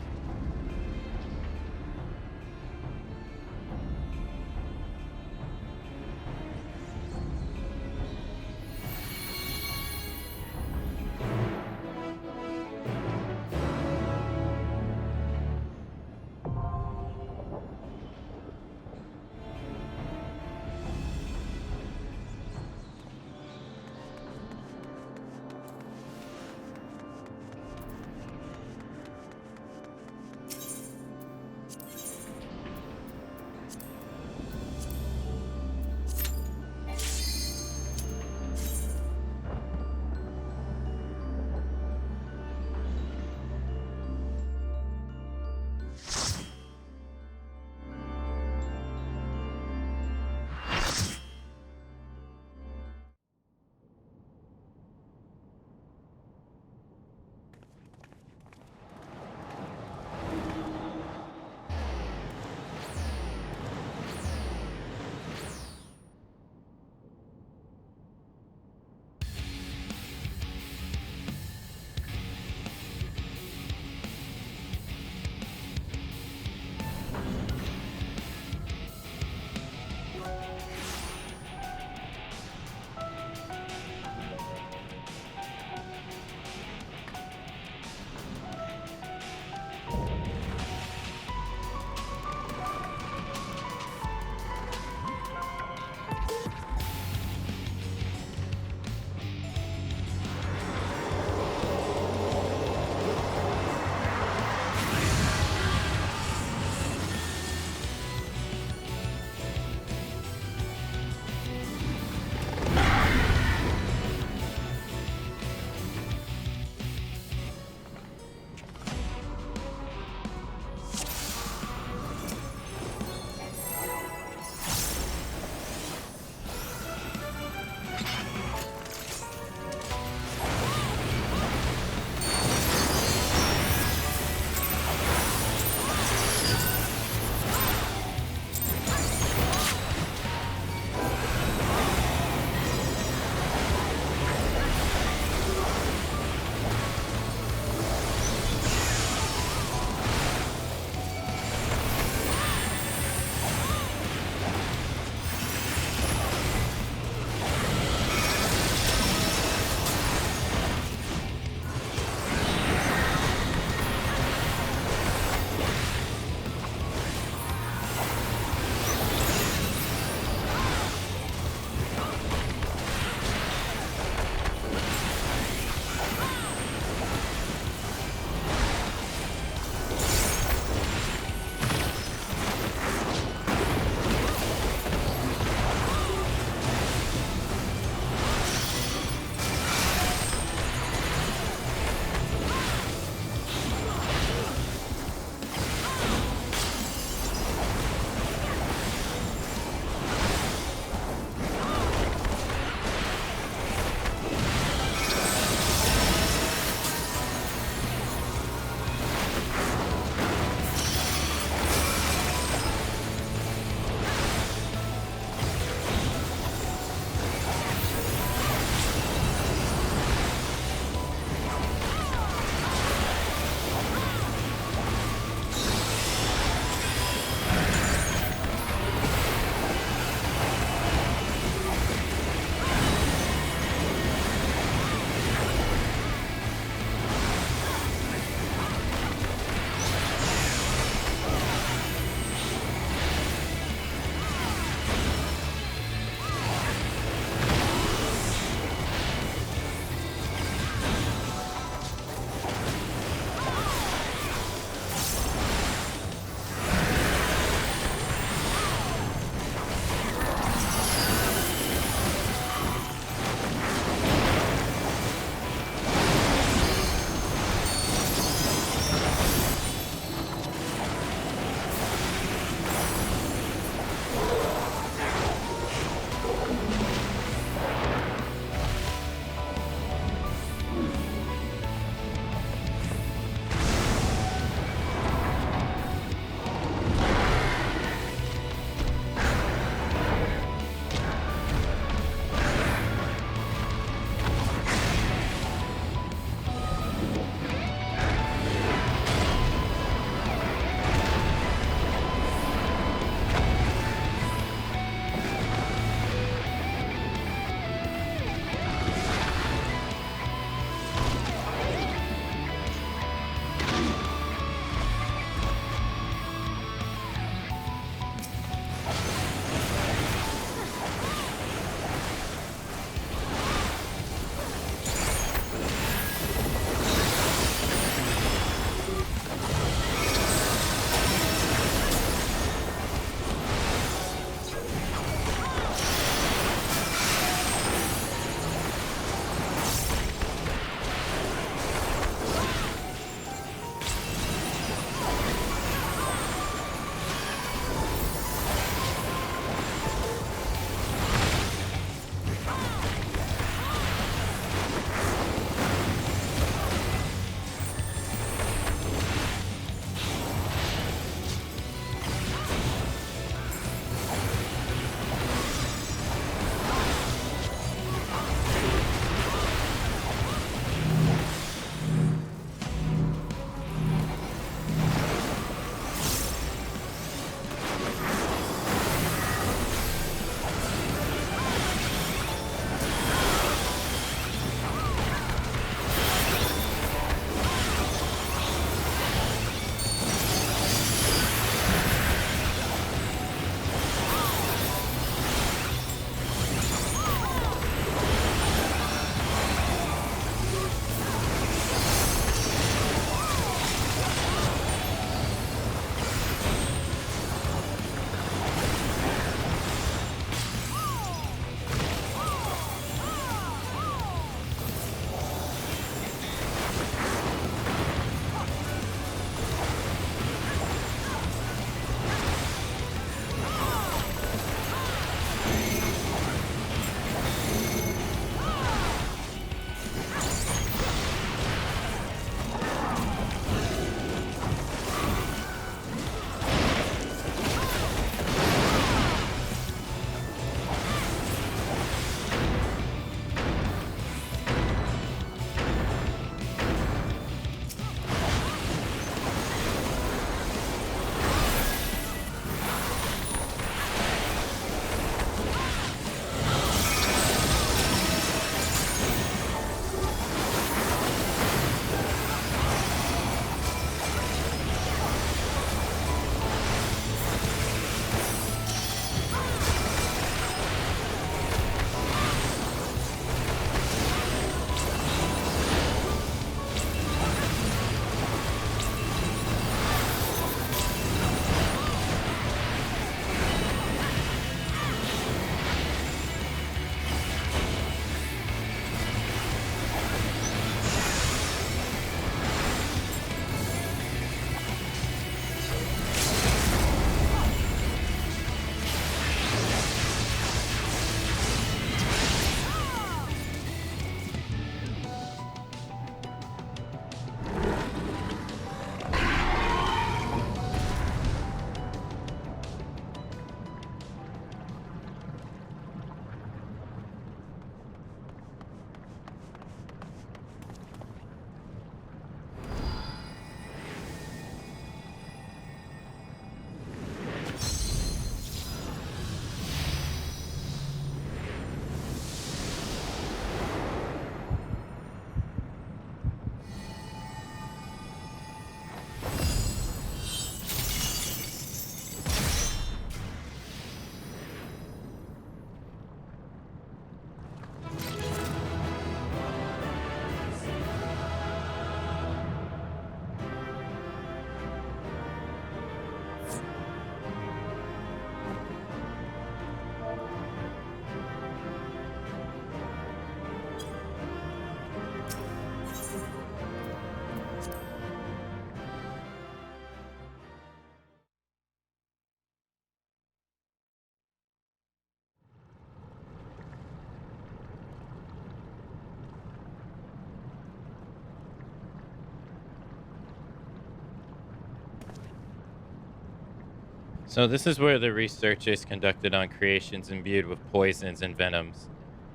So this is where the research is conducted on creations imbued with poisons and venoms.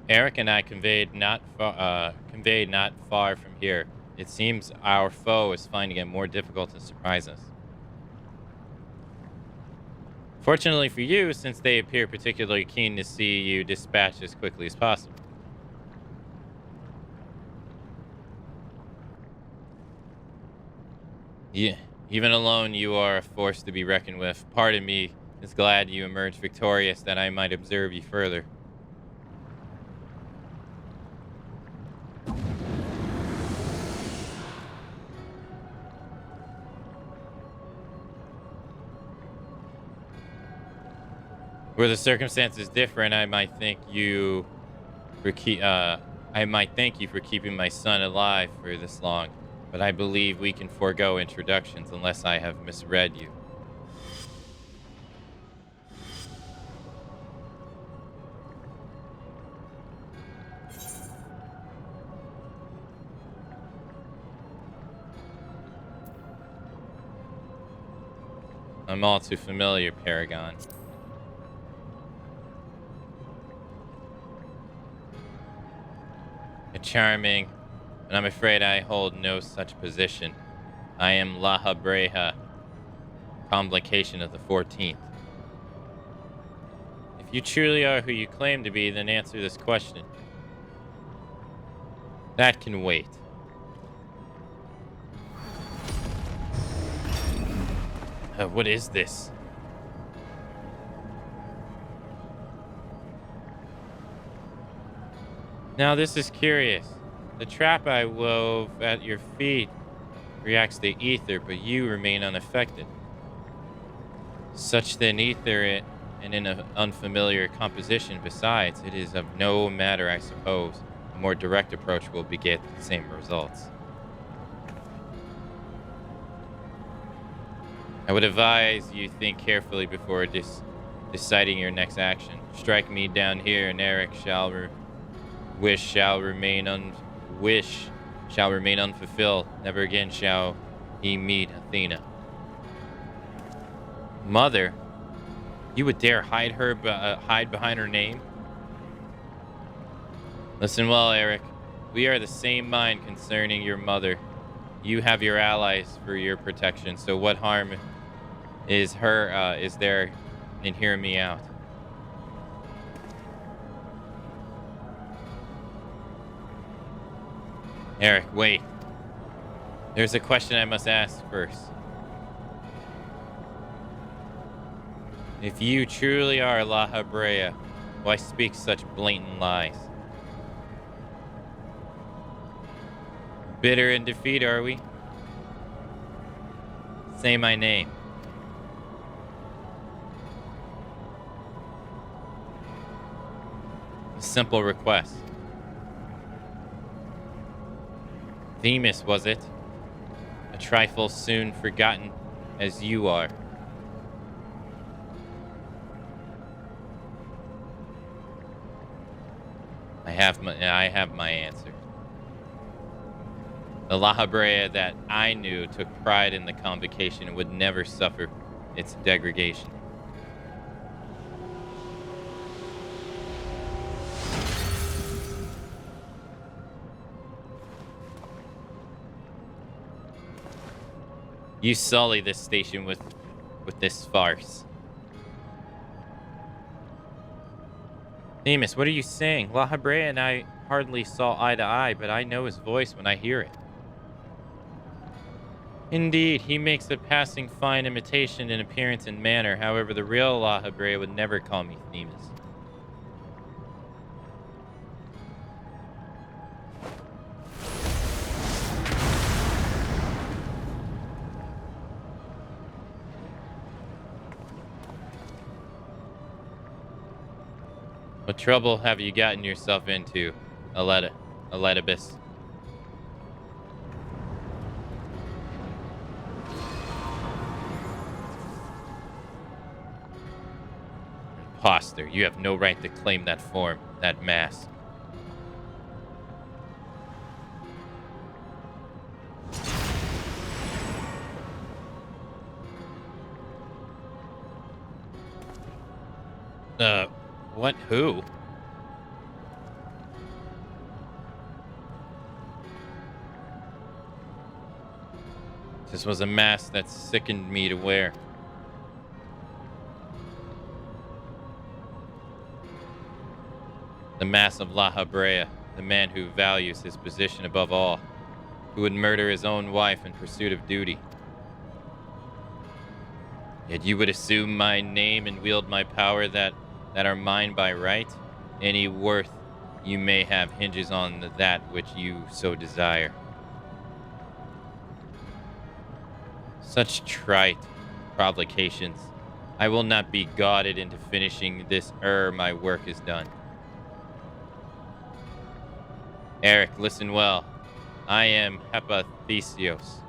Eric and I conveyed not far from here. It seems our foe is finding it more difficult to surprise us. Fortunately for you, since they appear particularly keen to see you dispatched as quickly as possible. Yeah, even alone, you are a force to be reckoned with. Part of me is glad you emerged victorious, that I might observe you further. Were the circumstances different, I might thank you for keeping my son alive for this long. But I believe we can forego introductions unless I have misread you. I'm all too familiar, Paragon. A charming, but I'm afraid I hold no such position. I am La Habreja, complication of the 14th. If you truly are who you claim to be, then answer this question. That can wait. What is this? Now this is curious. The trap I wove at your feet reacts to ether, but you remain unaffected. Such thin ether and in an unfamiliar composition. Besides, it is of no matter, I suppose. A more direct approach will beget the same results. I would advise you think carefully before deciding your next action. Strike me down here, and Eric shall remain unfulfilled. Never again shall he meet Athena. Mother, you would dare hide behind her name? Listen well, Eric. We are the same mind concerning your mother. You have your allies for your protection. So what harm is there in hearing me out? Eric, wait. There's a question I must ask first. If you truly are La Habrea, why speak such blatant lies? Bitter in defeat, are we? Say my name. A simple request. Themis, was it? A trifle soon forgotten as you are. I have my answer. The La Habrea that I knew took pride in the convocation and would never suffer its degradation. You sully this station with this farce. Themis, what are you saying? La Habrea and I hardly saw eye to eye, but I know his voice when I hear it. Indeed, he makes a passing fine imitation in appearance and manner. However, the real La Habrea would never call me Themis. What trouble have you gotten yourself into, Eletibus? Imposter, you have no right to claim that form, that mask. What? Who? This was a mask that sickened me to wear. The mask of La Habrea, the man who values his position above all, who would murder his own wife in pursuit of duty. Yet you would assume my name and wield my power that are mine by right? Any worth you may have hinges on that which you so desire. Such trite provocations. I will not be goaded into finishing this ere my work is done. Eric, listen well. I am Hephathesios.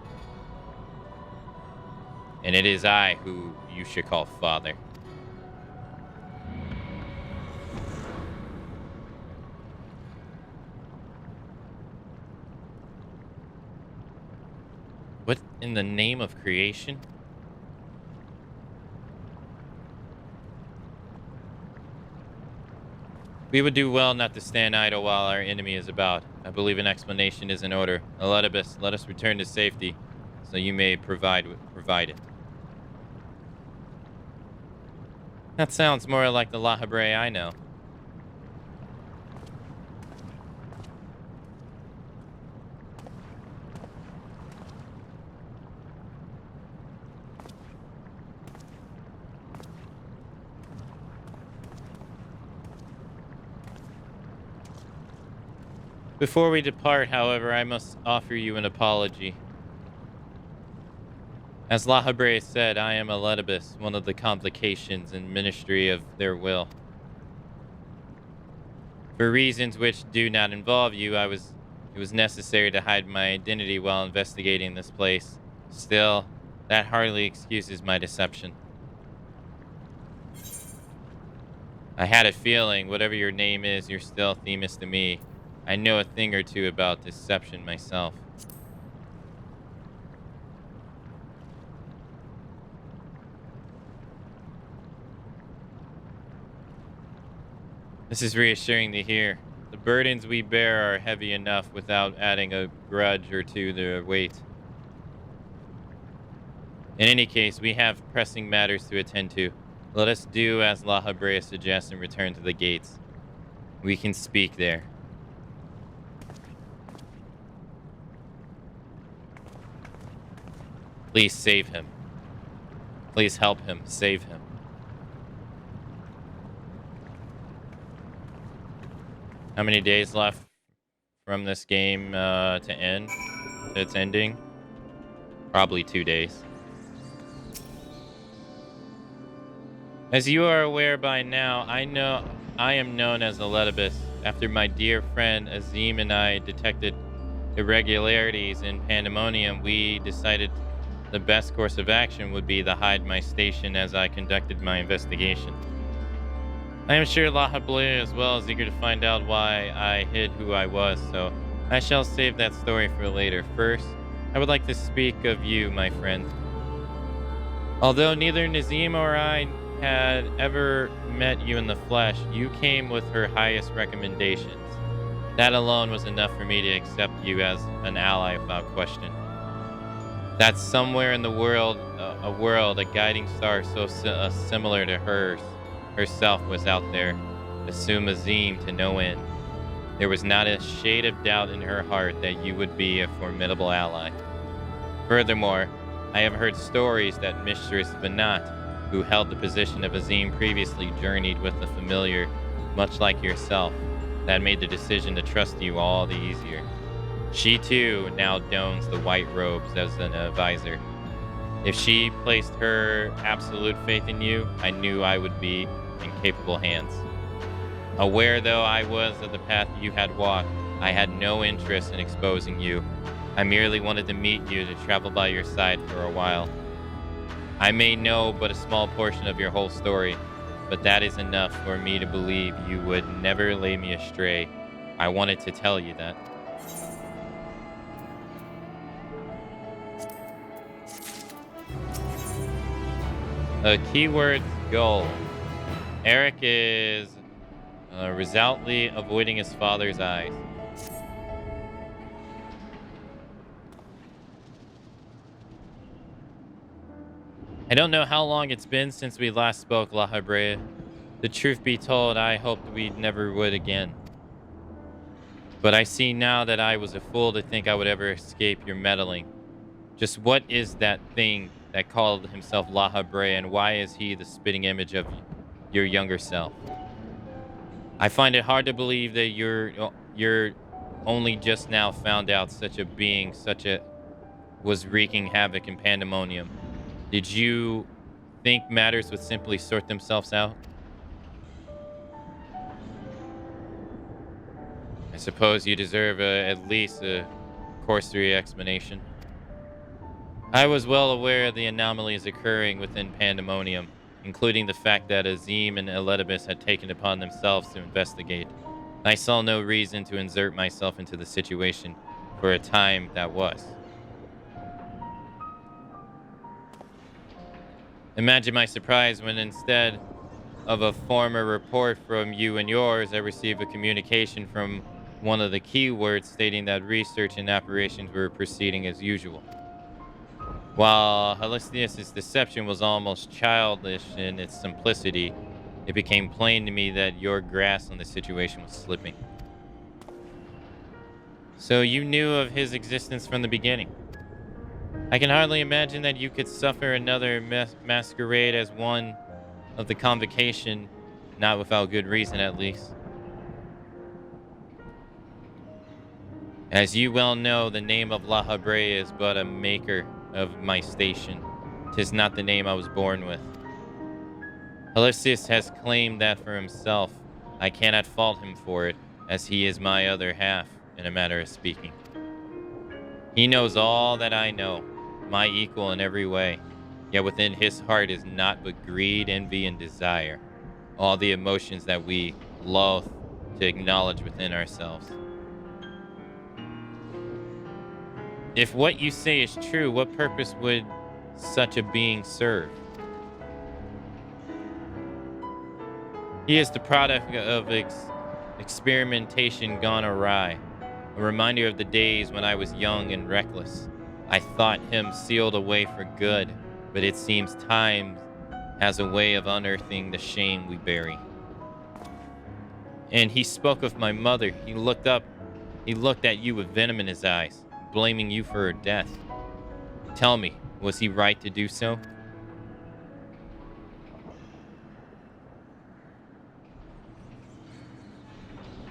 And it is I who you should call father. What in the name of creation? We would do well not to stand idle while our enemy is about. I believe an explanation is in order. Elidibus, let us return to safety, so you may provide it. That sounds more like the La Habrea I know. Before we depart, however, I must offer you an apology. As La Habrea said, I am Elidibus, one of the complications in ministry of their will. For reasons which do not involve you, it was necessary to hide my identity while investigating this place. Still, that hardly excuses my deception. I had a feeling, whatever your name is, you're still Themis to me. I know a thing or two about deception myself. This is reassuring to hear. The burdens we bear are heavy enough without adding a grudge or two to their weight. In any case, we have pressing matters to attend to. Let us do as La Habrea suggests and return to the gates. We can speak there. Please save him. Please help him. Save him. How many days left from this game to end? To its ending? Probably 2 days. As you are aware by now, I am known as Elidibus. After my dear friend Azim and I detected irregularities in Pandemonium, we decided the best course of action would be to hide my station as I conducted my investigation. I am sure La Habrea as well is eager to find out why I hid who I was, so I shall save that story for later. First, I would like to speak of you, my friend. Although neither Nazim or I had ever met you in the flesh, you came with her highest recommendations. That alone was enough for me to accept you as an ally without question. That somewhere in the world, a guiding star so similar to herself was out there, assume Azim to no end. There was not a shade of doubt in her heart that you would be a formidable ally. Furthermore, I have heard stories that Mistress Banat, who held the position of Azim previously, journeyed with a familiar, much like yourself. That made the decision to trust you all the easier. She too now dons the white robes as an advisor. If she placed her absolute faith in you, I knew I would be in capable hands. Aware though I was of the path you had walked, I had no interest in exposing you. I merely wanted to meet you, to travel by your side for a while. I may know but a small portion of your whole story, but that is enough for me to believe you would never lay me astray. I wanted to tell you that. Keyword goal. Eric is resolutely avoiding his father's eyes. I don't know how long it's been since we last spoke, La Habrea. The truth be told, I hoped we never would again. But I see now that I was a fool to think I would ever escape your meddling. Just what is that thing that called himself La Habrea, and why is he the spitting image of your younger self? I find it hard to believe that you're only just now found out such a being, was wreaking havoc in Pandemonium. Did you think matters would simply sort themselves out? I suppose you deserve at least a cursory explanation. I was well aware of the anomalies occurring within Pandemonium, including the fact that Azim and Eletibus had taken upon themselves to investigate. I saw no reason to insert myself into the situation for a time that was. Imagine my surprise when instead of a former report from you and yours, I received a communication from one of the keywords stating that research and operations were proceeding as usual. While Helistius' deception was almost childish in its simplicity, it became plain to me that your grasp on the situation was slipping. So you knew of his existence from the beginning. I can hardly imagine that you could suffer another masquerade as one of the convocation, not without good reason at least. As you well know, the name of La Habrea is but a maker of my station. 'Tis not the name I was born with. Helistius has claimed that for himself. I cannot fault him for it, as he is my other half, in a manner of speaking. He knows all that I know, my equal in every way. Yet within his heart is naught but greed, envy, and desire. All the emotions that we loathe to acknowledge within ourselves. If what you say is true, what purpose would such a being serve? He is the product of experimentation gone awry, a reminder of the days when I was young and reckless. I thought him sealed away for good, but it seems time has a way of unearthing the shame we bury. And he spoke of my mother. He looked at you with venom in his eyes, blaming you for her death. Tell me, was he right to do so?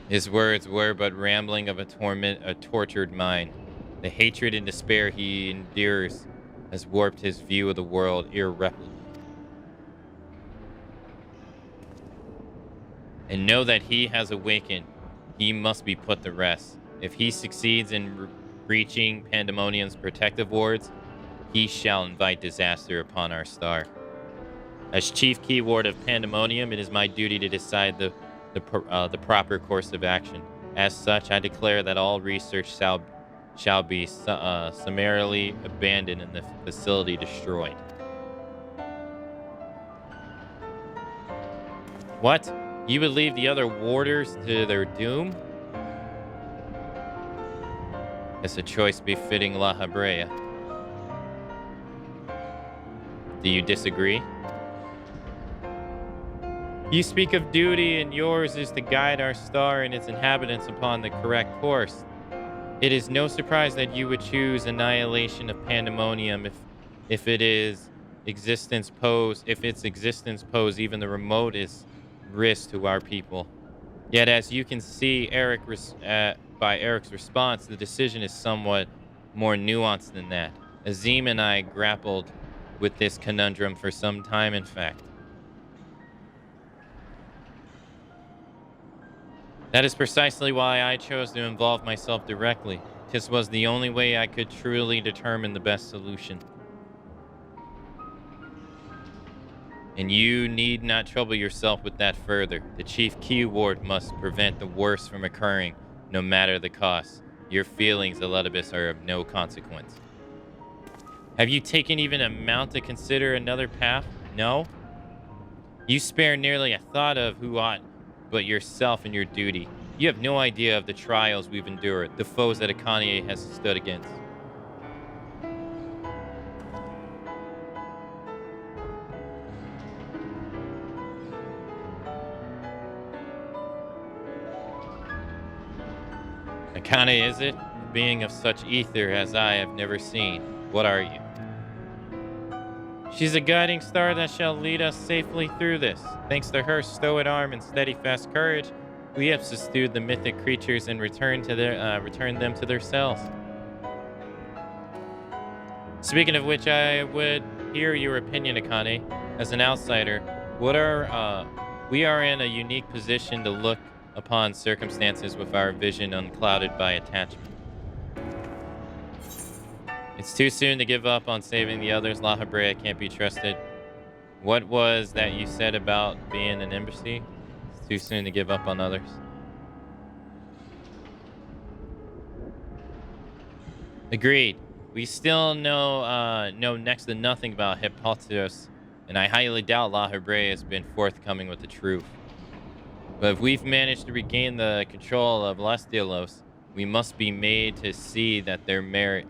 His words were but rambling of a tortured mind. The hatred and despair he endures has warped his view of the world irreparably. And know that he has awakened. He must be put to rest. If he succeeds in breaching Pandemonium's protective wards, he shall invite disaster upon our star. As chief keyword of Pandemonium, it is my duty to decide the proper course of action. As such, I declare that all research shall be summarily abandoned and the facility destroyed. What? You would leave the other warders to their doom? It's a choice befitting La Habrea. Do you disagree? You speak of duty, and yours is to guide our star and its inhabitants upon the correct course. It is no surprise that you would choose annihilation of Pandemonium if its existence pose even the remotest risk to our people. Yet, as you can see, by Eric's response, the decision is somewhat more nuanced than that. Azim and I grappled with this conundrum for some time, in fact. That is precisely why I chose to involve myself directly. This was the only way I could truly determine the best solution. And you need not trouble yourself with that further. The chief keyword must prevent the worst from occurring, no matter the cost. Your feelings, Eletibus, are of no consequence. Have you taken even a amount to consider another path? No? You spare nearly a thought of who ought but yourself and your duty. You have no idea of the trials we've endured, the foes that Akane has stood against. Akane, is it? A being of such ether as I have never seen. What are you? She's a guiding star that shall lead us safely through this. Thanks to her stoic arm and steadfast courage, we have subdued the mythic creatures and returned them to their cells. Speaking of which, I would hear your opinion, Akane. As an outsider, we are in a unique position to look upon circumstances with our vision unclouded by attachment. It's too soon to give up on saving the others. La Habrea can't be trusted. What was that you said about being an embassy? It's too soon to give up on others. Agreed. We still know next to nothing about Hippolytos, and I highly doubt La Habrea has been forthcoming with the truth. But if we've managed to regain the control of Las Delos, we must be made to see that their merit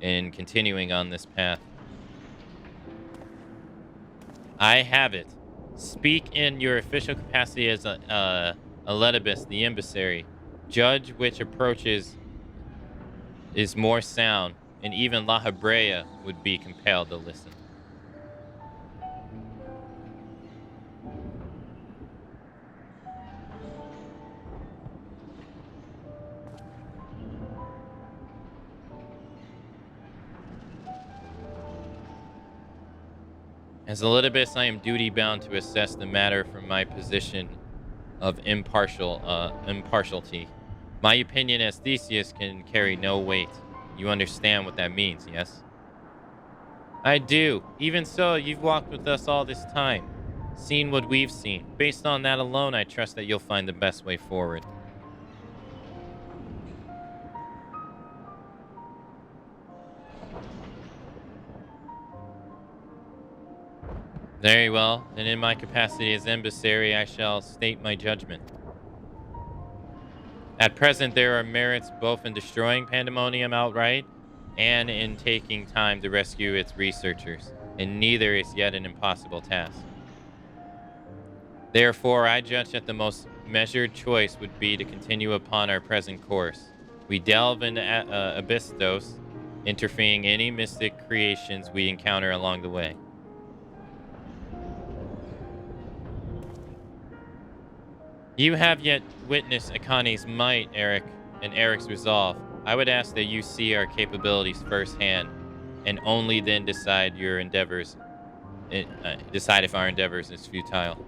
in continuing on this path. I have it. Speak in your official capacity as a Letibus, the emissary. Judge which approaches is more sound, and even La Habrea would be compelled to listen. As a Letibus, I am duty-bound to assess the matter from my position of impartiality. My opinion as Theseus can carry no weight. You understand what that means, yes? I do. Even so, you've walked with us all this time, seen what we've seen. Based on that alone, I trust that you'll find the best way forward. Very well, then in my capacity as emissary, I shall state my judgment. At present, there are merits both in destroying Pandemonium outright and in taking time to rescue its researchers, and neither is yet an impossible task. Therefore, I judge that the most measured choice would be to continue upon our present course. We delve into Abystos, interfering any mystic creations we encounter along the way. You have yet witnessed Akane's might, Eric, and Eric's resolve. I would ask that you see our capabilities firsthand, and only then decide if our endeavors is futile.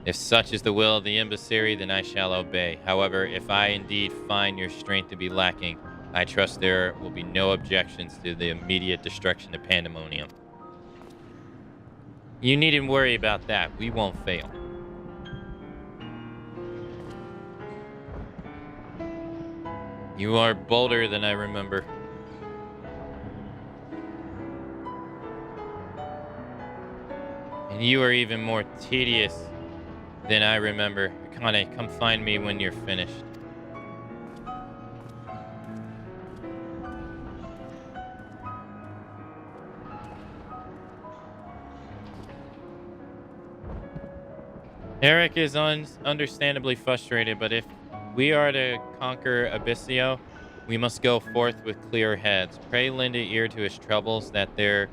If such is the will of the emissary, then I shall obey. However, if I indeed find your strength to be lacking, I trust there will be no objections to the immediate destruction of Pandemonium. You needn't worry about that. We won't fail. You are bolder than I remember. And you are even more tedious than I remember. Akane, come find me when you're finished. Eric is understandably frustrated, but if we are to conquer Abyssio, we must go forth with clear heads. Pray lend an ear to his troubles, that their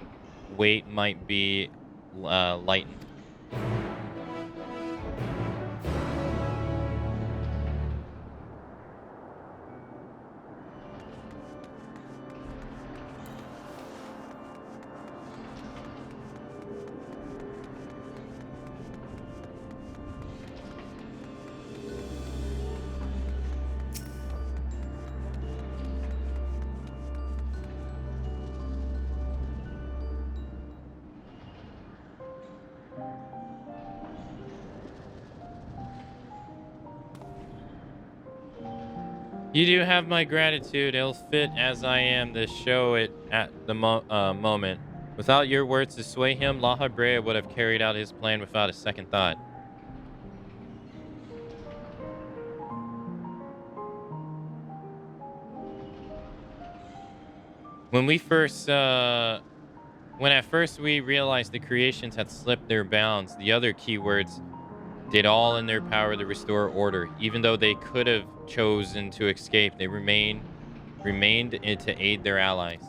weight might be lightened. You do have my gratitude. Ill fit as I am to show it at the moment. Without your words to sway him, La Habrea would have carried out his plan without a second thought. When at first we realized the creations had slipped their bounds, the other keywords did all in their power to restore order. Even though they could have chosen to escape, they remained to aid their allies.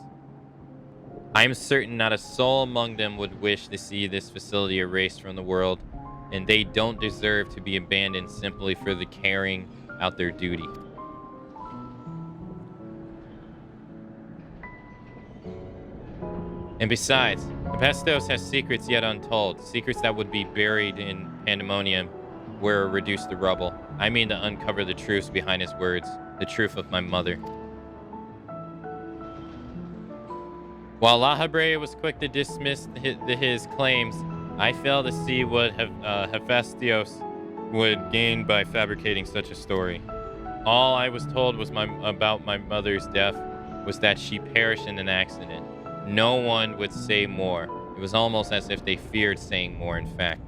I am certain not a soul among them would wish to see this facility erased from the world, and they don't deserve to be abandoned simply for the carrying out their duty. And besides, Hephaestus has secrets yet untold, secrets that would be buried in pandemonium were reduced to rubble. I mean to uncover the truths behind his words, the truth of my mother. While La Habrea was quick to dismiss his claims, I fail to see what Hephaestus would gain by fabricating such a story. All I was told was about my mother's death was that she perished in an accident. No one would say more. It was almost as if they feared saying more, in fact.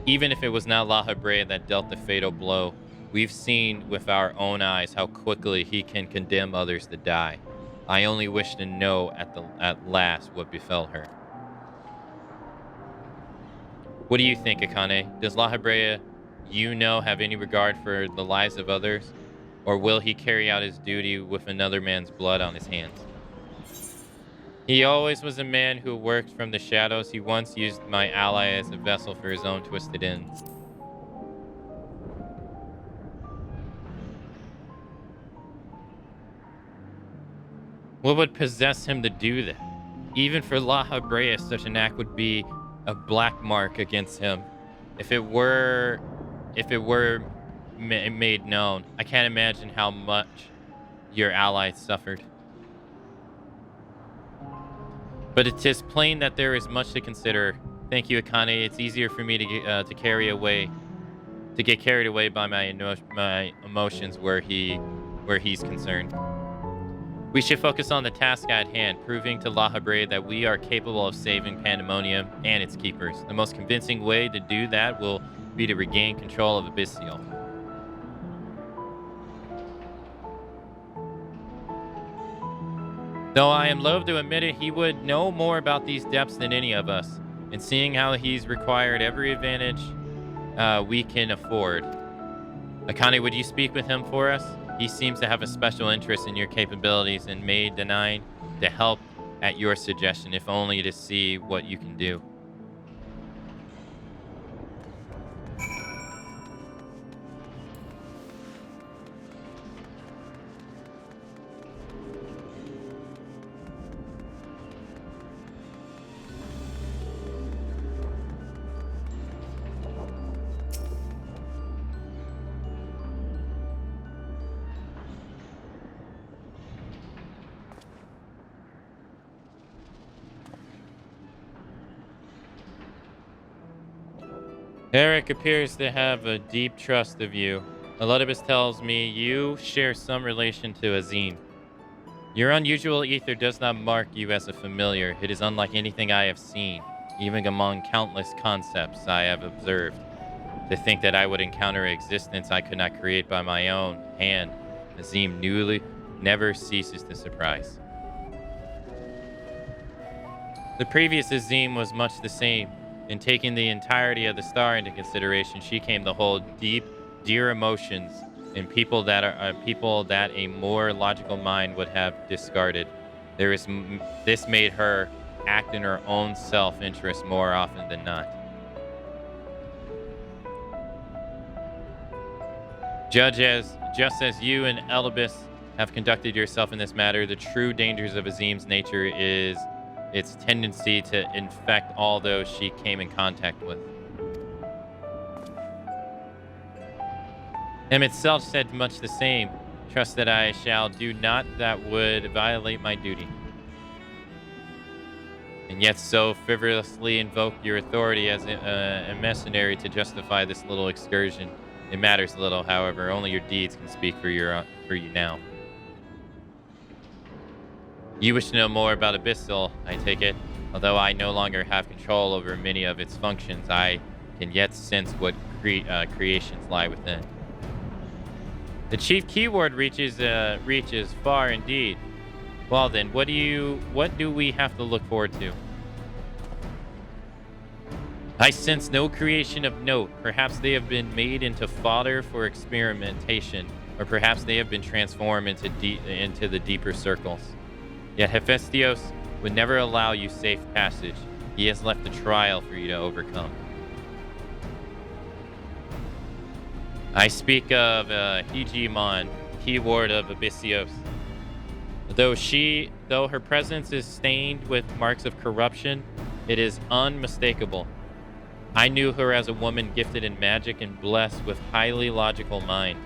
Even if it was not La Habrea that dealt the fatal blow, we've seen with our own eyes how quickly he can condemn others to die. I only wish to know at last what befell her. What do you think, Akane? Does La Habrea, have any regard for the lives of others? Or will he carry out his duty with another man's blood on his hands? He always was a man who worked from the shadows. He once used my ally as a vessel for his own twisted ends. What would possess him to do that? Even for La Habrea, such an act would be a black mark against him. If it were made known, I can't imagine how much your ally suffered. But it is plain that there is much to consider. Thank you, Akane. It's easier for me to get carried away by my emotions where he's concerned. We should focus on the task at hand, proving to La Habrea that we are capable of saving Pandemonium and its keepers. The most convincing way to do that will be to regain control of Abyssial. Though I am loath to admit it, he would know more about these depths than any of us. And seeing how he's required every advantage we can afford. Akane, would you speak with him for us? He seems to have a special interest in your capabilities and may deny to help at your suggestion, if only to see what you can do. Eric appears to have a deep trust of you. Elidibus tells me you share some relation to Azim. Your unusual ether does not mark you as a familiar. It is unlike anything I have seen, even among countless concepts I have observed. To think that I would encounter existence I could not create by my own hand, Azim never ceases to surprise. The previous Azim was much the same. In taking the entirety of the star into consideration, she came to hold deep, dear emotions in people that a more logical mind would have discarded. This made her act in her own self-interest more often than not. Just as you and Elidibus have conducted yourself in this matter, the true dangers of Azim's nature is its tendency to infect all those she came in contact with. Him itself said much the same. Trust that I shall do naught that would violate my duty. And yet so frivolously invoke your authority as a mercenary to justify this little excursion. It matters little, however. Only your deeds can speak for you now. You wish to know more about Abyssal, I take it. Although I no longer have control over many of its functions, I can yet sense what creations lie within. The chief keyword reaches far indeed. Well then, what do we have to look forward to? I sense no creation of note. Perhaps they have been made into fodder for experimentation, or perhaps they have been transformed into the deeper circles. Yet Hephaestus would never allow you safe passage. He has left a trial for you to overcome. I speak of Hegemon, keyword of Abyssios. Though her presence is stained with marks of corruption, it is unmistakable. I knew her as a woman gifted in magic and blessed with highly logical mind.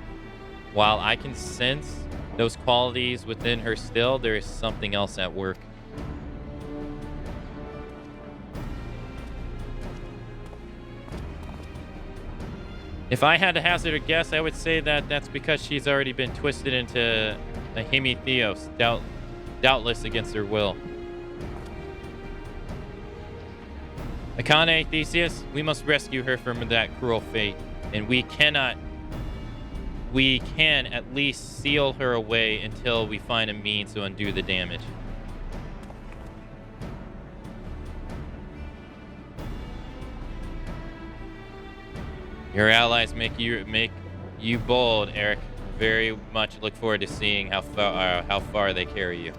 While I can sense those qualities within her still, there is something else at work. If I had to hazard a guess, I would say that that's because she's already been twisted into a Hemitheos, doubtless against her will. Akane, Theseus, we must rescue her from that cruel fate, and we can at least seal her away until we find a means to undo the damage. Your allies make you bold, Eric. Very much look forward to seeing how far they carry you.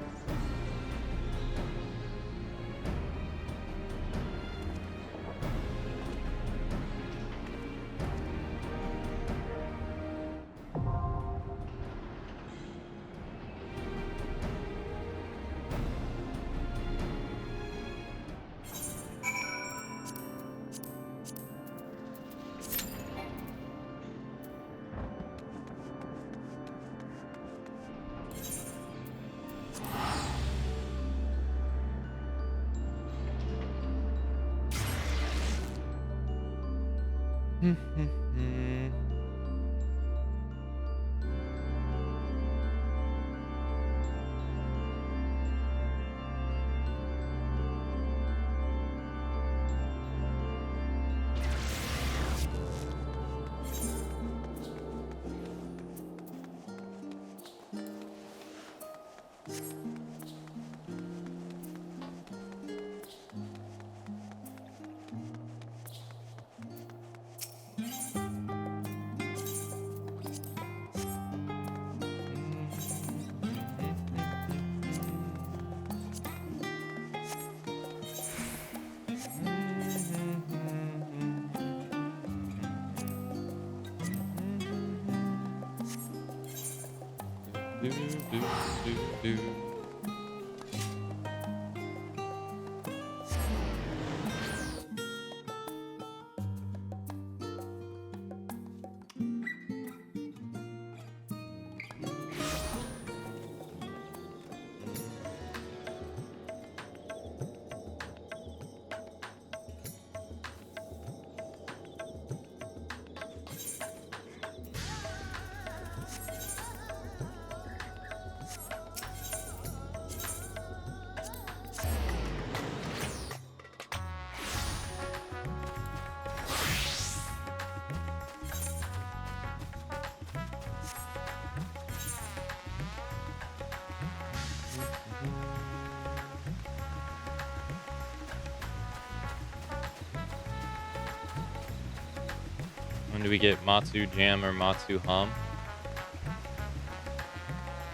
When do we get Matsu Jam or Matsu Hum?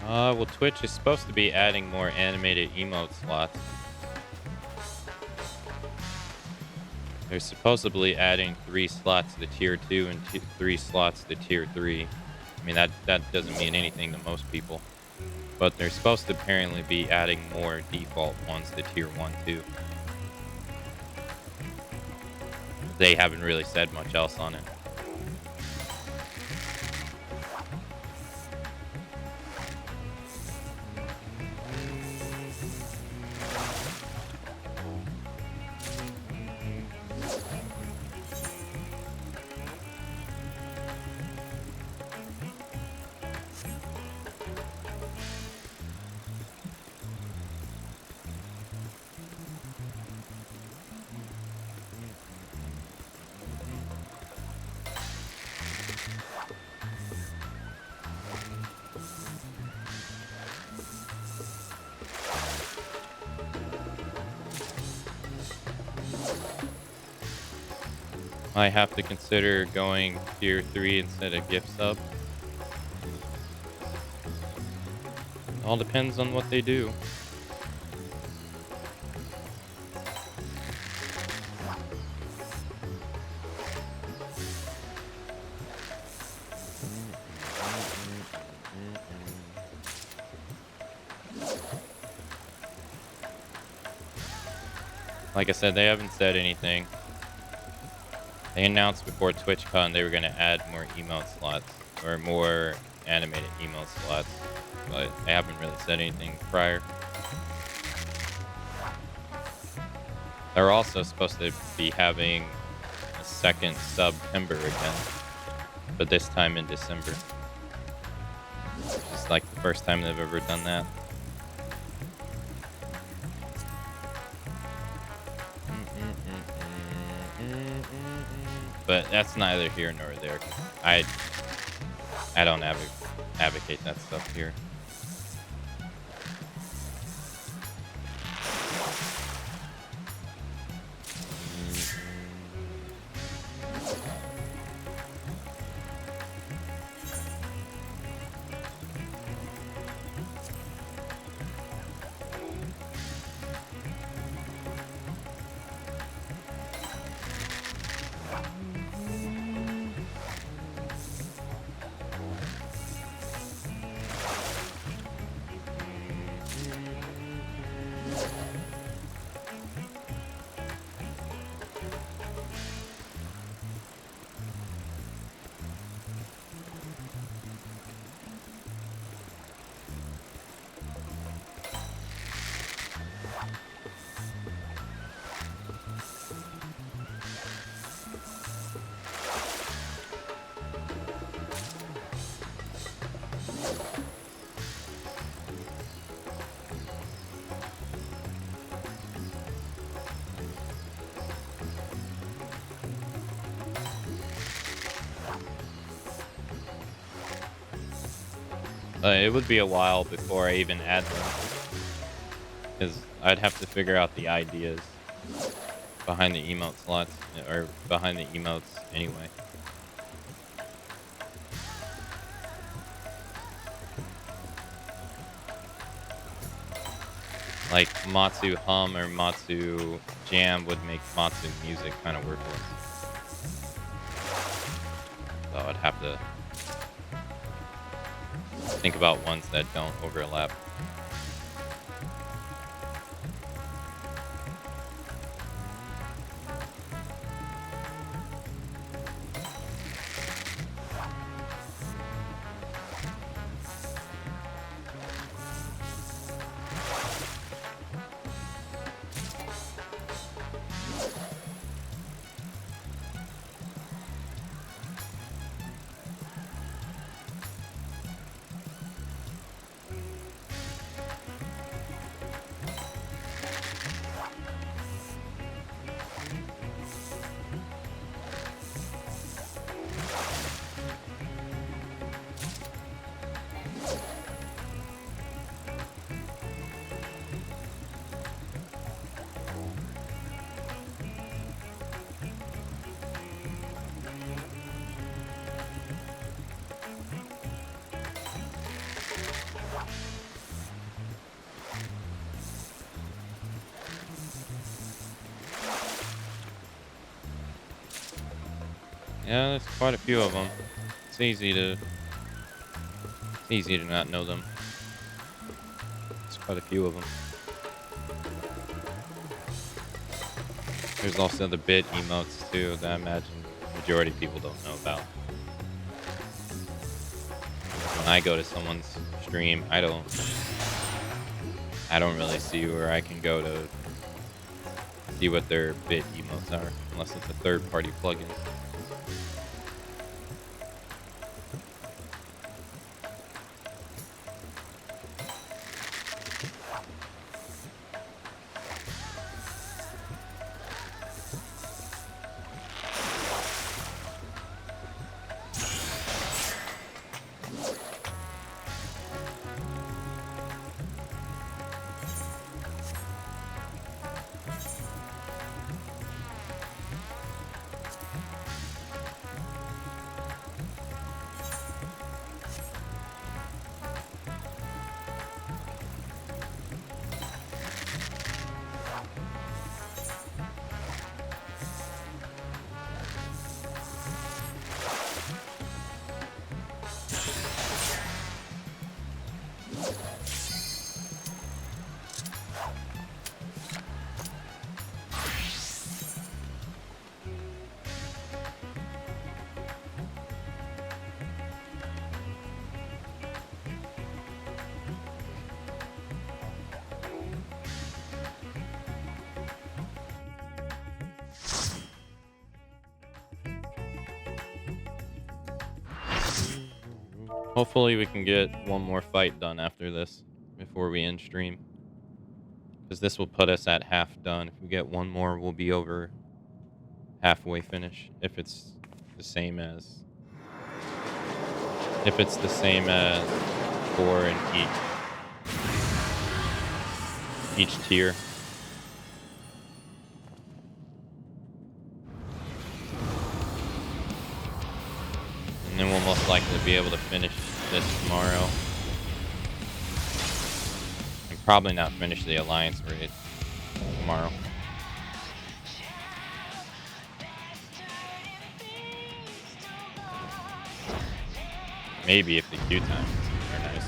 Well, Twitch is supposed to be adding more animated emote slots. They're supposedly adding 3 slots to tier 2 and 3 slots to tier 3. I mean, that doesn't mean anything to most people. But they're supposed to apparently be adding more default ones to tier 1 too. They haven't really said much else on it. Might have to consider going tier 3 instead of gift sub. All depends on what they do. Like I said, they haven't said anything. They announced before TwitchCon they were going to add more emote slots, or more animated emote slots, but they haven't really said anything prior. They're also supposed to be having a second September again, but this time in December. It's like the first time they've ever done that. But that's neither here nor there. I don't advocate that stuff here. It would be a while before I even add them, because I'd have to figure out the ideas behind the emote slots, or behind the emotes anyway. Like Matsu Hum or Matsu Jam would make Matsu music kind of worthless. So I'd have to think about ones that don't overlap. Yeah, there's quite a few of them. It's easy to not know them. There's quite a few of them. There's also the bit emotes too that I imagine the majority of people don't know about. When I go to someone's stream, I don't really see where I can go to see what their bit emotes are, unless it's a third-party plugin. Hopefully we can get one more fight done after this before we end stream. Because this will put us at half done. If we get one more, we'll be over halfway finish. If it's the same as 4 in each tier. And then we'll most likely be able to finish this tomorrow. And probably not finish the Alliance raid tomorrow. Maybe if the queue times are nice.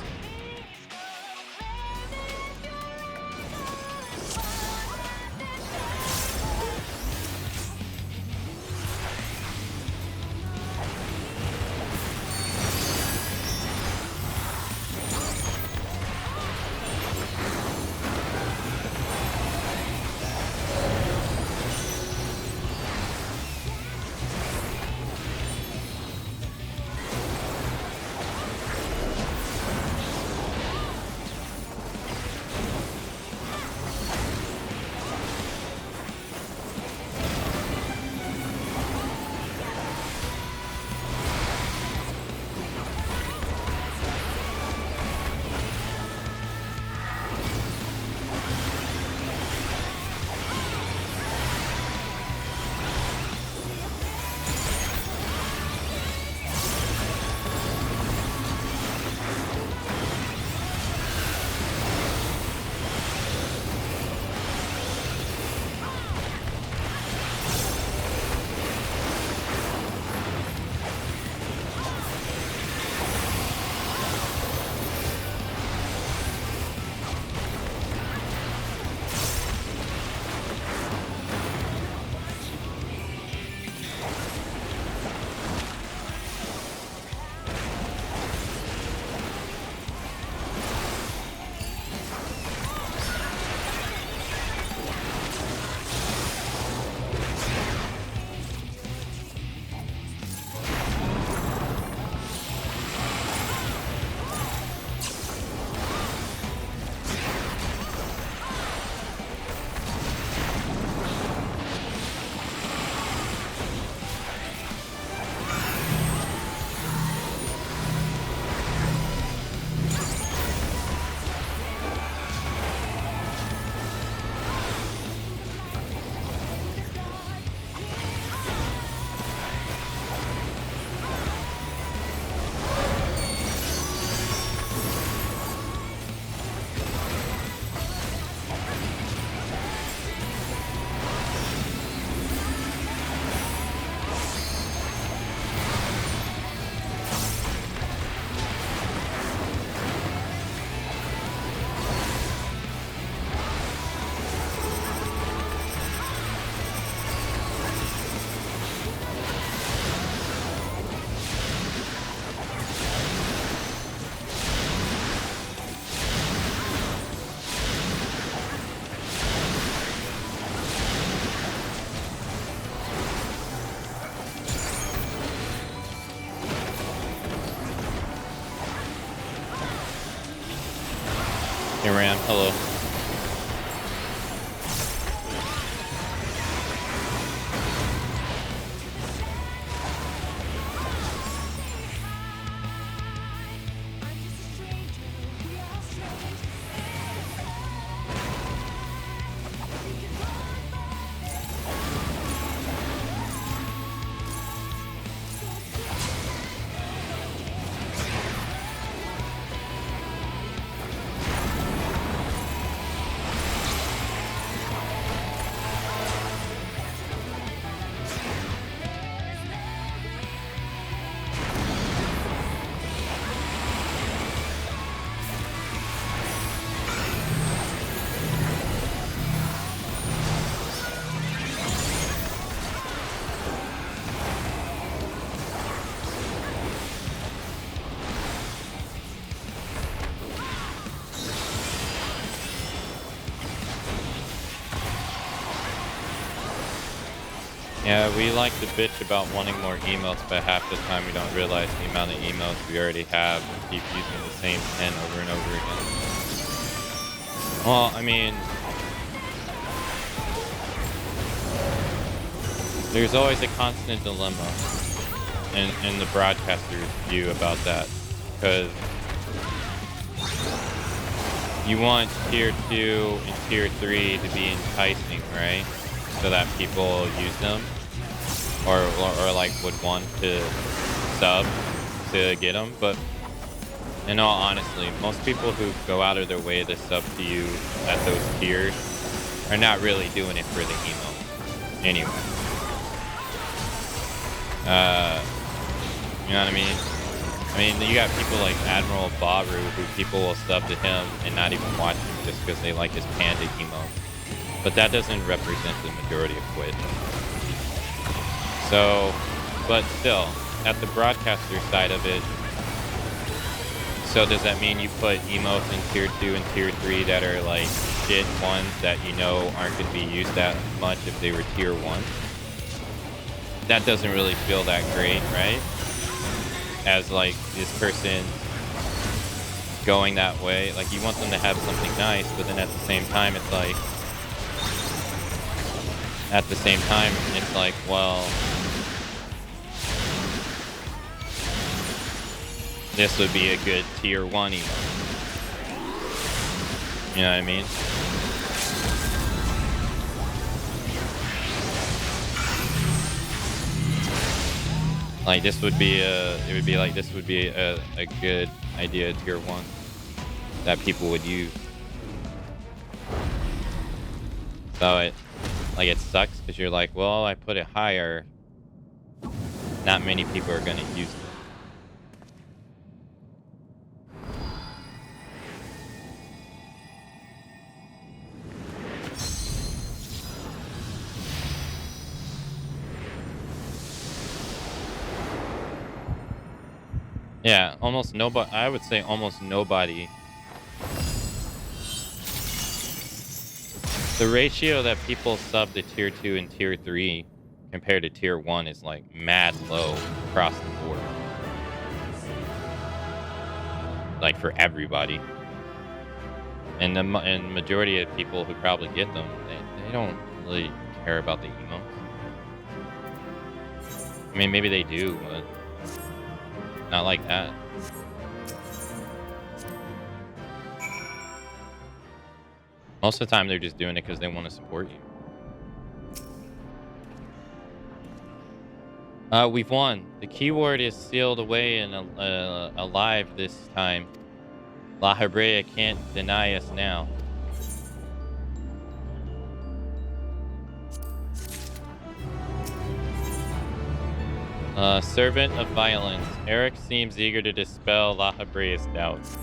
Hey Ram, hello. Yeah, we like to bitch about wanting more emotes, but half the time we don't realize the amount of emotes we already have and keep using the same 10 over and over again. Well, I mean, there's always a constant dilemma in the broadcaster's view about that, because you want tier 2 and tier 3 to be enticing, right? So that people use them, or like would want to sub to get them. But in all honesty, most people who go out of their way to sub to you at those tiers are not really doing it for the emo anyway. You know what I mean? I mean, you got people like Admiral Baru, who people will sub to him and not even watch him just because they like his panda emo. But that doesn't represent the majority of Twitch. So, but still, at the broadcaster side of it, so does that mean you put emotes in tier 2 and tier 3 that are like shit ones that you know aren't going to be used that much if they were tier 1? That doesn't really feel that great, right? As like this person going that way, like you want them to have something nice, but then at the same time it's like, well, this would be a good tier 1 emote. You know what I mean? Like this would be a good idea tier 1 that people would use. So it sucks because you're like, well, I put it higher. Not many people are gonna use it. Yeah, almost nobody. I would say almost nobody. The ratio that people sub to tier 2 and tier 3 compared to tier 1 is like mad low across the board. Like for everybody. And the majority of people who probably get them, they don't really care about the emotes. I mean, maybe they do, but not like that. Most of the time, they're just doing it because they want to support you. We've won. The keyword is sealed away and alive this time. La Hebrea can't deny us now. Servant of violence. Eric seems eager to dispel La Hebrea's doubts.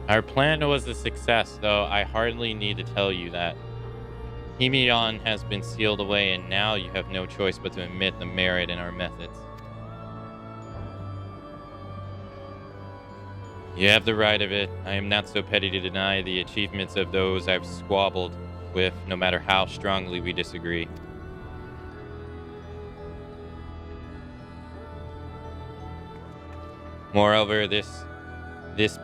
Our plan was a success, though I hardly need to tell you that. Hemion has been sealed away, and now you have no choice but to admit the merit in our methods. You have the right of it. I am not so petty to deny the achievements of those I've squabbled with, no matter how strongly we disagree. Moreover, this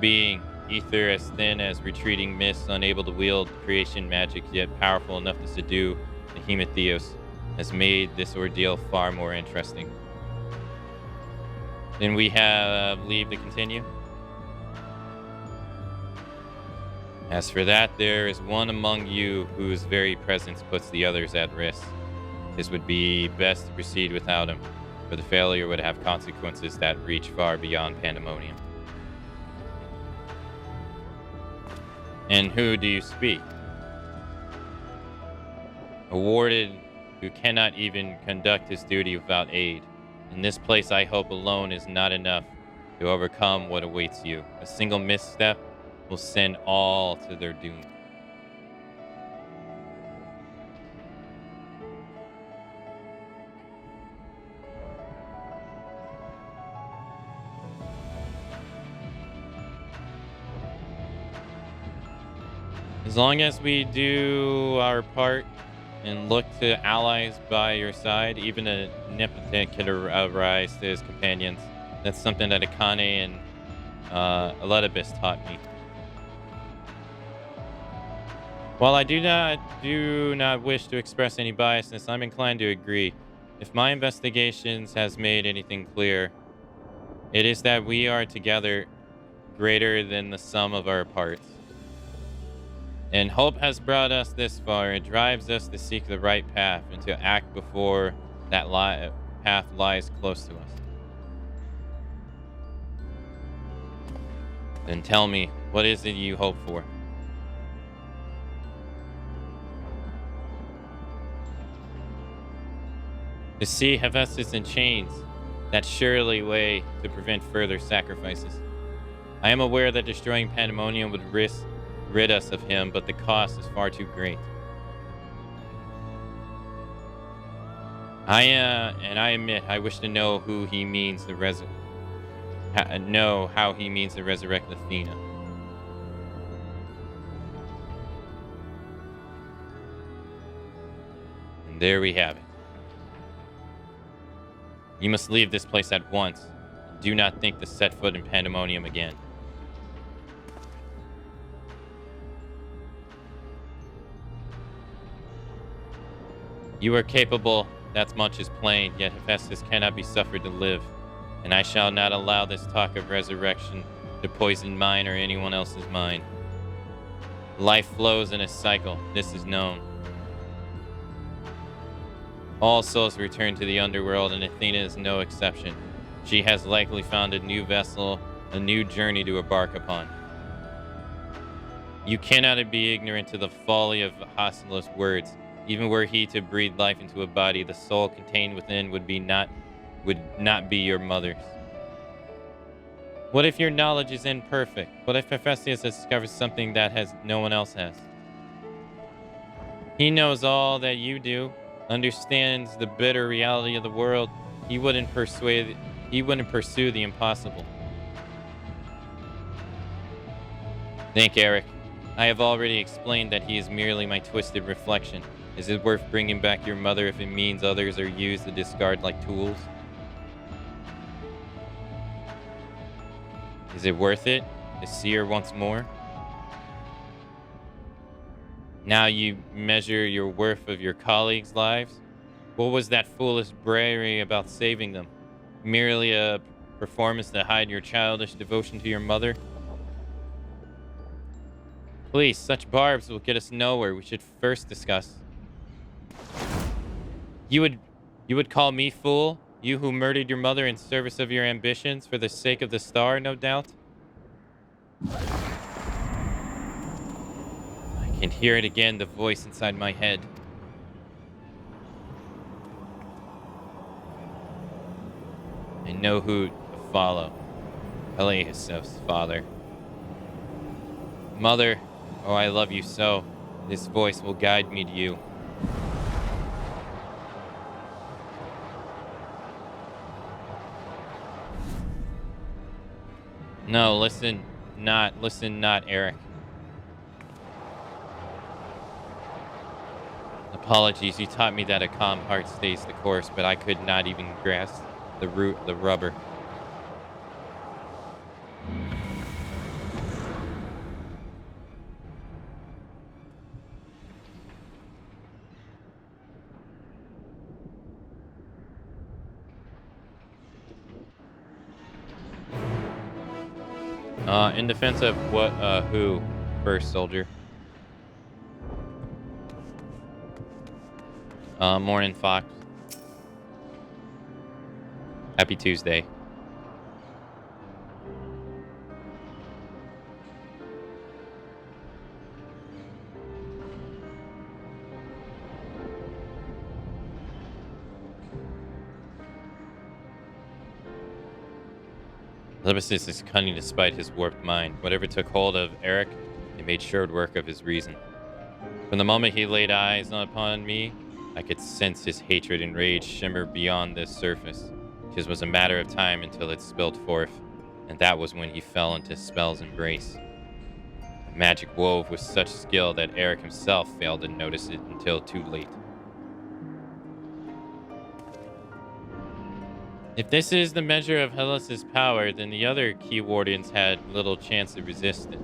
being, ether as thin as retreating mist, unable to wield creation magic, yet powerful enough to subdue the Hemotheos, has made this ordeal far more interesting. Then we have leave to continue. As for that, there is one among you whose very presence puts the others at risk. This would be best to proceed without him, for the failure would have consequences that reach far beyond pandemonium. And who do you speak? A warden who cannot even conduct his duty without aid. In this place, I hope alone is not enough to overcome what awaits you. A single misstep will send all to their doom. As long as we do our part and look to allies by your side, even a impotent can arise to his companions. That's something that Akane and Eletibus taught me. While I do not wish to express any biasness, I'm inclined to agree. If my investigations has made anything clear, it is that we are together greater than the sum of our parts. And hope has brought us this far. It drives us to seek the right path and to act before that path lies close to us. Then tell me, what is it you hope for? To see Hephaestus in chains, that surely way to prevent further sacrifices. I am aware that destroying Pandemonium would rid us of him, but the cost is far too great. I admit I wish to know who he means to know how he means to resurrect Athena. And there we have it. You must leave this place at once. Do not think to set foot in Pandemonium again. You are capable, that much is plain, yet Hephaestus cannot be suffered to live, and I shall not allow this talk of resurrection to poison mine or anyone else's mind. Life flows in a cycle, this is known. All souls return to the underworld, and Athena is no exception. She has likely found a new vessel, a new journey to embark upon. You cannot be ignorant to the folly of Hostilius' words. Even were he to breathe life into a body, the soul contained within would not be your mother's. What if your knowledge is imperfect? What if Hephaestus has discovered something that no one else has? He knows all that you do, understands the bitter reality of the world. He wouldn't pursue the impossible. Think, Eric. I have already explained that he is merely my twisted reflection. Is it worth bringing back your mother if it means others are used to discard like tools? Is it worth it to see her once more? Now you measure your worth of your colleagues' lives? What was that foolish bravery about saving them? Merely a performance to hide your childish devotion to your mother? Please, such barbs will get us nowhere. We should first discuss. You would call me fool? You who murdered your mother in service of your ambitions for the sake of the star, no doubt? I can hear it again, the voice inside my head. I know who to follow. Elias's father. Mother, oh, I love you so. This voice will guide me to you. No, listen not, Eric. Apologies, you taught me that a calm heart stays the course, but I could not even grasp the root of the rubber. In defense of who, first soldier? Morning, Fox. Happy Tuesday. Libicus is cunning despite his warped mind. Whatever took hold of Eric, he made short work of his reason. From the moment he laid eyes upon me, I could sense his hatred and rage shimmer beyond the surface. It was a matter of time until it spilled forth, and that was when he fell into Spell's embrace. The magic wove with such skill that Eric himself failed to notice it until too late. If this is the measure of Hellas's power, then the other Key Wardens had little chance to resist it.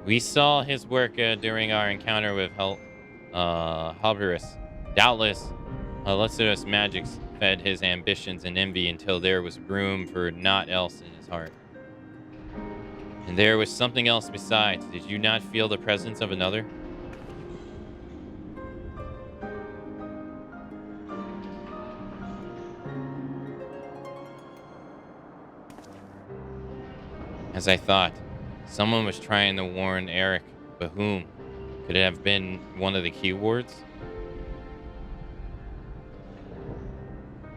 We saw his work during our encounter with Halberus. Doubtless, Hellas's magics fed his ambitions and envy until there was room for naught else in his heart. And there was something else besides. Did you not feel the presence of another? As I thought, someone was trying to warn Eric, but whom? Could it have been one of the Key Wards?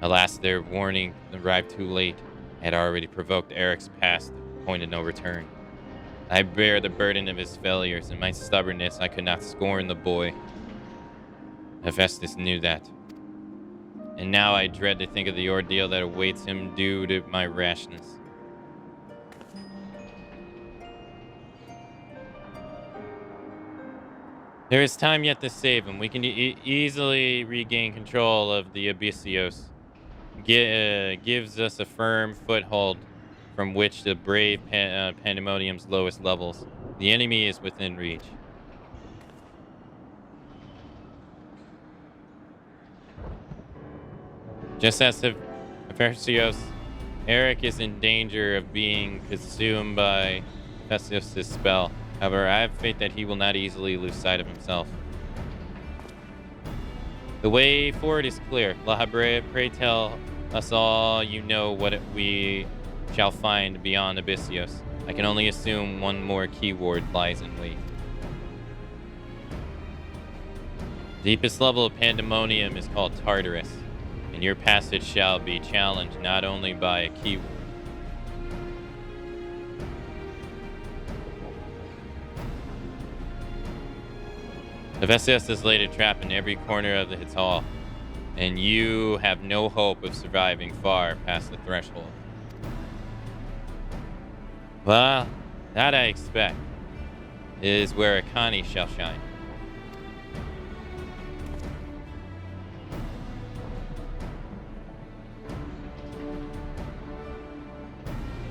Alas, their warning arrived too late. It had already provoked Eric's past point of no return. I bear the burden of his failures. In my stubbornness, I could not scorn the boy. Hephaestus knew that. And now I dread to think of the ordeal that awaits him due to my rashness. There is time yet to save him. We can easily regain control of the Abyssios. Gives us a firm foothold from which to brave Pandemonium's lowest levels. The enemy is within reach. Just as Abyssios, Eric is in danger of being consumed by Hephaestus' spell. However, I have faith that he will not easily lose sight of himself. The way forward is clear. La Habre, pray tell us all you know what we shall find beyond Abyssios. I can only assume one more Key Ward lies in wait. Deepest level of Pandemonium is called Tartarus, and your passage shall be challenged not only by a Key Ward. Hephaestus has laid a trap in every corner of its hall, and you have no hope of surviving far past the threshold. Well, that I expect is where Akani shall shine.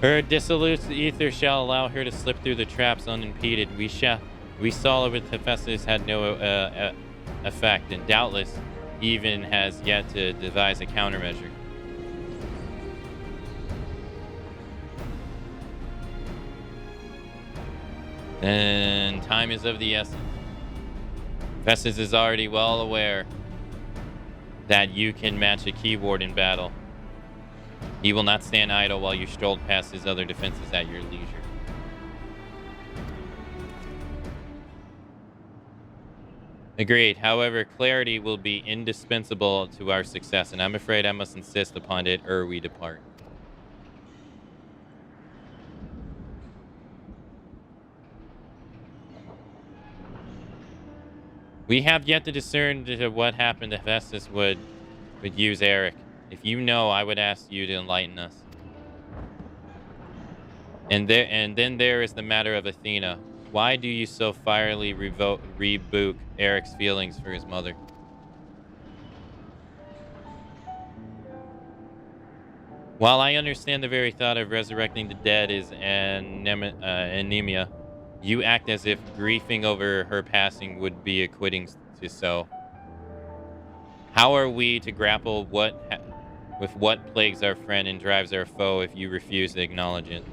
Her dissolute ether shall allow her to slip through the traps unimpeded. We saw with Hephaestus had no effect, and doubtless even has yet to devise a countermeasure. Then time is of the essence. Hephaestus is already well aware that you can match a Key Ward in battle. He will not stand idle while you stroll past his other defenses at your leisure. Agreed. However, clarity will be indispensable to our success, and I'm afraid I must insist upon it ere we depart. We have yet to discern what happened to Hephaestus would use Eric. If you know, I would ask you to enlighten us. And then there is the matter of Athena. Why do you so fierily rebuke Eric's feelings for his mother? While I understand the very thought of resurrecting the dead is anemia, you act as if grieving over her passing would be acquitting to so. How are we to grapple with what plagues our friend and drives our foe if you refuse to acknowledge it?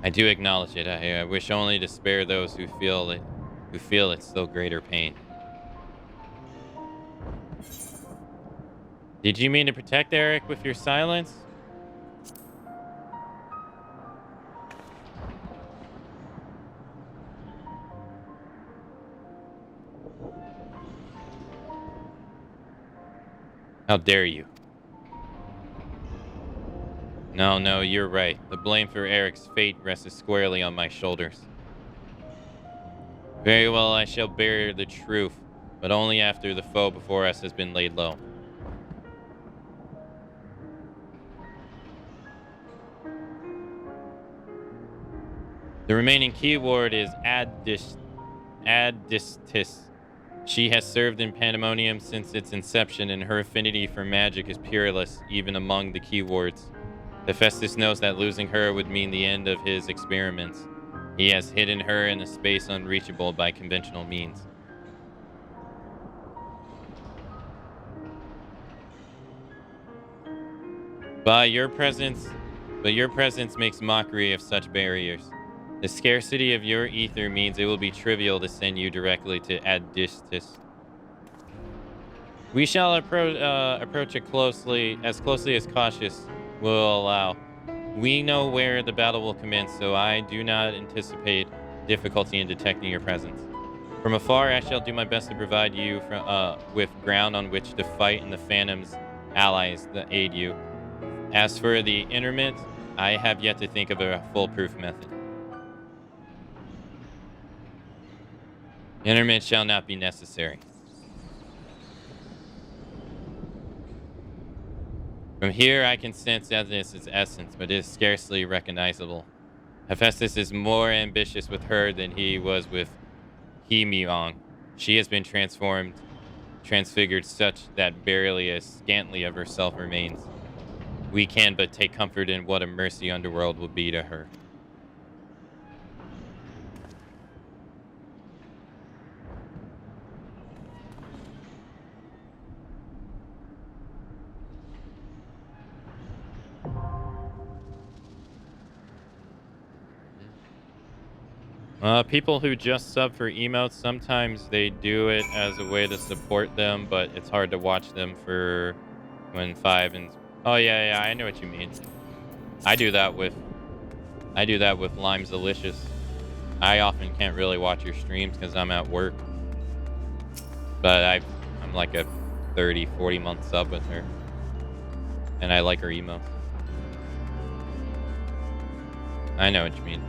I do acknowledge it. I wish only to spare those who feel it still greater pain. Did you mean to protect Eric with your silence? How dare you? No, you're right. The blame for Eric's fate rests squarely on my shoulders. Very well, I shall bear the truth, but only after the foe before us has been laid low. The remaining keyword is Addistis. She has served in Pandemonium since its inception, and her affinity for magic is peerless, even among the keywords. Hephaestus knows that losing her would mean the end of his experiments. He has hidden her in a space unreachable by conventional means. But your presence makes mockery of such barriers. The scarcity of your ether means it will be trivial to send you directly to Addistis. We shall approach it as closely as cautious will allow. We know where the battle will commence, so I do not anticipate difficulty in detecting your presence. From afar, I shall do my best to provide you with ground on which to fight and the Phantom's allies that aid you. As for the interment, I have yet to think of a foolproof method. Interment shall not be necessary. From here, I can sense its essence, but it is scarcely recognizable. Hephaestus is more ambitious with her than he was with Himyong. She has been transfigured such that barely a scantly of herself remains. We can but take comfort in what a mercy underworld will be to her. People who just sub for emotes, sometimes they do it as a way to support them, but it's hard to watch them for when 5 and... Oh, yeah, I know what you mean. I do that with Lime's Delicious. I often can't really watch your streams because I'm at work. But I'm like a 30, 40 month sub with her. And I like her emotes. I know what you mean.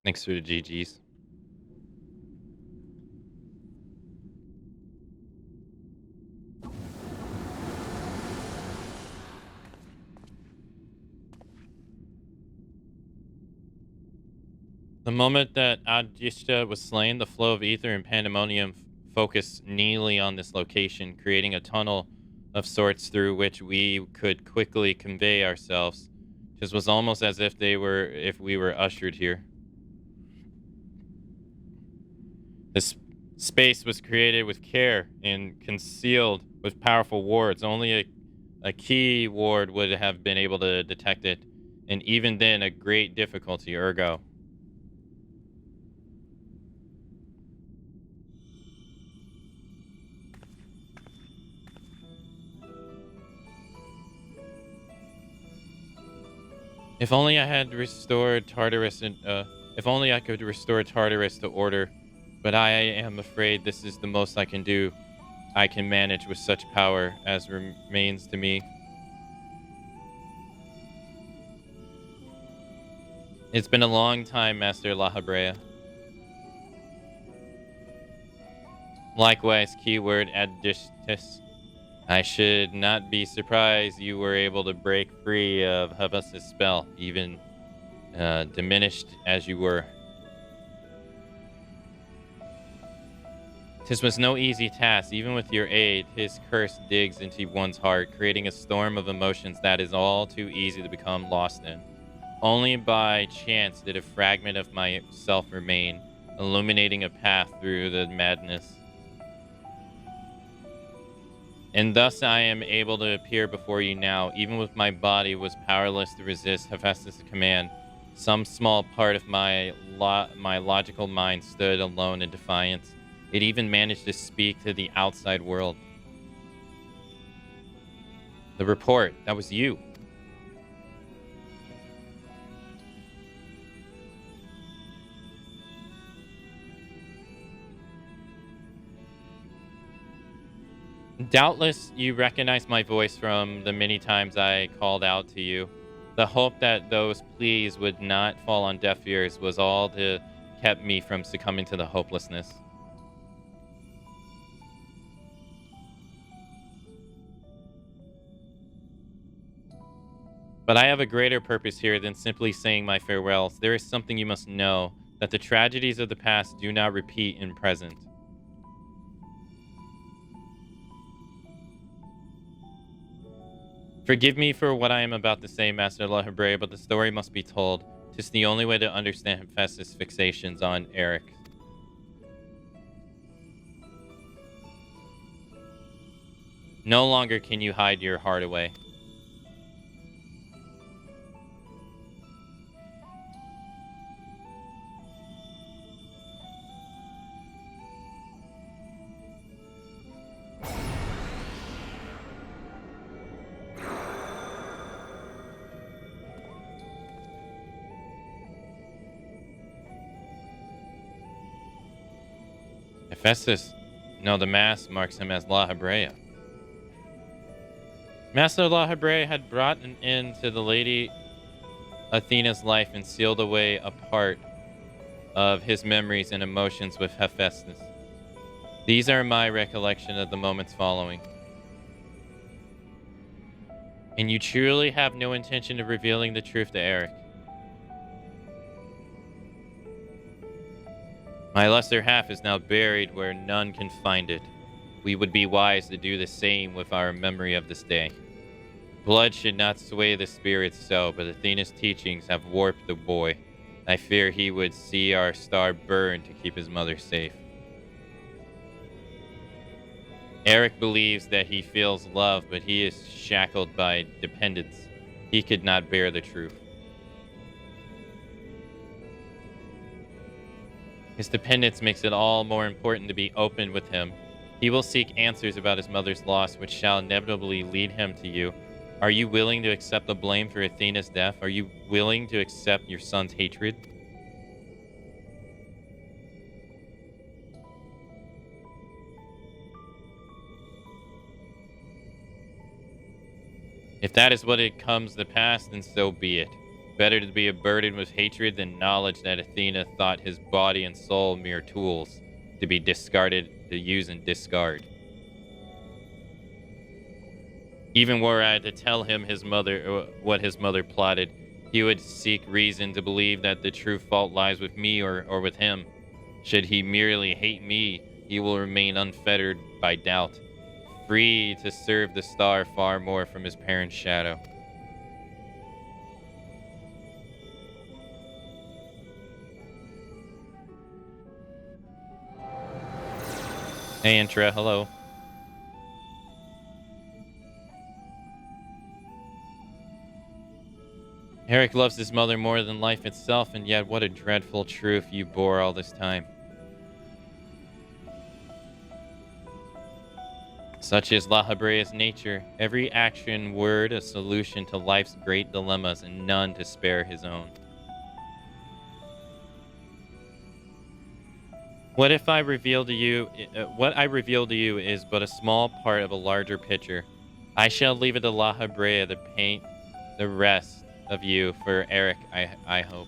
Thanks for the GGs. The moment that Adjishta was slain, the flow of ether and pandemonium focused neatly on this location, creating a tunnel of sorts through which we could quickly convey ourselves. Just was almost as if we were ushered here. This space was created with care and concealed with powerful wards. Only a key ward would have been able to detect it, and even then a great difficulty, ergo. If only I had restored Tartarus if only I could restore Tartarus to order, but I am afraid this is the most I can do. I can manage with such power as remains to me. It's been a long time, Master La Habrea. Likewise, keyword additus. I should not be surprised you were able to break free of Havas's spell, even diminished as you were. This was no easy task. Even with your aid, his curse digs into one's heart, creating a storm of emotions that is all too easy to become lost in. Only by chance did a fragment of myself remain, illuminating a path through the madness. And thus I am able to appear before you now, even with my body was powerless to resist Hephaestus' command. Some small part of my logical mind stood alone in defiance. It even managed to speak to the outside world. The report, that was you. Doubtless, you recognize my voice from the many times I called out to you. The hope that those pleas would not fall on deaf ears was all that kept me from succumbing to the hopelessness. But I have a greater purpose here than simply saying my farewells. There is something you must know, that the tragedies of the past do not repeat in present. Forgive me for what I am about to say, Master La Habrea, but the story must be told. 'Tis the only way to understand Hephaestus' fixations on Eric. No longer can you hide your heart away. Hephaestus. No, the mask marks him as La Habrea. Master La Habrea had brought an end to the Lady Athena's life and sealed away a part of his memories and emotions with Hephaestus. These are my recollection of the moments following. And you truly have no intention of revealing the truth to Eric. My lesser half is now buried where none can find it. We would be wise to do the same with our memory of this day. Blood should not sway the spirits so, but Athena's teachings have warped the boy. I fear he would see our star burn to keep his mother safe. Eric believes that he feels love, but he is shackled by dependence. He could not bear the truth. His dependence makes it all more important to be open with him. He will seek answers about his mother's loss, which shall inevitably lead him to you. Are you willing to accept the blame for Athena's death? Are you willing to accept your son's hatred? If that is what it comes to pass, then so be it. Better to be a burden with hatred than knowledge that Athena thought his body and soul mere tools to be discarded, to use and discard. Even were I to tell him what his mother plotted, he would seek reason to believe that the true fault lies with me or with him. Should he merely hate me, he will remain unfettered by doubt, free to serve the star far more from his parent's shadow. Hey, Intra, hello. Eric loves his mother more than life itself, and yet what a dreadful truth you bore all this time. Such is La Habrea's nature. Every action, word, a solution to life's great dilemmas, and none to spare his own. What if I reveal to you, what I reveal to you is but a small part of a larger picture. I shall leave it to La Habrea to paint the rest of you for Eric, I hope.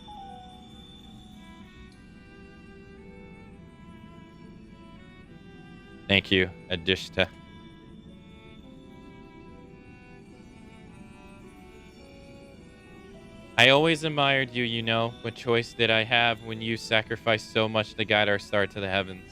Thank you, Adishta. I always admired you, you know. What choice did I have when you sacrificed so much to guide our star to the heavens?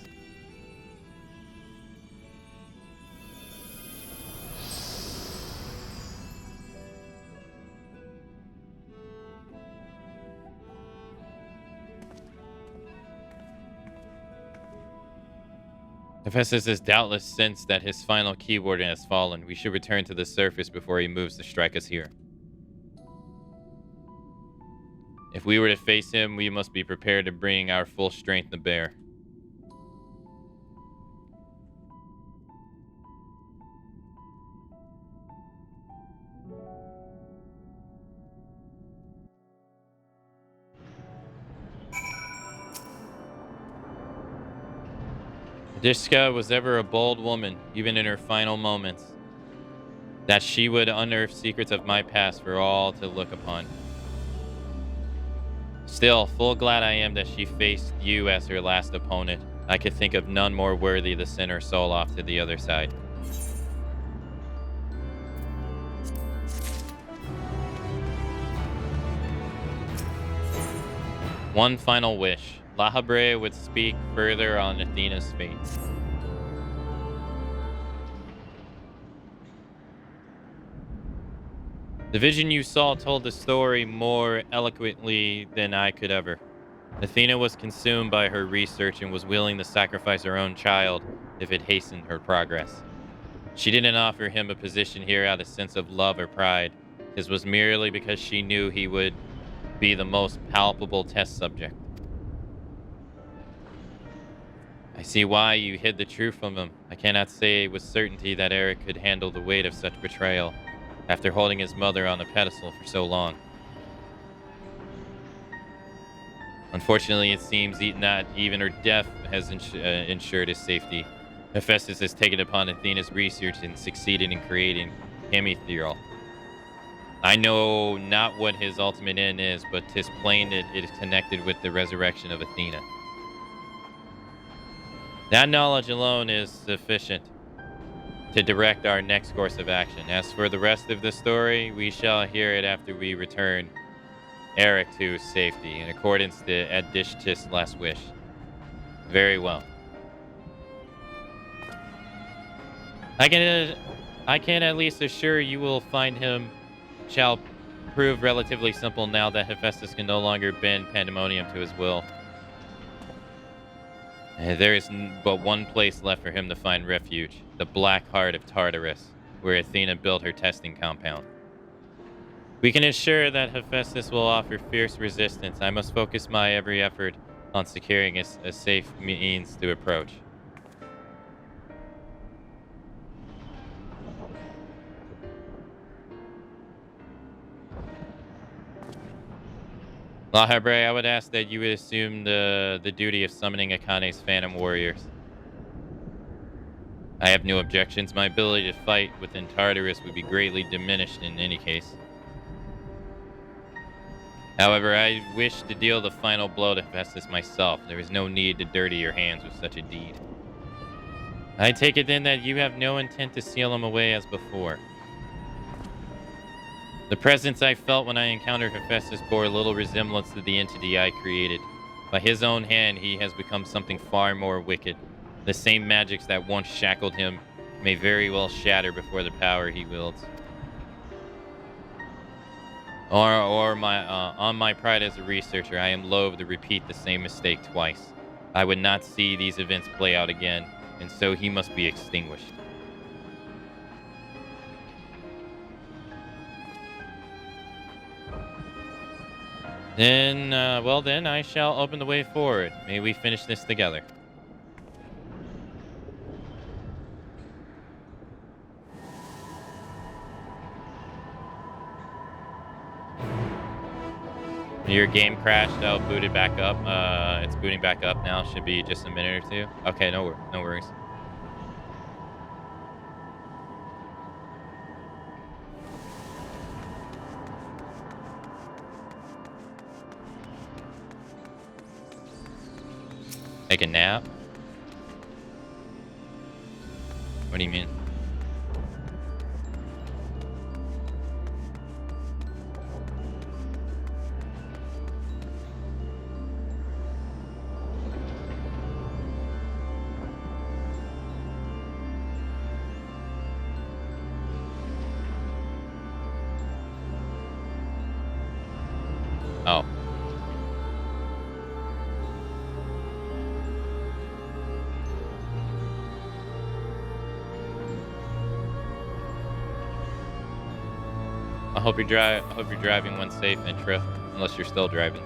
Hephaestus has doubtless sensed that his final keyboard has fallen. We should return to the surface before he moves to strike us here. If we were to face him, we must be prepared to bring our full strength to bear. Dishka was ever a bold woman, even in her final moments. That she would unearth secrets of my past for all to look upon. Still, full glad I am that she faced you as her last opponent. I could think of none more worthy to send her soul off to the other side. One final wish. La Habrea would speak further on Athena's fate. The vision you saw told the story more eloquently than I could ever. Athena was consumed by her research and was willing to sacrifice her own child if it hastened her progress. She didn't offer him a position here out of sense of love or pride. This was merely because she knew he would be the most palpable test subject. I see why you hid the truth from him. I cannot say with certainty that Eric could handle the weight of such betrayal after holding his mother on a pedestal for so long. Unfortunately, it seems not even her death has ensured his safety. Hephaestus has taken upon Athena's research and succeeded in creating Hemithriol. I know not what his ultimate end is, but 'tis plain that it is connected with the resurrection of Athena. That knowledge alone is sufficient to direct our next course of action. As for the rest of the story, we shall hear it after we return Eric to safety, in accordance to Adishtis' last wish. Very well. I can at least assure you will find him shall prove relatively simple now that Hephaestus can no longer bend pandemonium to his will. There is but one place left for him to find refuge, the black heart of Tartarus, where Athena built her testing compound. We can assure that Hephaestus will offer fierce resistance. I must focus my every effort on securing a safe means to approach. La Habrea, I would ask that you would assume the duty of summoning Akane's Phantom Warriors. I have no objections. My ability to fight within Tartarus would be greatly diminished in any case. However, I wish to deal the final blow to Hephaestus myself. There is no need to dirty your hands with such a deed. I take it then that you have no intent to seal him away as before. The presence I felt when I encountered Hephaestus bore little resemblance to the entity I created. By his own hand, he has become something far more wicked. The same magics that once shackled him may very well shatter before the power he wields. On my pride as a researcher, I am loath to repeat the same mistake twice. I would not see these events play out again, and so he must be extinguished. Then, well then, I shall open the way forward. May we finish this together. Your game crashed. Oh, booted back up. It's booting back up now. Should be just a minute or two. Okay, no worries. Take a nap? What do you mean? Oh. I hope you're driving one safe, Intra, unless you're still driving.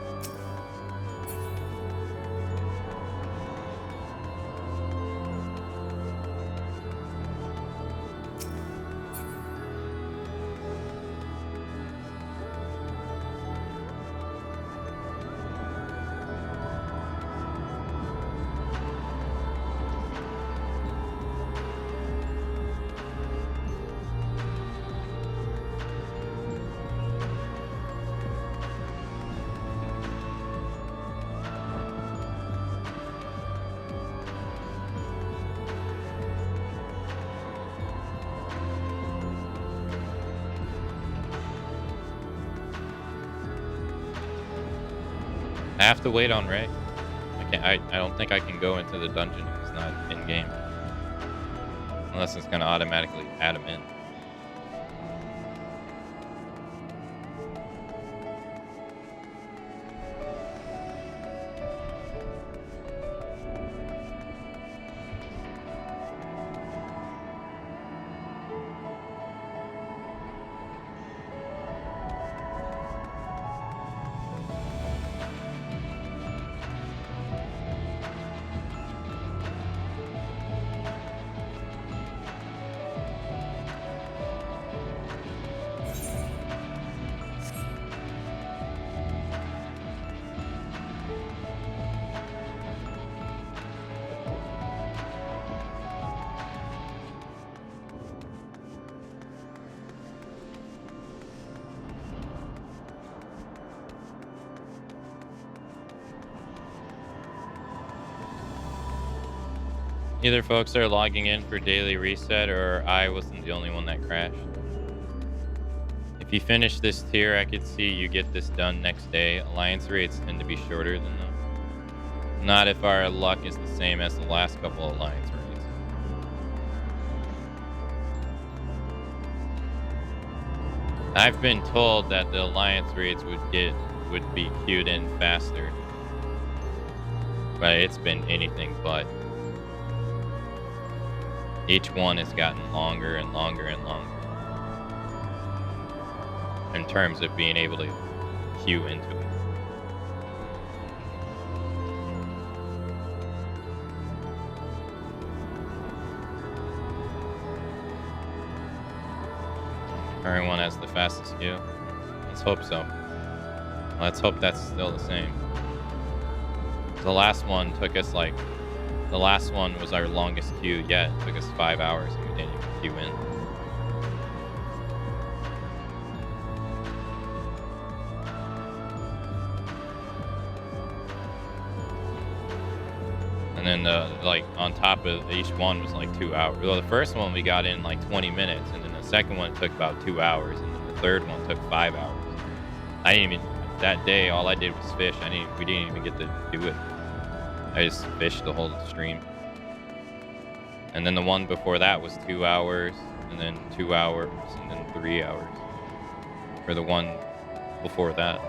I have to wait on Ray. I don't think I can go into the dungeon if it's not in game. Unless it's gonna automatically add him in. Either folks are logging in for daily reset, or I wasn't the only one that crashed. If you finish this tier, I could see you get this done next day. Alliance rates tend to be shorter than them. Not if our luck is the same as the last couple of alliance rates. I've been told that the alliance rates would be queued in faster, but it's been anything but. Each one has gotten longer and longer and longer in terms of being able to queue into it. Current one has the fastest queue. Let's hope so. Let's hope that's still the same. The last one took us like... The last one was our longest queue yet. It took us 5 hours and we didn't even queue in. then like on top of each one was like 2 hours. Well, the first one we got in like 20 minutes, and then the second one took about 2 hours, and then the third one took 5 hours. I didn't even, that day all I did was fish. We didn't even get to do it. I just fished the whole stream. And then the one before that was 2 hours, and then 2 hours, and then 3 hours for the one before that.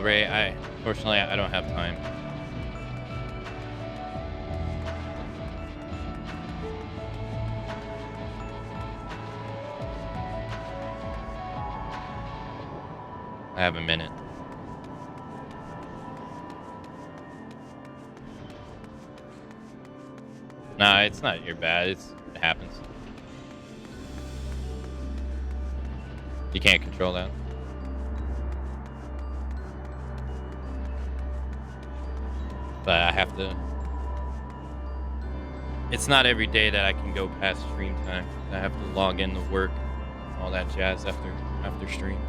Ray, unfortunately, I don't have time. I have a minute. Nah, it's not your bad. It happens. You can't control that. But I have to. It's not every day that I can go past stream time. I have to log in to work, all that jazz after stream.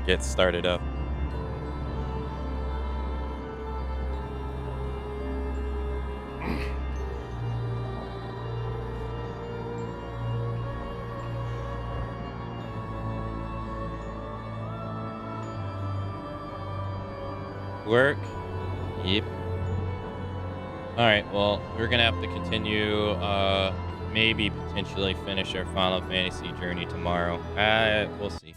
Get started up. Work? Yep. Alright, well, we're gonna have to continue, maybe potentially finish our Final Fantasy journey tomorrow. We'll see.